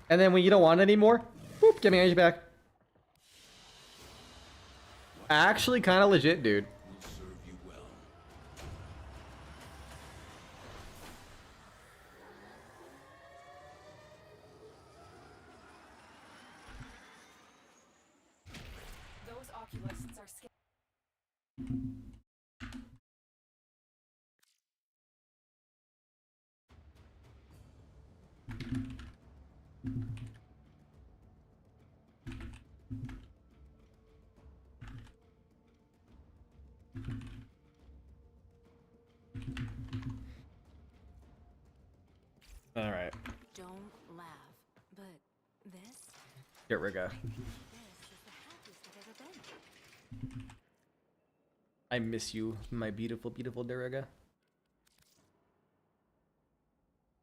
And then when you don't want it anymore, whoop, get my energy back. Actually kind of legit, dude. Oculists are scared. All right. Don't laugh, but this Get Riga. is the happiest I've ever been. I miss you, my beautiful, beautiful Deriga.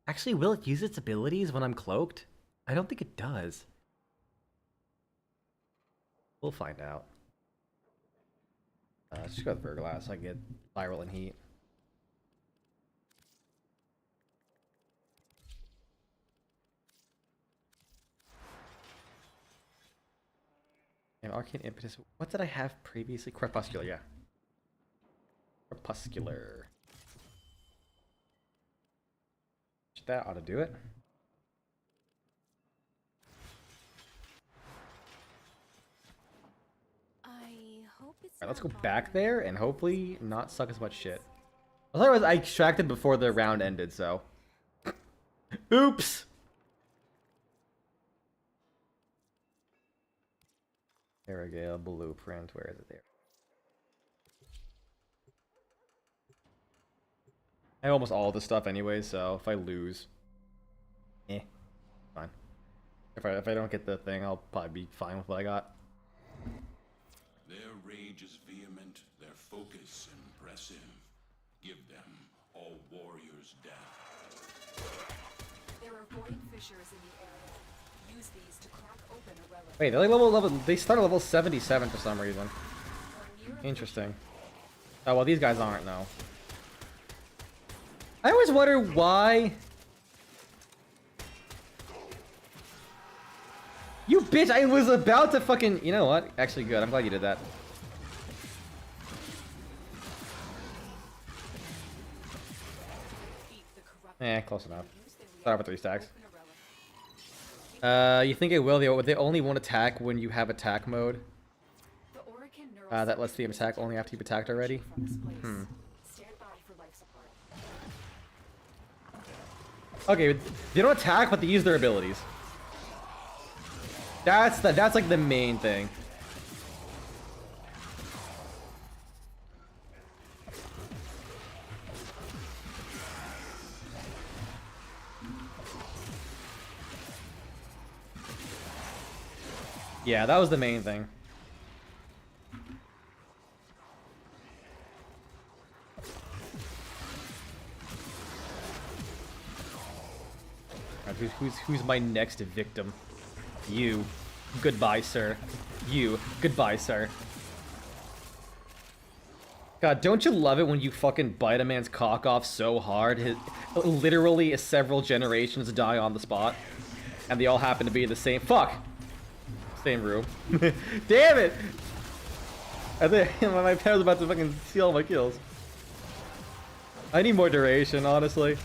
Actually, will it use its abilities when I'm cloaked? I don't think it does. We'll find out. Let's just go with Verglass so I can get viral and heat. And Arcane Impetus. What did I have previously? Crepuscular, yeah. Crepuscular. That ought to do it. I hope it's Alright, let's not go back bothering there and hopefully not suck as much shit. Otherwise, I extracted before the round ended, so. Oops! Aragale blueprint, where is it there? I have almost all of the stuff anyway, so if I lose, fine. If I don't get the thing, I'll probably be fine with what I got. Their rage is vehement, their focus impressive. Give them all warriors' death. There are void fissures in the area. Use these to crack open a relic. Wait, they're like level. They start at level 77 for some reason. Or near a Interesting. Oh well, these guys aren't though. I always wonder why. You bitch! I was about to fucking. You know what? Actually, good. I'm glad you did that. Defeat the corrupt. Close enough. Use their Start with 3 stacks. open a relic. You think it will? They only won't attack when you have attack mode. The Orican neural That lets them attack only after you've attacked already. from this place. Stand by for life support. Okay, they don't attack, but they use their abilities. That's like the main thing. Yeah, that was the main thing. Alright, who's my next victim? You. Goodbye, sir. You. Goodbye, sir. God, don't you love it when you fucking bite a man's cock off so hard, literally several generations die on the spot, and they all happen to be in the same same room. Damn it! I think my pet was about to fucking steal all my kills. I need more duration, honestly.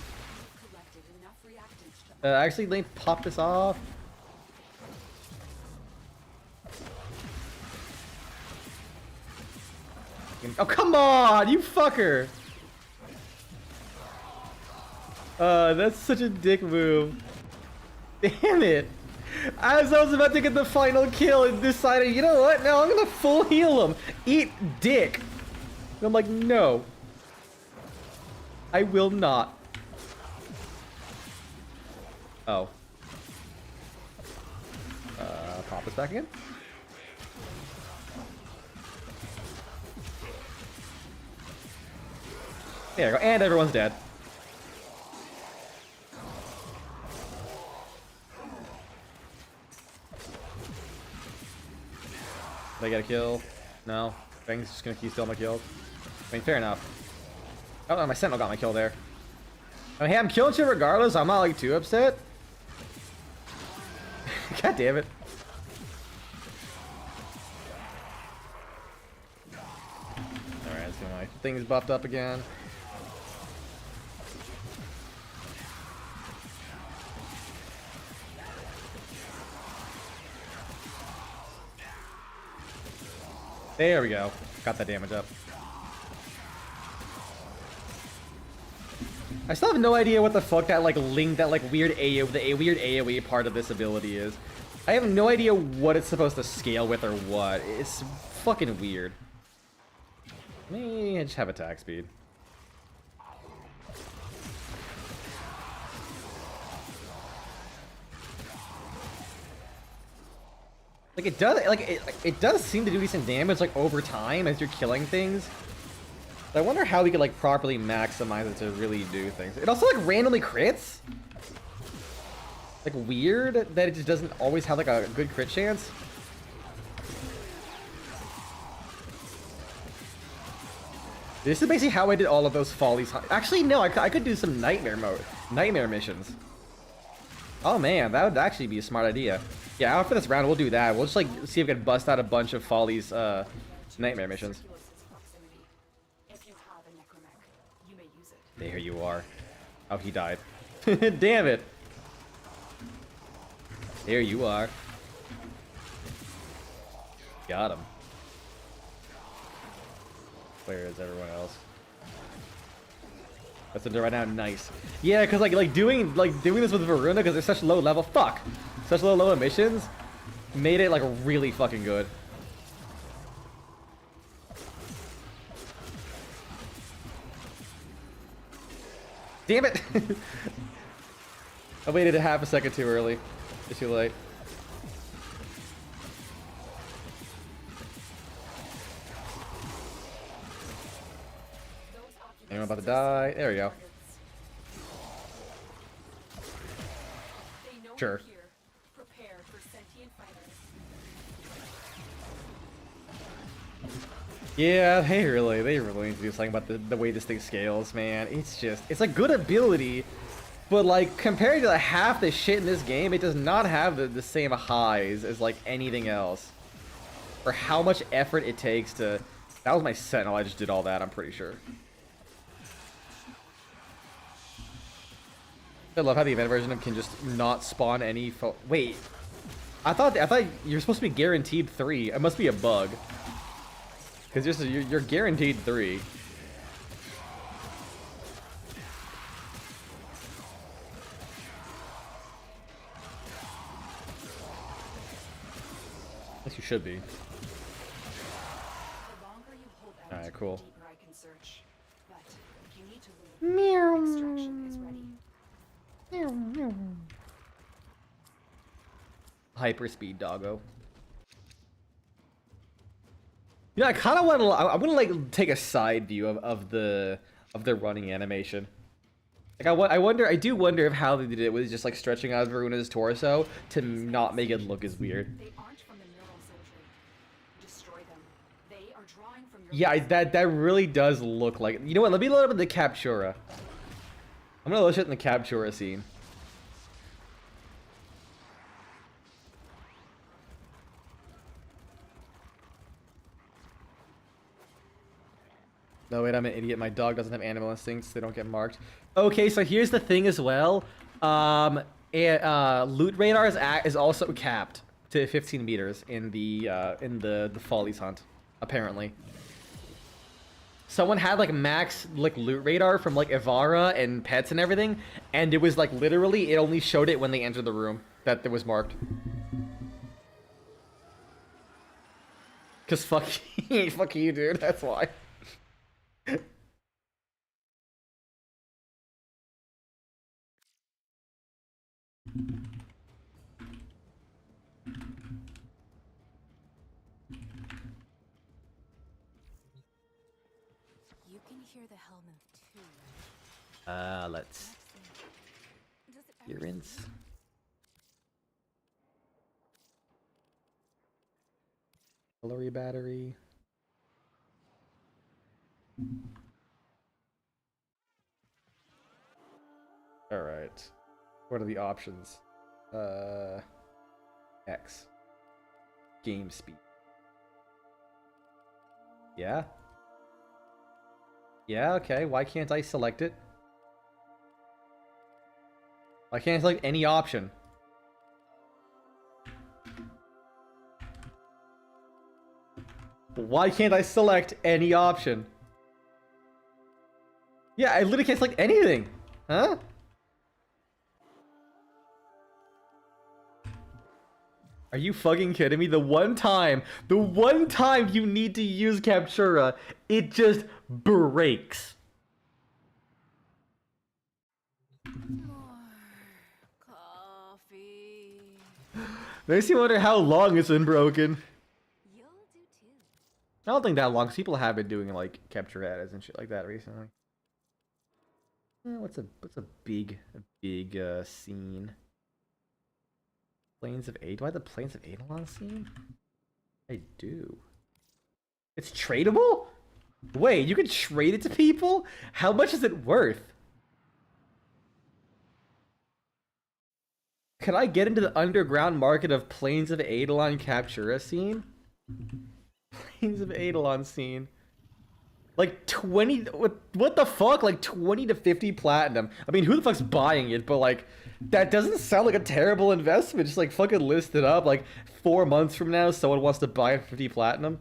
Collected enough reactants to Actually, let me pop this off. Oh, come on, you fucker! That's such a dick move. Damn it! As I was about to get the final kill and decided, you know what? No, I'm gonna full heal him. Eat dick. And I'm like, no. I will not. Oh. Pop this back again. There you go, and everyone's dead. Did I get a kill? No. Fang's just gonna keep stealing my kills. I mean, fair enough. Oh, no, my Sentinel got my kill there. I mean, hey, I'm killing you regardless. I'm not like too upset. God damn it. Alright, let's get my things buffed up again. There we go. Got that damage up. I still have no idea what the fuck that like link, that like weird weird AoE part of this ability is. I have no idea what it's supposed to scale with or what. It's fucking weird. Me, I just have attack speed. Like it does seem to do decent damage like over time as you're killing things. But I wonder how we could like properly maximize it to really do things. It also like randomly crits. Like weird that it just doesn't always have like a good crit chance. This is basically how I did all of those follies. Actually, no, I could do some nightmare missions. Oh man, that would actually be a smart idea. Yeah, after this round, we'll do that. We'll just like see if we can bust out a bunch of Folly's nightmare missions. Proximity. If you have an There you are. Oh, he died. Damn it. There you are. Got him. Where is everyone else? That's under right now. Nice. Yeah, because like doing this with Voruna because it's such low level. Fuck. Such low emissions made it like really fucking good. Damn it! I waited a half a second too early. It's too late. I'm about to die. There we go. Sure. Prepare for sentient fighters. Yeah, they really need to do something about the way this thing scales, man. It's a good ability, but like compared to half the shit in this game, it does not have the same highs as like anything else. For how much effort it takes to... That was my Sentinel, I just did all that, I'm pretty sure. I love how the event version can just not spawn any wait. I thought you're supposed to be guaranteed 3. It must be a bug. Because you're guaranteed 3. Yes, you should be. Alright, cool. Meow. Extraction is ready. Hyperspeed doggo. You know, I kind of want to. I want to like take a side view of the running animation. Like I wonder. I do wonder if how they did it was just like stretching out Varuna's torso to not make it look as weird. They aren't from the neural surgery. Destroy them. They are drawing from your... Yeah, that really does look like. You know what? Let me load up in the Captura. I'm gonna load it in the Captura scene. No, wait, I'm an idiot. My dog doesn't have animal instincts. They don't get marked. Okay, so here's the thing as well. Loot radar is also capped to 15 meters in the Follies hunt, apparently. Someone had like max like loot radar from like Ivara and pets and everything, and it was like literally it only showed it when they entered the room that it was marked. Cause fuck you, dude. That's why. You can hear the Hellman too, right? Let's Does it ever rinse. Calorie battery. All right. What are the options? X. Game speed. Yeah. Yeah, okay. Why can't I select it? Why can't I select any option? Why can't I select any option? Yeah, I literally can't select anything. Huh? Are you fucking kidding me? The one time you need to use Captura, it just breaks. more coffee? Makes you wonder how long it's been broken. You'll do too. I don't think that long, 'cause people have been doing like Capture ads and shit like that recently. What's a big scene? Plains of Aid. Do I have the Plains of Eidolon scene? I do. It's tradable? Wait, you can trade it to people? How much is it worth? Can I get into the underground market of Plains of Eidolon Captura scene? Plains of Eidolon scene. Like 20, what the fuck? Like 20 to 50 platinum. I mean, who the fuck's buying it? But like, that doesn't sound like a terrible investment. Just like fucking list it up. Like 4 months from now, someone wants to buy 50 platinum.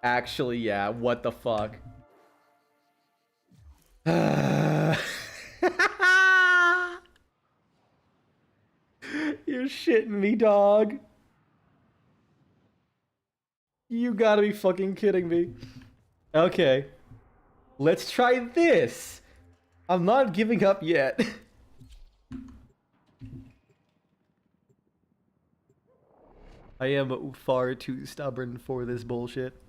Actually, yeah, what the fuck? You're shitting me, dog. You gotta be fucking kidding me. Okay. Let's try this. I'm not giving up yet. I am far too stubborn for this bullshit.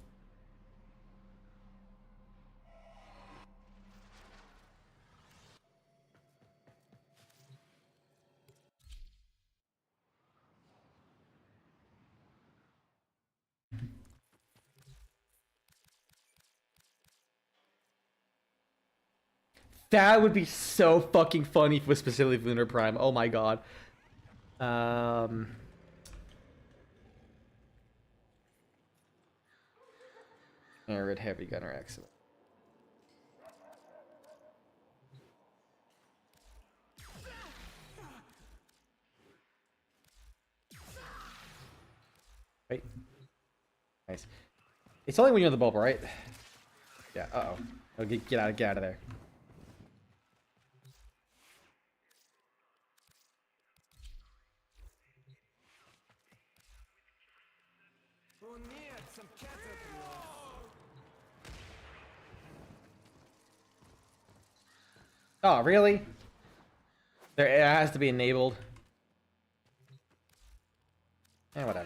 That would be so fucking funny if it was specifically Lunar Prime. Oh my god. Arid Heavy Gunner, excellent. Right. Nice. It's only when you're in the bubble, right? Yeah, uh-oh. Oh, get out of there. Oh, really? There, it has to be enabled. Whatever.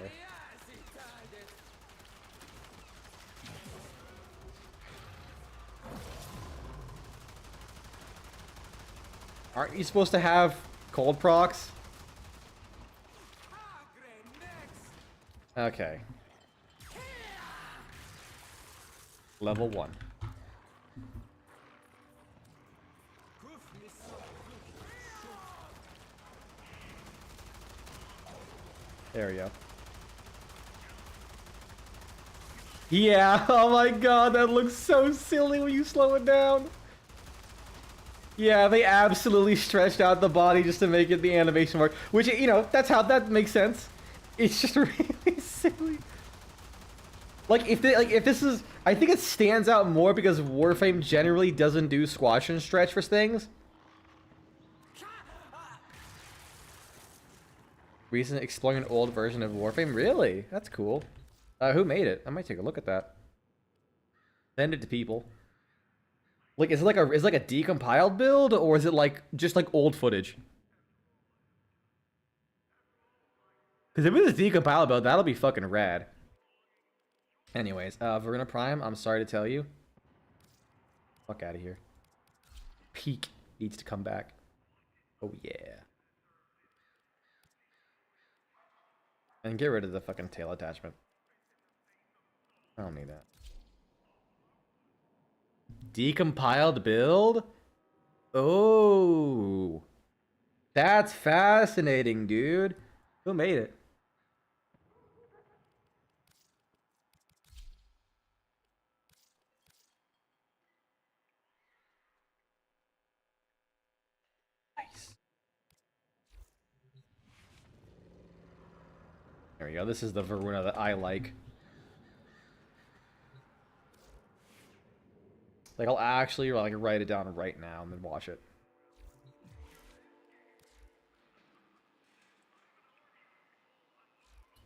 Aren't you supposed to have cold procs? Okay. Level 1. There we go. Yeah, oh my god, that looks so silly when you slow it down. Yeah, they absolutely stretched out the body just to make it the animation work. Which, you know, that makes sense. It's just really silly. Like if this is, I think it stands out more because Warframe generally doesn't do squash and stretch for things. Recent exploring an old version of Warframe, really? That's cool. Who made it? I might take a look at that. Send it to people. Like, is it like a decompiled build, or is it like just like old footage? Because if it's a decompiled build, that'll be fucking rad. Anyways, Voruna Prime, I'm sorry to tell you. Fuck out of here. Peak needs to come back. Oh yeah. And get rid of the fucking tail attachment. I don't need that. Decompiled build? Oh. That's fascinating, dude. Who made it? Nice. There we go. This is the Voruna that I like. Like, I'll actually like write it down right now and then watch it.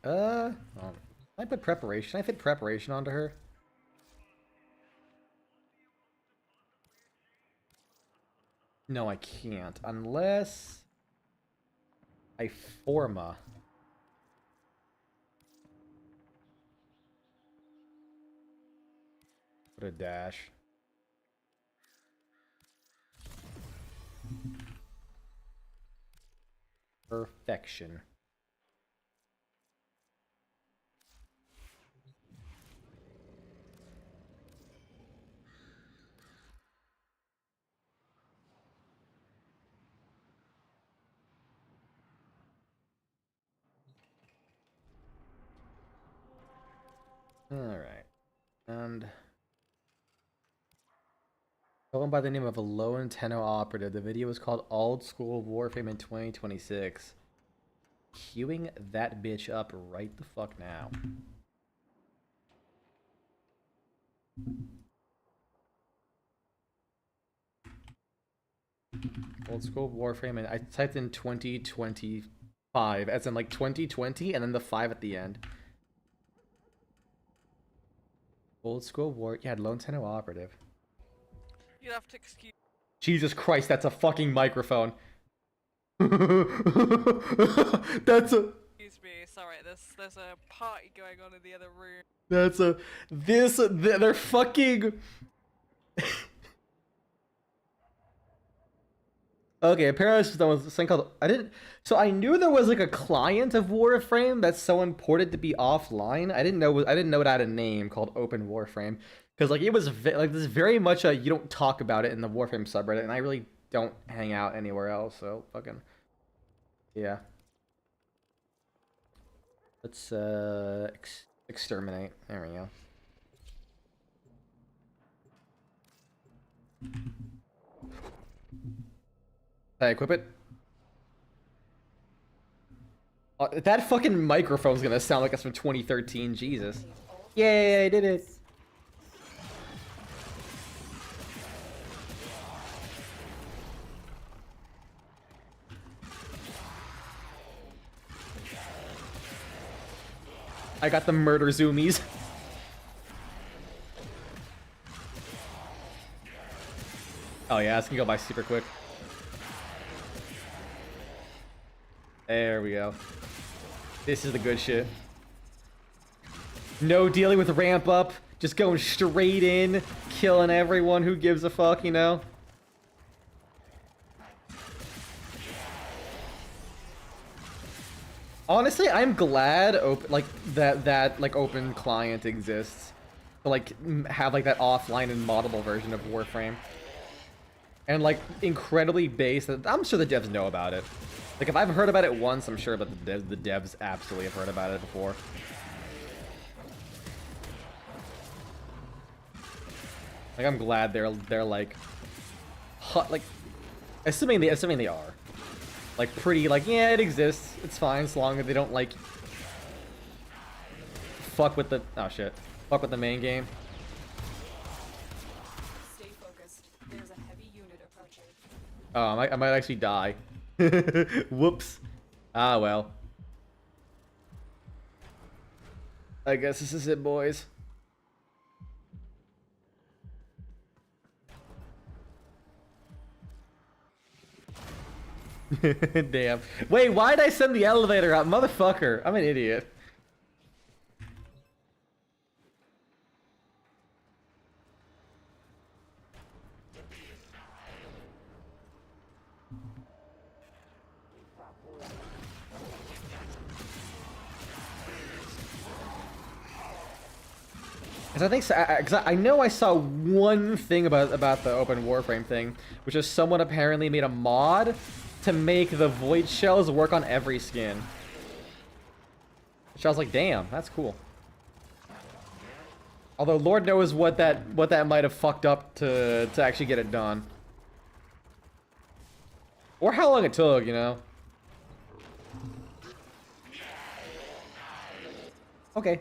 I put preparation. I fit preparation onto her. No, I can't. Unless I forma. Put a dash. Perfection. Alright. And going by the name of a low antenna operative. The video was called Old School Warframe in 2026. Queuing that bitch up right the fuck now. Old School Warframe, and I typed in 2025, as in like 2020, and then the 5 at the end. Old School War, yeah, low antenna operative. You'd have to excuse. Jesus Christ, that's a fucking microphone. That's a. Excuse me. Sorry, there's a party going on in the other room. That's a. They're fucking. Okay, apparently there was this thing called. So I knew there was like a client of Warframe that someone ported to be offline. I didn't know it had a name called Open Warframe. Because like it was like this is very much a you don't talk about it in the Warframe subreddit, and I really don't hang out anywhere else. So fucking yeah. Let's exterminate. There we go. I equip it. That fucking microphone's gonna sound like it's from 2013. Jesus. Yay! I did it. I got the murder zoomies. Oh yeah, this can go by super quick. There we go. This is the good shit. No dealing with ramp up, just going straight in, killing everyone who gives a fuck, you know? Honestly, I'm glad that open client exists to like have like that offline and moddable version of Warframe. And like incredibly based. I'm sure the devs know about it. Like if I've heard about it once, I'm sure that the devs absolutely have heard about it before. Like I'm glad they're like hot, like assuming they are like pretty like yeah, it exists, it's fine as long as they don't like fuck with the fuck with the main game. Stay focused. There's a heavy unit approaching. Oh, I might actually die. Whoops. Ah well. I guess this is it, boys. Damn. Wait, why did I send the elevator up? Motherfucker. I'm an idiot. Because I know I saw one thing about the Open Warframe thing, which is someone apparently made a mod to make the void shells work on every skin. Which I was like, damn, that's cool. Although Lord knows what that might have fucked up to actually get it done. Or how long it took, you know. Okay.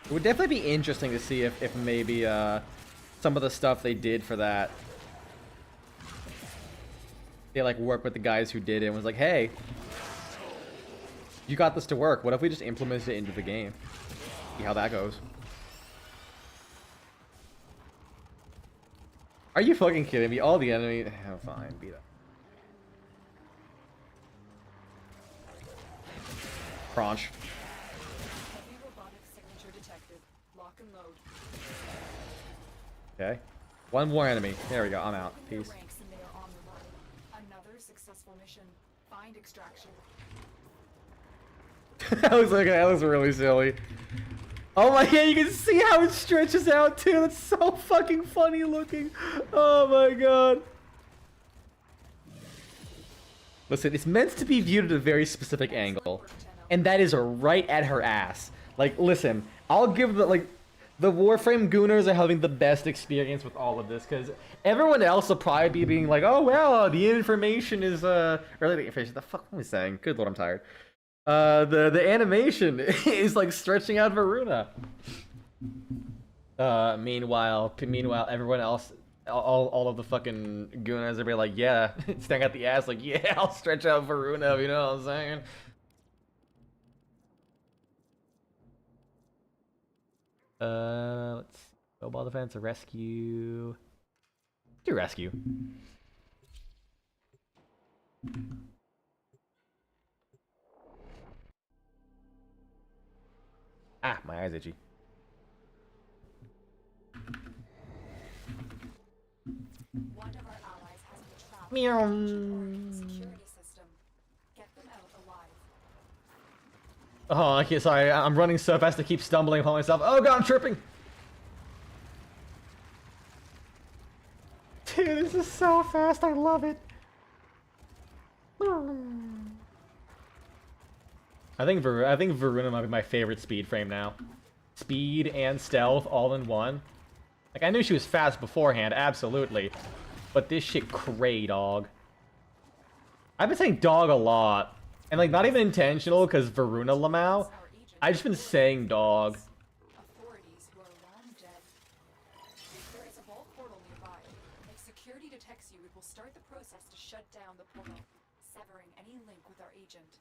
It would definitely be interesting to see if maybe some of the stuff they did for that, they like work with the guys who did it and was like, hey, you got this to work. What if we just implemented it into the game? See how that goes. Are you fucking kidding me? All the enemy. Oh, fine, beat up. Crunch. Okay. One more enemy. There we go. I'm out. Peace. Another successful mission. Find extraction. That looks really silly. Oh my god, you can see how it stretches out too. That's so fucking funny looking. Oh my god. Listen, it's meant to be viewed at a very specific angle, and that is right at her ass. Like, listen, I'll give the Warframe Gooners are having the best experience with all of this, because everyone else will probably be being like, oh, well, the information is, early information, the fuck am I saying? Good lord, I'm tired. The animation is, like, stretching out Varuna. Meanwhile, everyone else, all of the fucking Gooners are be like, yeah, staring at the ass, like, yeah, I'll stretch out Varuna, you know what I'm saying? Let's see. Mobile defense, a rescue. Do rescue. Ah, my eyes itchy. One of our allies has been trapped Meow. in the security system. Get them out alive. Oh, okay, sorry, I'm running so fast I keep stumbling upon myself. Oh god, I'm tripping! Dude, this is so fast, I love it. I think Varuna might be my favorite speed frame now. Speed and stealth all in one. Like, I knew she was fast beforehand, absolutely. But this shit cray, dog. I've been saying dog a lot. And, like, not even intentional, because Varuna Lamau. I've just been saying dog. Authorities who are long dead. There is a vault portal nearby. If security detects you, it will start the process to shut down the portal, severing any link with our agent.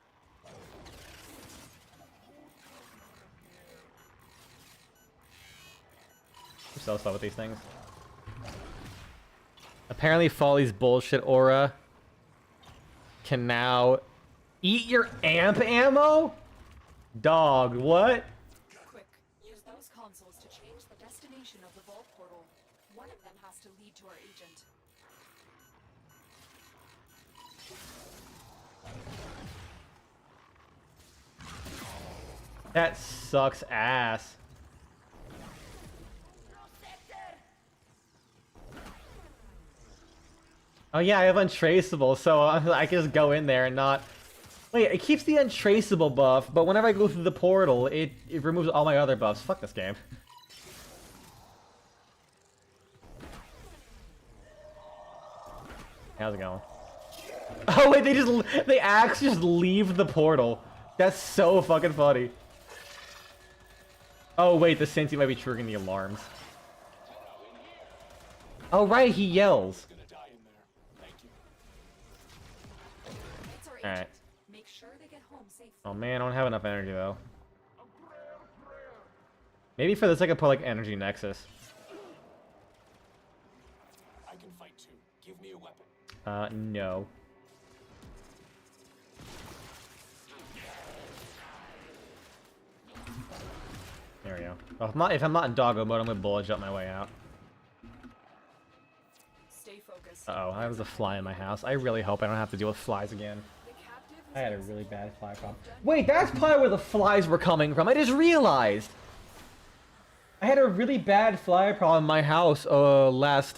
I'm so slow with these things. Apparently Folly's bullshit aura can now eat your amp ammo? Dog, what? Quick, use those consoles to change the destination of the vault portal. One of them has to lead to our agent. That sucks ass. Oh yeah, I have untraceable, so I can just go in there and not... Wait, it keeps the untraceable buff, but whenever I go through the portal, it removes all my other buffs. Fuck this game. How's it going? Oh wait, they actually just leave the portal. That's so fucking funny. Oh wait, the Sentient might be triggering the alarms. Oh right, he yells. It's our agent. Alright. Make sure they get home safely. Oh man, I don't have enough energy though. Maybe for this I could put like energy nexus. I can fight too. Give me a weapon. No. There we go. Well, if I'm not in doggo mode, I'm gonna bullet jump my way out. Stay focused. Uh-oh, I was a fly in my house. I really hope I don't have to deal with flies again. The captive I had a really bad fly problem. Wait, that's probably where the flies were coming from. I just realized. I had a really bad fly problem in my house last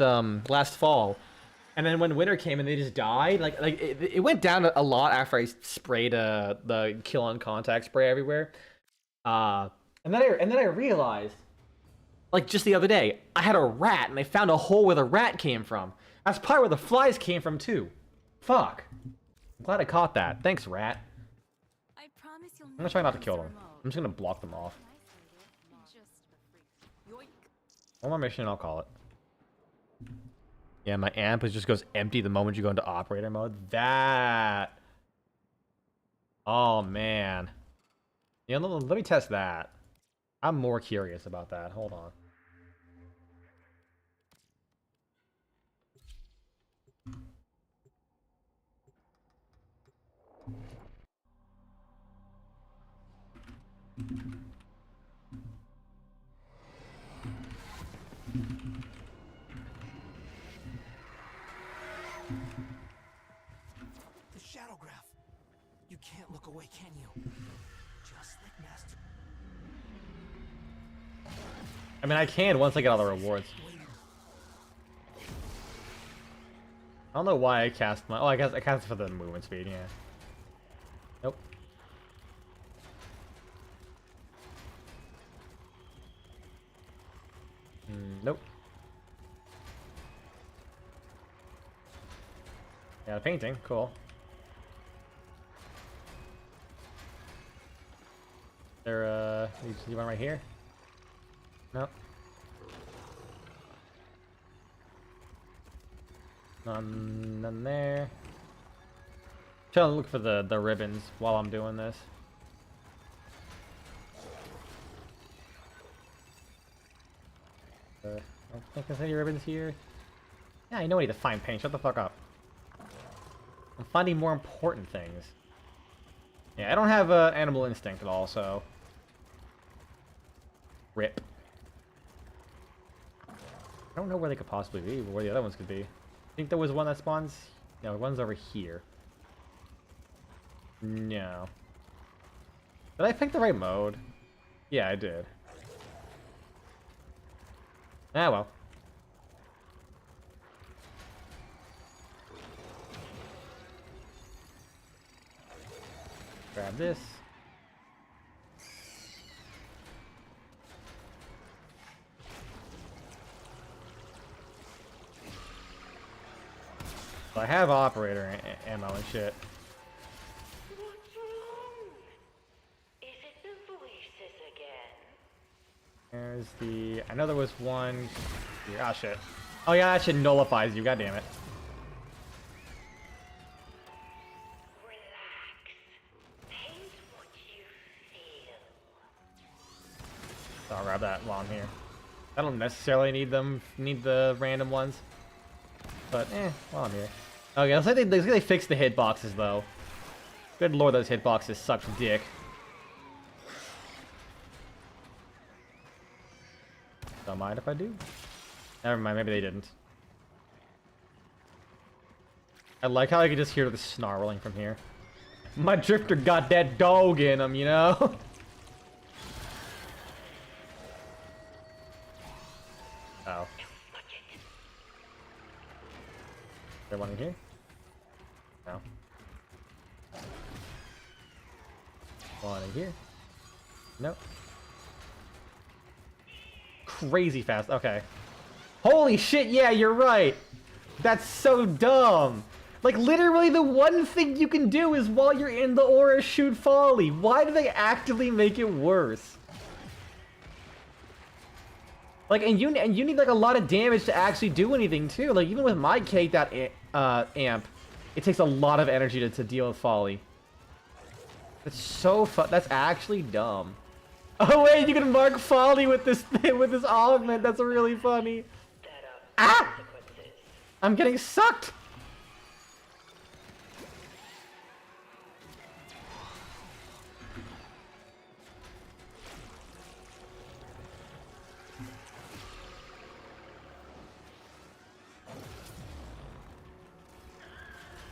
fall. And then when winter came and they just died, like it went down a lot after I sprayed the kill on contact spray everywhere. And then I realized, like just the other day, I had a rat and they found a hole where the rat came from. That's probably where the flies came from too. Fuck. I'm glad I caught that. Thanks, rat. I promise you'll I'm gonna try not to kill them. I'm just gonna block them off. One more mission and I'll call it. Yeah, my amp just goes empty the moment you go into operator mode. That. Oh man. Yeah, let me test that. I'm more curious about that. Hold on. The shadow graph. You can't look away, can you? Just like Master. I mean, I can once I get all the rewards. I don't know why I cast my... Oh, I guess I cast it for the movement speed, yeah. Nope. Nope. Yeah, painting, cool. There, you want right here? Nope. None there. Trying to look for the ribbons while I'm doing this. I don't think there's any ribbons here. Yeah, I know I need to find paint. Shut the fuck up. I'm finding more important things. Yeah, I don't have animal instinct at all, so... Rip. I don't know where they could possibly be, or where the other ones could be. I think there was one that spawns... No, one's over here. No. Did I pick the right mode? Yeah, I did. Ah, well. Grab this. So I have operator ammo and shit. What's wrong? Is it the voices again? There's the... I know there was one... Here. Ah, shit. Oh yeah, that shit nullifies you, god damn it. So I'll grab that while I'm here. I don't necessarily need the random ones. But, while I'm here. Okay, looks like they fixed the hitboxes, though. Good lord, those hitboxes suck dick. Don't mind if I do. Never mind, maybe they didn't. I like how I can just hear the snarling from here. My drifter got that dog in him, you know? Oh. Is there one in here? No. One in here? Nope. Crazy fast. Okay. Holy shit, yeah, you're right. That's so dumb. Like, literally the one thing you can do is while you're in the aura shoot Folly. Why do they actively make it worse? Like, and you need like a lot of damage to actually do anything too. Like, even with my cake that amp, it takes a lot of energy to deal with Folly. That's so that's actually dumb. Oh wait, you can mark Folly with this augment. That's really funny. Ah! I'm getting sucked.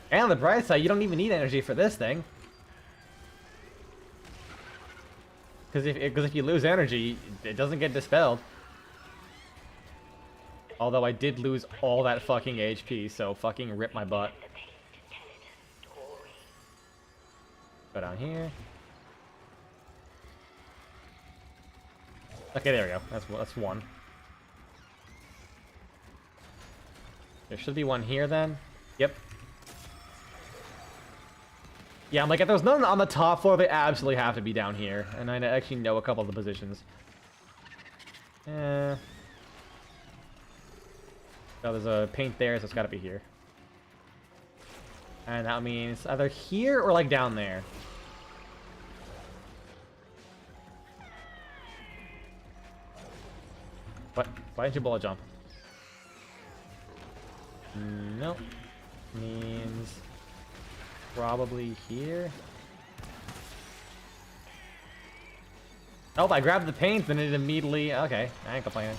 And on the bright side, you don't even need energy for this thing. Because if you lose energy, it doesn't get dispelled. Although I did lose all that fucking HP, so fucking rip my butt. Go down here. Okay, there we go. That's one. There should be one here then. Yep. Yeah, I'm like, if there's none on the top floor, they absolutely have to be down here. And I actually know a couple of the positions. Oh, there's a paint there, so it's gotta be here. And that means either here or like down there. What? Why didn't you bullet jump? Nope. Means... probably here. Oh, I grabbed the paint, then it immediately... Okay, I ain't complaining.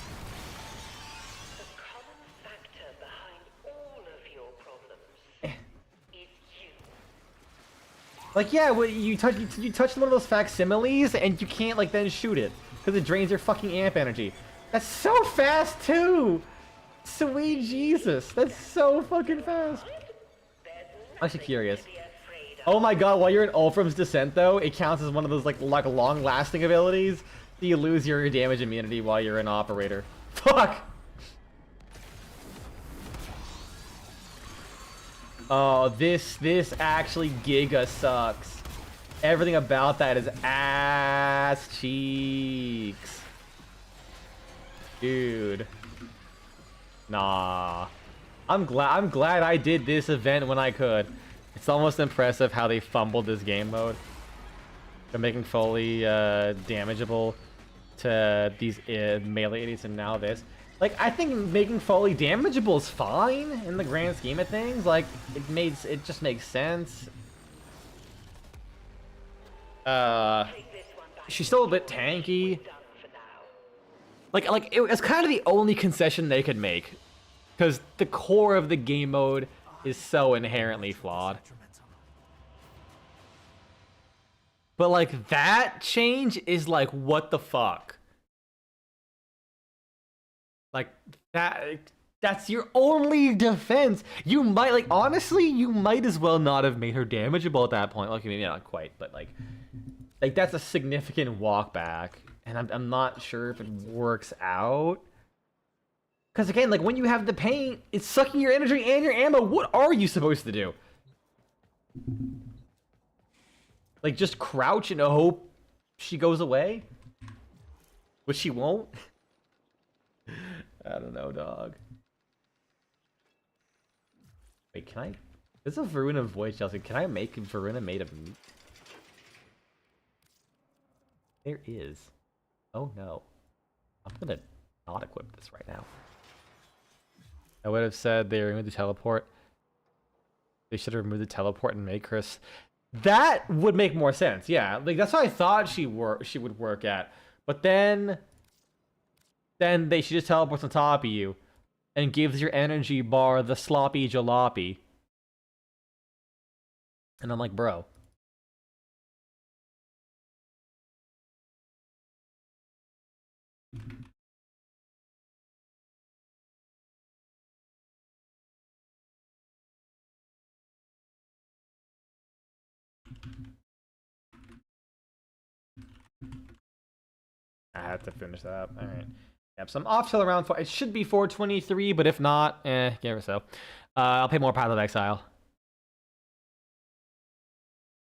The common factor behind all of your problems is you. Like, yeah, well, you touch one of those facsimiles, and you can't, like, then shoot it. Because it drains your fucking amp energy. That's so fast, too! Sweet Jesus, that's so fucking fast. I'm actually curious. Oh my god, while you're in Ulfram's Descent though, it counts as one of those like long-lasting abilities. So you lose your damage immunity while you're an operator. Fuck! Oh, this actually giga sucks. Everything about that is ass cheeks. Dude. Nah. I'm glad I did this event when I could. It's almost impressive how they fumbled this game mode. They're making Foley damageable to these melee idiots, and now this. Like, I think making Foley damageable is fine in the grand scheme of things. Like, it just makes sense. She's still a bit tanky. Like it's kind of the only concession they could make, because the core of the game mode is so inherently flawed. But like that change is like, what the fuck? Like that's your only defense. You might, like, honestly, you might as well not have made her damageable at that point. Okay, maybe not quite, but like that's a significant walk back, and I'm not sure if it works out. Because again, like, when you have the paint, it's sucking your energy and your ammo. What are you supposed to do? Like, just crouch and hope she goes away? Which she won't? I don't know, dog. Wait, can I? There's a Varuna voice, Chelsea. Can I make Varuna made of meat? There is. Oh no. I'm gonna not equip this right now. I would have said they removed the teleport. They should have removed the teleport and make Chris. That would make more sense. Yeah, like that's what I thought she would work at. But then she just teleports on top of you and gives your energy bar the sloppy jalopy. And I'm like, bro. I have to finish that up. All right. Yep, so I'm off till around 4. It should be 4:23, but if not, give it so. I'll pay more Path of Exile.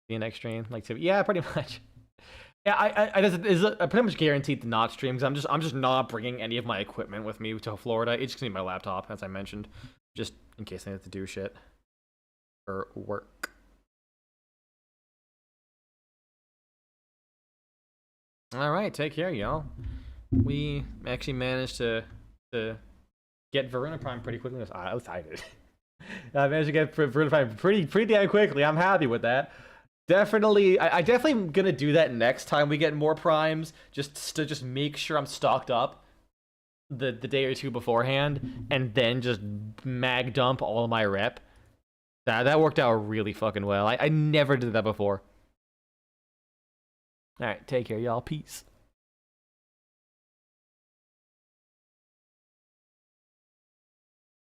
The next stream, like, yeah, pretty much. Yeah, I pretty much guaranteed to not stream because I'm just not bringing any of my equipment with me to Florida. It's just gonna be my laptop, as I mentioned, just in case I have to do shit for work. All right, take care, y'all. We actually managed to get Varuna Prime pretty quickly. I was excited. I managed to get Varuna Prime pretty damn quickly. I'm happy with that. Definitely, I definitely am gonna do that next time we get more primes, just to make sure I'm stocked up the day or two beforehand, and then just mag dump all of my rep. That worked out really fucking well. I never did that before. All right, take care, y'all. Peace.